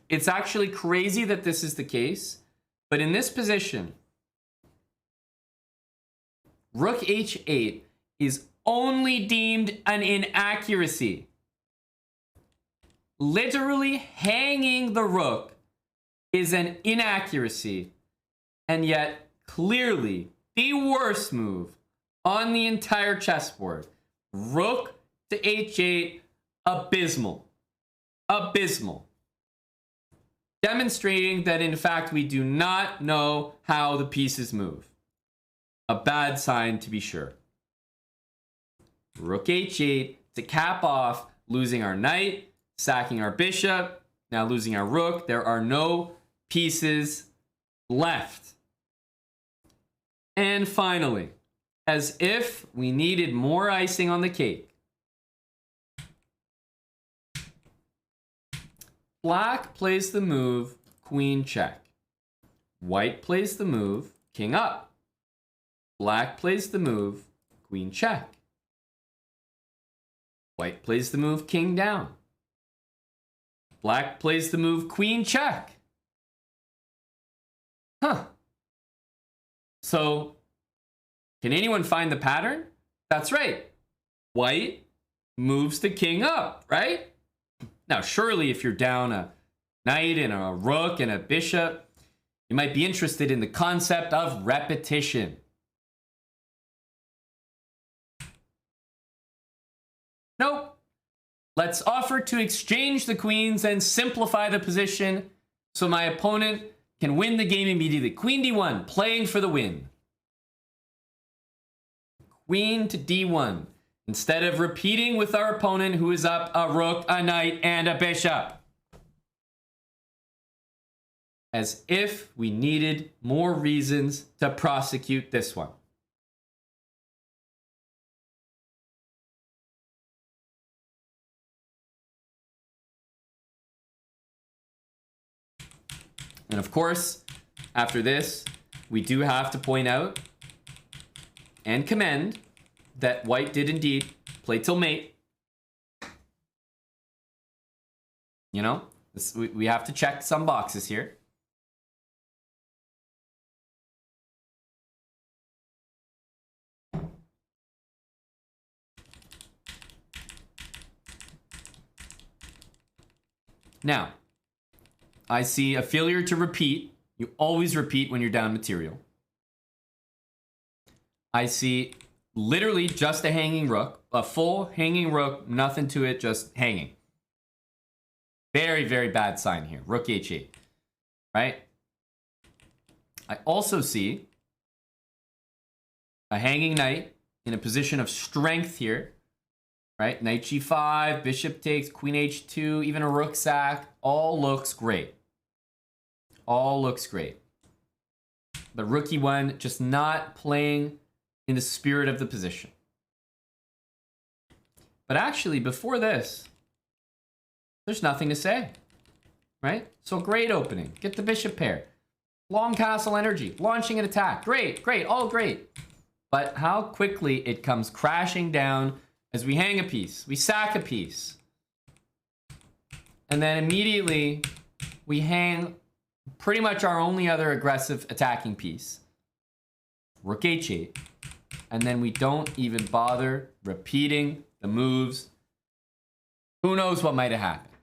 it's actually crazy that this is the case. But in this position, rook h8 is only deemed an inaccuracy. Literally hanging the rook is an inaccuracy, and yet clearly the worst move on the entire chessboard. Rook to h8, abysmal. Abysmal. Demonstrating that in fact we do not know how the pieces move. A bad sign to be sure. Rook h8 to cap off, losing our knight, sacking our bishop, now losing our rook. There are no pieces left. And finally, As if we needed more icing on the cake. Black plays the move, queen check. White plays the move, king up. Black plays the move, queen check. White plays the move, king down. Black plays the move, queen check. Huh. So, can anyone find the pattern? That's right. White moves the king up, right? Now, surely if you're down a knight and a rook and a bishop, you might be interested in the concept of repetition. Nope. Let's offer to exchange the queens and simplify the position so my opponent can win the game immediately. Queen d1, playing for the win. Queen to d1. Instead of repeating with our opponent who is up a rook, a knight, and a bishop. As if we needed more reasons to prosecute this one. And of course, after this, we do have to point out and commend that white did indeed play till mate. You know, we have to check some boxes here. Now, I see a failure to repeat. You always repeat when you're down material. I see literally just a hanging rook, a full hanging rook, nothing to it, just hanging. Very, very bad sign here. Rook h8, right? I also see a hanging knight in a position of strength here, right? Knight g5, bishop takes, queen h2, even a rook sack. All looks great. All looks great. But rook e1 just not playing in the spirit of the position. But actually, before this, there's nothing to say, right? So great opening. Get the bishop pair. Long castle energy. Launching an attack. Great, great, all great. But how quickly it comes crashing down as we hang a piece. We sack a piece. And then immediately we hang pretty much our only other aggressive attacking piece. Rook h8. And then we don't even bother repeating the moves. Who knows what might have happened?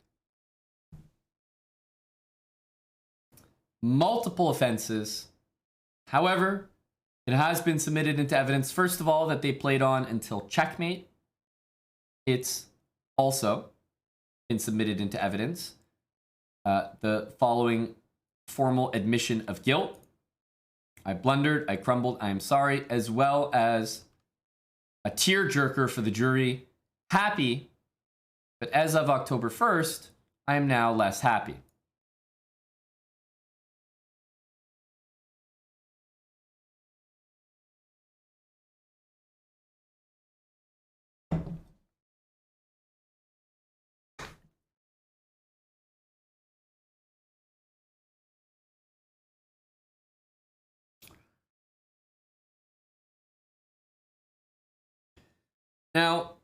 Multiple offenses. However, it has been submitted into evidence, first of all, that they played on until checkmate. It's also been submitted into evidence. The following formal admission of guilt. I blundered, I crumbled, I am sorry, as well as a tearjerker for the jury. Happy, but as of October 1st, I am now less happy. Now,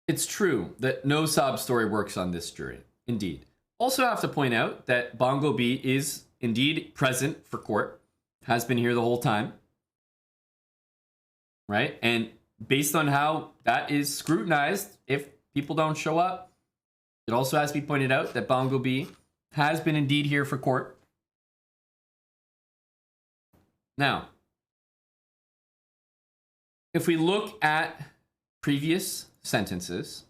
it's true that no sob story works on this jury. Indeed. Also have to point out that Bongo B is indeed present for court, has been here the whole time, right? And based on how that is scrutinized, if people don't show up, it also has to be pointed out that Bongo B has been indeed here for court. Now, if we look at previous sentences,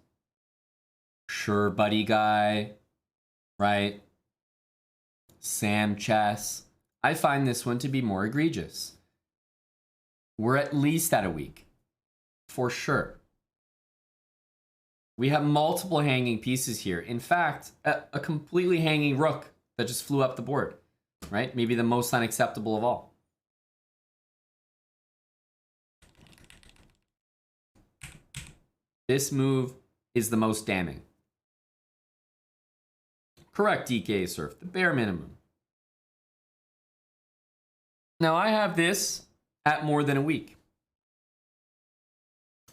sure buddy guy, right? Sam Chess, I find this one to be more egregious. We're at least at a week, for sure. We have multiple hanging pieces here. In fact, a completely hanging rook that just flew up the board, right? Maybe the most unacceptable of all. This move is the most damning. Correct, DK Surf, the bare minimum. Now I have this at more than a week.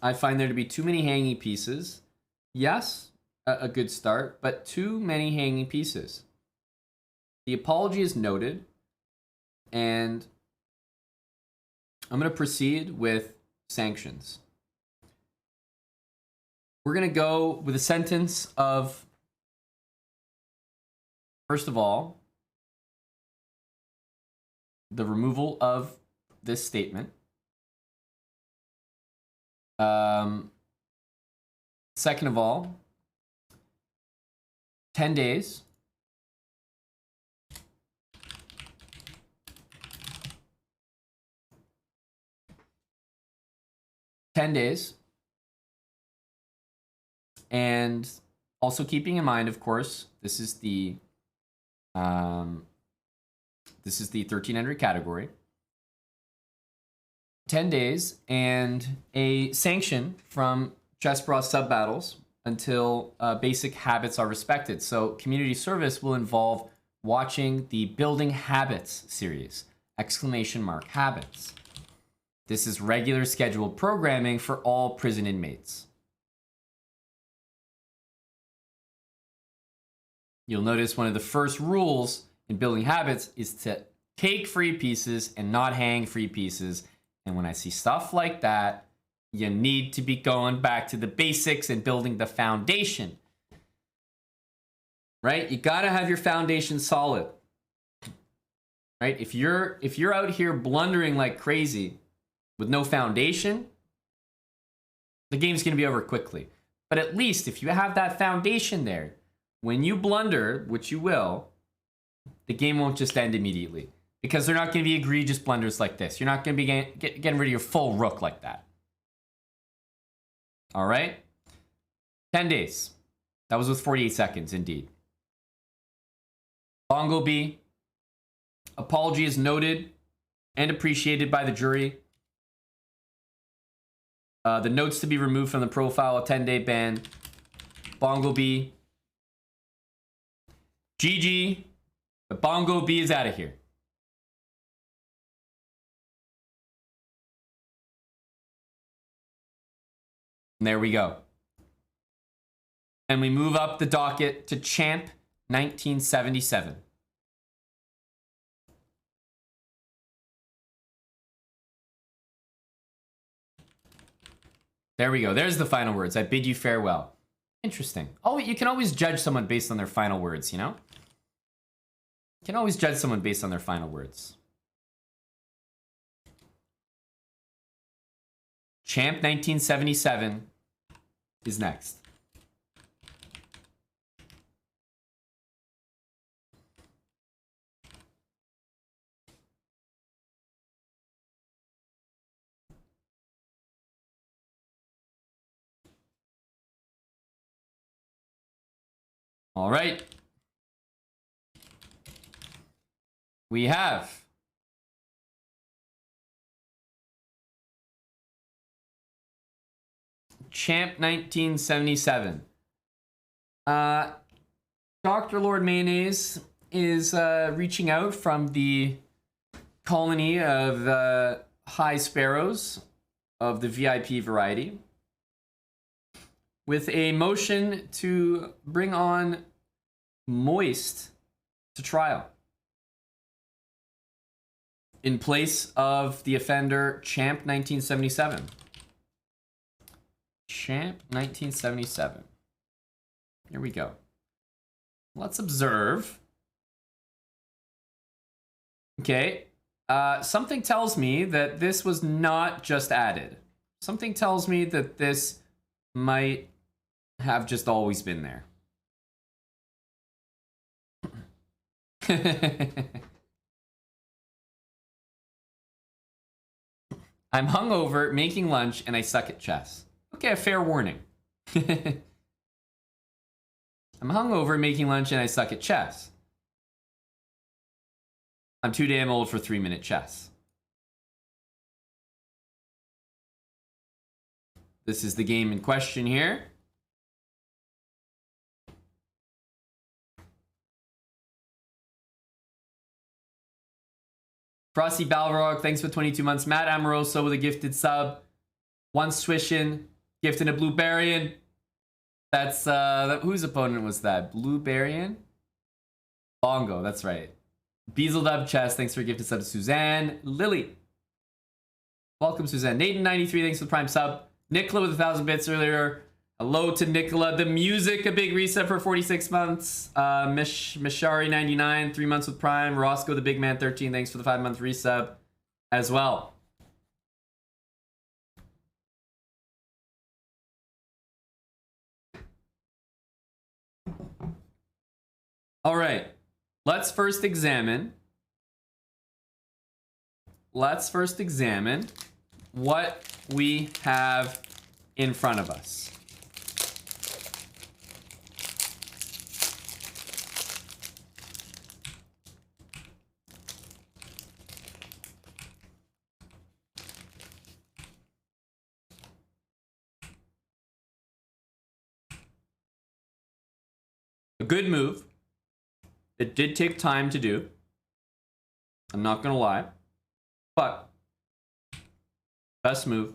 I find there to be too many hanging pieces. Yes, a good start, but too many hanging pieces. The apology is noted, and I'm going to proceed with sanctions. We're going to go with a sentence of, first of all, the removal of this statement. Second of all, 10 days. And also keeping in mind, of course, this is the 1300 category. 10 days and a sanction from Chess Bros sub battles until basic habits are respected. So community service will involve watching the Building Habits series, ! Habits. This is regular scheduled programming for all prison inmates. You'll notice one of the first rules in Building Habits is to take free pieces and not hang free pieces. And when I see stuff like that, you need to be going back to the basics and building the foundation. Right? You got to have your foundation solid. Right? If you're out here blundering like crazy with no foundation, the game's going to be over quickly. But at least if you have that foundation there, when you blunder, which you will, the game won't just end immediately. Because they're not going to be egregious blunders like this. You're not going to be getting rid of your full rook like that. All right? 10 days. That was with 48 seconds, indeed. Bongo B. Apology is noted and appreciated by the jury. The notes to be removed from the profile, a 10-day ban. Bongo B. GG. But Bongo B is out of here. And there we go. And we move up the docket to Champ 1977. There we go. There's the final words. I bid you farewell. Interesting. Oh, you can always judge someone based on their final words, you know? You can always judge someone based on their final words. Champ 1977 is next. All right. We have Champ 1977. Dr. Lord Mayonnaise is reaching out from the colony of high sparrows of the VIP variety with a motion to bring on Moist to trial in place of the offender Champ 1977. Champ 1977. Here we go. Let's observe. Okay. Something tells me that this was not just added. Something tells me that this might have just always been there. I'm hungover, making lunch, and I suck at chess. Okay, a fair warning. I'm hungover, making lunch, and I suck at chess. I'm too damn old for 3-minute chess. This is the game in question here. Frosty Balrog, thanks for 22 months. Matt Amoroso with a gifted sub. One Swishin, gifting a Bluebarian. That's, whose opponent was that? Bluebarian? Bongo, that's right. Beezeldub Chess, thanks for a gifted sub to Suzanne. Lily. Welcome, Suzanne. Nathan93, thanks for the prime sub. Nicola with 1,000 bits earlier. Hello to Nicola. The Music, a big reset for 46 months. Mishari99, 3 months with prime. Roscoe the Big Man 13, thanks for the 5-month resub as well. All right, let's first examine what we have in front of us. A good move. It did take time to do. I'm not gonna lie. But best move.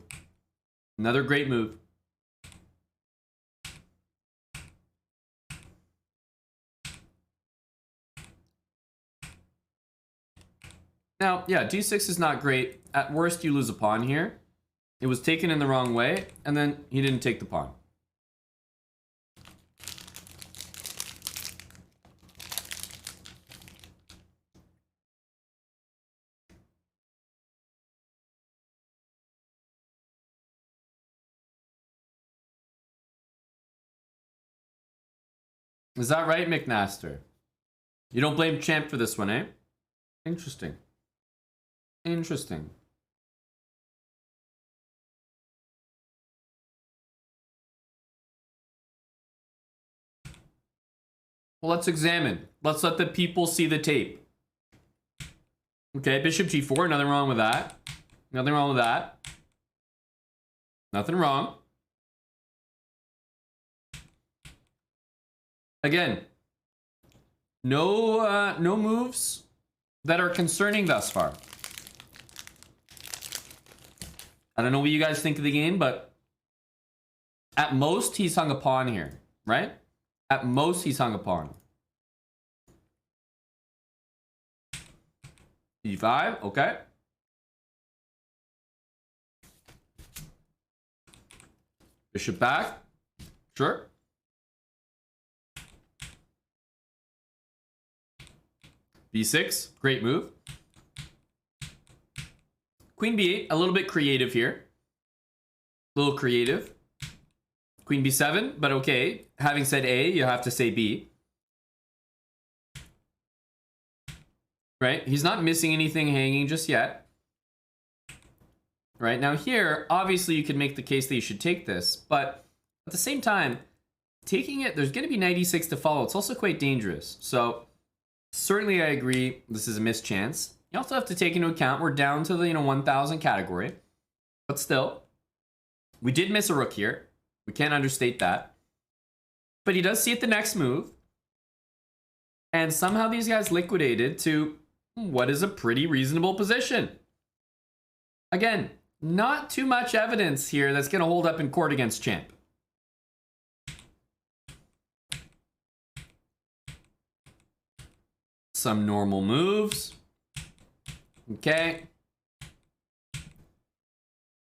Another great move. Now, yeah, d6 is not great. At worst, you lose a pawn here. It was taken in the wrong way, and then he didn't take the pawn. Is that right, McNaster? You don't blame Champ for this one, eh? Interesting. Interesting. Well, let's examine. Let's let the people see the tape. Okay, bishop g4, nothing wrong with that. Nothing wrong with that. Nothing wrong. Again, no moves that are concerning thus far. I don't know what you guys think of the game, but at most he's hung a pawn here, right? At most he's hung a pawn. e5, okay. Bishop back, sure. b6, great move. Queen b8, a little bit creative here. A little creative. Queen b7, but okay. Having said A, you have to say B. Right? He's not missing anything hanging just yet. Right? Now here, obviously you could make the case that you should take this, but at the same time, taking it, there's going to be knight e6 to follow. It's also quite dangerous. So certainly I agree this is a missed chance. You also have to take into account we're down to the 1,000 category. But still, we did miss a rook here. We can't understate that. But he does see it the next move. And somehow these guys liquidated to what is a pretty reasonable position. Again, not too much evidence here that's going to hold up in court against Champ. Some normal moves. Okay.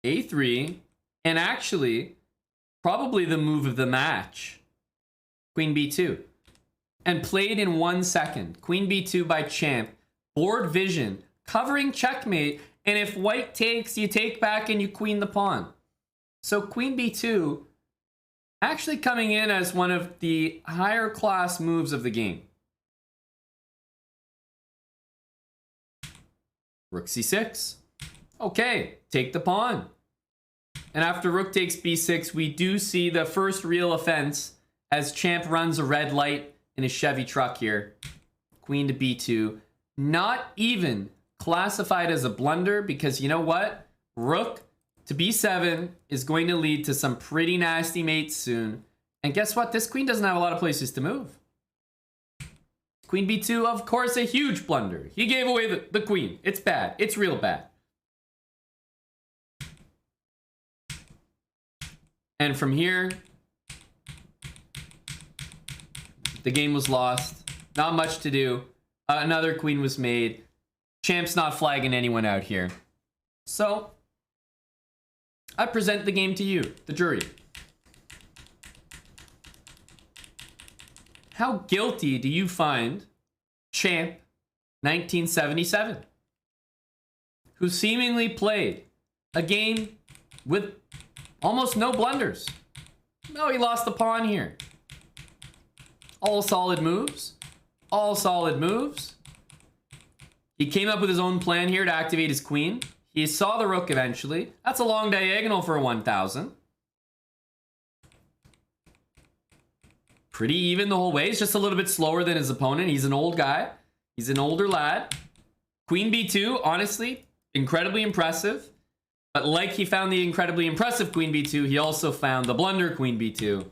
A3. And actually, probably the move of the match. Queen b2. And played in 1 second. Queen b2 by Champ. Board vision. Covering checkmate. And if white takes, you take back and you queen the pawn. So Queen b2 actually coming in as one of the higher class moves of the game. Rook c6. Okay, take the pawn. And after rook takes b6, we do see the first real offense as Champ runs a red light in his Chevy truck here. Queen to b2. Not even classified as a blunder because you know what? Rook to b7 is going to lead to some pretty nasty mates soon. And guess what? This queen doesn't have a lot of places to move. Queen b2, of course, a huge blunder. He gave away the queen. It's bad. It's real bad. And from here, the game was lost. Not much to do. Another queen was made. Champ's not flagging anyone out here. So, I present the game to you, the jury. How guilty do you find Champ 1977, who seemingly played a game with almost no blunders? No, he lost the pawn here. All solid moves. All solid moves. He came up with his own plan here to activate his queen. He saw the rook eventually. That's a long diagonal for a 1000. Pretty even the whole way. He's just a little bit slower than his opponent. He's an old guy. He's an older lad. Queen b2, honestly, incredibly impressive. But like he found the incredibly impressive queen b2, he also found the blunder queen b2.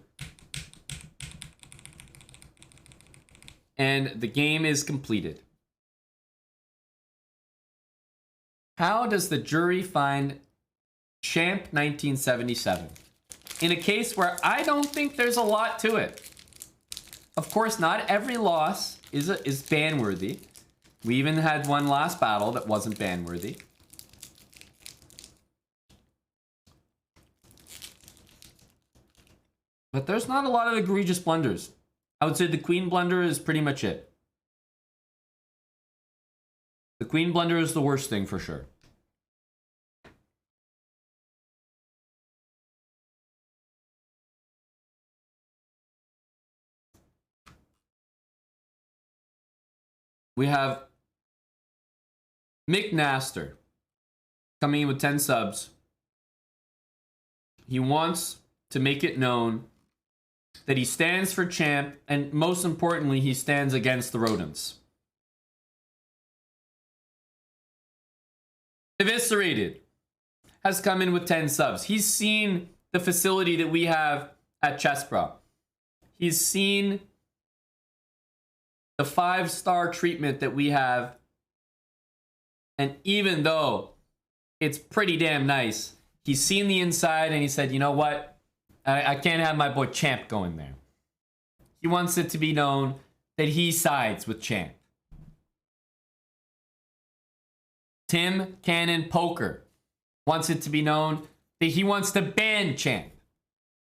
And the game is completed. How does the jury find Champ 1977? In a case where I don't think there's a lot to it. Of course, not every loss is ban-worthy. We even had one last battle that wasn't ban-worthy. But there's not a lot of egregious blunders. I would say the queen blunder is pretty much it. The queen blunder is the worst thing for sure. We have Mick Naster coming in with 10 subs. He wants to make it known that he stands for Champ, and most importantly, he stands against the rodents. Eviscerated has come in with 10 subs. He's seen the facility that we have at Chessbra. He's seen the 5-star treatment that we have. And even though it's pretty damn nice, he's seen the inside and he said, you know what? I can't have my boy Champ going there. He wants it to be known that he sides with Champ. Tim Cannon Poker wants it to be known that he wants to ban Champ.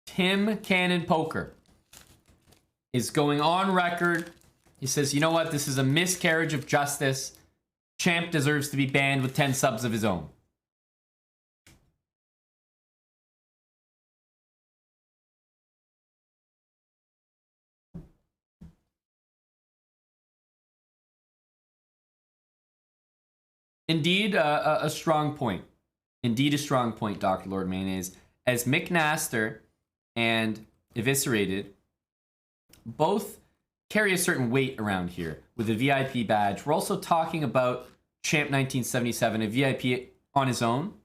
Tim Cannon Poker is going on record. He says, you know what? This is a miscarriage of justice. Champ deserves to be banned with 10 subs of his own. Indeed, a strong point. Indeed, a strong point, Dr. Lord Mayonnaise. As Mick Naster and Eviscerated both carry a certain weight around here with a VIP badge. We're also talking about Champ 1977, a VIP on his own.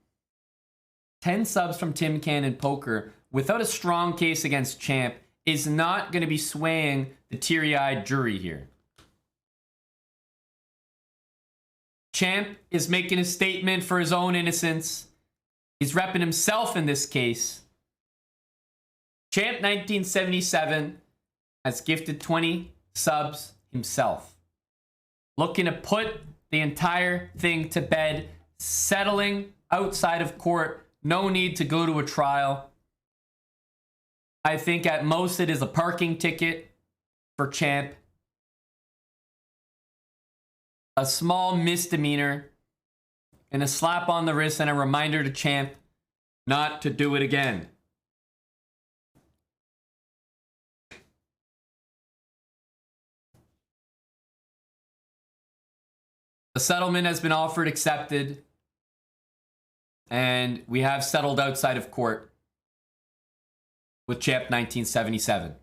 10 subs from Tim Cannon Poker without a strong case against Champ is not going to be swaying the teary-eyed jury here. Champ is making a statement for his own innocence. He's repping himself in this case. Champ 1977 has gifted 20 subs himself. Looking to put the entire thing to bed, settling outside of court. No need to go to a trial. I think at most it is a parking ticket for Champ. A small misdemeanor and a slap on the wrist and a reminder to Champ not to do it again. A settlement has been offered, accepted, and we have settled outside of court with Champ 1977.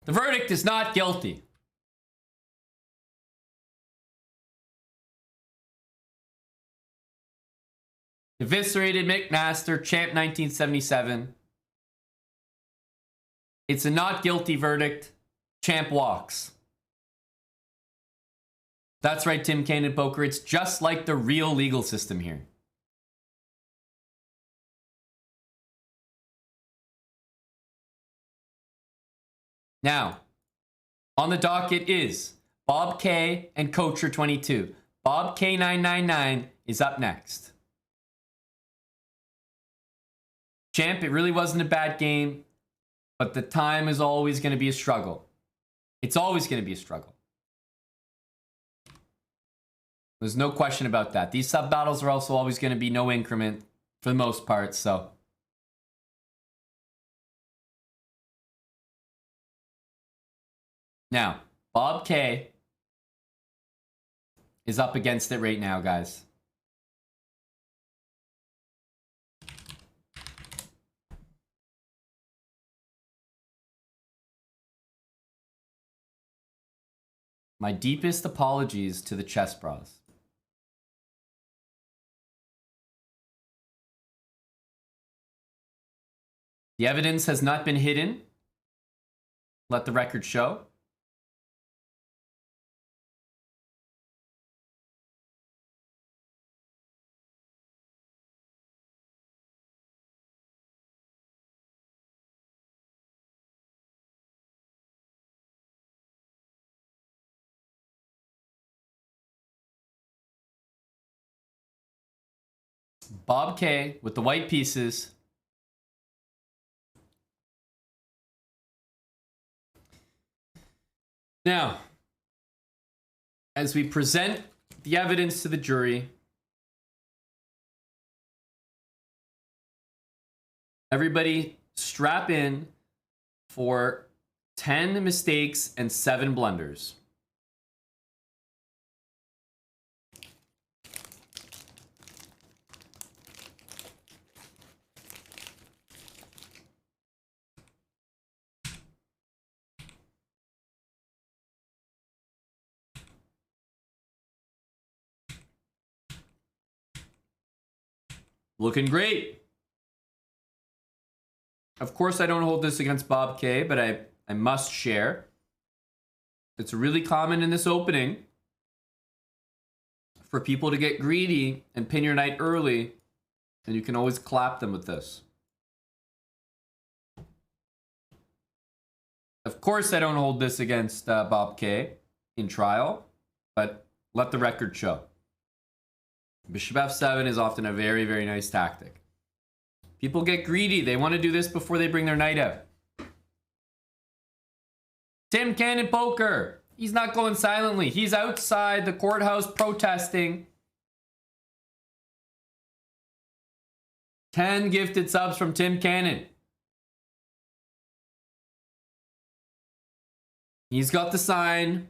The verdict is not guilty. Eviscerated McMaster, champ 1977. It's a not guilty verdict. Champ walks. That's right, Tim Cannon Poker. It's just like the real legal system here. Now, on the docket is Bob K and Coacher 22. Bob K 999 is up next. Champ, it really wasn't a bad game, but the time is always going to be a struggle. It's always going to be a struggle. There's no question about that. These sub battles are also always going to be no increment for the most part, so. Now, Bob K is up against it right now, guys. My deepest apologies to the chess bros. The evidence has not been hidden. Let the record show. Bob K with the white pieces. Now, as we present the evidence to the jury, everybody strap in for 10 mistakes and 7 blunders. Looking great. Of course, I don't hold this against Bob K, but I must share. It's really common in this opening for people to get greedy and pin your knight early, and you can always clap them with this. Of course, I don't hold this against Bob K in trial, but let the record show. Bishop f7 is often a very, very nice tactic. People get greedy. They want to do this before they bring their knight out. Tim Cannon Poker. He's not going silently. He's outside the courthouse protesting. 10 gifted subs from Tim Cannon. He's got the sign.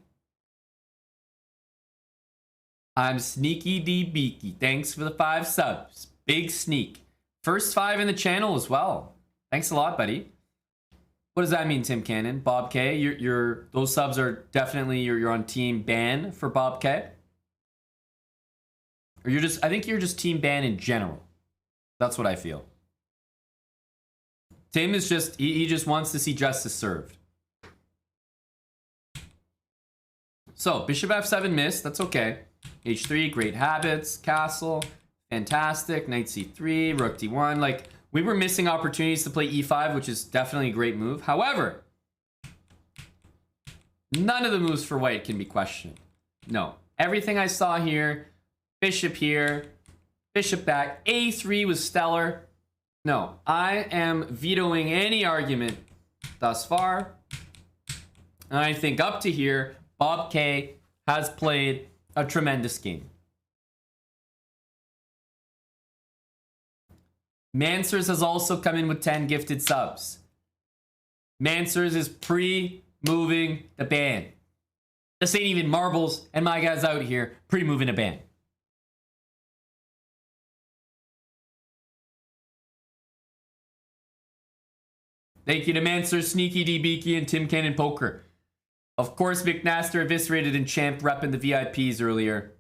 I'm Sneaky D Beaky. Thanks for the 5 subs. Big sneak. First 5 in the channel as well. Thanks a lot, buddy. What does that mean, Tim Cannon? Bob K, you're those subs are definitely you're on team ban for Bob K. Or I think you're just team ban in general. That's what I feel. Tim is just he just wants to see justice served. So, Bishop f7 missed. That's okay. H3, great habits. Castle, fantastic. Knight c3, rook d1. Like, we were missing opportunities to play e5, which is definitely a great move. However, none of the moves for white can be questioned. No. Everything I saw here, bishop here, bishop back, a3 was stellar. No, I am vetoing any argument thus far. And I think up to here, Bob K has played a tremendous game. Mansers has also come in with 10 gifted subs. Mansers is pre-moving the ban. This ain't even marbles, and my guy's out here pre-moving a ban. Thank you to Mansers, Sneaky D Beaky, and Tim Cannon Poker. Of course, McMaster eviscerated and Champ repping the VIPs earlier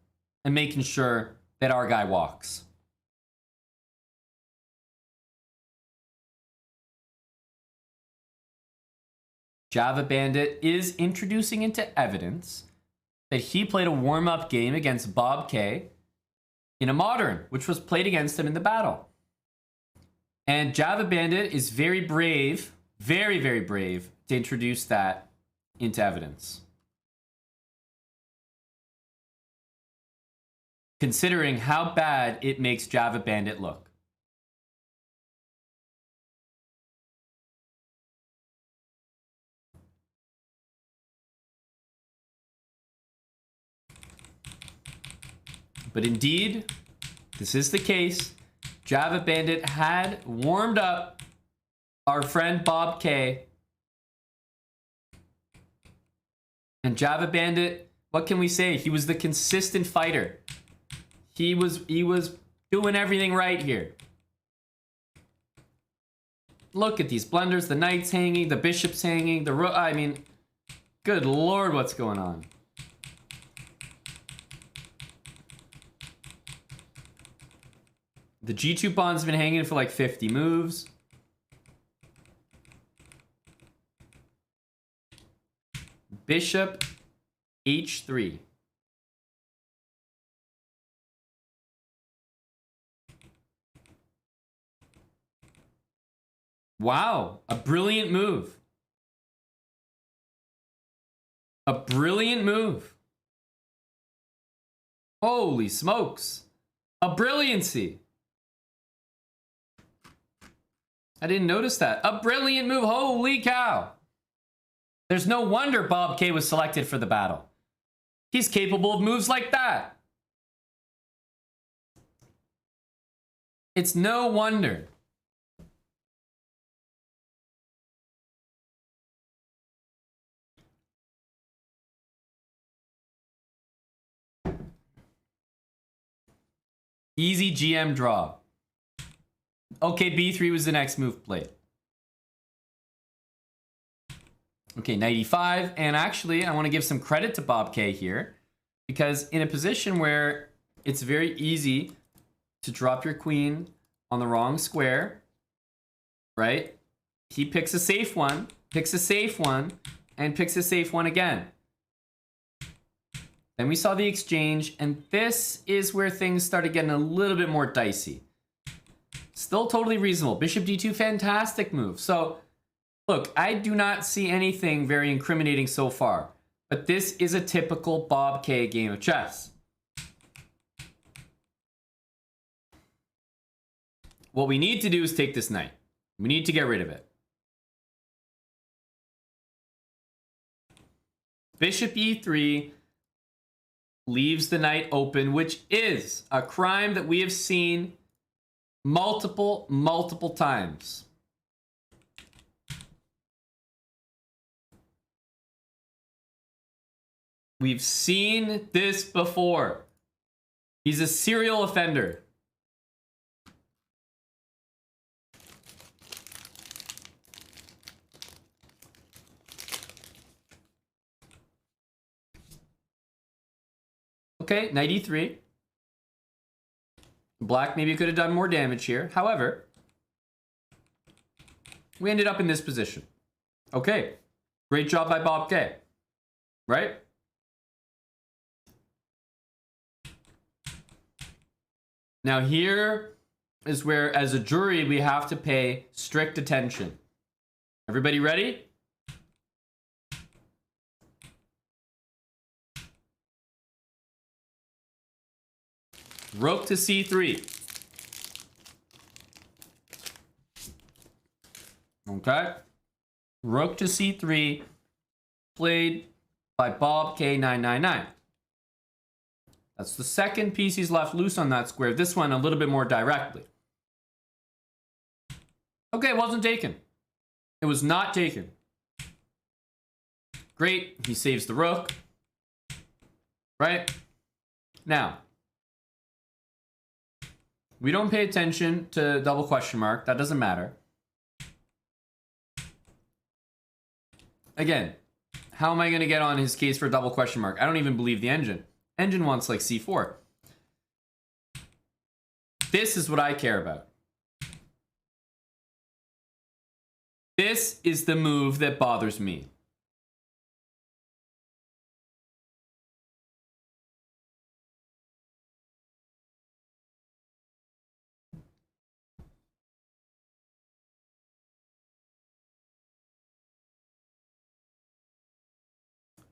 and making sure that our guy walks. Java Bandit is introducing into evidence that he played a warm-up game against Bob K in a modern, which was played against him in the battle. And Java Bandit is very brave, very, very brave to introduce that into evidence. Considering how bad it makes Java Bandit look. But indeed, this is the case. Java Bandit had warmed up our friend Bob K. And Java Bandit, what can we say? He was the consistent fighter. He was doing everything right here. Look at these blunders, the knight's hanging, the bishop's hanging, the rook. I mean, good lord, what's going on? The G2 pawn's been hanging for like 50 moves. Bishop H3. Wow, a brilliant move. A brilliant move. Holy smokes. A brilliancy. I didn't notice that. A brilliant move. Holy cow. There's no wonder Bob K was selected for the battle. He's capable of moves like that. It's no wonder. Easy GM draw. Okay, B3 was the next move played. Okay, knight e5. And actually, I want to give some credit to Bob K here. Because in a position where it's very easy to drop your queen on the wrong square, right? He picks a safe one, picks a safe one, and picks a safe one again. Then we saw the exchange, and this is where things started getting a little bit more dicey. Still totally reasonable. Bishop d2, fantastic move. So, look, I do not see anything very incriminating so far. But this is a typical Bob K game of chess. What we need to do is take this knight. We need to get rid of it. Bishop e3 leaves the knight open, which is a crime that we have seen multiple times. We've seen this before. He's a serial offender. Okay, knight e3. Black maybe could have done more damage here. However, we ended up in this position. Okay, great job by Bob K. Right? Now here is where, as a jury, we have to pay strict attention. Everybody ready? Rook to c3. Okay. Rook to c3, played by Bob K999. That's the second piece he's left loose on that square. This one a little bit more directly. Okay, it wasn't taken. It was not taken. Great, he saves the rook. Right? Now, we don't pay attention to double question mark. That doesn't matter. Again, how am I going to get on his case for a double question mark? I don't even believe the engine. Engine wants like c4. This is what I care about. This is the move that bothers me.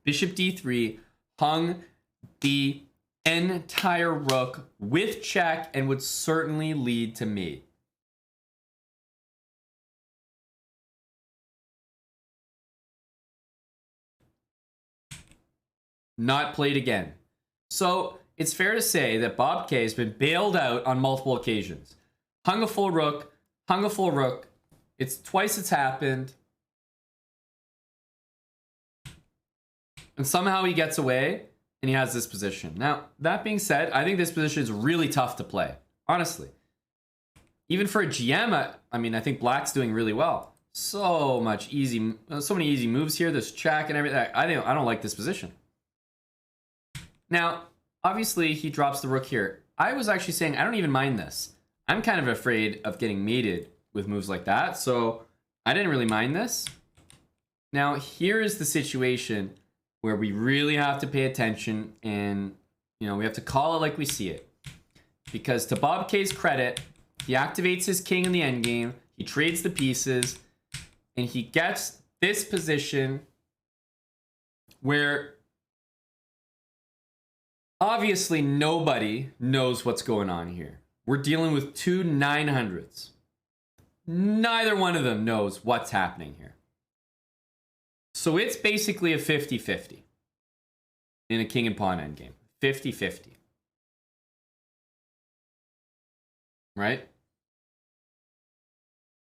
bishop d3, hung the entire rook with check, and would certainly lead to mate. Not played again. So it's fair to say that Bob K has been bailed out on multiple occasions. Hung a full rook, hung a full rook. It's twice it's happened. And somehow he gets away and he has this position. Now, that being said, I think this position is really tough to play, honestly. Even for a GM, I mean, I think Black's doing really well. So many easy moves here. This check and everything. I don't like this position. Now, obviously, he drops the rook here. I was actually saying I don't even mind this. I'm kind of afraid of getting mated with moves like that, so I didn't really mind this. Now, here is the situation where we really have to pay attention, and we have to call it like we see it. Because to Bob K's credit, he activates his king in the endgame, he trades the pieces, and he gets this position where obviously nobody knows what's going on here. We're dealing with two 900s. Neither one of them knows what's happening here. So it's basically a 50-50 in a king and pawn endgame. 50-50. Right?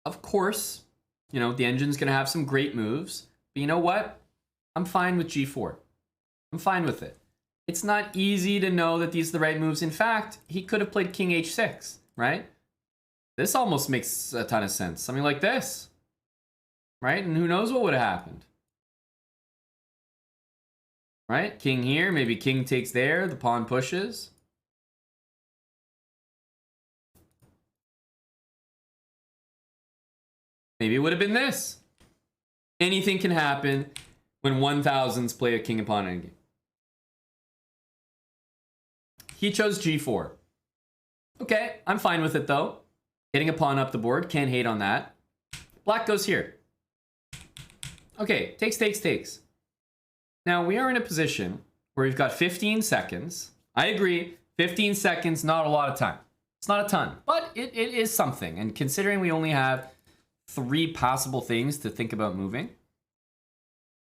Of course, the engine's going to have some great moves. But you know what? I'm fine with g4. I'm fine with it. It's not easy to know that these are the right moves. In fact, he could have played king h6, right? This almost makes a ton of sense. Something like this, right? And who knows what would have happened, right? King here, maybe king takes there, the pawn pushes. Maybe it would have been this. Anything can happen when 1000s play a king and pawn endgame. He chose g4. Okay, I'm fine with it though. Getting a pawn up the board, can't hate on that. Black goes here. Okay, takes. Now we are in a position where we've got 15 seconds. I agree, 15 seconds, not a lot of time. It's not a ton, but it is something. And considering we only have 3 possible things to think about moving,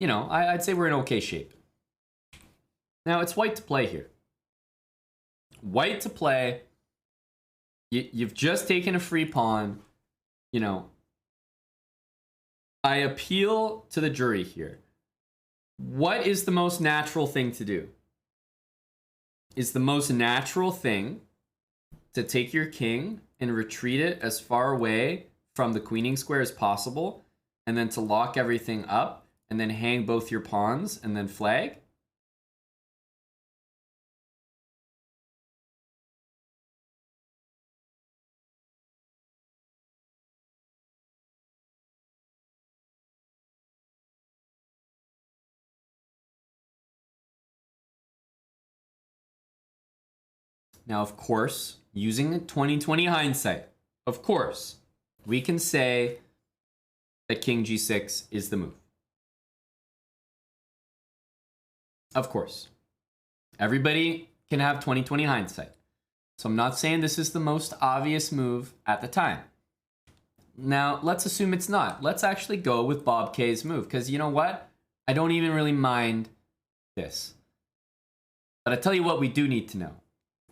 I'd say we're in okay shape. Now it's white to play here. White to play. You've just taken a free pawn. I appeal to the jury here. What is the most natural thing to do? Is the most natural thing to take your king and retreat it as far away from the queening square as possible, and then to lock everything up, and then hang both your pawns, and then flag? Now, of course, using 20/20 hindsight, of course, we can say that king g6 is the move. Of course. Everybody can have 20/20 hindsight. So I'm not saying this is the most obvious move at the time. Now, let's assume it's not. Let's actually go with Bob K's move, because you know what? I don't even really mind this. But I tell you what we do need to know.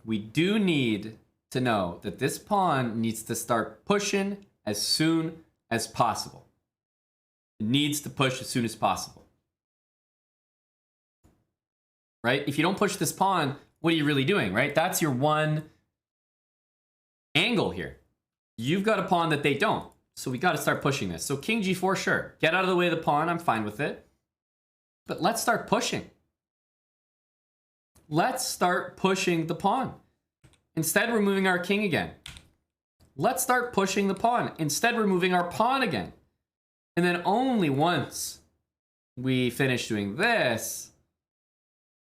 We do need to know that this pawn needs to start pushing as soon as possible. It needs to push as soon as possible. Right? If you don't push this pawn, what are you really doing, right? That's your one angle here. You've got a pawn that they don't. So we got to start pushing this. So king g4, sure. Get out of the way of the pawn. I'm fine with it. But let's start pushing. Let's start pushing the pawn. Instead, we're moving our king again. Let's start pushing the pawn. Instead, we're moving our pawn again. And then only once we finish doing this,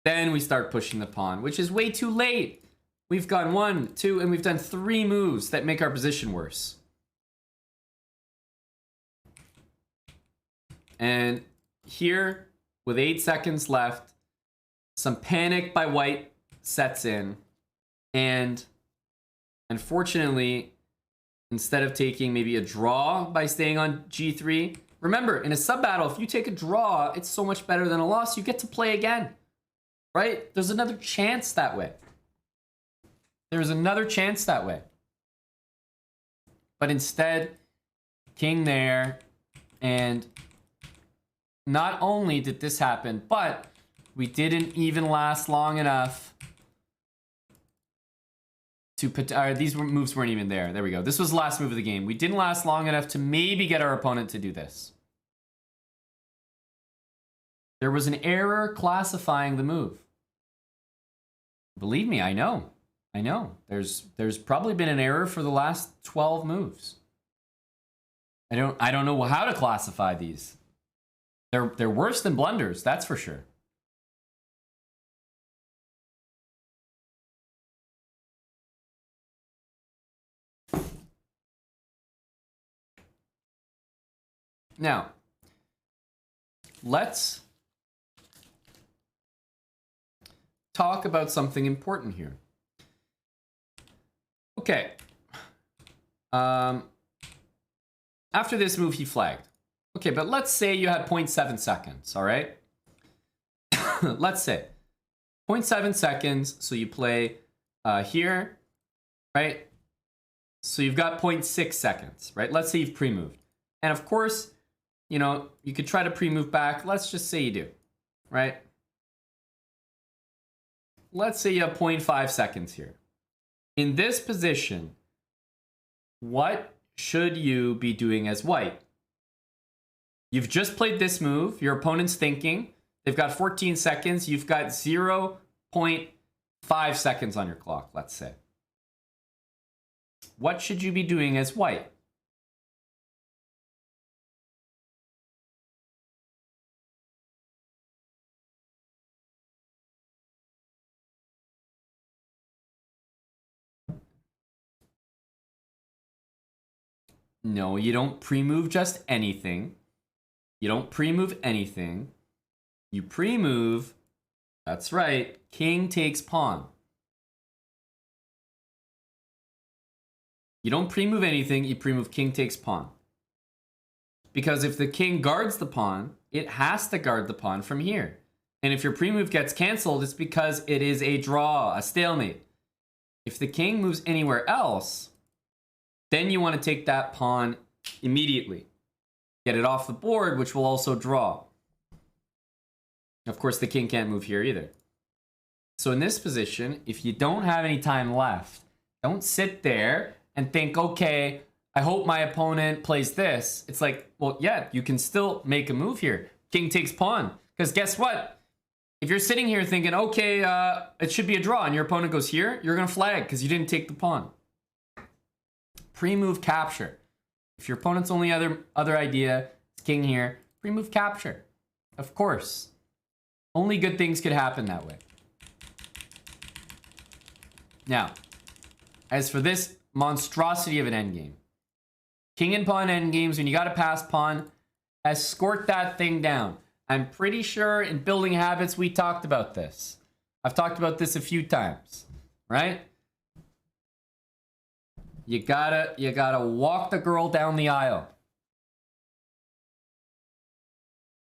then we start pushing the pawn, which is way too late. We've gone 1, 2, and we've done 3 moves that make our position worse. And here, with 8 seconds left, some panic by white sets in. And unfortunately, instead of taking maybe a draw by staying on G3, remember, in a sub-battle, if you take a draw, it's so much better than a loss. You get to play again, right? There's another chance that way. There's another chance that way. But instead, king there, and not only did this happen, but we didn't even last long enough to put, these moves weren't even there. There we go. This was the last move of the game. We didn't last long enough to maybe get our opponent to do this. There was an error classifying the move. Believe me, I know. I know. There's probably been an error for the last 12 moves. I don't know how to classify these. They're worse than blunders, that's for sure. Now, let's talk about something important here. Okay. After this move, he flagged. Okay, but let's say you had 0.7 seconds, all right? Let's say 0.7 seconds, so you play here, right? So you've got 0.6 seconds, right? Let's say you've pre-moved. And of course, you know, you could try to pre-move back. Let's just say you do, right? Let's say you have 0.5 seconds here. In this position, what should you be doing as white? You've just played this move. Your opponent's thinking. They've got 14 seconds. You've got 0.5 seconds on your clock, let's say. What should you be doing as white? No, you don't pre-move just anything. You don't pre-move anything. You pre-move, that's right, king takes pawn. You don't pre-move anything, you pre-move king takes pawn. Because if the king guards the pawn, it has to guard the pawn from here. And if your pre-move gets canceled, it's because it is a draw, a stalemate. If the king moves anywhere else, then you want to take that pawn immediately. Get it off the board, which will also draw. Of course, the king can't move here either. So in this position, if you don't have any time left, don't sit there and think, okay, I hope my opponent plays this. It's like, well, yeah, you can still make a move here. King takes pawn. Because guess what? If you're sitting here thinking, okay, it should be a draw, and your opponent goes here, you're going to flag because you didn't take the pawn. Pre-move capture. If your opponent's only other idea is king here, pre-move capture. Of course. Only good things could happen that way. Now, as for this monstrosity of an endgame, king and pawn endgames, when you got to pass pawn, escort that thing down. I'm pretty sure in building habits we talked about this. I've talked about this a few times, right? You gotta walk the girl down the aisle.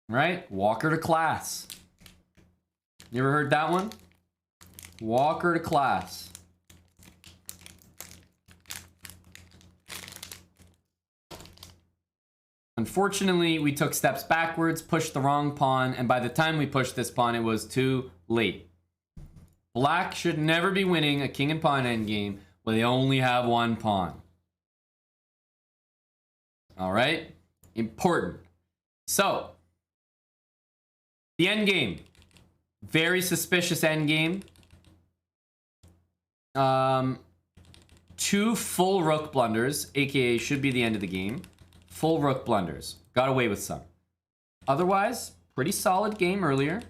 Right? Walk her to class. You ever heard that one? Walk her to class. Unfortunately, we took steps backwards, pushed the wrong pawn, and by the time we pushed this pawn, it was too late. Black should never be winning a king and pawn endgame when they only have one pawn. All right? Important. So, the endgame. Very suspicious endgame. 2 full rook blunders, aka should be the end of the game. Full rook blunders. Got away with some. Otherwise, pretty solid game earlier,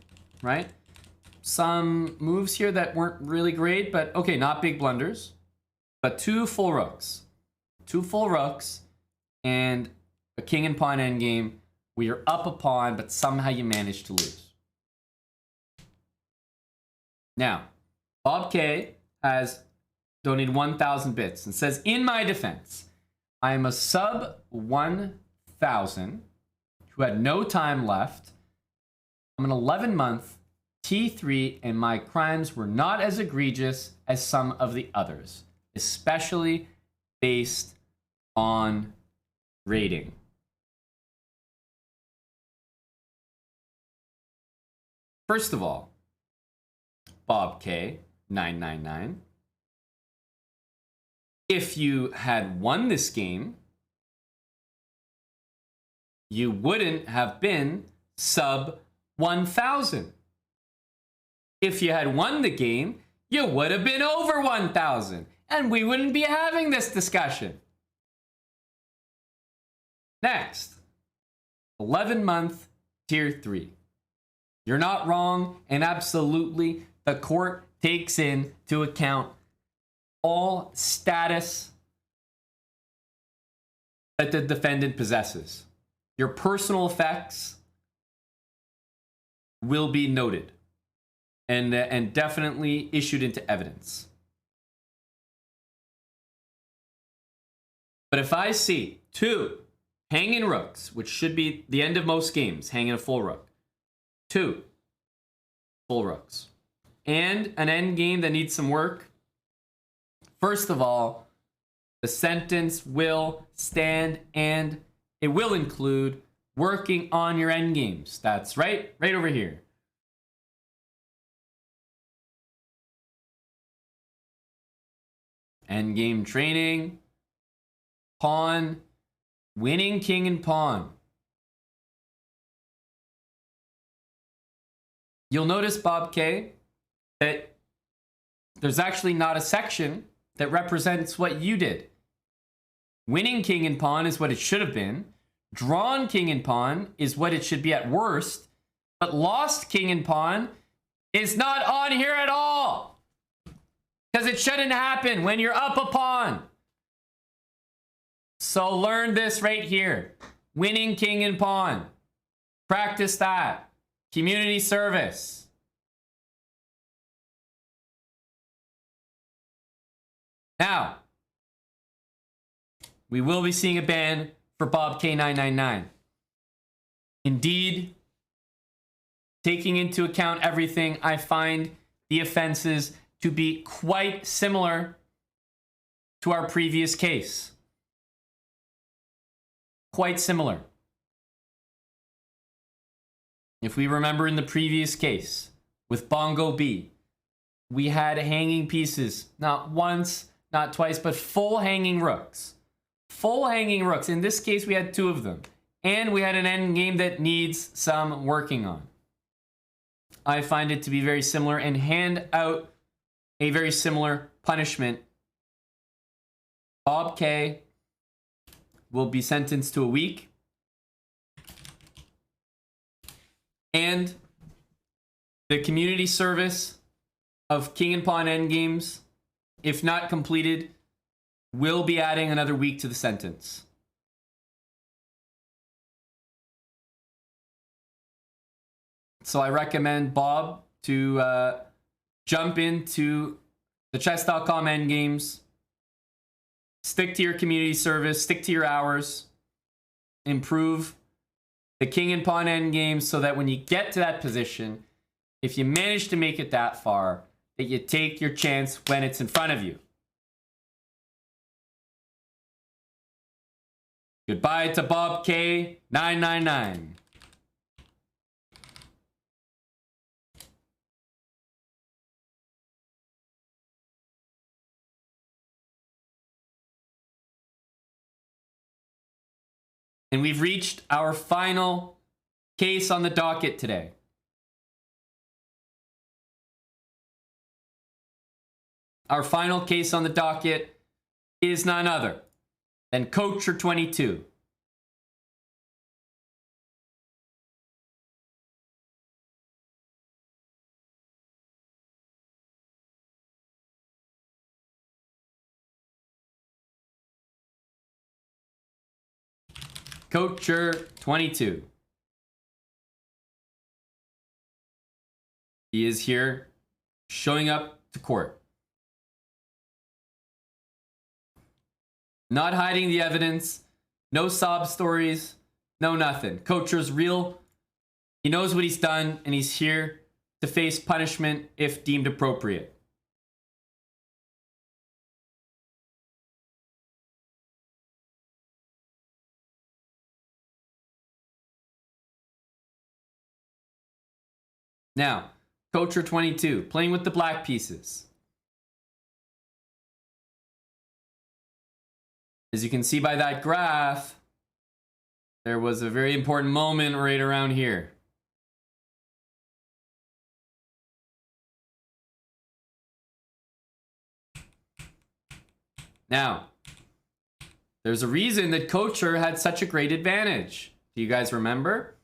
right? Some moves here that weren't really great, but okay, not big blunders. But 2 full rooks. 2 full rooks and a king and pawn endgame. We are up a pawn, but somehow you managed to lose. Now, Bob K has donated 1,000 bits and says, in my defense, I am a sub 1,000 who had no time left. I'm an 11-month T3 and my crimes were not as egregious as some of the others, especially based on rating. First of all, Bob K 999. If you had won this game, you wouldn't have been sub 1,000. If you had won the game, you would have been over 1,000, and we wouldn't be having this discussion. Next, 11-month tier 3. You're not wrong, and absolutely the court takes into account all status that the defendant possesses. Your personal effects will be noted and definitely issued into evidence. But if I see 2 hanging rooks, which should be the end of most games, hanging a full rook, 2 full rooks, and an end game that needs some work, first of all, the sentence will stand and it will include working on your end games. That's right over here. End game training, pawn, winning king and pawn. You'll notice, Bob K, that there's actually not a section that represents what you did. Winning king and pawn is what it should have been. Drawn king and pawn is what it should be at worst. But lost king and pawn is not on here at all. Because it shouldn't happen when you're up a pawn. So learn this right here. Winning king and pawn. Practice that. Community service. Now, we will be seeing a ban for Bob K999. Indeed, taking into account everything, I find the offenses to be quite similar to our previous case. Quite similar. If we remember in the previous case with Bongo B, we had hanging pieces, not once, not twice, but full hanging rooks. Full hanging rooks. In this case, we had 2 of them. And we had an end game that needs some working on. I find it to be very similar and hand out a very similar punishment. Bob K will be sentenced to a week. And the community service of king and pawn endgames, if not completed, will be adding another week to the sentence. So I recommend Bob to jump into the chess.com endgames, stick to your community service, stick to your hours, improve the king and pawn endgames so that when you get to that position, if you manage to make it that far, that you take your chance when it's in front of you. Goodbye to Bob K 999. And we've reached our final case on the docket today. Our final case on the docket is none other than Coacher 22. Coacher 22. He is here showing up to court. Not hiding the evidence. No sob stories. No nothing. Kocher's real. He knows what he's done, and he's here to face punishment if deemed appropriate. Now, Kocher 22, playing with the black pieces. As you can see by that graph, there was a very important moment right around here. Now, there's a reason that Kocher had such a great advantage. Do you guys remember?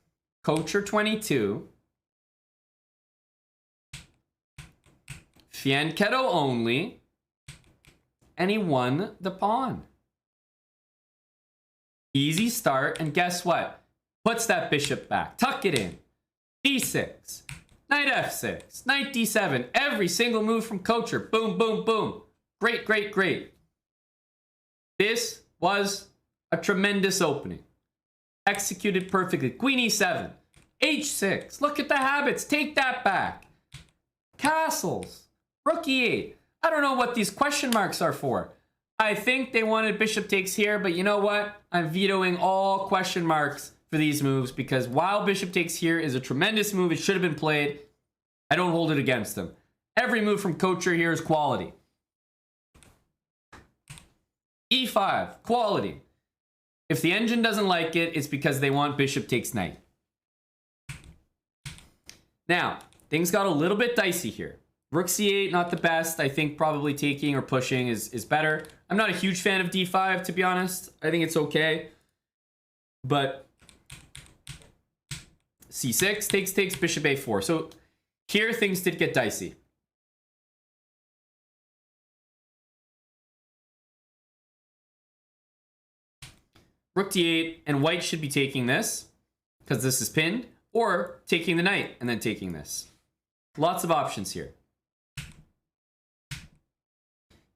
Kocher 22. Fianchetto only. And he won the pawn. Easy start, and guess what? Puts that bishop back. Tuck it in. d6. Knight f6. Knight d7. Every single move from Kocher. Boom, boom, boom. Great, great, great. This was a tremendous opening. Executed perfectly. Queen e7. h6. Look at the habits. Take that back. Castles. Rook e8. I don't know what these question marks are for. I think they wanted bishop takes here, but you know what? I'm vetoing all question marks for these moves because while bishop takes here is a tremendous move, it should have been played. I don't hold it against them. Every move from Kocher here is quality. e5, quality. If the engine doesn't like it, it's because they want bishop takes knight. Now, things got a little bit dicey here. Rook c8, not the best. I think probably taking or pushing is better. I'm not a huge fan of d5, to be honest. I think it's okay. But c6, takes, bishop a4. So here things did get dicey. Rook d8, and white should be taking this because this is pinned, or taking the knight and then taking this. Lots of options here.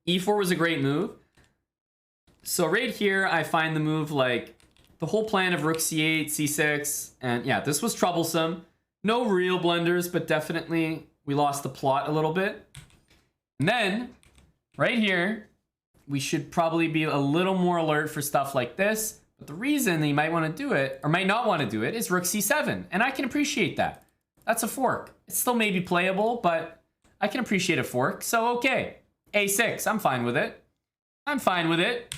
e4 was a great move. So right here, I find the move like the whole plan of rook c8, c6, and yeah, this was troublesome. No real blunders, but definitely we lost the plot a little bit. And then right here, we should probably be a little more alert for stuff like this. But the reason that you might want to do it, or might not want to do it, is rook c7. And I can appreciate that. That's a fork. It still may be playable, but I can appreciate a fork. So, okay. a6, I'm fine with it. I'm fine with it.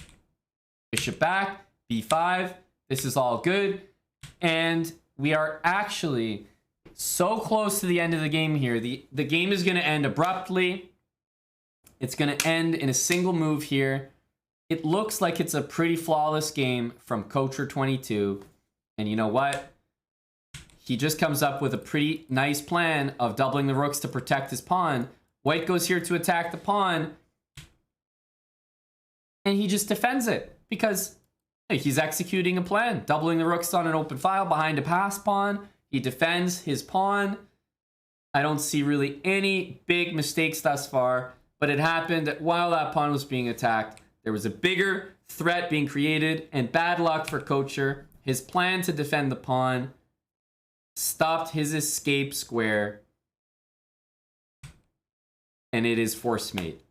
Bishop back, b5. This is all good. And we are actually so close to the end of the game here. The game is going to end abruptly. It's going to end in a single move here. It looks like it's a pretty flawless game from Kocher 22. And you know what? He just comes up with a pretty nice plan of doubling the rooks to protect his pawn. White goes here to attack the pawn. And he just defends it because hey, he's executing a plan. Doubling the rooks on an open file behind a pass pawn. He defends his pawn. I don't see really any big mistakes thus far. But it happened that while that pawn was being attacked, there was a bigger threat being created. And bad luck for Kocher. His plan to defend the pawn stopped his escape square. And it is force mate.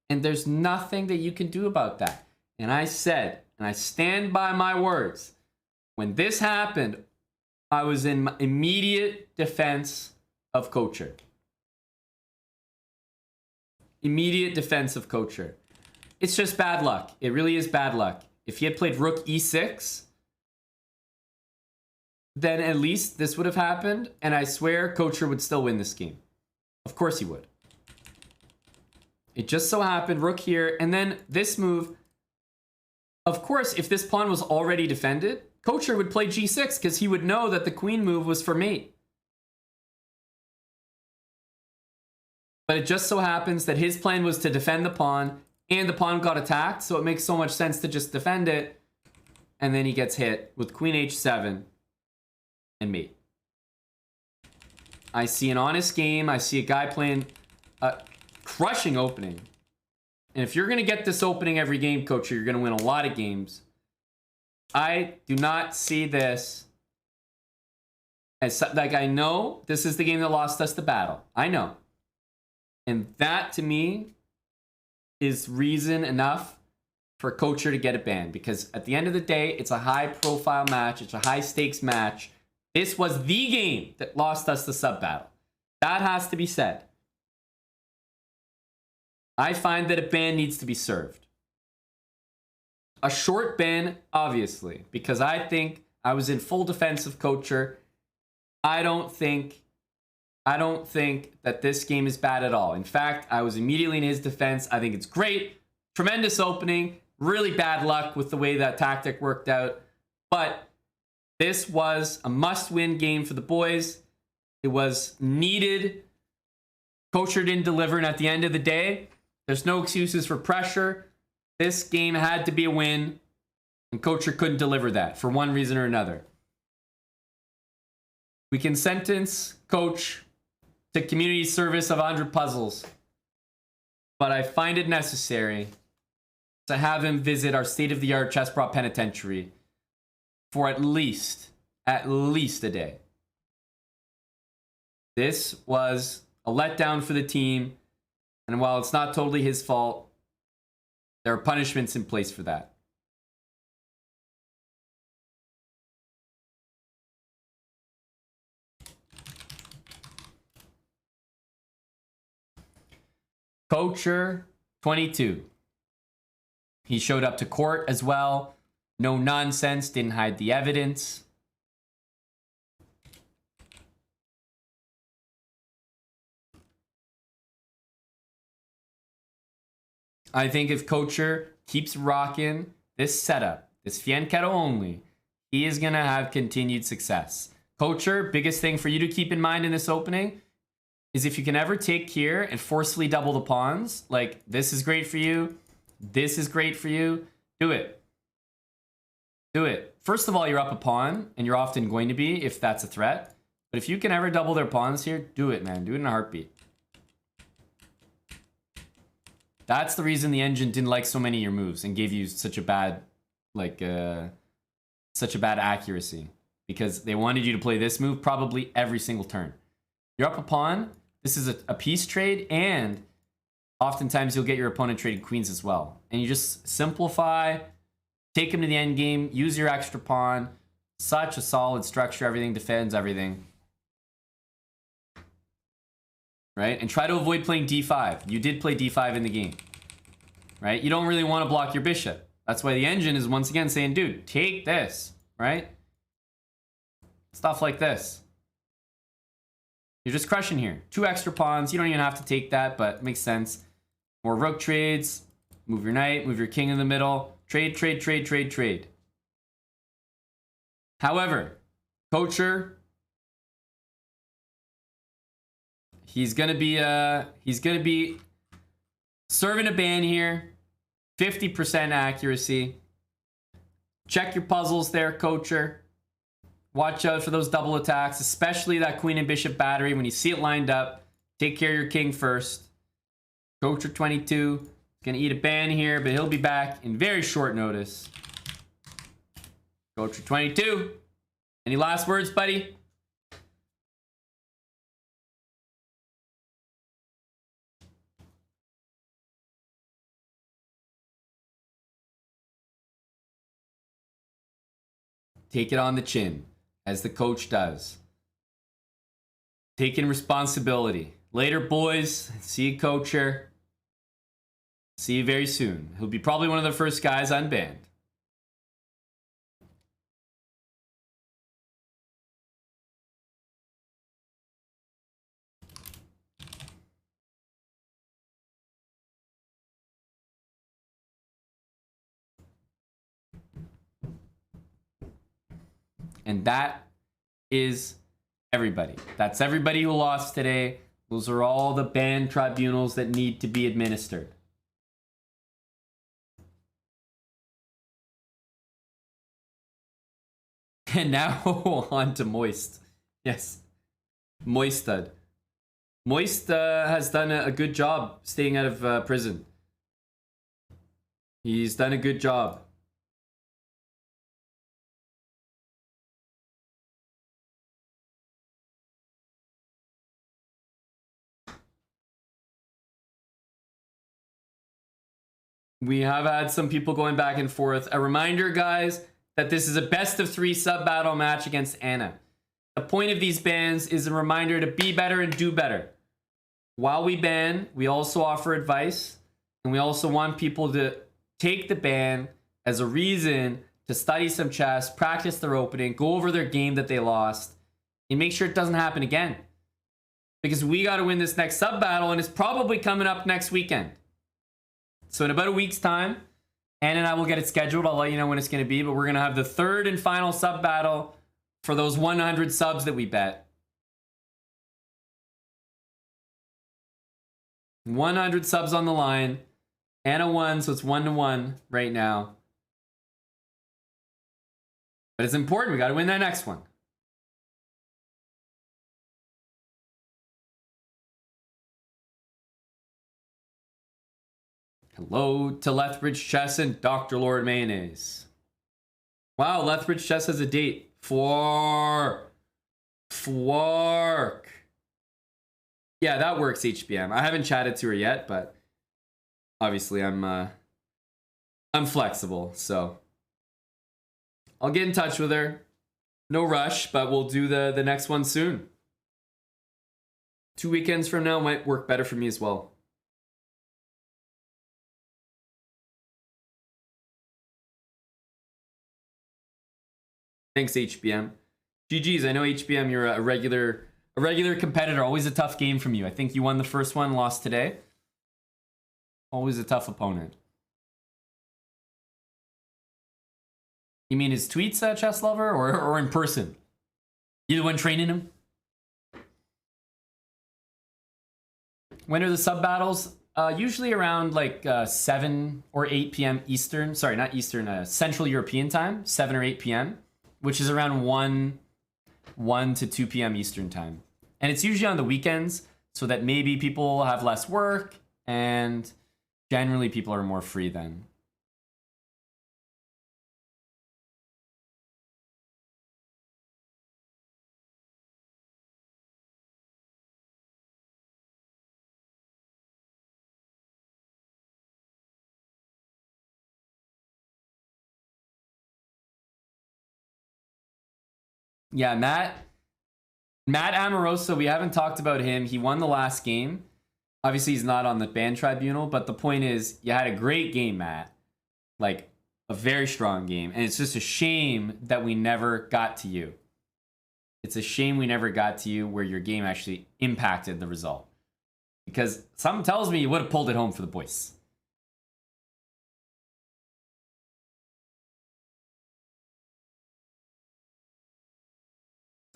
And there's nothing that you can do about that. And I said, and I stand by my words, when this happened, I was in immediate defense of Kocher. Immediate defense of Kocher. It's just bad luck. It really is bad luck. If he had played rook e6, then at least this would have happened. And I swear Kocher would still win this game. Of course he would. It just so happened, rook here, and then this move. Of course, if this pawn was already defended, Kocher would play g6 because he would know that the queen move was for mate. But it just so happens that his plan was to defend the pawn, and the pawn got attacked, so it makes so much sense to just defend it. And then he gets hit with queen h7 and mate. I see an honest game. I see a guy playing a crushing opening. And if you're going to get this opening every game, coach, you're going to win a lot of games. I do not see this as, like, I know this is the game that lost us the battle. I know. And that, to me, is reason enough for Coacher to get it banned. Because at the end of the day, it's a high-profile match. It's a high-stakes match. This was the game that lost us the sub-battle. That has to be said. I find that a ban needs to be served. A short ban, obviously, because I think I was in full defense of Coacher. I don't think that this game is bad at all. In fact, I was immediately in his defense. I think it's great. Tremendous opening. Really bad luck with the way that tactic worked out. But this was a must-win game for the boys. It was needed. Coacher didn't deliver, and at the end of the day, there's no excuses for pressure. This game had to be a win, and Coacher couldn't deliver that for one reason or another. We can sentence Coach to community service of 100 puzzles, but I find it necessary to have him visit our state-of-the-art chess prop penitentiary for at least a day. This was a letdown for the team, and while it's not totally his fault, there are punishments in place for that. Coacher 22. He showed up to court as well. No nonsense, didn't hide the evidence. I think if Coacher keeps rocking this setup, this Fianchetto only, he is going to have continued success. Coacher, biggest thing for you to keep in mind in this opening is if you can ever take here and forcefully double the pawns, like this is great for you, this is great for you, do it. Do it. First of all, you're up a pawn, and you're often going to be if that's a threat. But if you can ever double their pawns here, do it, man. Do it in a heartbeat. That's the reason the engine didn't like so many of your moves and gave you such a bad, such a bad accuracy. Because they wanted you to play this move probably every single turn. You're up a pawn. This is a piece trade, and oftentimes you'll get your opponent trading queens as well. And you just simplify, take him to the end game, use your extra pawn. Such a solid structure. Everything defends everything. Right? And try to avoid playing d5. You did play d5 in the game. Right? You don't really want to block your bishop. That's why the engine is once again saying, dude, take this. Right? Stuff like this. You're just crushing here. 2 extra pawns. You don't even have to take that, but it makes sense. More rook trades. Move your knight. Move your king in the middle. Trade, trade, trade, trade, trade. However, Coacher, he's gonna be serving a ban here. 50% accuracy. Check your puzzles there, Coacher. Watch out for those double attacks, especially that queen and bishop battery. When you see it lined up, take care of your king first. Coacher 22 is going to eat a ban here, but he'll be back in very short notice. Coacher 22, any last words, buddy? Take it on the chin, as the coach does. Taking responsibility. Later, boys. See you, Coacher. See you very soon. He'll be probably one of the first guys unbanned. And that is everybody. That's everybody who lost today. Those are all the ban tribunals that need to be administered. And now on to Moist. Yes. Moistad. Moist has done a good job staying out of prison. He's done a good job. We have had some people going back and forth. A reminder, guys, that this is a best of 3 sub battle match against Anna. The point of these bans is a reminder to be better and do better. While we ban, we also offer advice, and we also want people to take the ban as a reason to study some chess, practice their opening, go over their game that they lost, and make sure it doesn't happen again. Because we got to win this next sub battle, and it's probably coming up next weekend. So in about a week's time, Anna and I will get it scheduled. I'll let you know when it's going to be, but we're going to have the 3rd and final sub battle for those 100 subs that we bet. 100 subs on the line. Anna won, so it's 1-1 right now. But it's important. We got to win that next one. Hello to Lethbridge Chess and Dr. Lord Mayonnaise. Wow, Lethbridge Chess has a date. Fwark. Yeah, that works, HBM. I haven't chatted to her yet, but obviously I'm flexible, so I'll get in touch with her. No rush, but we'll do the next one soon. 2 weekends from now might work better for me as well. Thanks, HBM. GG's. I know HBM, you're a regular competitor. Always a tough game from you. I think you won the first one, lost today. Always a tough opponent. You mean his tweets, Chess Lover, or in person? You the one training him? When are the sub battles? Usually around like 7 or 8 p.m. Eastern. Sorry, not Eastern. Central European time, 7 or 8 p.m., which is around 1 to 2 p.m. Eastern time. And it's usually on the weekends, so that maybe people have less work, and generally people are more free then. Yeah, Matt Amoroso, we haven't talked about him. He won the last game. Obviously, he's not on the ban tribunal, but the point is, you had a great game, Matt. Like, a very strong game. And it's just a shame that we never got to you. It's a shame we never got to you where your game actually impacted the result. Because something tells me you would have pulled it home for the boys.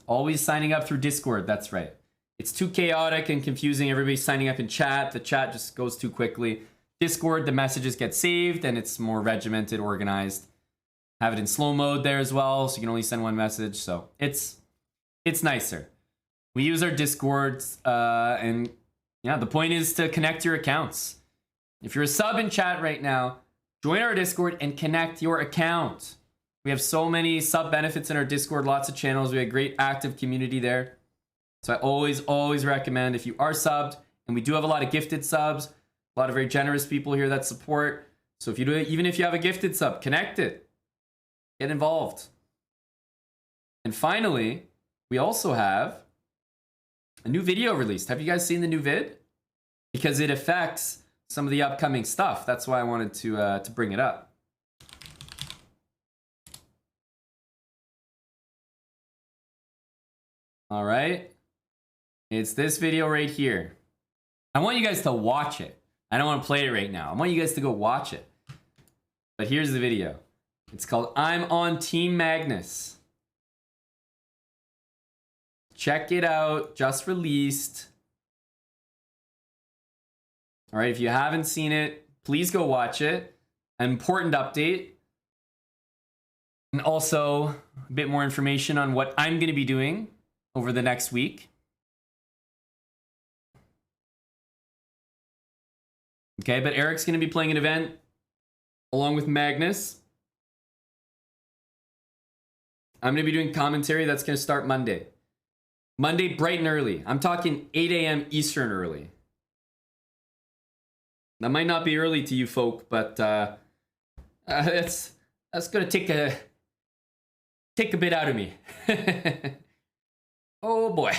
Always signing up through Discord, that's right. It's too chaotic and confusing. Everybody's signing up in chat. The chat just goes too quickly. Discord, the messages get saved and it's more regimented, organized. Have it in slow mode there as well, so you can only send one message. So it's nicer. We use our Discords, and yeah, the point is to connect your accounts. If you're a sub in chat right now, join our Discord and connect your account. We have so many sub benefits in our Discord, lots of channels. We have a great active community there. So I always recommend, if you are subbed, and we do have a lot of gifted subs, a lot of very generous people here that support. So if you do, even if you have a gifted sub, connect it. Get involved. And finally, we also have a new video released. Have you guys seen the new vid? Because it affects some of the upcoming stuff. That's why I wanted to bring it up. All right. It's this video right here. I want you guys to watch it. I don't want to play it right now. I want you guys to go watch it. But here's the video. It's called I'm on Team Magnus. Check it out. Just released. All right. If you haven't seen it, please go watch it. An important update. And also a bit more information on what I'm going to be doing over the next week. Okay, but Eric's going to be playing an event along with Magnus. I'm going to be doing commentary. That's going to start Monday. Monday, bright and early. I'm talking 8 a.m. Eastern early. That might not be early to you folk, but that's going to take a bit out of me. Oh boy.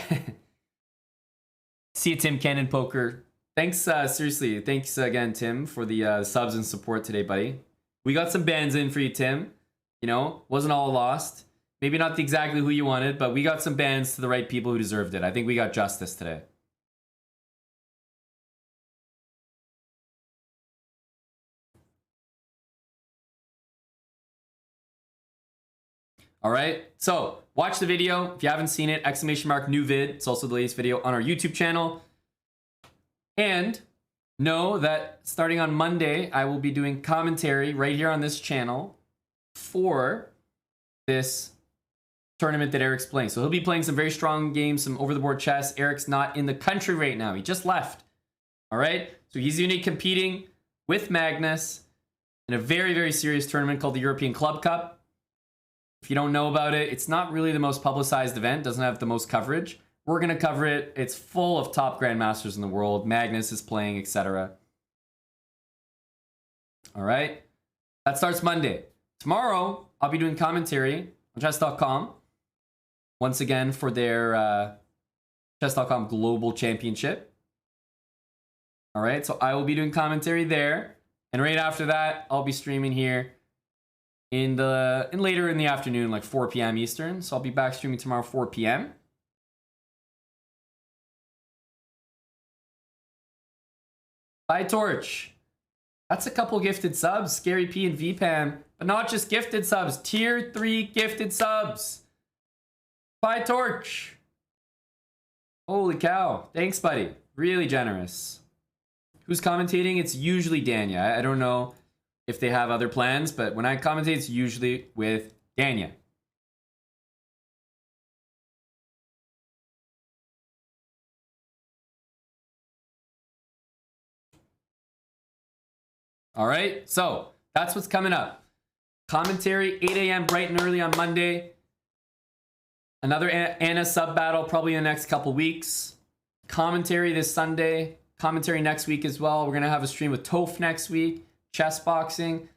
See you, Tim Cannon Poker. Thanks, seriously. Thanks again, Tim, for the subs and support today, buddy. We got some bans in for you, Tim. You know, wasn't all lost. Maybe not exactly who you wanted, but we got some bans to the right people who deserved it. I think we got justice today. All right, so watch the video. If you haven't seen it, !newvid. It's also the latest video on our YouTube channel. And know that starting on Monday, I will be doing commentary right here on this channel for this tournament that Eric's playing. So he'll be playing some very strong games, some over-the-board chess. Eric's not in the country right now. He just left. All right, so he's going to be competing with Magnus in a very, very serious tournament called the European Club Cup. If you don't know about it, it's not really the most publicized event, doesn't have the most coverage. We're going to cover it. It's full of top grandmasters in the world. Magnus is playing, etc. All right. That starts Monday. Tomorrow, I'll be doing commentary on chess.com. Once again for their chess.com Global Championship. All right. So I will be doing commentary there. And right after that, I'll be streaming here later in the afternoon, like 4 p.m. Eastern. So I'll be back streaming tomorrow 4 p.m. Bye, Torch. That's a couple gifted subs, Scary P and VPAM, but not just gifted subs, tier 3 gifted subs. Bye, Torch. Holy cow. Thanks, buddy. Really generous. Who's commentating? It's usually Danya. I don't know if they have other plans, but when I commentate, it's usually with Danya. All right, so that's what's coming up. Commentary, 8 a.m. bright and early on Monday. Another Anna sub battle probably in the next couple weeks. Commentary this Sunday. Commentary next week as well. We're going to have a stream with Toph next week. Chess boxing.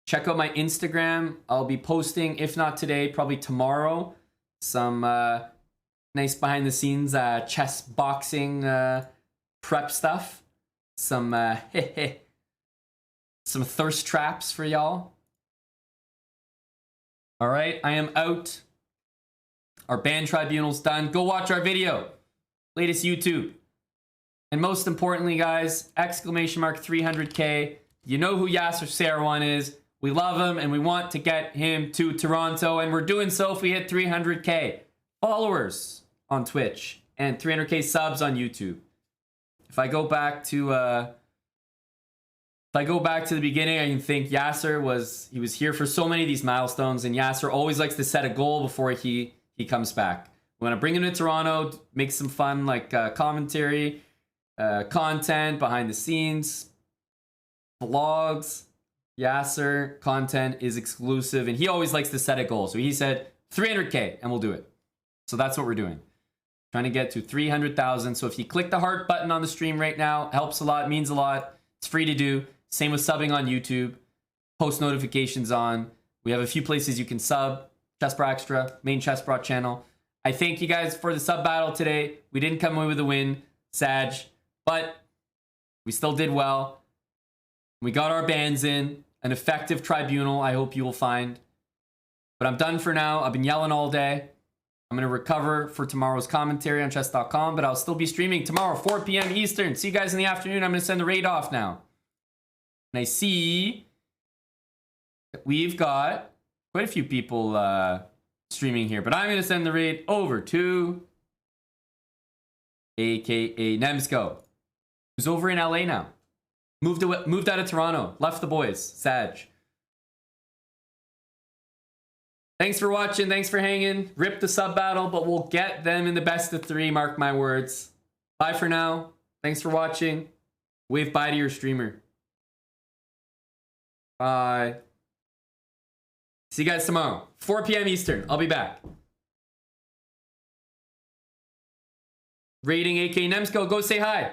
Check out my Instagram. I'll be posting, if not today, probably tomorrow, some nice behind the scenes chess boxing prep stuff. Some some thirst traps for y'all. All right, I am out. Our ban tribunal's done. Go watch our video. Latest YouTube. And most importantly, guys, !300K. You know who Yasser Sarwan is. We love him and we want to get him to Toronto. And we're doing so if we hit 300K followers on Twitch and 300K subs on YouTube. If I go back to the beginning, I can think Yasser was here for so many of these milestones, and Yasser always likes to set a goal before he comes back. We want to bring him to Toronto, make some fun like commentary, content, behind the scenes, vlogs. Yasser content is exclusive, and he always likes to set a goal. So he said 300K, and we'll do it. So that's what we're doing. Trying to get to 300,000. So if you click the heart button on the stream right now, helps a lot, means a lot. It's free to do. Same with subbing on YouTube. Post notifications on. We have a few places you can sub. Chessbro Extra, main Chessbro channel. I thank you guys for the sub battle today. We didn't come away with a win, Sag, but we still did well. We got our bans in. An effective tribunal, I hope you will find. But I'm done for now. I've been yelling all day. I'm going to recover for tomorrow's commentary on chess.com, but I'll still be streaming tomorrow, 4 p.m. Eastern. See you guys in the afternoon. I'm going to send the raid off now. And I see that we've got quite a few people streaming here, but I'm going to send the raid over to AKA Nemsko, who's over in LA now. Moved out of Toronto. Left the boys. Sag. Thanks for watching. Thanks for hanging. Rip the sub battle, but we'll get them in the best of 3. Mark my words. Bye for now. Thanks for watching. Wave bye to your streamer. Bye. See you guys tomorrow. 4 p.m. Eastern. I'll be back. Rating AK Nemsko. Go say hi.